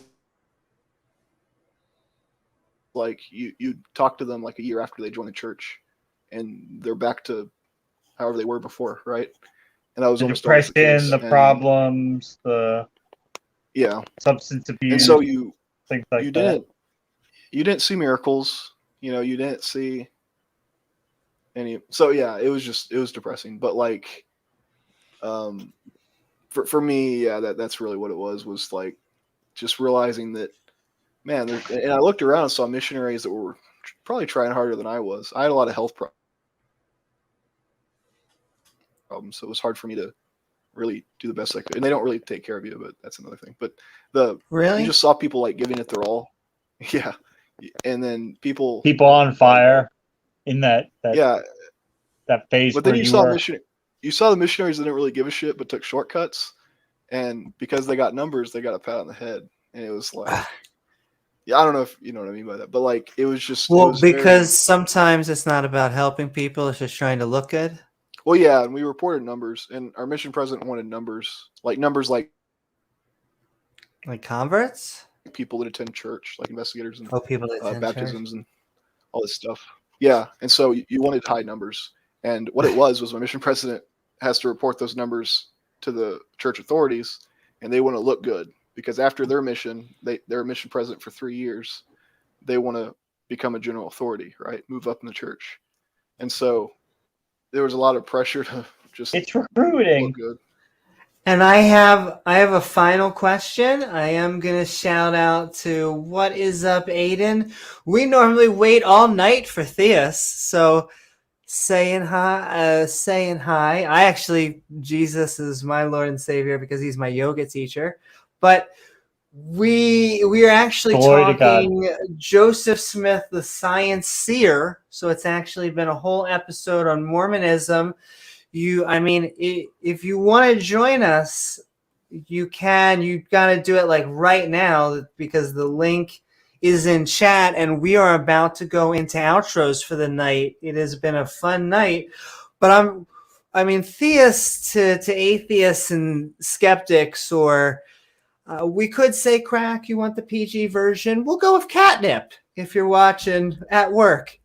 Speaker 4: like you talk to them like a year after they join the church and they're back to however they were before, right? And that was
Speaker 1: The
Speaker 4: almost always
Speaker 1: depression,
Speaker 4: the
Speaker 1: the problems, the substance abuse,
Speaker 4: and so
Speaker 1: things like that.
Speaker 4: You didn't see miracles, you didn't see any. So yeah, it was depressing. But like, for me, yeah, that's really what it was like just realizing that, man, and I looked around and saw missionaries that were probably trying harder than I was. I had a lot of health problems, so it was hard for me to really do the best I could. And they don't really take care of you, but that's another thing. But you just saw people like giving it their all. Yeah. And then people
Speaker 1: on fire in that phase.
Speaker 4: But then you saw the missionaries that didn't really give a shit but took shortcuts, and because they got numbers, they got a pat on the head. And it was like, yeah, I don't know if you know what I mean by that, but like it was just,
Speaker 6: because sometimes it's not about helping people, it's just trying to look good.
Speaker 4: Well, yeah, and we reported numbers, and our mission president wanted numbers like
Speaker 6: converts,
Speaker 4: people that attend church, like investigators and
Speaker 6: people that attend
Speaker 4: baptisms
Speaker 6: church,
Speaker 4: and all this stuff. Yeah, and so you wanted high numbers, and what it was my mission president has to report those numbers to the church authorities, and they want to look good because after their mission, they're a mission president for 3 years. They want to become a general authority, right? Move up in the church, and so there was a lot of pressure to just
Speaker 1: it's recruiting.
Speaker 4: look good.
Speaker 6: And I have a final question. I am gonna shout out to What Is Up, Aiden. We normally wait all night for Theus, so saying hi. I actually, Jesus is my Lord and Savior because he's my yoga teacher. But we are actually talking Joseph Smith, the Science Seer. So it's actually been a whole episode on Mormonism. If you want to join us, you can. You got to do it like right now because the link is in chat, and we are about to go into outros for the night. It has been a fun night, but theists to atheists and skeptics, or we could say crack. You want the PG version? We'll go with catnip if you're watching at work.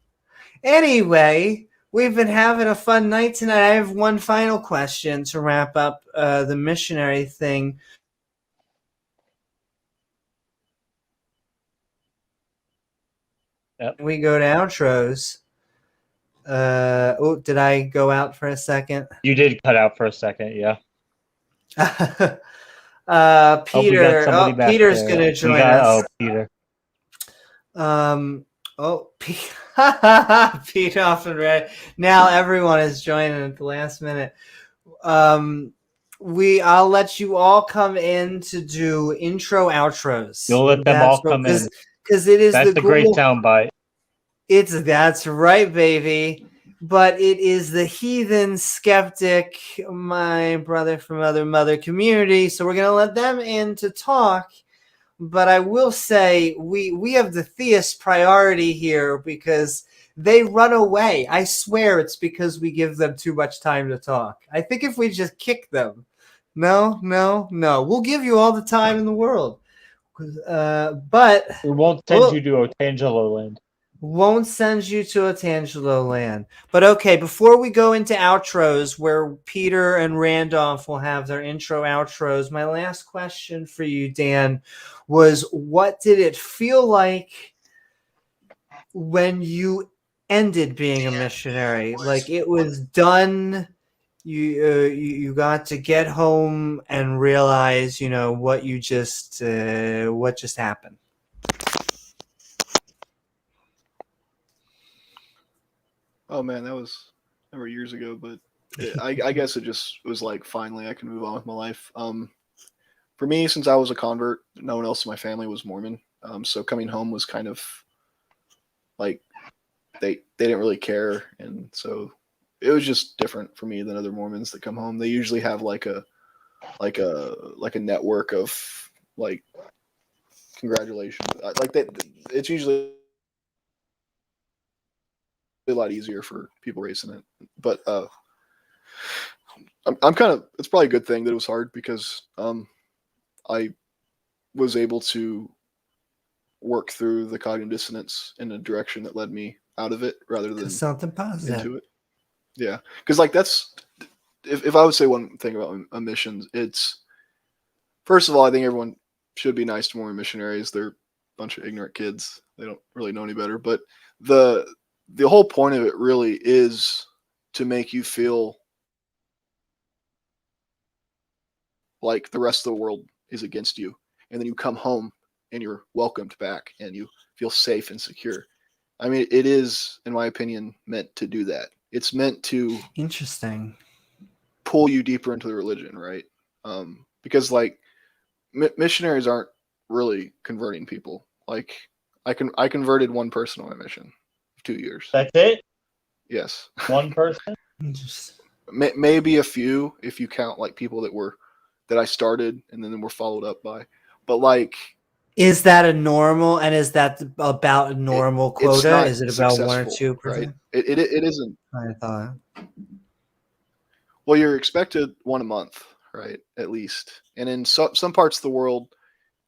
Speaker 6: Anyway, we've been having a fun night tonight. I have one final question to wrap up the missionary thing.
Speaker 1: Yep.
Speaker 6: We go to outros. Did I go out for a second?
Speaker 1: You did cut out for a second, yeah.
Speaker 6: Peter's going to join us.
Speaker 1: Oh, Peter.
Speaker 6: Pete off and ready. Now everyone is joining at the last minute. I'll let you all come in to do intro outros.
Speaker 1: You'll let them all come in.
Speaker 6: Because it is
Speaker 1: that's the great soundbite.
Speaker 6: That's right, baby. But it is the heathen skeptic, my brother from mother community. So we're gonna let them in to talk. But I will say we have the theist priority here because they run away. I swear it's because we give them too much time to talk. I think if we just kick them, no. We'll give you all the time in the world. But
Speaker 1: It won't send you to Otangelo Land.
Speaker 6: won't send you to Otangelo Land. But okay, before we go into outros, where Peter and Randolph will have their intro outros, my last question for you, Dan, was what did it feel like when you ended being a missionary? Like it was done. You got to get home and realize, what just happened.
Speaker 4: Oh man, that was over years ago, but I guess it just was like finally I can move on with my life. For me, since I was a convert, no one else in my family was Mormon, so coming home was kind of like they didn't really care, and so it was just different for me than other Mormons that come home. They usually have like a network of like congratulations, like that. It's usually a lot easier for people raising it, but I'm kind of, it's probably a good thing that it was hard because I was able to work through the cognitive dissonance in a direction that led me out of it rather than
Speaker 6: something positive
Speaker 4: into it. Yeah, because like that's if I would say one thing about missions, it's first of all, I think everyone should be nice to Mormon missionaries. They're a bunch of ignorant kids. They don't really know any better. But the whole point of it really is to make you feel like the rest of the world is against you. And then you come home and you're welcomed back and you feel safe and secure. I mean, it is, in my opinion, meant to do that. It's meant to
Speaker 6: interesting
Speaker 4: pull you deeper into the religion, right? Because like missionaries aren't really converting people. Like I converted one person on my mission, 2 years.
Speaker 1: That's it?
Speaker 4: Yes.
Speaker 1: One person?
Speaker 4: Maybe a few if you count like people that I started and then were followed up by. But like,
Speaker 6: is that a normal, and is that about a normal quota? Is it about 1 or 2%?
Speaker 4: Right? It isn't.
Speaker 6: I thought.
Speaker 4: Well, you're expected one a month, right? At least. And in some parts of the world,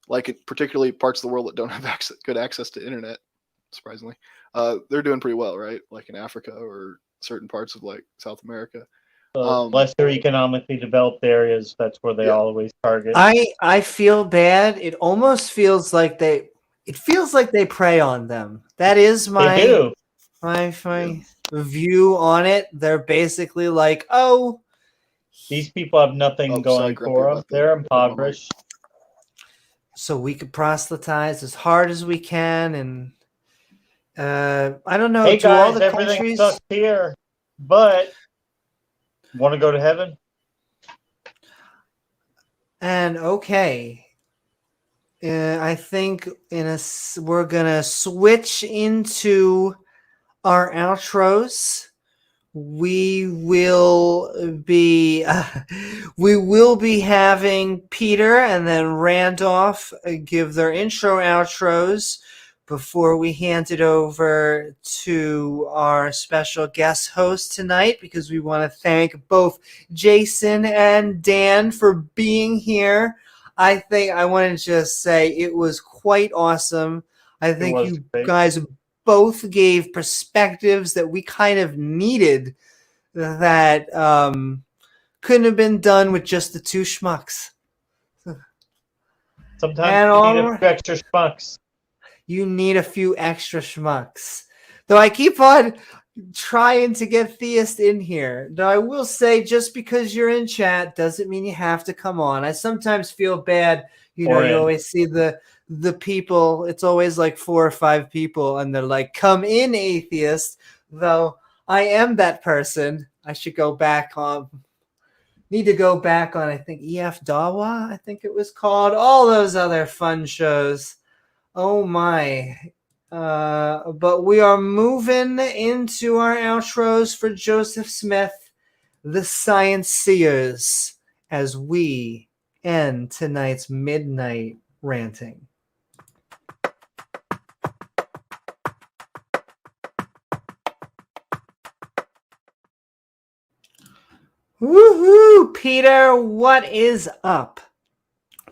Speaker 4: like particularly parts of the world that don't have good access to internet, surprisingly, they're doing pretty well, right? Like in Africa or certain parts of like South America.
Speaker 1: Lesser economically developed areas, that's where they always target.
Speaker 6: I feel bad. It almost feels like they prey on them. That is my view on it. They're basically like, oh,
Speaker 1: these people have nothing going for them. They're impoverished.
Speaker 6: So we could proselytize as hard as we can, and I don't know.
Speaker 1: Hey
Speaker 6: do all
Speaker 1: guys,
Speaker 6: the
Speaker 1: everything
Speaker 6: countries
Speaker 1: sucks here, but want to go to heaven?
Speaker 6: And okay, I think we're gonna switch into our outros. We will be having Peter and then Randolph give their intro outros before we hand it over to our special guest host tonight, because we want to thank both Jason and Dan for being here. I think I want to just say it was quite awesome. I think you guys both gave perspectives that we kind of needed that couldn't have been done with just the two schmucks.
Speaker 1: Sometimes you need a few extra schmucks.
Speaker 6: You need a few extra schmucks. Though I keep on trying to get Theist in here. Though I will say, just because you're in chat doesn't mean you have to come on. I sometimes feel bad. You always see the people. It's always like 4 or 5 people, and they're like, "Come in, atheist." Though I am that person. I should go back on. Need to go back on. I think EF Dawa. I think it was called. All those other fun shows. Oh my. But we are moving into our outros for Joseph Smith, the Science Seers, as we end tonight's Midnight Ranting. Woohoo! Peter, what is up?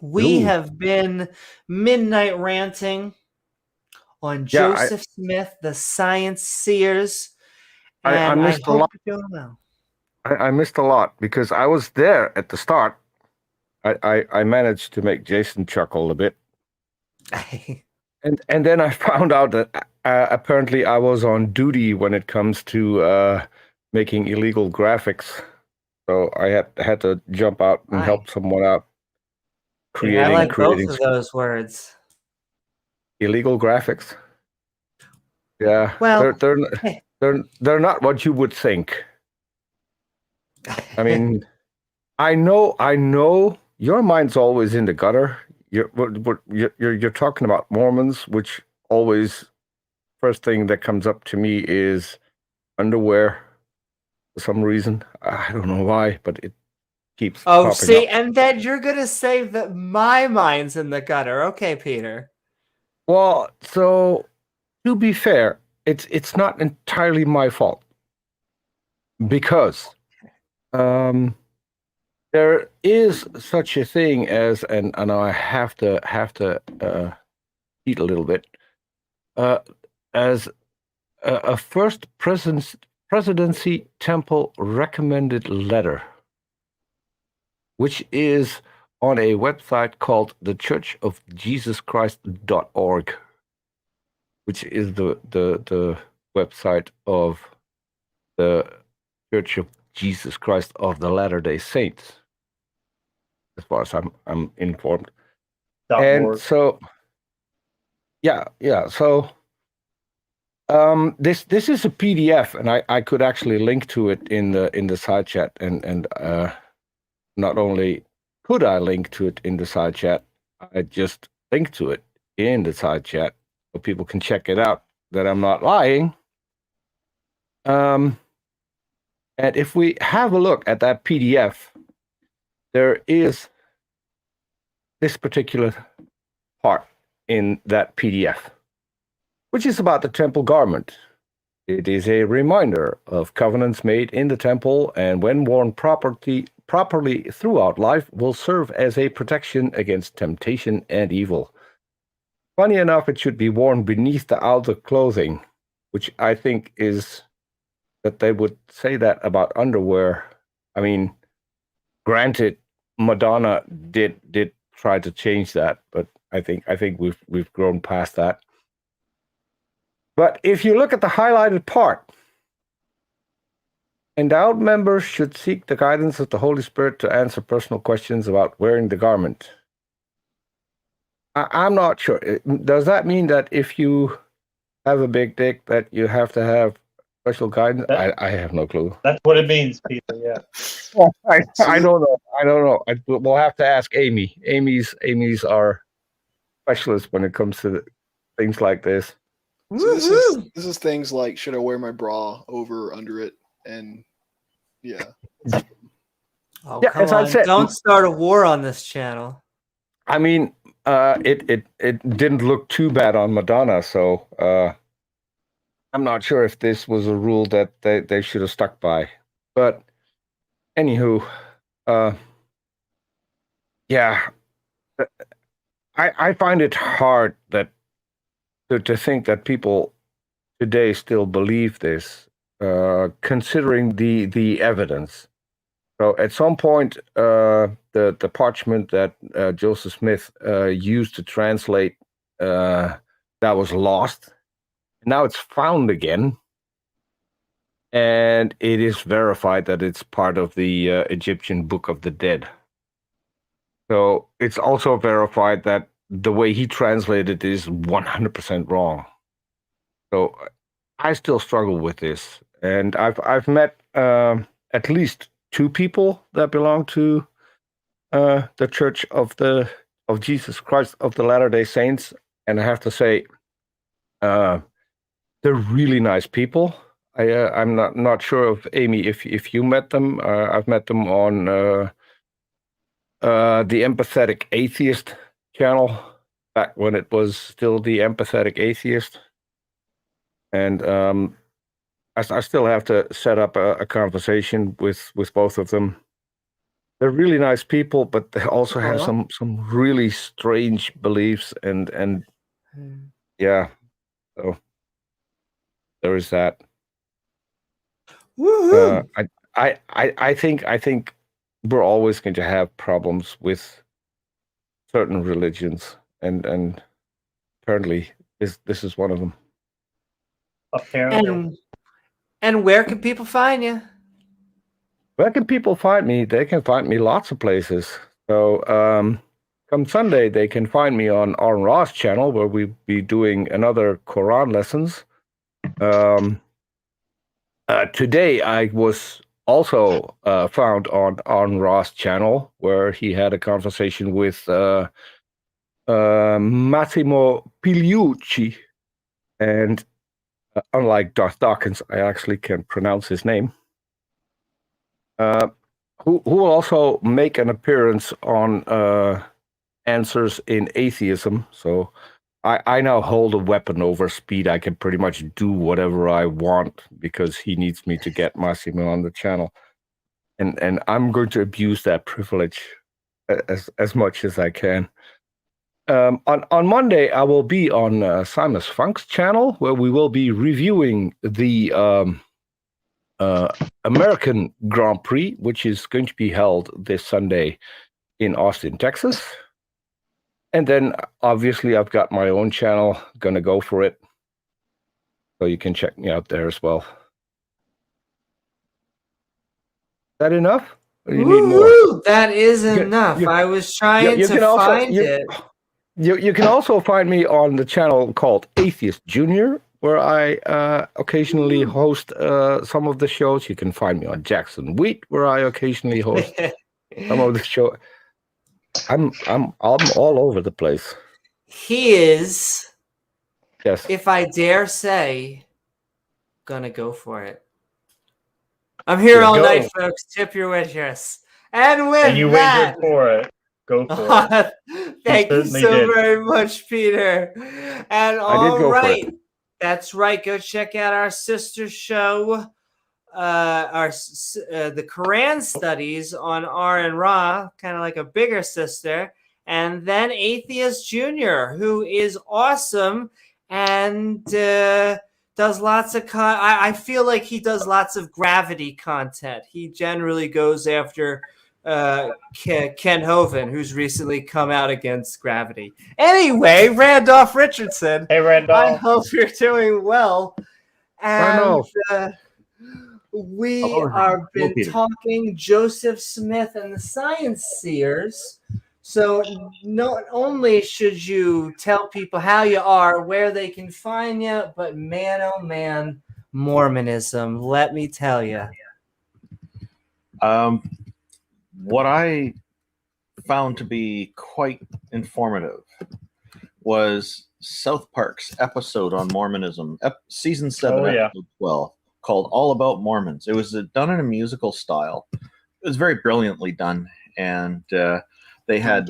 Speaker 6: We
Speaker 7: Ooh.
Speaker 6: have been Midnight Ranting on Joseph Smith, the Science Seers,
Speaker 7: I
Speaker 6: and I
Speaker 7: missed a
Speaker 6: hope
Speaker 7: lot.
Speaker 6: you're doing well.
Speaker 7: I missed a lot because I was there at the start. I managed to make Jason chuckle a bit. And then I found out that apparently I was on duty when it comes to making illegal graphics. So I had to jump out and help someone out
Speaker 6: I like
Speaker 7: creating
Speaker 6: both of those words.
Speaker 7: illegal graphics. Yeah,
Speaker 6: Well,
Speaker 7: they're not what you would think. I mean, I know your mind's always in the gutter. You're talking about Mormons, which always first thing that comes up to me is underwear for some reason. I don't know why, but it keeps popping
Speaker 6: see,
Speaker 7: up.
Speaker 6: and then you're gonna say that my mind's in the gutter. Okay, Peter.
Speaker 7: Well, so to be fair, it's not entirely my fault because there is such a thing as, and I have to eat a little bit, as a first presidency temple recommended letter, which is on a website called the churchofjesuschrist.org, which is the website of the Church of Jesus Christ of the Latter-day Saints, as far as I'm informed. And
Speaker 1: .org.
Speaker 7: so, yeah. So, this is a PDF, and I could actually link to it in the side chat, and not only could I link to it in the side chat, I just linked to it in the side chat so people can check it out. That I'm not lying. And if we have a look at that PDF, there is this particular part in that PDF, which is about the temple garment. It is a reminder of covenants made in the temple, and when worn properly throughout life, will serve as a protection against temptation and evil. Funny enough, it should be worn beneath the outer clothing, which I think is that they would say that about underwear. I mean, granted, Madonna did try to change that, but I think we've grown past that. But if you look at the highlighted part, endowed members should seek the guidance of the Holy Spirit to answer personal questions about wearing the garment. I'm not sure. Does that mean that if you have a big dick that you have to have special guidance? I have no clue.
Speaker 1: That's what it means, Peter. Yeah.
Speaker 7: I don't know. We'll have to ask Amy. Amy's our specialist when it comes to things like this.
Speaker 4: So this is things like, should I wear my bra over or under it? And yeah.
Speaker 6: Oh,
Speaker 7: Yeah,
Speaker 6: come
Speaker 7: as I
Speaker 6: on.
Speaker 7: said-
Speaker 6: Don't start a war on this channel.
Speaker 7: I mean, it didn't look too bad on Madonna, so I'm not sure if this was a rule that they should have stuck by. But anywho, yeah, I find it hard that to think that people today still believe this, considering the evidence. So at some point, the parchment that Joseph Smith used to translate, that was lost. Now it's found again, and it is verified that it's part of the Egyptian Book of the Dead. So it's also verified that the way he translated is 100% wrong. So I still struggle with this, and I've met at least 2 people that belong to the Church of Jesus Christ of the Latter-day Saints, and I have to say, they're really nice people. I'm not sure of Amy if you met them. I've met them on the Empathetic Atheist channel back when it was still the Empathetic Atheist, and I still have to set up a conversation with both of them. they're really nice people, but they also have
Speaker 6: Uh-huh.
Speaker 7: some really strange beliefs, and yeah, so there is that.
Speaker 6: Woohoo!
Speaker 7: I think we're always going to have problems with certain religions, and apparently this is one of them.
Speaker 1: Apparently.
Speaker 6: And where can people find you?
Speaker 7: Where can people find me? They can find me lots of places. So come Sunday, they can find me on Aaron Ross' channel, where we'll be doing another Quran lessons. Today, I was also found on Aaron Ross' channel, where he had a conversation with Massimo Pigliucci. And unlike Darth Dawkins, I actually can pronounce his name. Who will also make an appearance on Answers in Atheism. So I now hold a weapon over Speed. I can pretty much do whatever I want because he needs me to get Massimo on the channel. And I'm going to abuse that privilege as much as I can. On Monday, I will be on Simon Funk's channel, where we will be reviewing the American Grand Prix, which is going to be held this Sunday in Austin, Texas. And then, obviously, I've got my own channel, gonna go for it. So you can check me out there as well. Is that enough? Or you need more?
Speaker 6: Woo-hoo! That is
Speaker 7: You can-
Speaker 6: enough.
Speaker 7: you-
Speaker 6: I was trying
Speaker 7: you
Speaker 6: to
Speaker 7: can also-
Speaker 6: find
Speaker 7: you-
Speaker 6: it.
Speaker 7: You can also find me on the channel called Atheist Junior, where I occasionally host some of the shows. You can find me on Jackson Wheat, where I occasionally host some of the show. I'm all over the place.
Speaker 6: He is,
Speaker 7: Yes.
Speaker 6: if I dare say, gonna go for it. I'm here
Speaker 1: Yeah,
Speaker 6: all
Speaker 1: go.
Speaker 6: night, folks. Tip your wagers. And with
Speaker 1: And you
Speaker 6: that,
Speaker 1: wagered for it. Go for it.
Speaker 6: thank you
Speaker 1: certainly
Speaker 6: so
Speaker 1: did.
Speaker 6: very much, Peter. And
Speaker 7: I
Speaker 6: all
Speaker 7: did go for
Speaker 6: right,
Speaker 7: it.
Speaker 6: that's right. Go check out our sister show, the Quran studies on R and Ra, kind of like a bigger sister, and then Atheist Junior, who is awesome and does lots of I feel like he does lots of gravity content. He generally goes after Ken Hovind, who's recently come out against gravity. Anyway, Randolph Richardson,
Speaker 1: Hey,
Speaker 6: I
Speaker 1: Randolph.
Speaker 6: hope you're doing well. And
Speaker 7: Randolph.
Speaker 6: we
Speaker 8: Hello,
Speaker 6: are
Speaker 8: Hello,
Speaker 6: been
Speaker 8: Peter.
Speaker 6: talking Joseph Smith and the Science Seers. So not only should you tell people how you are, where they can find you, but man, oh man, Mormonism, let me tell you.
Speaker 8: What I found to be quite informative was South Park's episode on Mormonism, season 7,
Speaker 1: Oh, yeah.
Speaker 8: episode 12, called All About Mormons. It was done in a musical style. It was very brilliantly done, and they had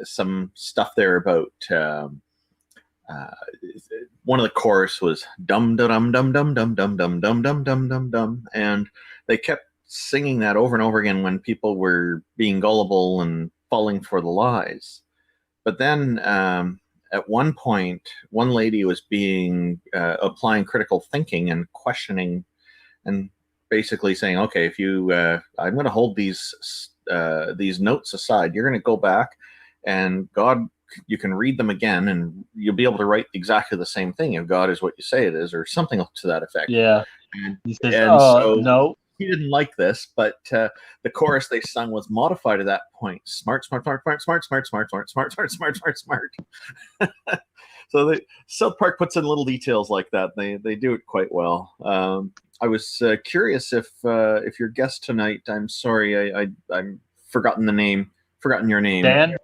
Speaker 8: some stuff there about one of the chorus was dum dum dum dum dum dum dum dum dum dum dum dum, and they kept singing that over and over again when people were being gullible and falling for the lies. But then at one point, one lady was applying critical thinking and questioning, and basically saying, "Okay, if you, I'm going to hold these notes aside. You're going to go back, and God, you can read them again, and you'll be able to write exactly the same thing if God is what you say it is, or something to that effect."
Speaker 1: Yeah.
Speaker 8: And,
Speaker 1: He says,
Speaker 8: and so
Speaker 1: no.
Speaker 8: he didn't like this, but the chorus they sung was modified at that point. Smart, smart, smart, smart, smart, smart, smart, smart, smart, smart, smart, smart, smart. So South Park puts in little details like that. They do it quite well. I was curious if your guest tonight. I'm sorry, I'm forgotten your name.
Speaker 1: Dan?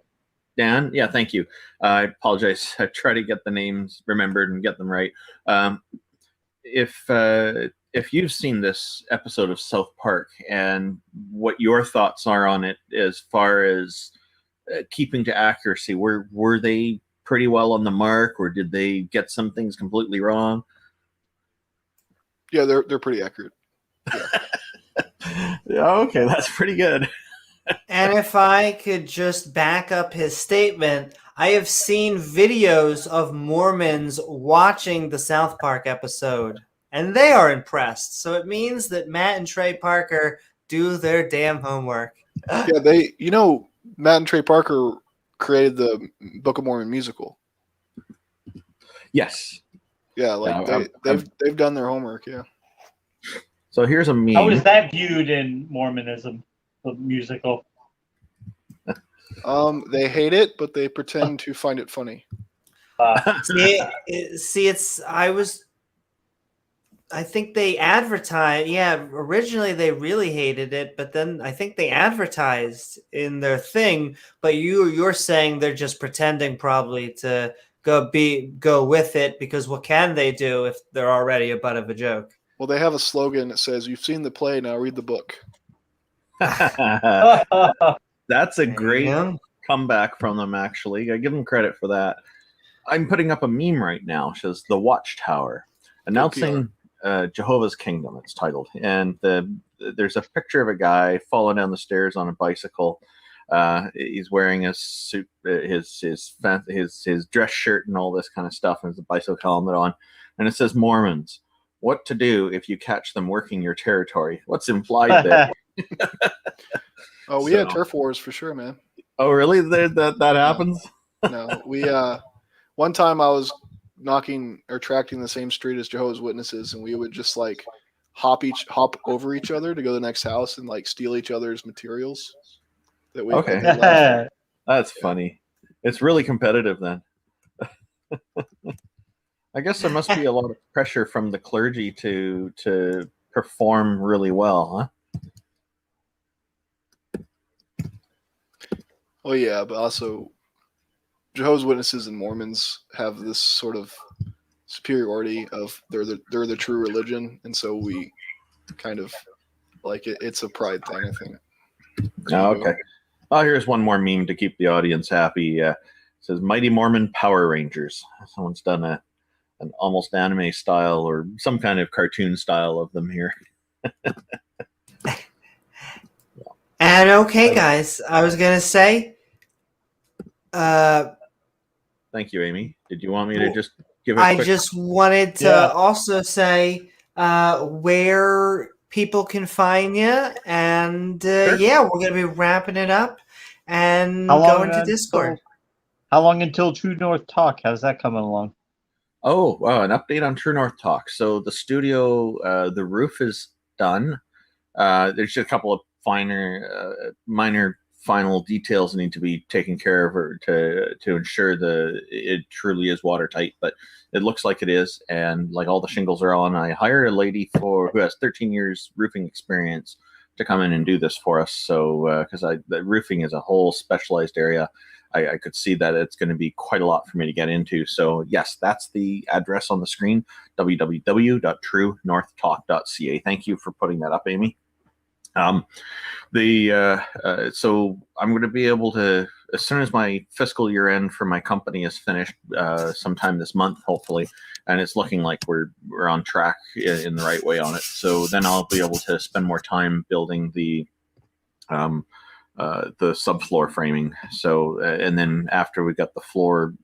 Speaker 8: Dan? Yeah, thank you. I apologize. I try to get the names remembered and get them right. If you've seen this episode of South Park and what your thoughts are on it as far as keeping to accuracy, were they pretty well on the mark, or did they get some things completely wrong?
Speaker 4: Yeah, they're pretty accurate.
Speaker 8: Yeah, okay, that's pretty good.
Speaker 6: And if I could just back up his statement, I have seen videos of Mormons watching the South Park episode, and they are impressed. So it means that Matt and Trey Parker do their damn homework.
Speaker 4: Yeah, Matt and Trey Parker created the Book of Mormon musical.
Speaker 8: Yes.
Speaker 4: Yeah, like they've done their homework. Yeah.
Speaker 8: So here's a meme.
Speaker 1: How is that viewed in Mormonism, the musical?
Speaker 4: They hate it, but they pretend to find it funny.
Speaker 6: I think they advertised. Yeah, originally they really hated it, but then I think they advertised in their thing. But you're saying they're just pretending probably to go with it, because what can they do if they're already a butt of a joke?
Speaker 4: Well, they have a slogan that says, "You've seen the play, now read the book."
Speaker 8: That's a great comeback from them, actually. I give them credit for that. I'm putting up a meme right now. It says The Watchtower, announcing Jehovah's Kingdom, it's titled. And there's a picture of a guy falling down the stairs on a bicycle. He's wearing a suit, his dress shirt and all this kind of stuff, and his bicycle helmet on. And it says, Mormons, what to do if you catch them working your territory. What's implied there?
Speaker 4: Oh, we had turf wars for sure, man.
Speaker 8: Oh, really? That happens?
Speaker 4: No, we one time I was tracking the same street as Jehovah's Witnesses, and we would just like hop over each other to go to the next house and like steal each other's materials.
Speaker 8: That's funny. It's really competitive then. I guess there must be a lot of pressure from the clergy to perform really well, huh?
Speaker 4: Oh yeah, but also Jehovah's Witnesses and Mormons have this sort of superiority of they're the true religion, and so we kind of like it. It's a pride thing, I think.
Speaker 8: Oh, okay. Oh, here's one more meme to keep the audience happy. It says Mighty Mormon Power Rangers. Someone's done an almost anime style or some kind of cartoon style of them here.
Speaker 6: And okay, guys, I was gonna say.
Speaker 8: Thank you, Amy. Did you want me to just give it?
Speaker 6: I just wanted to also say where people can find you, and
Speaker 8: Sure.
Speaker 6: yeah, we're gonna be wrapping it up and going to Discord.
Speaker 1: How long until True North Talk? How's that coming along?
Speaker 8: Oh, wow, an update on True North Talk. So the studio, the roof is done. There's just a couple of minor final details need to be taken care of to ensure it truly is watertight, but it looks like it is, and like all the shingles are on. I hired a lady who has 13 years roofing experience to come in and do this for us. So because the roofing is a whole specialized area, I could see that it's going to be quite a lot for me to get into. So yes, that's the address on the screen, www.truenorthtalk.ca. Thank you for putting that up, Amy. So I'm going to be able to, as soon as my fiscal year end for my company is finished, sometime this month, hopefully, and it's looking like we're on track in the right way on it. So then I'll be able to spend more time building the subfloor framing. So, and then after we got the floor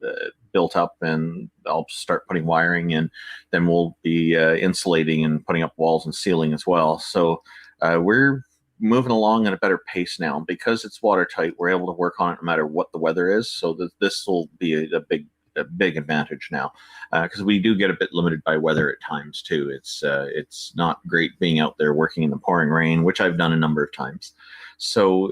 Speaker 8: built up, and I'll start putting wiring in, then we'll be insulating and putting up walls and ceiling as well. So we're moving along at a better pace now because it's watertight. We're able to work on it no matter what the weather is. So this will be a big advantage now, because we do get a bit limited by weather at times too. It's not great being out there working in the pouring rain, which I've done a number of times. So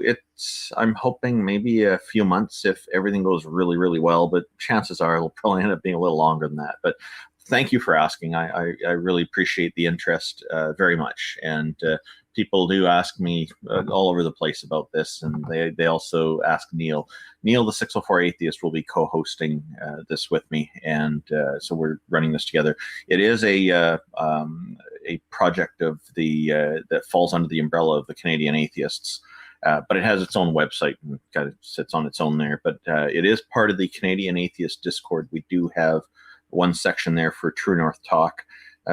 Speaker 8: I'm hoping maybe a few months if everything goes really, really well, but chances are it'll probably end up being a little longer than that. But thank you for asking. I really appreciate the interest very much. And people do ask me all over the place about this, and they also ask Neil. Neil, the 604 Atheist, will be co-hosting this with me, and so we're running this together. It is a project of that falls under the umbrella of the Canadian Atheists, but it has its own website and kind of sits on its own there. But it is part of the Canadian Atheist Discord. We do have one section there for True North Talk,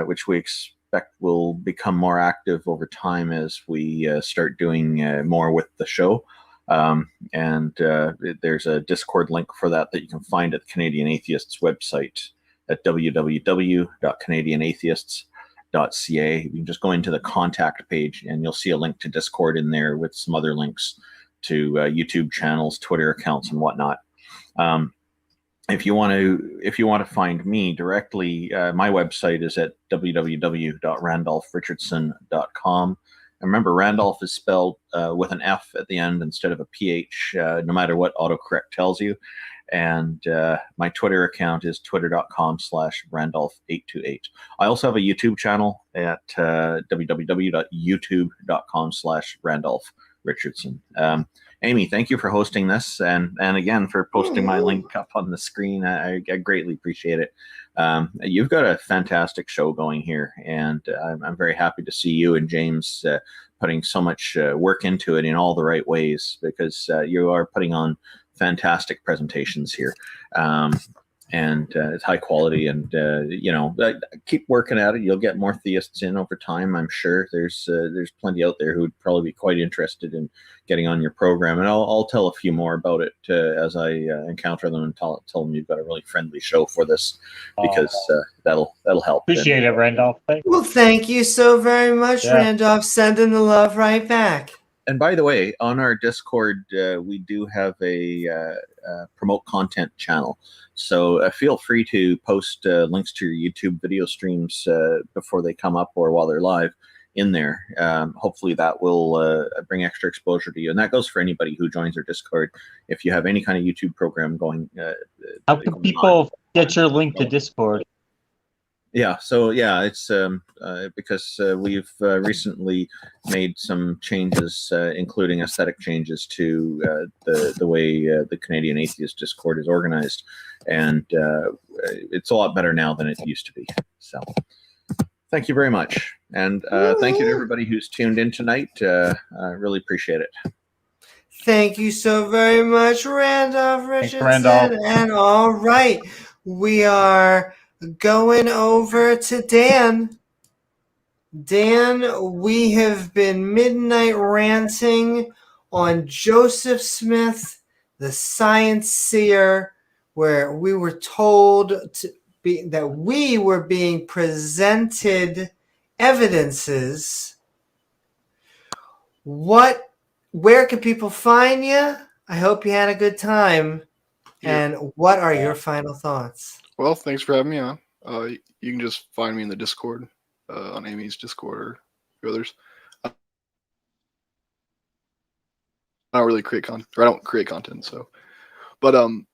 Speaker 8: which we expect will become more active over time as we start doing more with the show. There's a Discord link for that you can find at the Canadian Atheists website at www.canadianatheists.ca. You can just go into the contact page and you'll see a link to Discord in there with some other links to YouTube channels, Twitter accounts, and whatnot. If you want to find me directly, my website is at www.randolphrichardson.com. And remember, Randolph is spelled with an F at the end instead of a PH, no matter what autocorrect tells you. And my Twitter account is twitter.com/Randolph828. I also have a YouTube channel at www.youtube.com/Randolph Richardson. Amy, thank you for hosting this, and again for posting my link up on the screen. I greatly appreciate it. You've got a fantastic show going here, and I'm very happy to see you and James putting so much work into it in all the right ways, because you are putting on fantastic presentations here. It's high quality, and keep working at it. You'll get more theists in over time, I'm sure. There's plenty out there who would probably be quite interested in getting on your program, and I'll tell a few more about it as I encounter them, and tell them you've got a really friendly show for this, because that'll help.
Speaker 1: Appreciate it, Randolph.
Speaker 6: Well, thank you so very much, Randolph. Sending the love right back.
Speaker 8: And by the way, on our Discord, we do have a promote content channel. So feel free to post links to your YouTube video streams before they come up or while they're live in there. Hopefully that will bring extra exposure to you. And that goes for anybody who joins our Discord. If you have any kind of YouTube program going.
Speaker 1: How can people get your link to Discord?
Speaker 8: Yeah, so yeah, it's because we've recently made some changes, including aesthetic changes to the way the Canadian Atheist Discord is organized, and it's a lot better now than it used to be. So, thank you very much, and thank you to everybody who's tuned in tonight. I really appreciate it.
Speaker 6: Thank you so very much, Randolph Richardson.
Speaker 1: Thanks, Randolph.
Speaker 6: And all right, we are going over to Dan. Dan, we have been midnight ranting on Joseph Smith, the Science Seer, where we were told that we were being presented evidences. Where can people find you? I hope you had a good time. And what are your final thoughts?
Speaker 4: Well, thanks for having me on. You can just find me in the Discord, on Amy's Discord or others. I don't really create content, or I don't create content. So, but to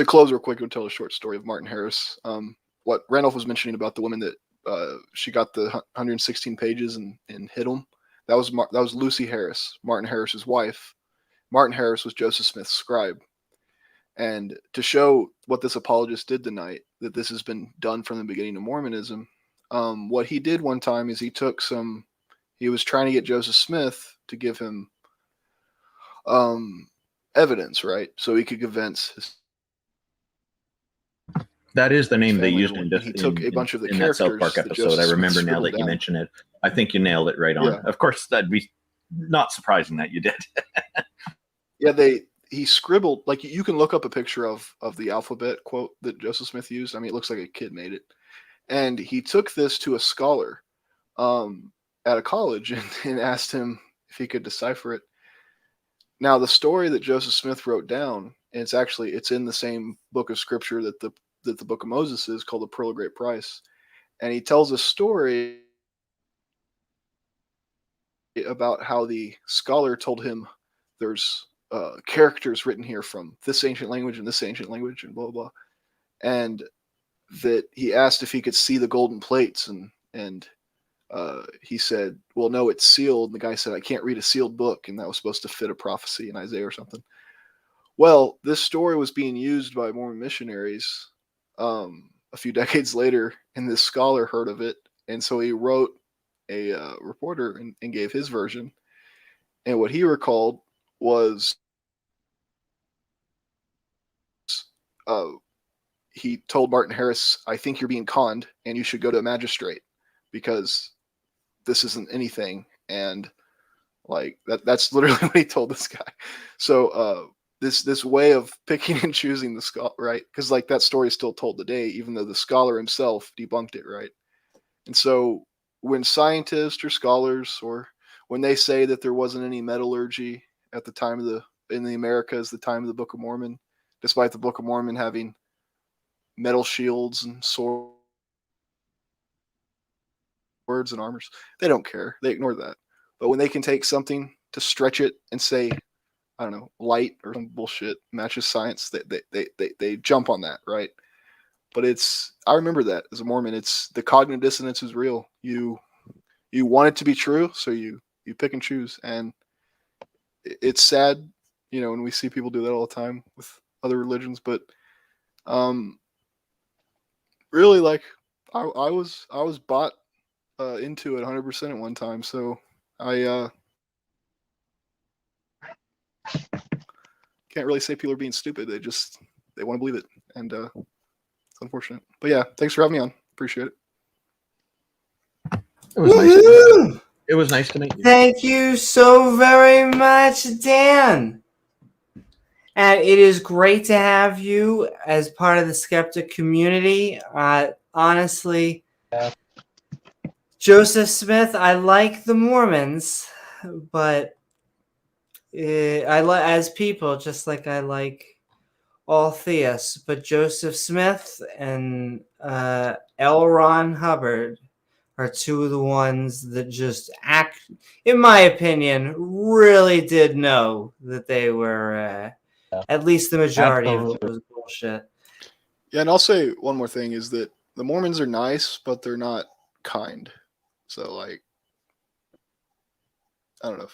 Speaker 4: close real quick, I'll tell a short story of Martin Harris. What Randolph was mentioning about the woman that she got the 116 pages and hid them. That was Lucy Harris, Martin Harris's wife. Martin Harris was Joseph Smith's scribe. And to show what this apologist did tonight, that this has been done from the beginning of Mormonism, what he did one time is he was trying to get Joseph Smith to give him evidence, right? So he could convince his.
Speaker 8: That is the name they used
Speaker 4: in that
Speaker 8: South Park episode. I remember now that you mention it. I think you nailed it right on. Yeah. Of course, that'd be not surprising that you did.
Speaker 4: Yeah, he scribbled, like, you can look up a picture of the alphabet quote that Joseph Smith used. I mean, it looks like a kid made it. And he took this to a scholar at a college and asked him if he could decipher it. Now, the story that Joseph Smith wrote down, and it's in the same book of scripture that the book of Moses is, called the Pearl of Great Price. And he tells a story about how the scholar told him there's characters written here from this ancient language and this ancient language and blah, blah, blah. And that he asked if he could see the golden plates. And he said, well, no, it's sealed. And the guy said, I can't read a sealed book. And that was supposed to fit a prophecy in Isaiah or something. Well, this story was being used by Mormon missionaries a few decades later, and this scholar heard of it. And so he wrote a reporter and gave his version. And what he recalled was he told Martin Harris, I think you're being conned and you should go to a magistrate because this isn't anything. And Like that's literally what he told this guy. So this way of picking and choosing the scholar, right? Because like that story is still told today, even though the scholar himself debunked it, right? And so when scientists or scholars, or when they say that there wasn't any metallurgy at the time of in the Americas, the time of the Book of Mormon, despite the Book of Mormon having metal shields and swords and armors, they don't care. They ignore that. But when they can take something to stretch it and say, I don't know, light or some bullshit matches science, they jump on that, right? But I remember that as a Mormon, it's the cognitive dissonance is real. You want it to be true, so you pick and choose, and it's sad, when we see people do that all the time with other religions. But really, like I was bought into it 100% at one time, so I can't really say people are being stupid. They want to believe it, and it's unfortunate. But yeah, thanks for having me on. Appreciate it.
Speaker 8: It was nice to meet you.
Speaker 6: Thank you so very much, Dan. And it is great to have you as part of the skeptic community. Honestly, Joseph Smith, I like the Mormons, but as people, just like I like all theists. But Joseph Smith and L. Ron Hubbard are two of the ones that just in my opinion, really did know that they were at least the majority of it was bullshit.
Speaker 4: Yeah, and I'll say one more thing is that the Mormons are nice, but they're not kind. So, like, I don't know.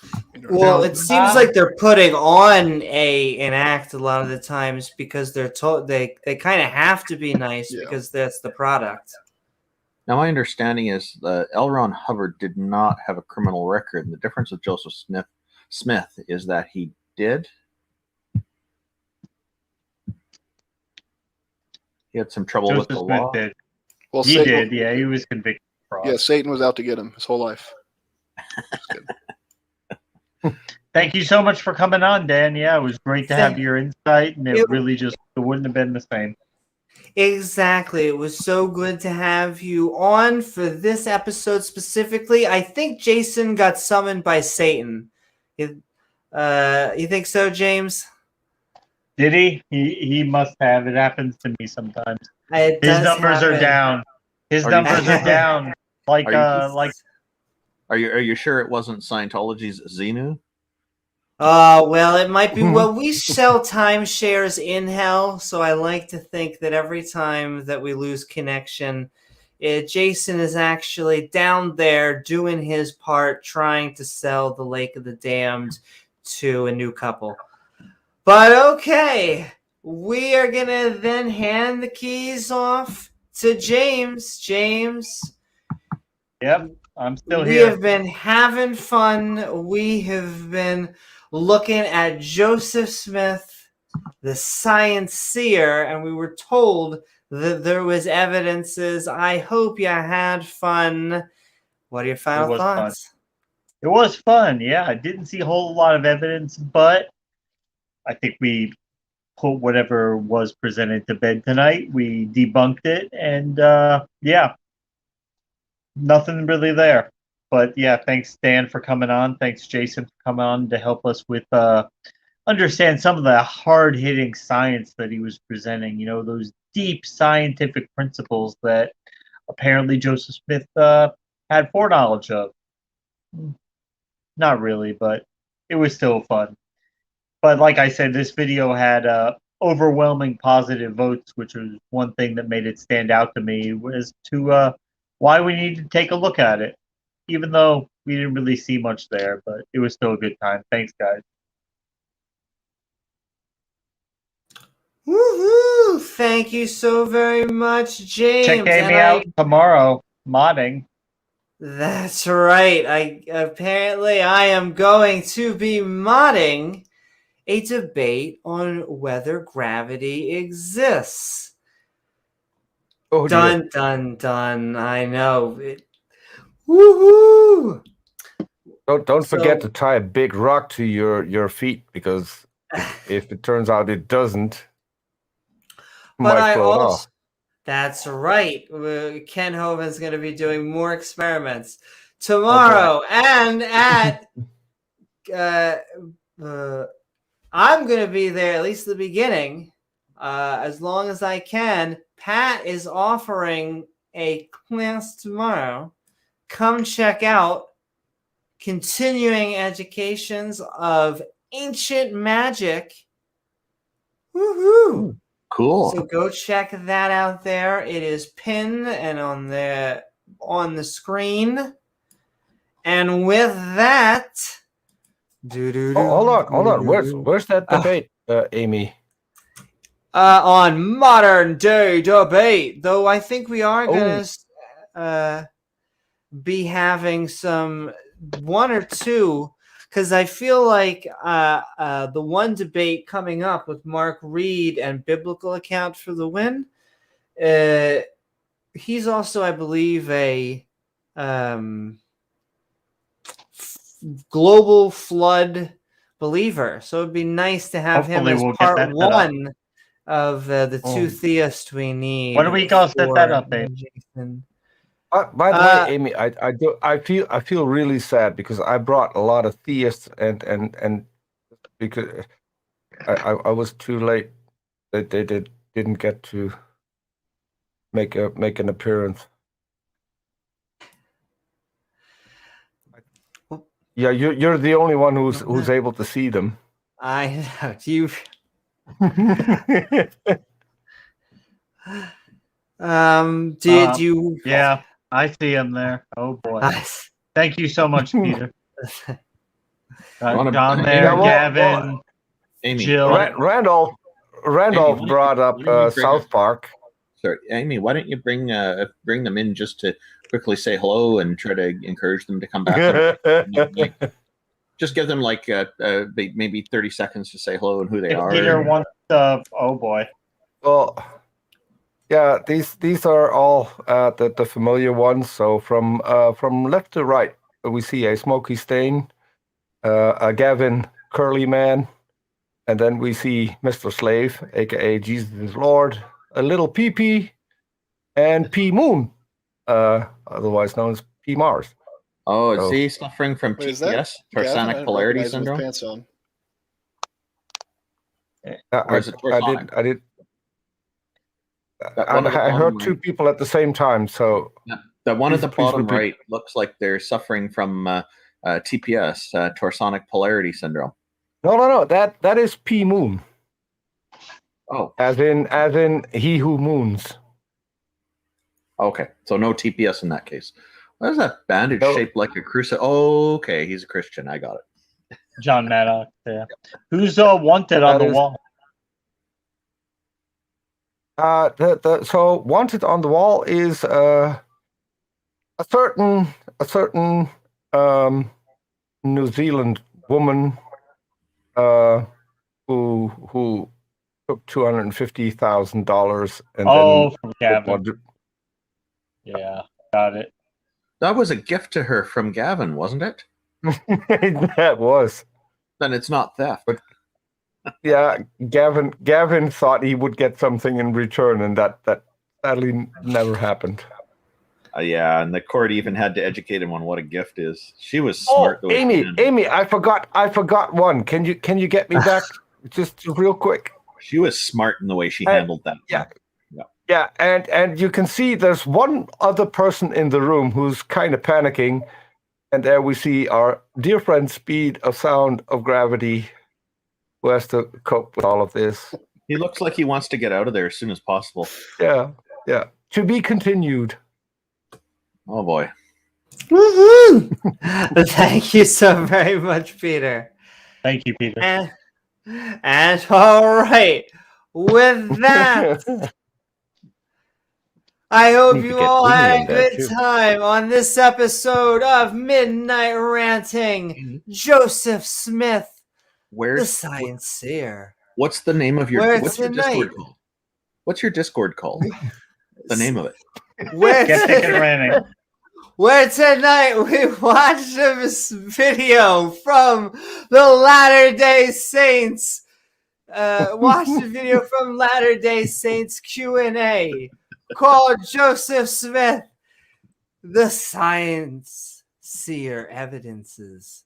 Speaker 6: Well, it seems like they're putting on an act a lot of the times because they're told they kind of have to be nice because that's the product.
Speaker 8: Now, my understanding is that L. Ron Hubbard did not have a criminal record. And the difference with Joseph Smith is that he did. He had some trouble with the law.
Speaker 1: Did.
Speaker 4: Well,
Speaker 1: he did. Yeah, he was convicted of fraud.
Speaker 4: Yeah, Satan was out to get him his whole life.
Speaker 1: Thank you so much for coming on, Dan. Yeah, it was great to have your insight, and it really just wouldn't have been the same.
Speaker 6: Exactly. It was so good to have you on for this episode specifically. I think Jason got summoned by Satan. You think so, James?
Speaker 1: Did he? He must have. It happens to me sometimes.
Speaker 6: His
Speaker 1: numbers are down. His numbers are down. Like
Speaker 8: Are you sure it wasn't Scientology's Xenu?
Speaker 6: Well, it might be. Well, we sell timeshares in hell, so I like to think that every time that we lose connection, Jason is actually down there doing his part, trying to sell the Lake of the Damned to a new couple. But okay, we are gonna then hand the keys off to James. James.
Speaker 1: Yep, I'm still
Speaker 6: here. We have been having fun. We have been looking at Joseph Smith, the Science Seer, and we were told that there was evidences. I hope you had fun. What are your final thoughts?
Speaker 1: Fun. It was fun, yeah. I didn't see a whole lot of evidence, but I think we put whatever was presented to bed tonight. We debunked it, and yeah, nothing really there. But yeah, thanks, Dan, for coming on. Thanks, Jason, for coming on to help us with understand some of the hard-hitting science that he was presenting. Those deep scientific principles that apparently Joseph Smith had foreknowledge of. Not really, but it was still fun. But like I said, this video had overwhelming positive votes, which was one thing that made it stand out to me, was to why we need to take a look at it. Even though we didn't really see much there, but it was still a good time. Thanks, guys.
Speaker 6: Woohoo! Thank you so very much, James.
Speaker 1: Check me out tomorrow, modding.
Speaker 6: That's right. I am going to be modding a debate on whether gravity exists.
Speaker 7: Oh,
Speaker 6: dun, dun, dun. I know. Woohoo!
Speaker 7: Don't forget
Speaker 6: So-
Speaker 7: to tie a big rock to your feet, because if it turns out it doesn't,
Speaker 6: But
Speaker 7: might
Speaker 6: I
Speaker 7: float
Speaker 6: also,
Speaker 7: off.
Speaker 6: that's right. Ken Hoven's going to be doing more experiments tomorrow, and at I'm going to be there at least the beginning, as long as I can. Pat is offering a class tomorrow. Come check out continuing educations of ancient magic. Woohoo!
Speaker 8: Cool.
Speaker 6: So go check that out there. It is pinned and on the screen. And with that,
Speaker 7: Hold on. Where's that debate, Amy?
Speaker 6: On modern day debate, though I think we are gonna be having one or two, because I feel like the one debate coming up with Mark Reed and Biblical Account for the Win, he's also, I believe, a global flood believer. So it'd be nice to have
Speaker 1: Hopefully
Speaker 6: him as
Speaker 1: we'll get
Speaker 6: part
Speaker 1: that set up.
Speaker 6: one of the two theists we need.
Speaker 1: When are we gonna set that up, babe?
Speaker 6: Jason.
Speaker 7: By the way, Amy, I feel really sad because I brought a lot of theists and because I was too late. They didn't get to make an appearance. Yeah, you're the only one who's able to see them.
Speaker 6: I know. Do you? Did you?
Speaker 1: Yeah, I see him there. Oh boy. Thank you so much, Peter. John there, Gavin,
Speaker 8: Amy,
Speaker 1: Jill.
Speaker 7: Randolph
Speaker 8: Amy,
Speaker 7: brought up South Park.
Speaker 8: Sorry, Amy, why don't you bring them in just to quickly say hello and try to encourage them to come back? Just give them like maybe 30 seconds to say hello and who they are.
Speaker 1: Peter wants oh boy.
Speaker 7: Well, yeah, these are all the familiar ones. So from left to right, we see a Smoky Stain, a Gavin Curly Man, and then we see Mr. Slave, aka Jesus is Lord, a little PP, and P Moon, otherwise known as P Mars.
Speaker 8: Oh, is he suffering from
Speaker 4: Wait, is that
Speaker 8: TPS, Torsonic Polarity Syndrome?
Speaker 4: Pants on.
Speaker 8: Or is it Torsonic?
Speaker 7: I heard two people at the same time. So
Speaker 8: the one at the bottom
Speaker 7: repeat.
Speaker 8: right looks like they're suffering from TPS, Torsonic Polarity Syndrome.
Speaker 7: No. That is P Moon.
Speaker 8: Oh,
Speaker 7: as in he who moons.
Speaker 8: Okay, so no TPS in that case. What is that bandage shaped like a crucifix? Oh, okay, he's a Christian. I got it.
Speaker 1: John Maddox. Yeah. Who's wanted on the wall?
Speaker 7: So wanted on the wall is a certain New Zealand woman who took $250,000 and
Speaker 1: from Gavin. Yeah, got it.
Speaker 8: That was a gift to her from Gavin, wasn't it?
Speaker 7: That was.
Speaker 8: Then it's not theft.
Speaker 7: But yeah, Gavin thought he would get something in return, and that sadly never happened.
Speaker 8: Yeah, and the court even had to educate him on what a gift is. She was smart.
Speaker 7: Oh, Amy, I forgot one. Can you get me back just real quick?
Speaker 8: She was smart in the way she handled that.
Speaker 7: Yeah, and you can see there's one other person in the room who's kind of panicking, and there we see our dear friend Speed of Sound of Gravity, who has to cope with all of this.
Speaker 8: He looks like he wants to get out of there as soon as possible.
Speaker 7: Yeah. To be continued.
Speaker 8: Oh boy.
Speaker 6: Woohoo! Thank you so very much, Peter.
Speaker 1: Thank you, Peter.
Speaker 6: And all right, with that, I hope you all had a good time on this episode of Midnight Ranting. Joseph Smith, the Science Seer.
Speaker 8: What's the name of your Discord called? What's your Discord called? The name of it.
Speaker 1: Get Thick and Ranting.
Speaker 6: where tonight we watched this video from the Latter-day Saints. Watched the video from Latter-day Saints Q&A called Joseph Smith, the Science Seer Evidences.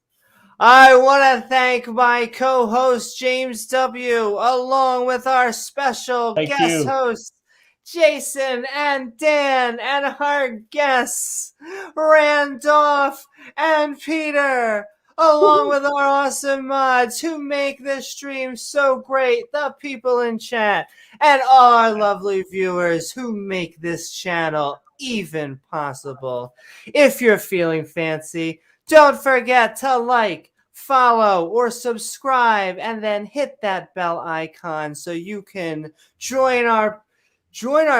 Speaker 6: I want to thank my co-host James W. along with our special guest hosts Jason and Dan, and our guests Randolph and Peter, along with our awesome mods who make this stream so great, the people in chat, and all our lovely viewers who make this channel even possible. If you're feeling fancy, don't forget to like, follow, or subscribe, and then hit that bell icon so you can join our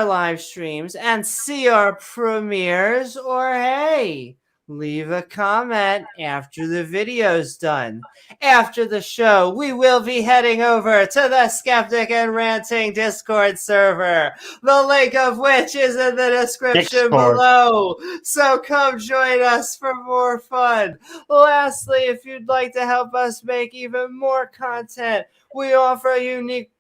Speaker 6: live streams and see our premieres, or hey, leave a comment after the video's done. After the show, we will be heading over to the Skeptic and Ranting Discord server, the link of which is in the description below. So come join us for more fun. Lastly, if you'd like to help us make even more content, we offer unique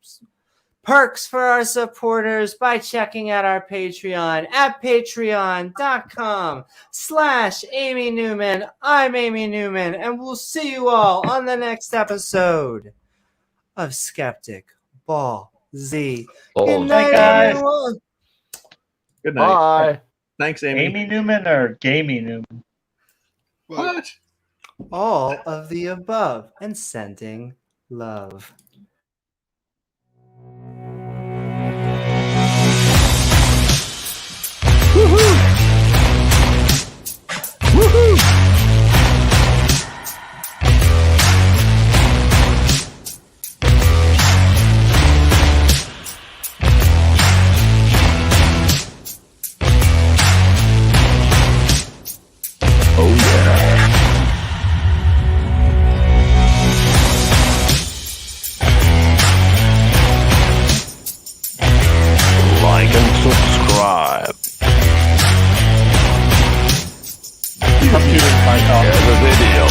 Speaker 6: perks for our supporters by checking out our Patreon at patreon.com/Amy Newman. I'm Amy Newman, and we'll see you all on the next episode of Skeptic Ball Z. Good night,
Speaker 1: guys.
Speaker 6: everyone.
Speaker 8: Good night.
Speaker 7: Bye.
Speaker 8: Thanks, Amy.
Speaker 1: Amy Newman or Gamey Newman?
Speaker 8: What?
Speaker 6: All of the above, and sending love.
Speaker 7: Oh yeah. Like and subscribe.
Speaker 1: Computer mic off.
Speaker 7: Share the video.